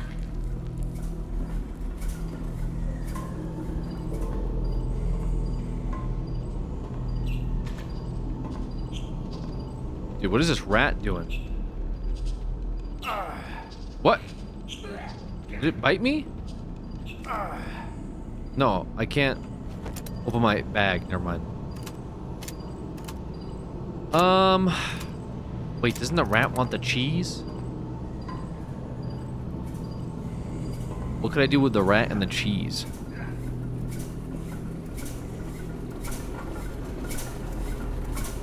Dude, what is this rat doing? What? Did it bite me? No, I can't open my bag. Never mind. Wait, doesn't the rat want the cheese? What could I do with the rat and the cheese?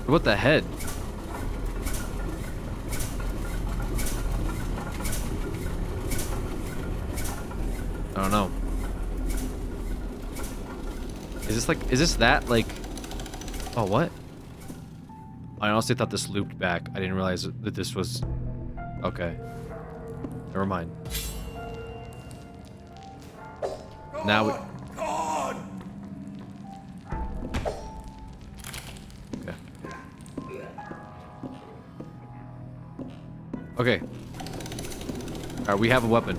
What about the head? I don't know. Is this that, like... Oh, what? I honestly thought this looped back. I didn't realize that this was... Okay. Never mind. Now we... Okay. Okay. Alright, we have a weapon.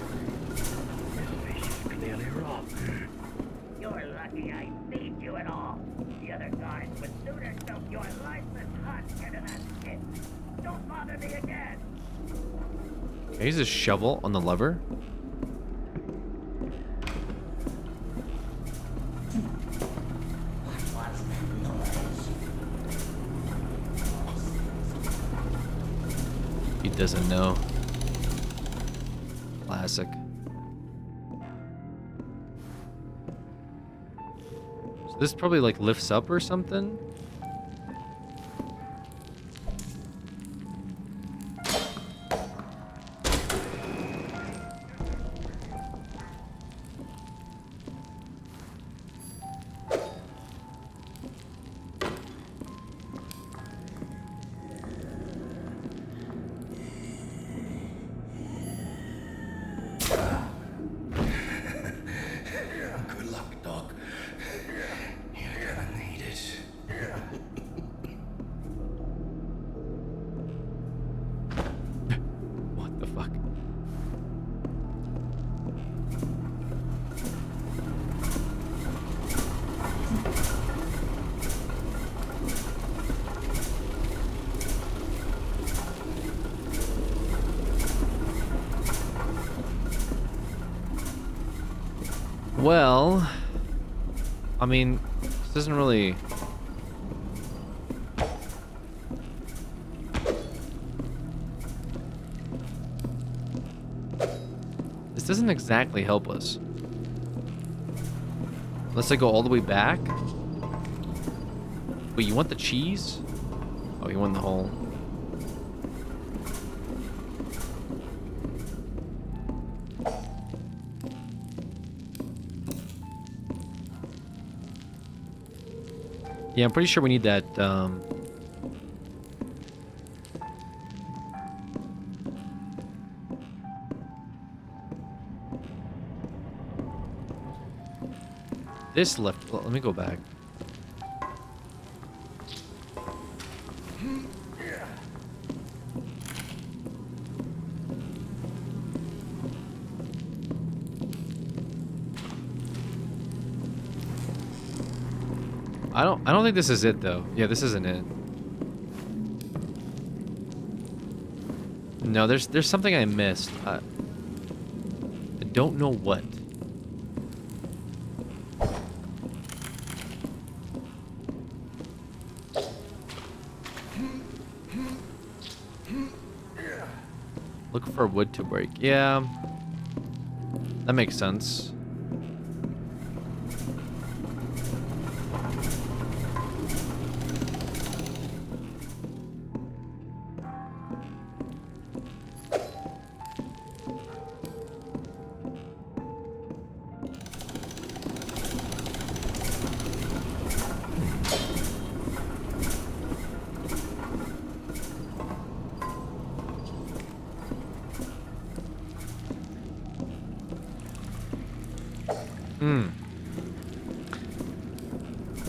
Can I use this shovel on the lever? He doesn't know. Classic. So this probably like lifts up or something? Good luck, dog. You're gonna need it. What the fuck? Well, I mean, this isn't really... This doesn't exactly help us. Unless I go all the way back? Wait, you want the cheese? Oh, you want the whole... Yeah, I'm pretty sure we need that, this left... Well, let me go back. I don't think this is it though. Yeah, this isn't it. No, there's something I missed. I don't know what. Look for wood to break. Yeah. That makes sense.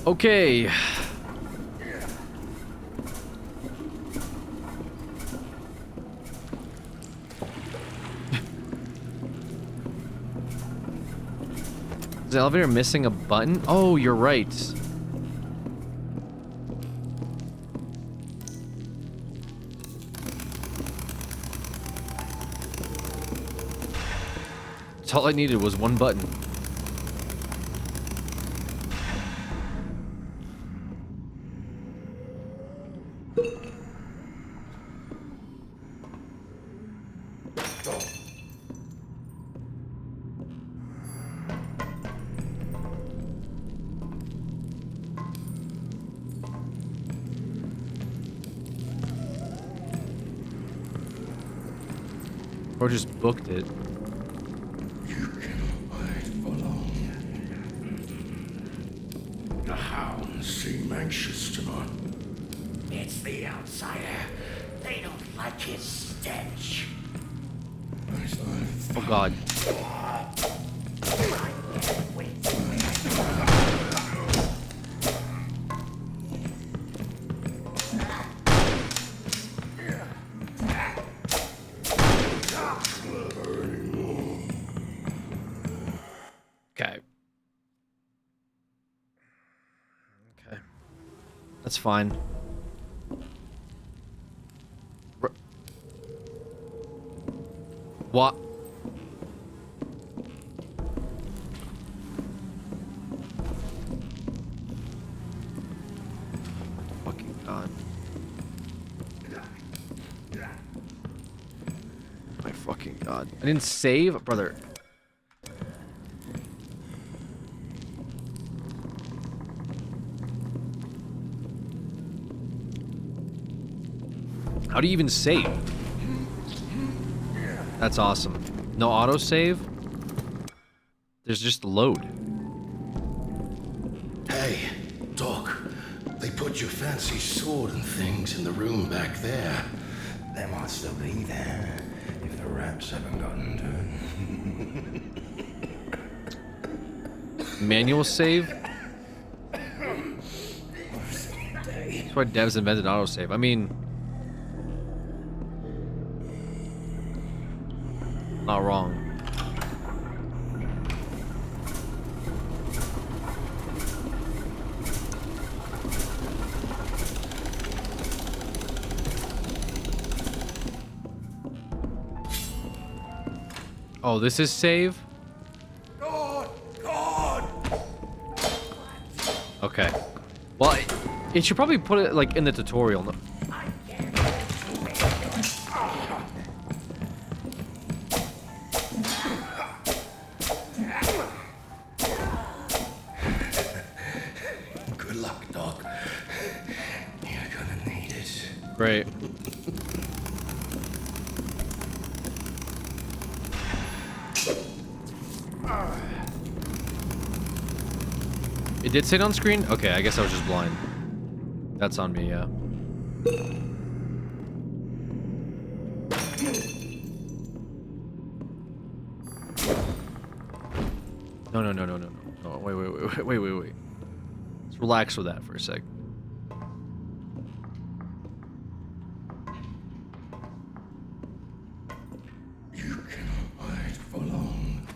Okay. Is the elevator missing a button? Oh, you're right. That's all I needed was one button. Or just booked it. You cannot wait for long. The hounds seem anxious tonight. It's the outsider. They don't like his stench. Oh god. Okay. Okay. That's fine. What? Fucking god. God. I didn't save? Brother. How do you even save? That's awesome. No autosave? There's just load. Hey, Doc. They put your fancy sword and things in the room back there. They might still be there if the rats haven't gotten to it. Manual save? That's why devs invented autosave. I mean... Not wrong. Oh, this is save? God! God! Okay. Well, it should probably put it like in the tutorial. No. Good luck, Doc. You're gonna need it. Great. It did say it on screen? Okay, I guess I was just blind. That's on me, yeah. No, wait. Let's relax with that for a sec. You cannot hide for long.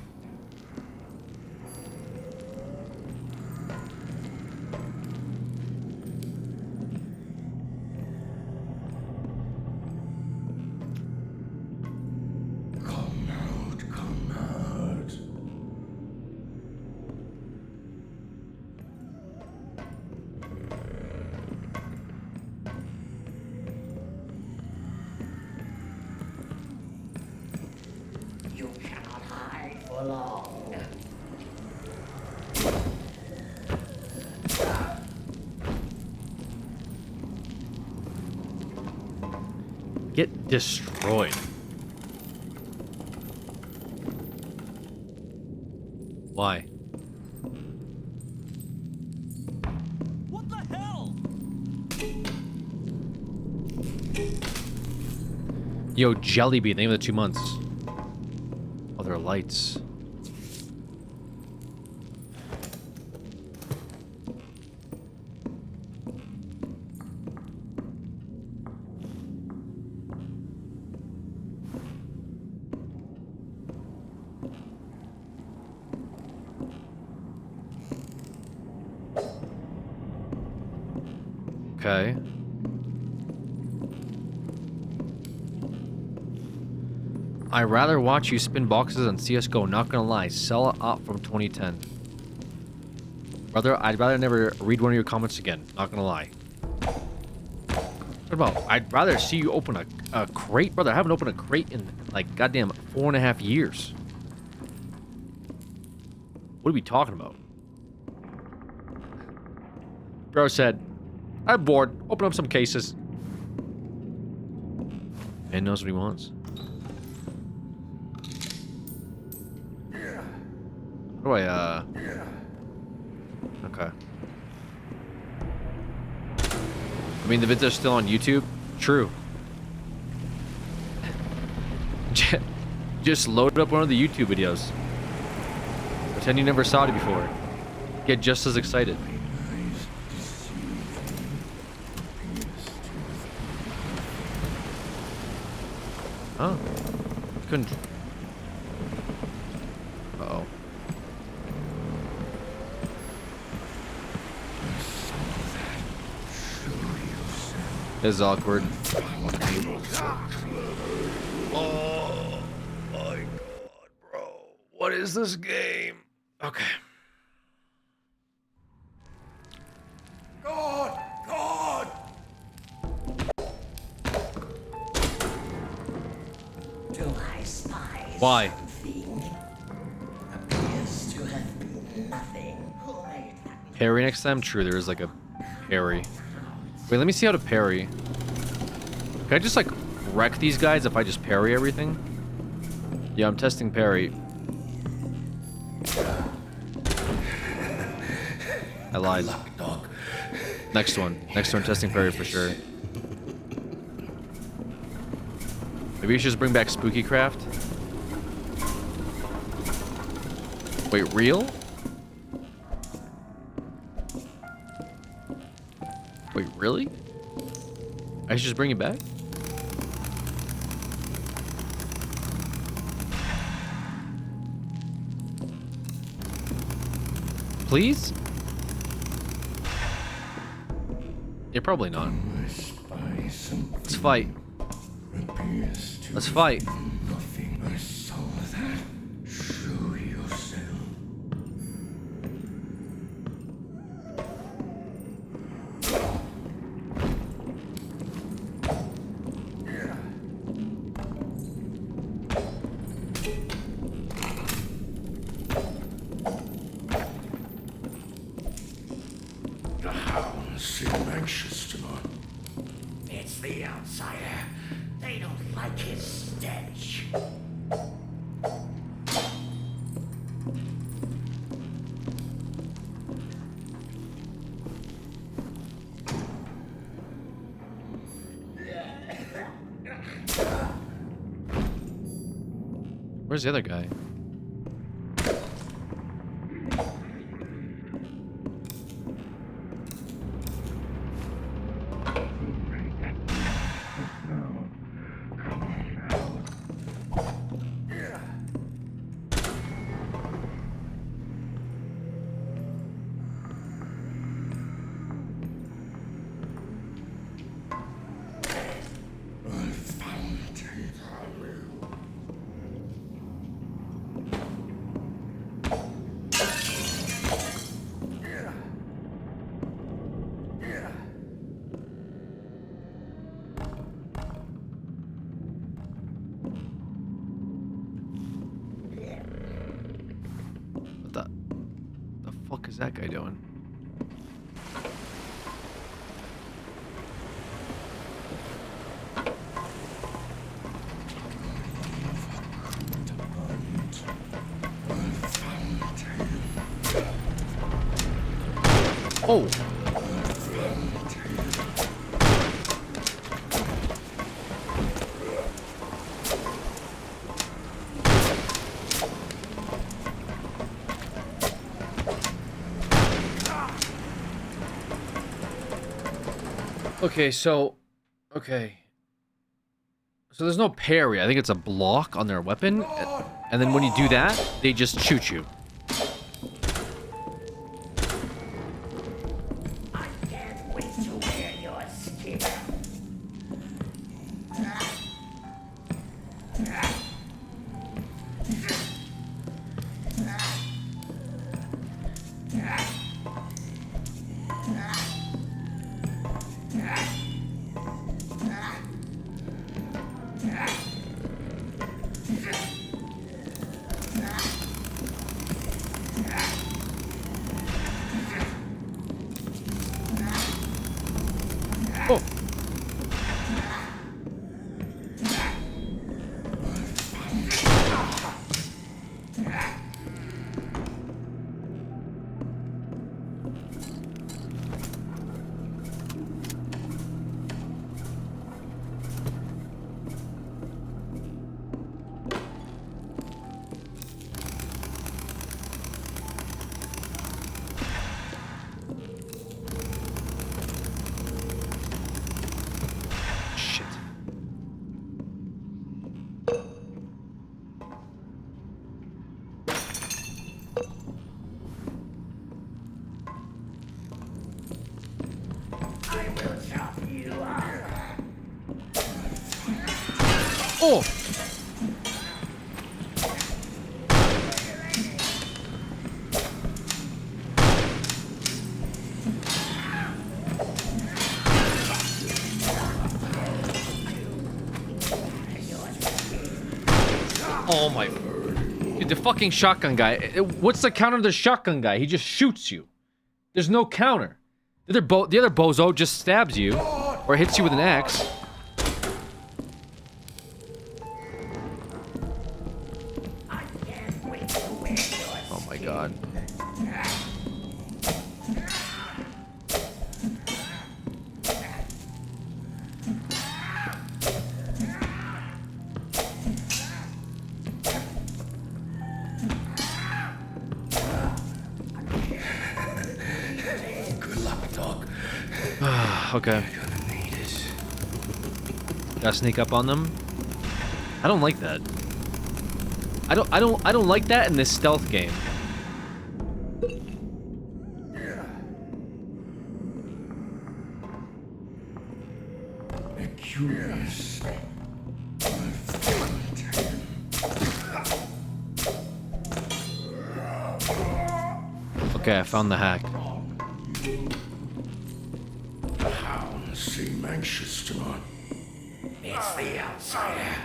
Come out. You cannot hide for long. Get destroyed. Why? What the hell? Yo, Jellybean, name of the 2 months. Oh, there are lights. Okay. I'd rather watch you spin boxes on CSGO, not gonna lie. Sell it up from 2010. Brother, I'd rather never read one of your comments again, not gonna lie. What about, I'd rather see you open a crate? Brother, I haven't opened a crate in, like, goddamn 4.5 years. What are we talking about? Bro said, I'm bored. Open up some cases. Man knows what he wants. How do I, okay. I mean, the video's still on YouTube? True. Just load up one of the YouTube videos. Pretend you never saw it before. Get just as excited. Oh. Couldn't. Uh-oh. This is awkward. Oh my god, bro. What is this game? Okay. God! God! Do I spy Why? Something appears to have been nothing. Who made that? Parry next time? True, there is like a parry. Wait, let me see how to parry. Can I just like wreck these guys if I just parry everything? Yeah, I'm testing parry. I lied. Next one. Next one, testing parry for sure. Maybe we should just bring back Spooky Craft. Wait, real? Wait, really? I should just bring it back? Please? Yeah, probably not. Let's fight. Let's fight. Nothing I saw that. Show yourself. The hounds seem anxious tonight. It's the outsider. They don't like his stench. Where's the other guy? What the fuck is that guy doing? Oh! Okay, so... Okay. So there's no parry. I think it's a block on their weapon. And then when you do that, they just shoot you. I can't wait to wear your skin. Oh! Shit. I will chop you up. Oh! Oh my. Dude, the fucking shotgun guy. What's the counter to the shotgun guy? He just shoots you. There's no counter. The other bozo just stabs you or hits you with an axe. Oh my god. Good luck, dog. Okay. Gotta sneak up on them. I don't like that. I don't like that in this stealth game. Curious. Okay, I found the hack. The hounds seem anxious tonight. It's the outsider.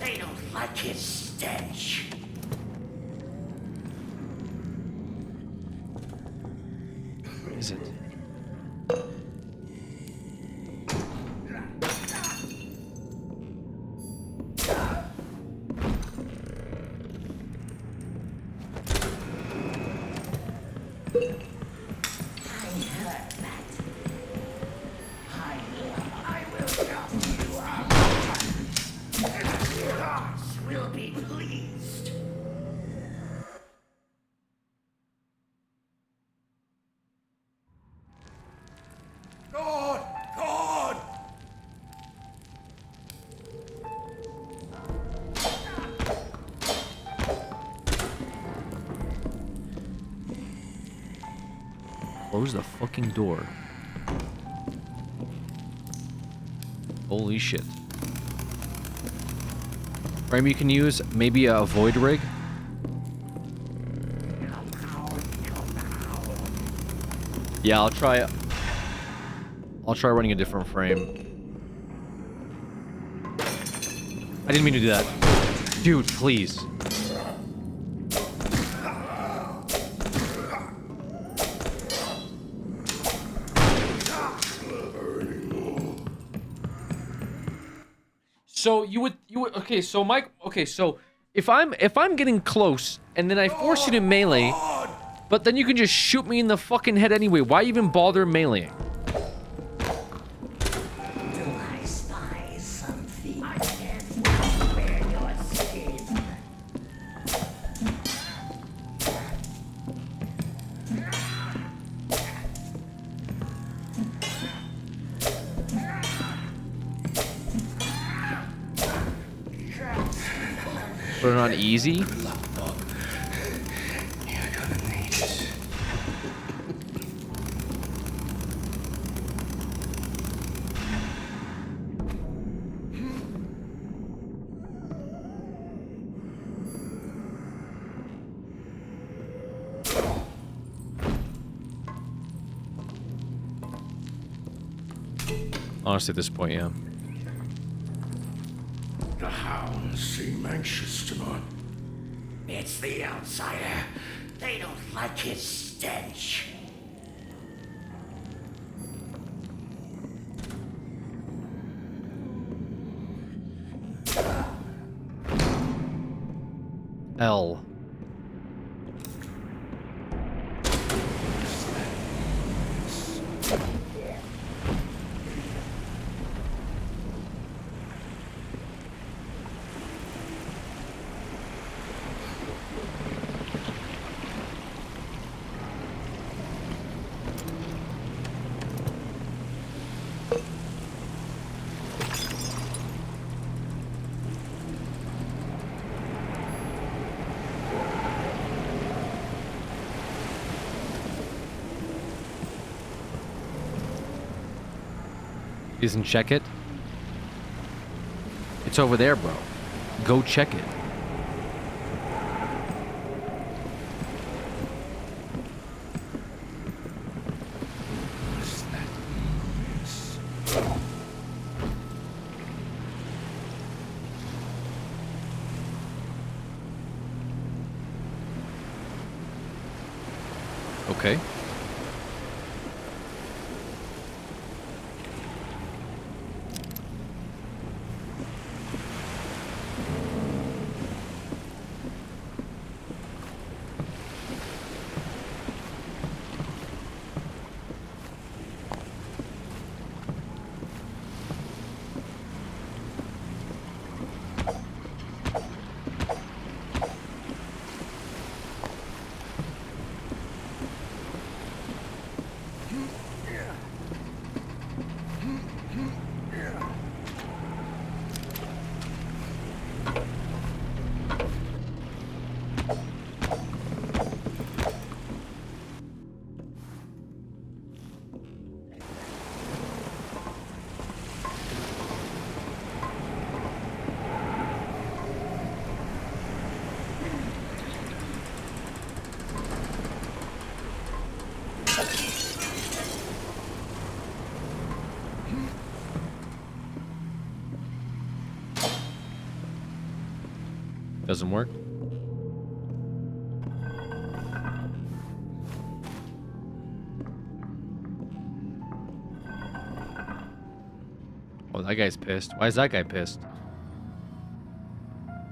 They don't like his stench. What is it? Will be pleased. God! God! Close the fucking door. Holy shit. Frame you can use maybe a void rig. Yeah, I'll try running a different frame. I didn't mean to do that. Dude, please. So you would okay, so Mike, okay, so if I'm getting close and then I force you to melee, but then you can just shoot me in the fucking head anyway. Why even bother meleeing? Do I spy something? I can't wear your skin. Put it on easy. Good luck, dog. You're gonna need it. Honestly, at this point, yeah. The hounds seem anxious tonight. It's the outsider. They don't like his stench. L. Doesn't check it. It's over there, bro. Go check it. Okay. Doesn't work. Oh, that guy's pissed. Why is that guy pissed?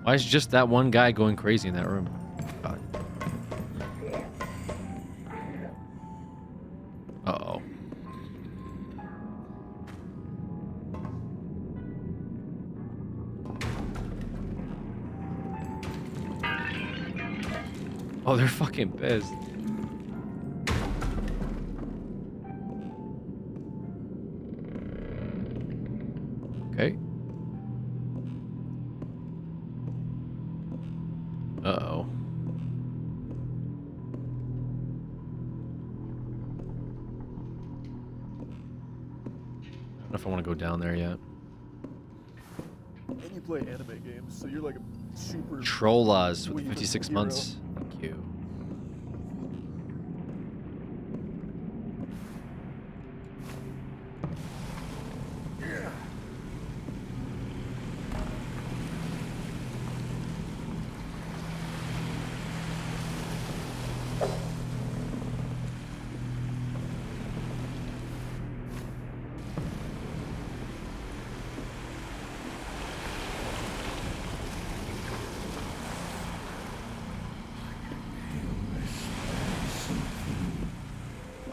Why is just that one guy going crazy in that room? God. Uh-oh. Oh, they're fucking pissed. Okay. Uh-oh. I don't know if I want to go down there yet. And you play anime games, so you're like a super Trollas with weeb 56 hero. months. Thank you.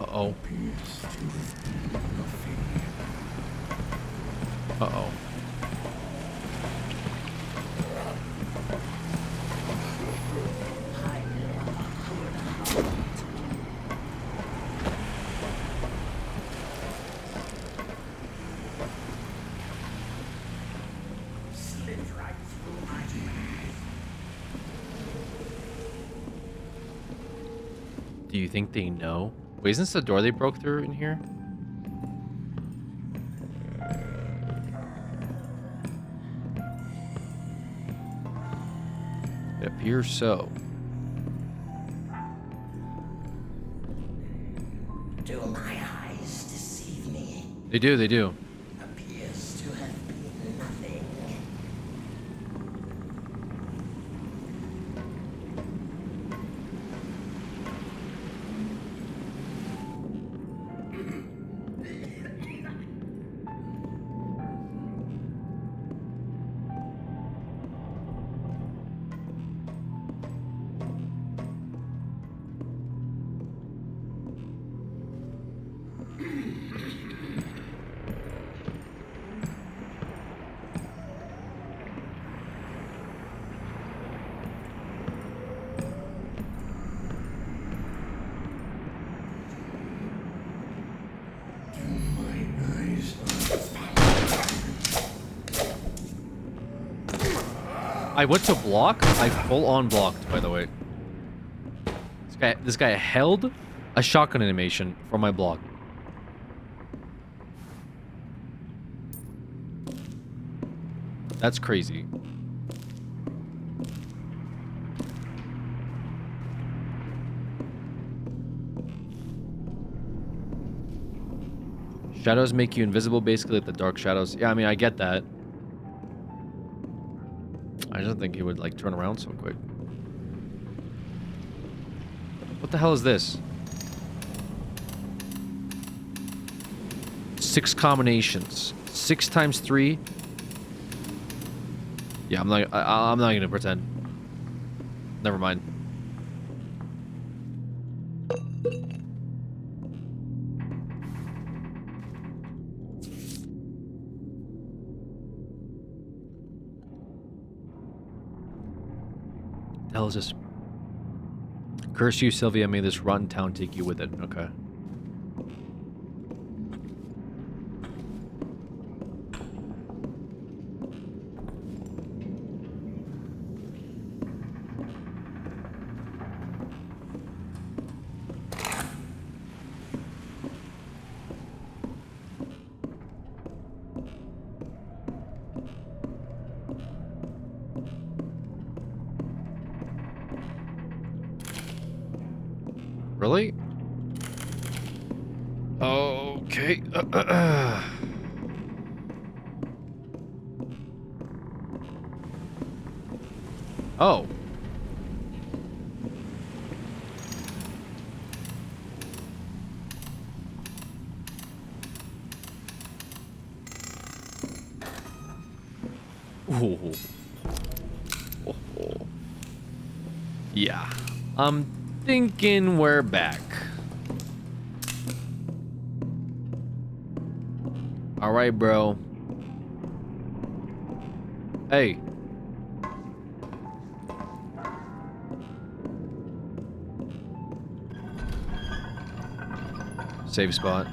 Uh-oh. Uh-oh. Do you think they know? Wait, isn't this the door they broke through in here? It appears so. Do my eyes deceive me? They do, they do. Appears to have been nothing. I went to block. I full on blocked, by the way. This guy held a shotgun animation for my block. That's crazy. Shadows make you invisible, basically, like the dark shadows. Yeah, I mean, I get that. I don't think he would, like, turn around so quick. What the hell is this? 6 combinations. 6 times 3. Yeah, I'm not gonna pretend. Never mind. The hell is this? Curse you, Sylvia. May this rotten town take you with it. Okay. Really? Okay. Oh. Ooh. Oh. Yeah. I'm thinking we're back. All right, bro. Hey. Save spot.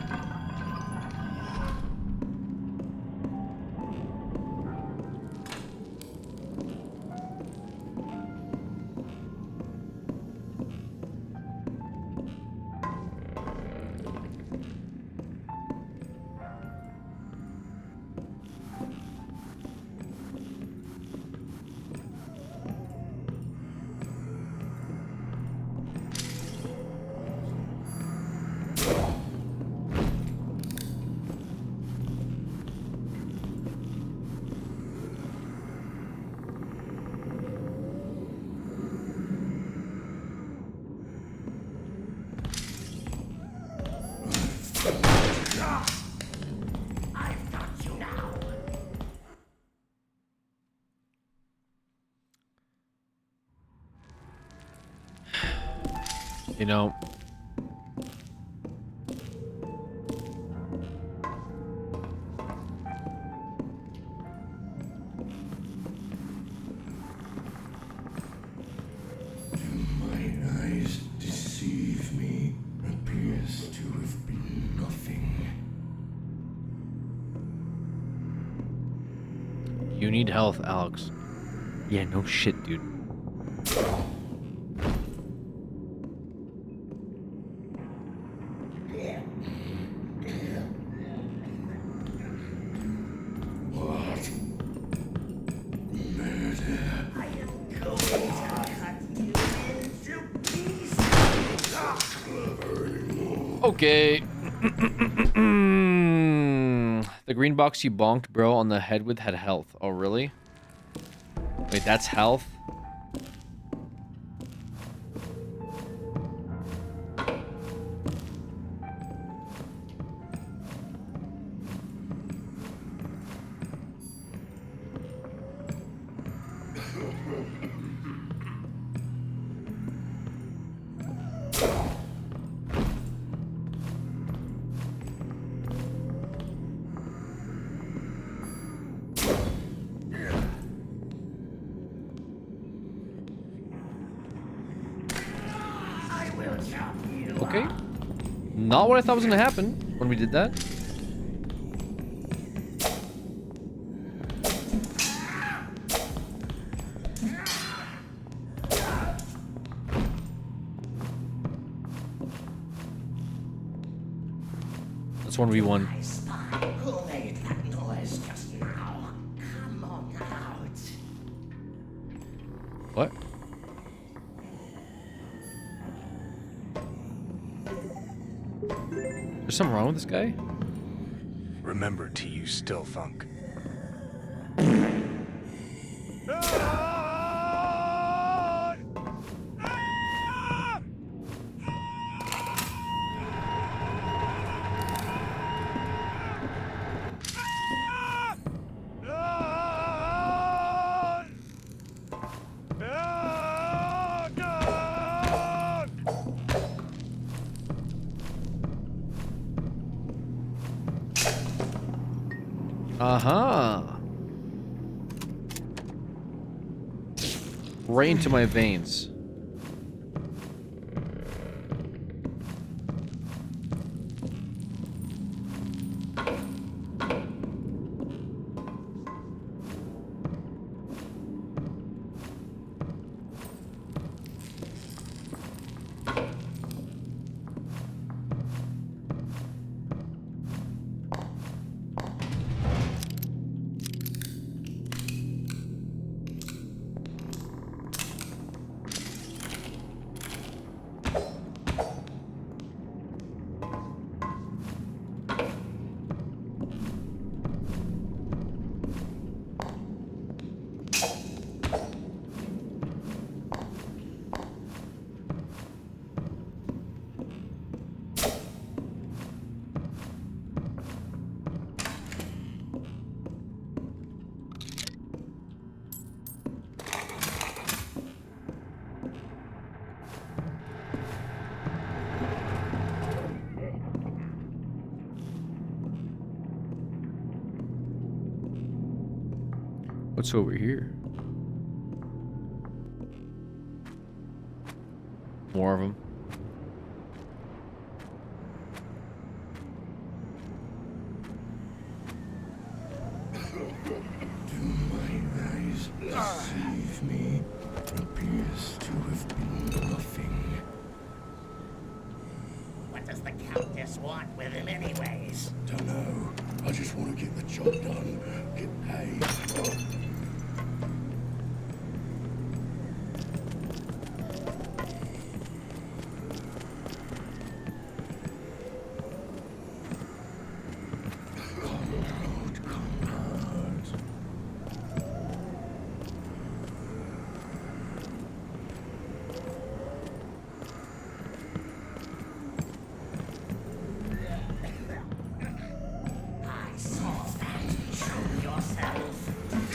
I've got you now. You know. My eyes deceive me. Appears to have been nothing. You need health, Alex. Yeah, no shit, dude. What? Murder. I am going to cut you into pieces. Okay. The green box you bonked bro on the head with had health. Oh, really? Wait, that's health? I will chop you Okay. up. Not what I thought was gonna happen when we did that. That's 1v1. I spy. Who made that noise just now? Come on out. What? There's something wrong with this guy? Remember to use still funk. Aha. Right into my veins. What's over here? More of them. Do my eyes deceive me? Appears to have been nothing. What does the Countess want with him anyways? Dunno. I just want to get the job done. Get paid.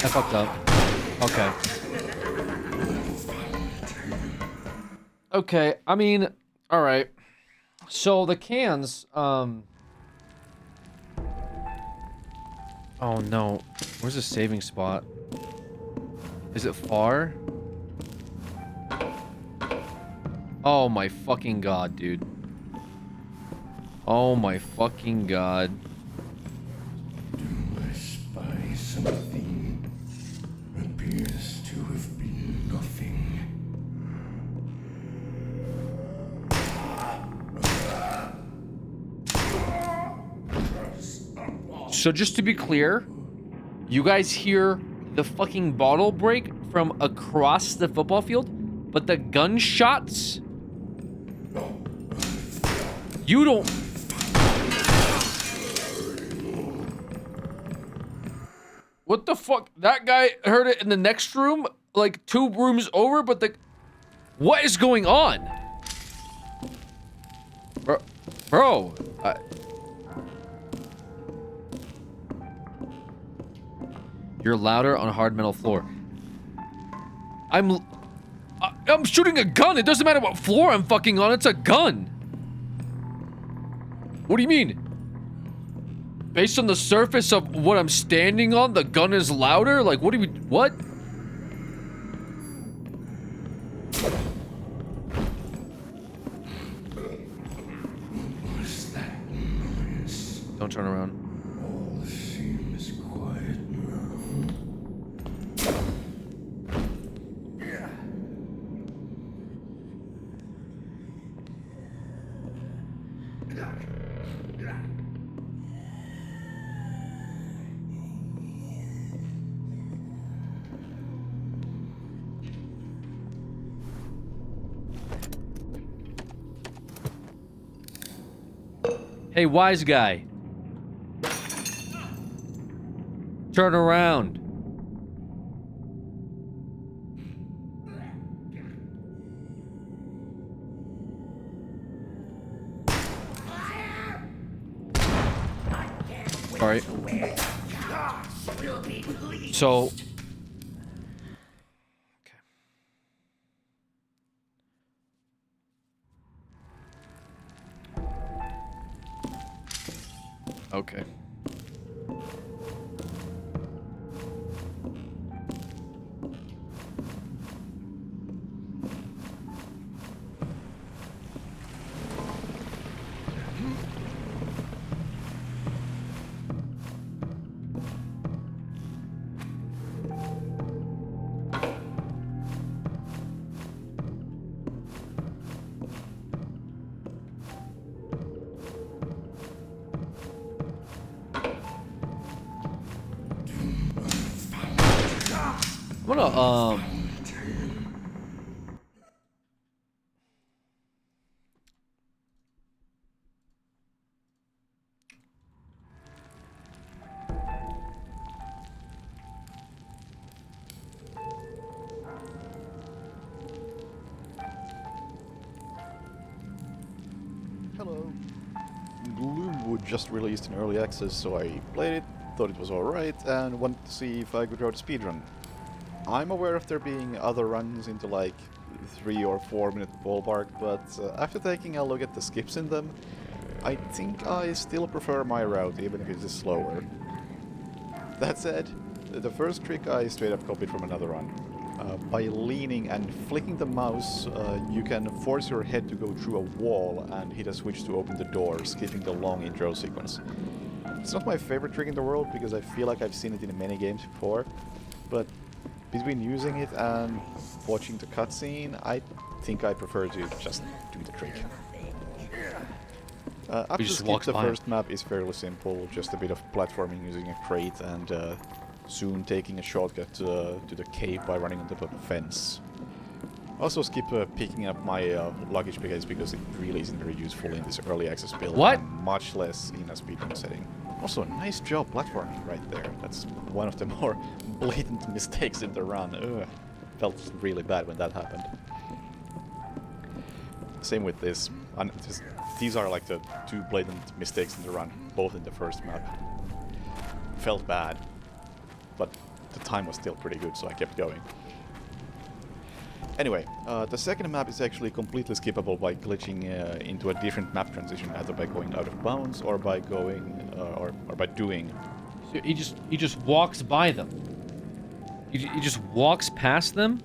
I fucked up. Okay. Okay, I mean, alright. So the cans, oh no. Where's the saving spot? Is it far? Oh my fucking god, dude. Oh my fucking god. Do I spy something? Appears to have been nothing. So just to be clear, you guys hear the fucking bottle break from across the football field, but the gunshots, you don't. What the fuck? That guy heard it in the next room, like 2 rooms over, but the... What is going on? Bro, you're louder on a hard metal floor. I'm shooting a gun. It doesn't matter what floor I'm fucking on. It's a gun. What do you mean? Based on the surface of what I'm standing on, the gun is louder? Like, what do we... What? What's that noise? Don't turn around. All seems quiet now. Hey, wise guy. Turn around. Alright. So... Okay. I'm gonna Hello. Gloomwood just released in early access, so I played it, thought it was alright, and wanted to see if I could road a speedrun. I'm aware of there being other runs into like 3 or 4 minute ballpark, but after taking a look at the skips in them, I think I still prefer my route, even if it is slower. That said, the first trick I straight up copied from another run. By leaning and flicking the mouse, you can force your head to go through a wall and hit a switch to open the door, skipping the long intro sequence. It's not my favorite trick in the world, because I feel like I've seen it in many games before, but between using it and watching the cutscene, I think I prefer to just do the trick. After the skip, the first map is fairly simple, just a bit of platforming using a crate and soon taking a shortcut to the cave by running on top of a fence. Also skip picking up my luggage baggage because it really isn't very useful in this early access build. What? And much less in a speedrun setting. Also, nice job platforming right there. That's one of the more blatant mistakes in the run. Ugh. Felt really bad when that happened. Same with this. These are like the 2 blatant mistakes in the run, both in the first map. Felt bad, but the time was still pretty good, so I kept going. Anyway, the second map is actually completely skippable by glitching into a different map transition, either by going out of bounds or by going or by doing. So he just walks by them. He just walks past them.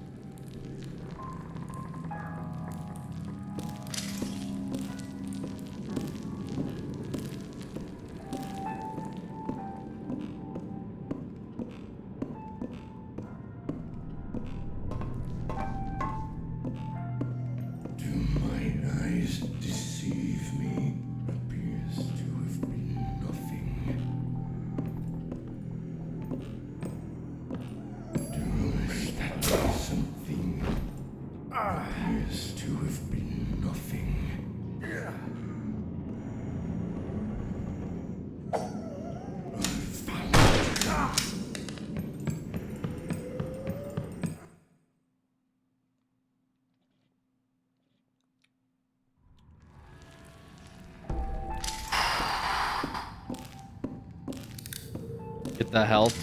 Get that health.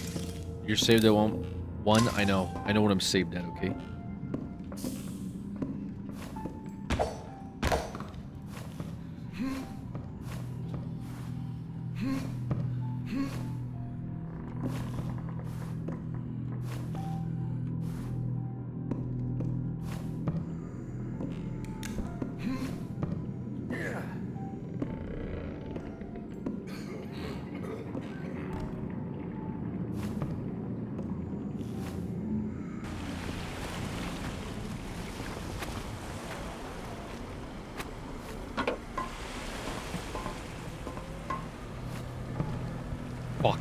You're saved at one. I know what I'm saved at, okay? Fuck.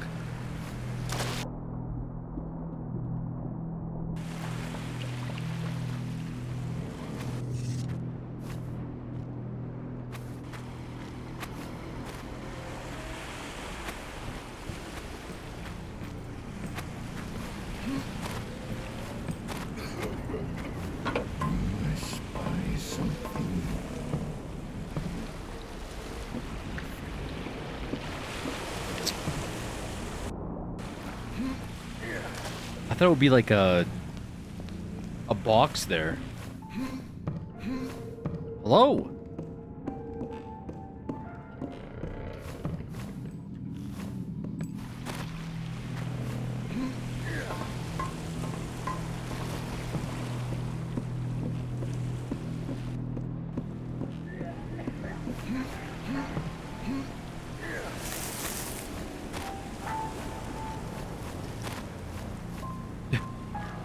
I thought it would be like a box there. Hello?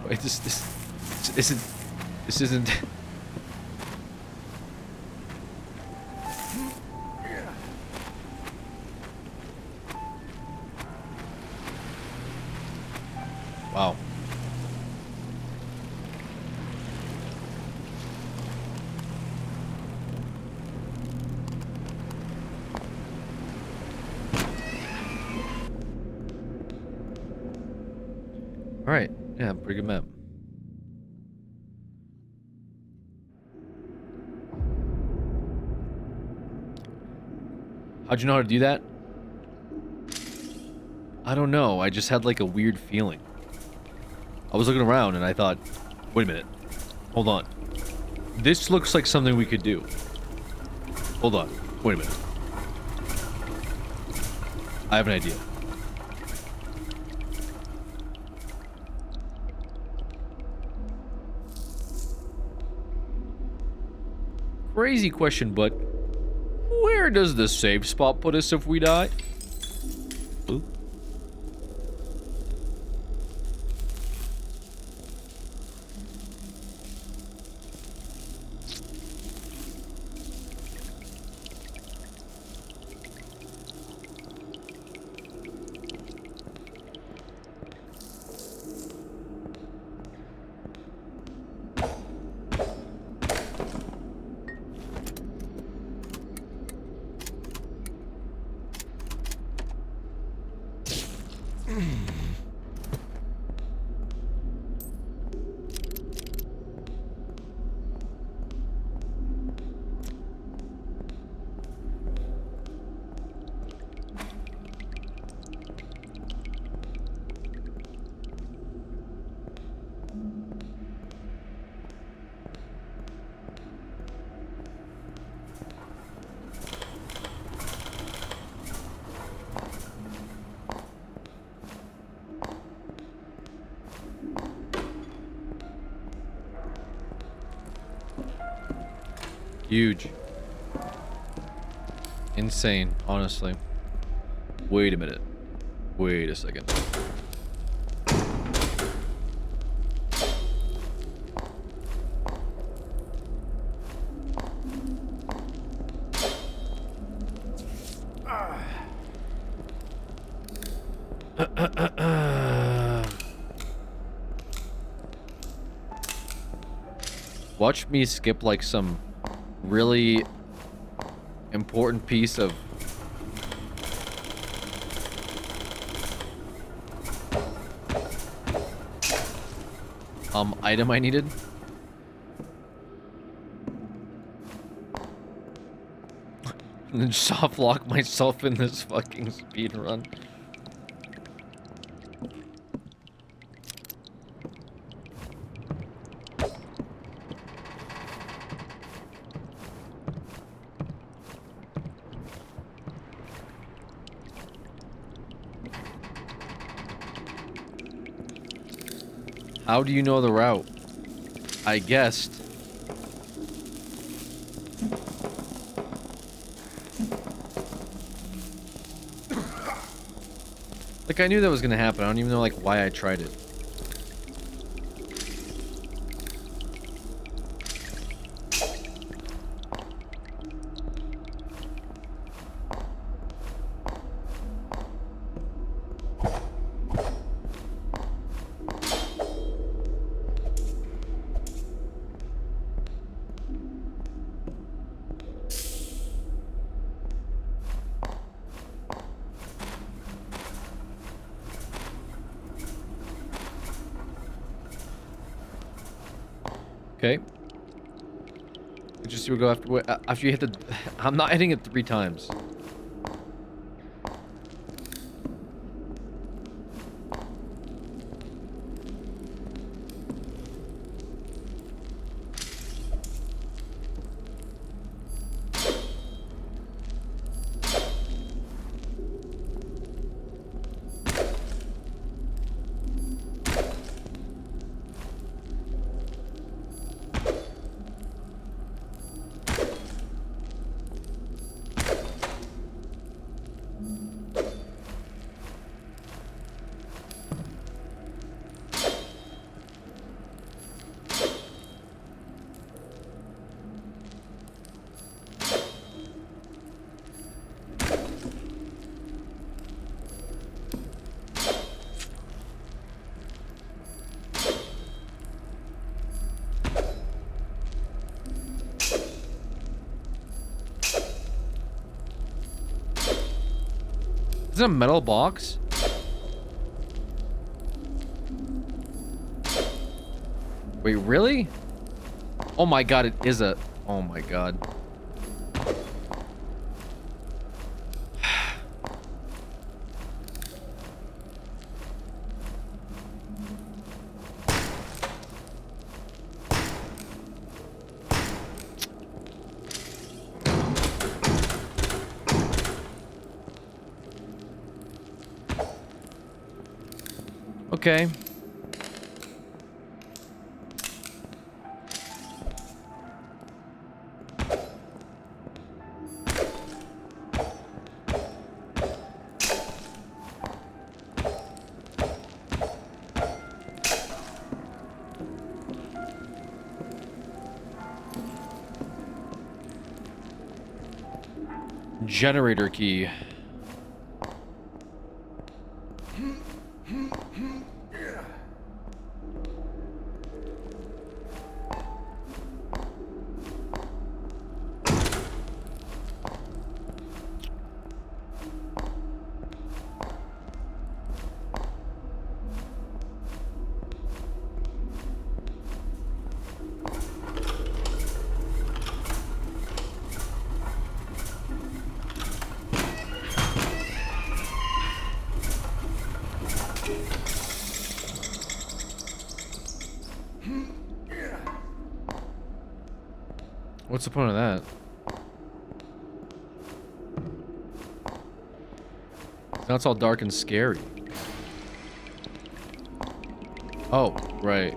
Wait, this isn't. Wow. Yeah, pretty good map. How'd you know how to do that? I don't know. I just had like a weird feeling. I was looking around and I thought, wait a minute. Hold on. This looks like something we could do. Hold on. Wait a minute. I have an idea. Crazy question, but where does the save spot put us if we die? Ooh. Huge. Insane, honestly. Wait a minute. Wait a second. Watch me skip like some really important piece of item I needed. And then soft lock myself in this fucking speed run. How do you know the route? I guessed. Like, I knew that was gonna happen. I don't even know, like, why I tried it. Okay. Just see what go after you hit the. I'm not hitting it 3 times. Is it a metal box? Wait, really? Oh my god, it is a... Oh my god. Okay. Generator key. What's the point of that? Now it's all dark and scary. Oh, right.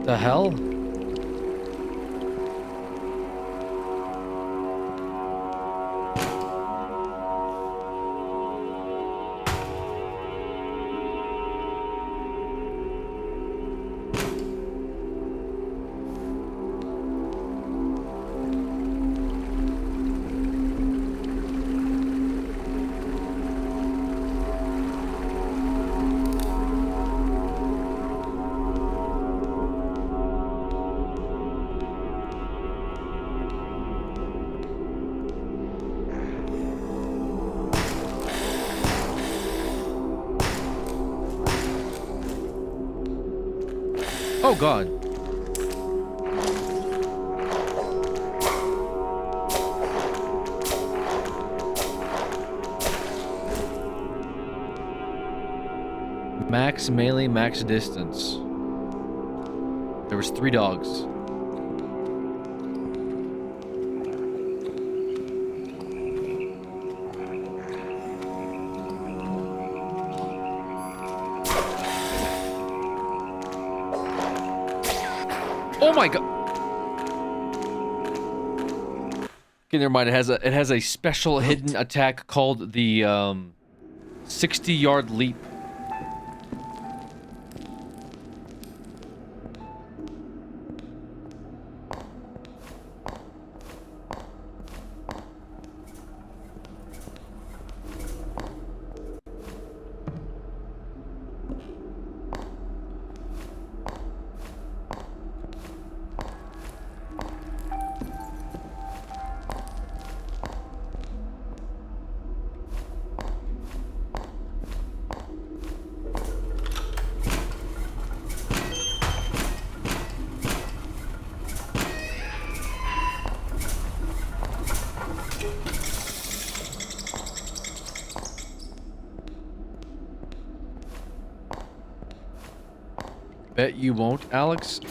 The hell? Oh god. Max melee, max distance. There was 3 dogs. Oh my god. Okay, never mind. It has a special hidden attack called the 60-yard leap. Bet you won't, Alex?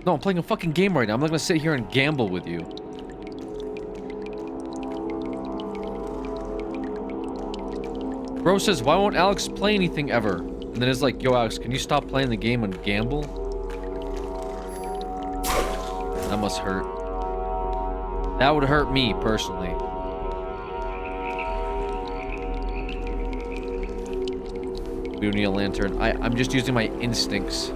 No, I'm playing a fucking game right now. I'm not gonna sit here and gamble with you. Bro says, why won't Alex play anything ever? And then it's like, yo, Alex, can you stop playing the game and gamble? That must hurt. That would hurt me, personally. We don't need a lantern. I'm just using my instincts.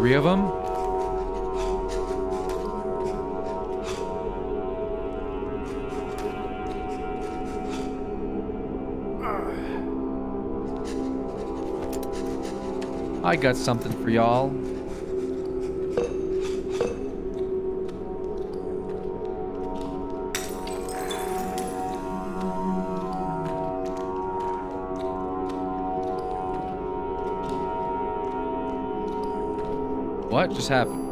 3 of them? I got something for y'all. What just happened?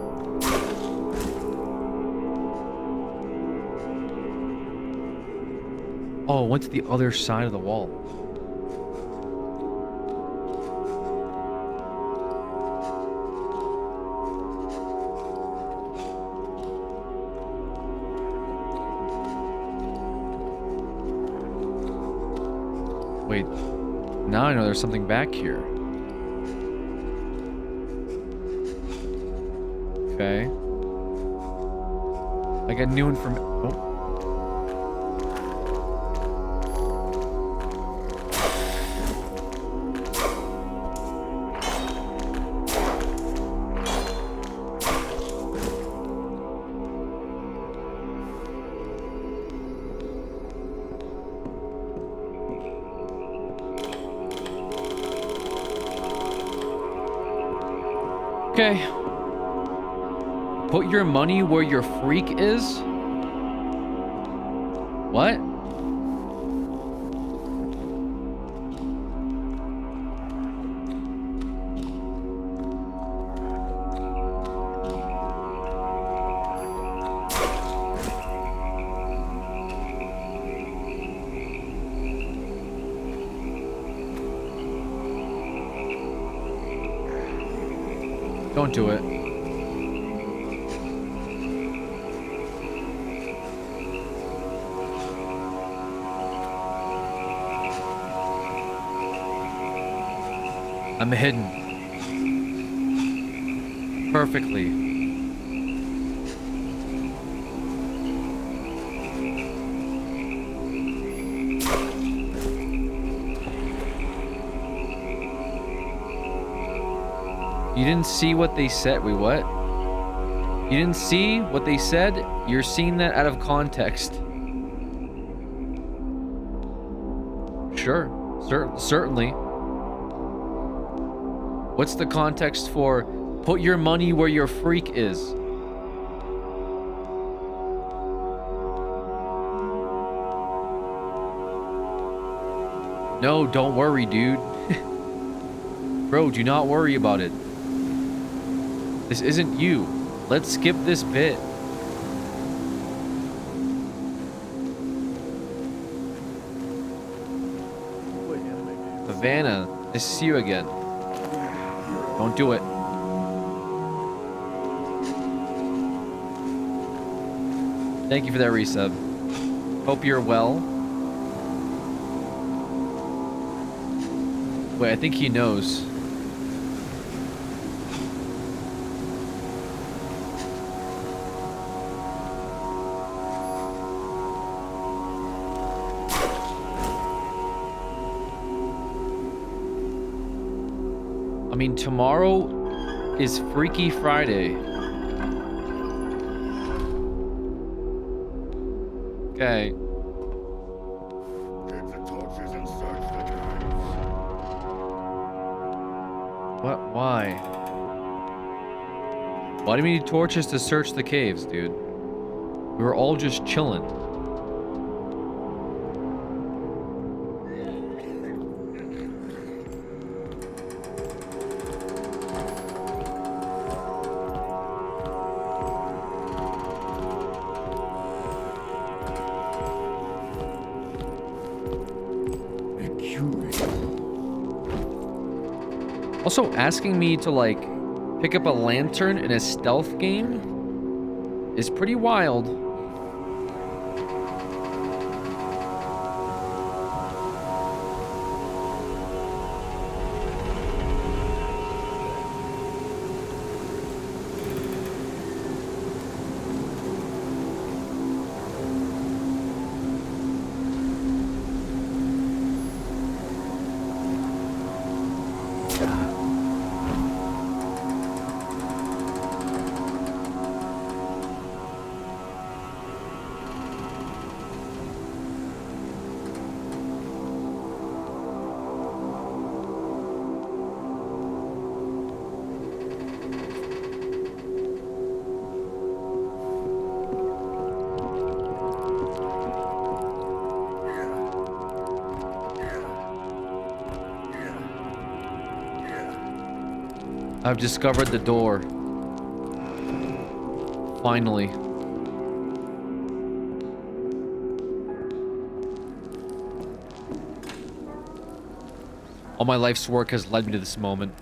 Oh, it went to the other side of the wall. Wait, now I know there's something back here. Okay. I got new information. Oh. Okay. Put your money where your freak is? What? Don't do it. I'm hidden. Perfectly. You didn't see what they said? Wait, what? You didn't see what they said? You're seeing that out of context. Sure. Certainly. What's the context for put your money where your freak is? No, don't worry, dude. Bro, do not worry about it. This isn't you. Let's skip this bit. Havana, nice to see you again. Don't do it. Thank you for that resub. Hope you're well. Wait, I think he knows. I mean, tomorrow is Freaky Friday. Okay. Get the torches and search the caves. What? Why? Why do we need torches to search the caves, dude? We were all just chilling. Also, asking me to, like, pick up a lantern in a stealth game is pretty wild. I've discovered the door. Finally. All my life's work has led me to this moment.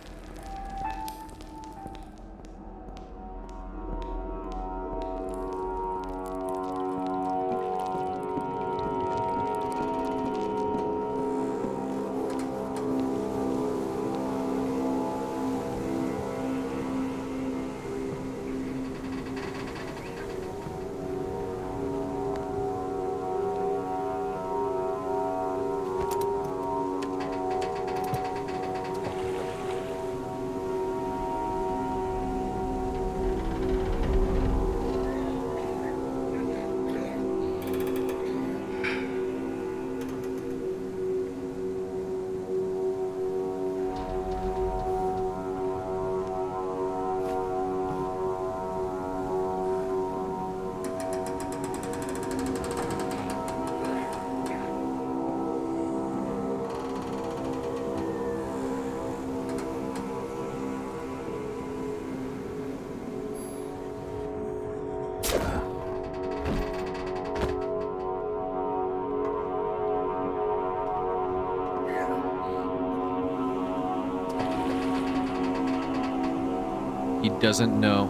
He doesn't know.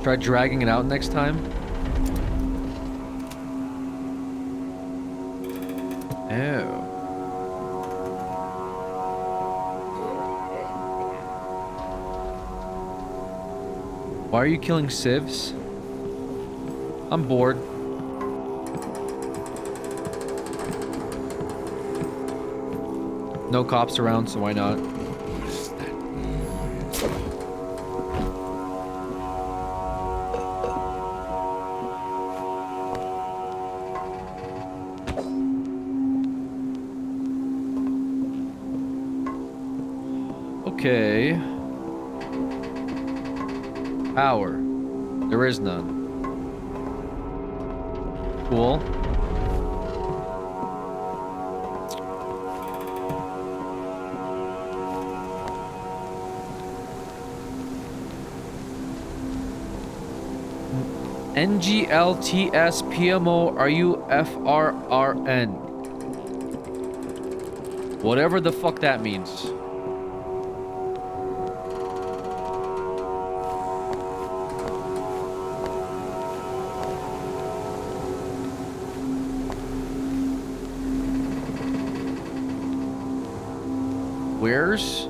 Try dragging it out next time. Ew. Why are you killing civs? I'm bored. No cops around, so why not? Okay. Power. There is none. Cool. NGLTSPMORUFRRN. Whatever the fuck that means. Where's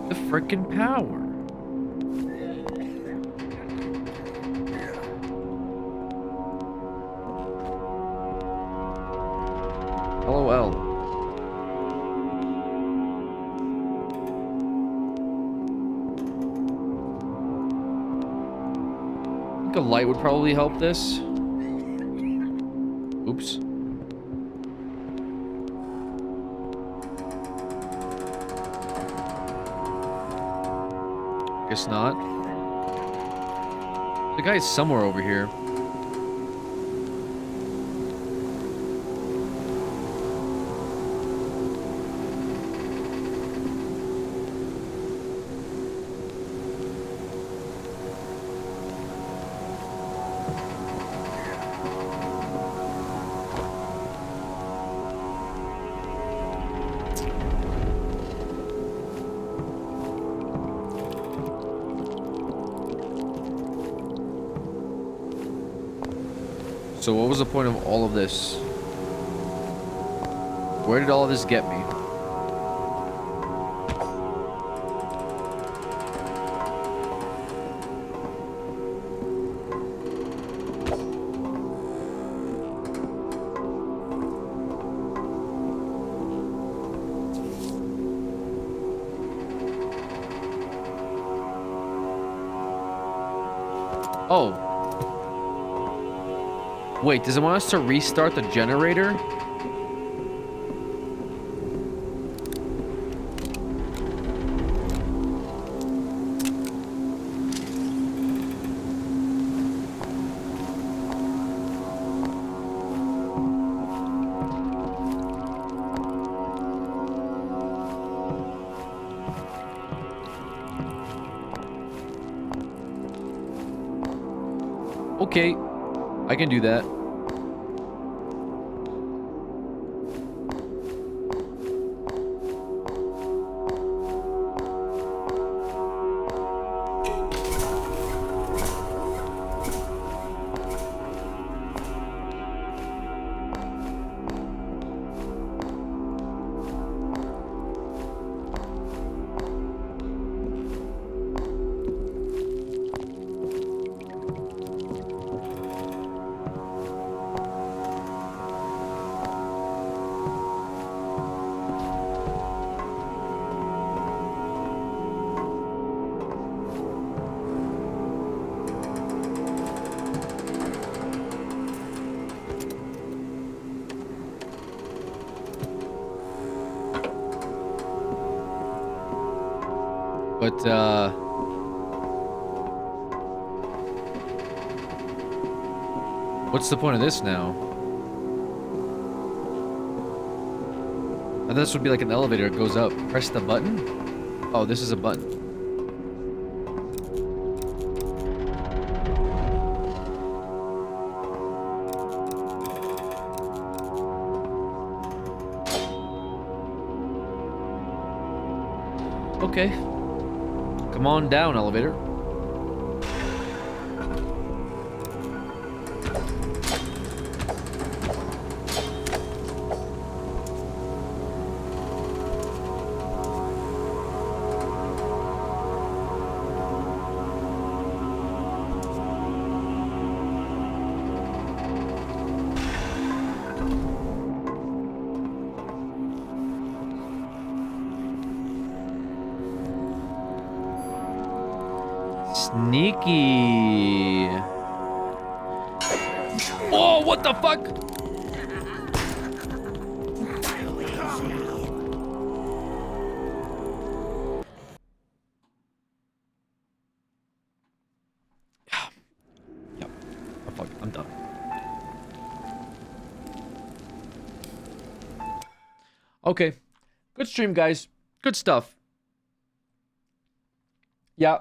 the frickin' power? LOL. I think a light would probably help this. Oops. Guess not. The guy's somewhere over here. So what was the point of all of this? Where did all of this get me? Oh. Wait, does it want us to restart the generator? Okay, I can do that. But, what's the point of this now? And this would be like an elevator. It goes up. Press the button? Oh, this is a button. Okay. Come on down, elevator. Sneaky. Oh, what the fuck? Yep. Oh, fuck. I'm done. Okay. Good stream, guys. Good stuff. Yeah.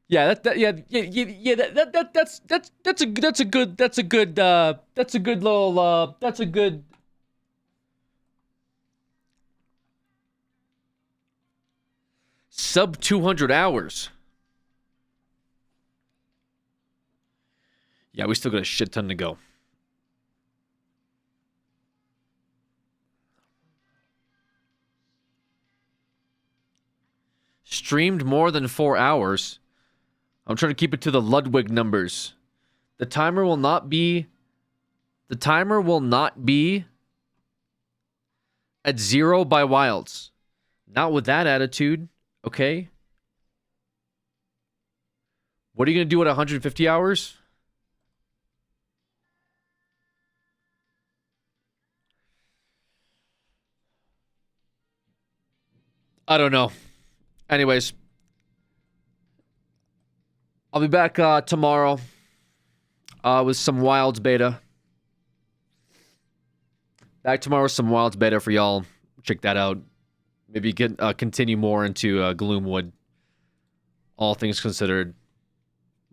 Yeah, that's a good little that's a good sub 200 hours. Yeah, we still got a shit ton to go. Streamed more than 4 hours. I'm trying to keep it to the Ludwig numbers. The timer will not be at 0 by Wilds. Not with that attitude, okay? What are you going to do at 150 hours? I don't know. Anyways, I'll be back tomorrow with some Wilds beta. Back tomorrow with some Wilds beta for y'all. Check that out. Maybe get continue more into Gloomwood. All things considered.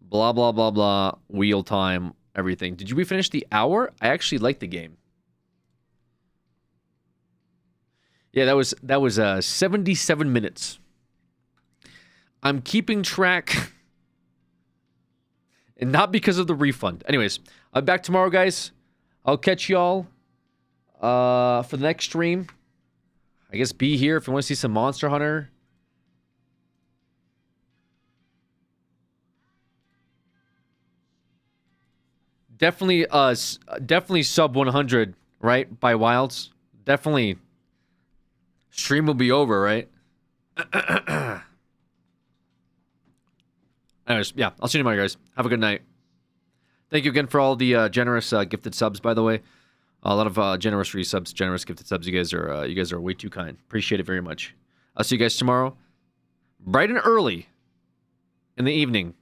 Blah, blah, blah, blah. Wheel time. Everything. Did we finish the hour? I actually liked the game. Yeah, that was 77 minutes. I'm keeping track. And not because of the refund. Anyways, I'm back tomorrow, guys. I'll catch y'all for the next stream. I guess be here if you want to see some Monster Hunter. Definitely sub 100, right? By Wilds. Definitely. Stream will be over, right? Anyways, yeah, I'll see you tomorrow, guys. Have a good night. Thank you again for all the generous gifted subs, by the way. A lot of generous resubs, generous gifted subs. You guys are way too kind. Appreciate it very much. I'll see you guys tomorrow, bright and early in the evening.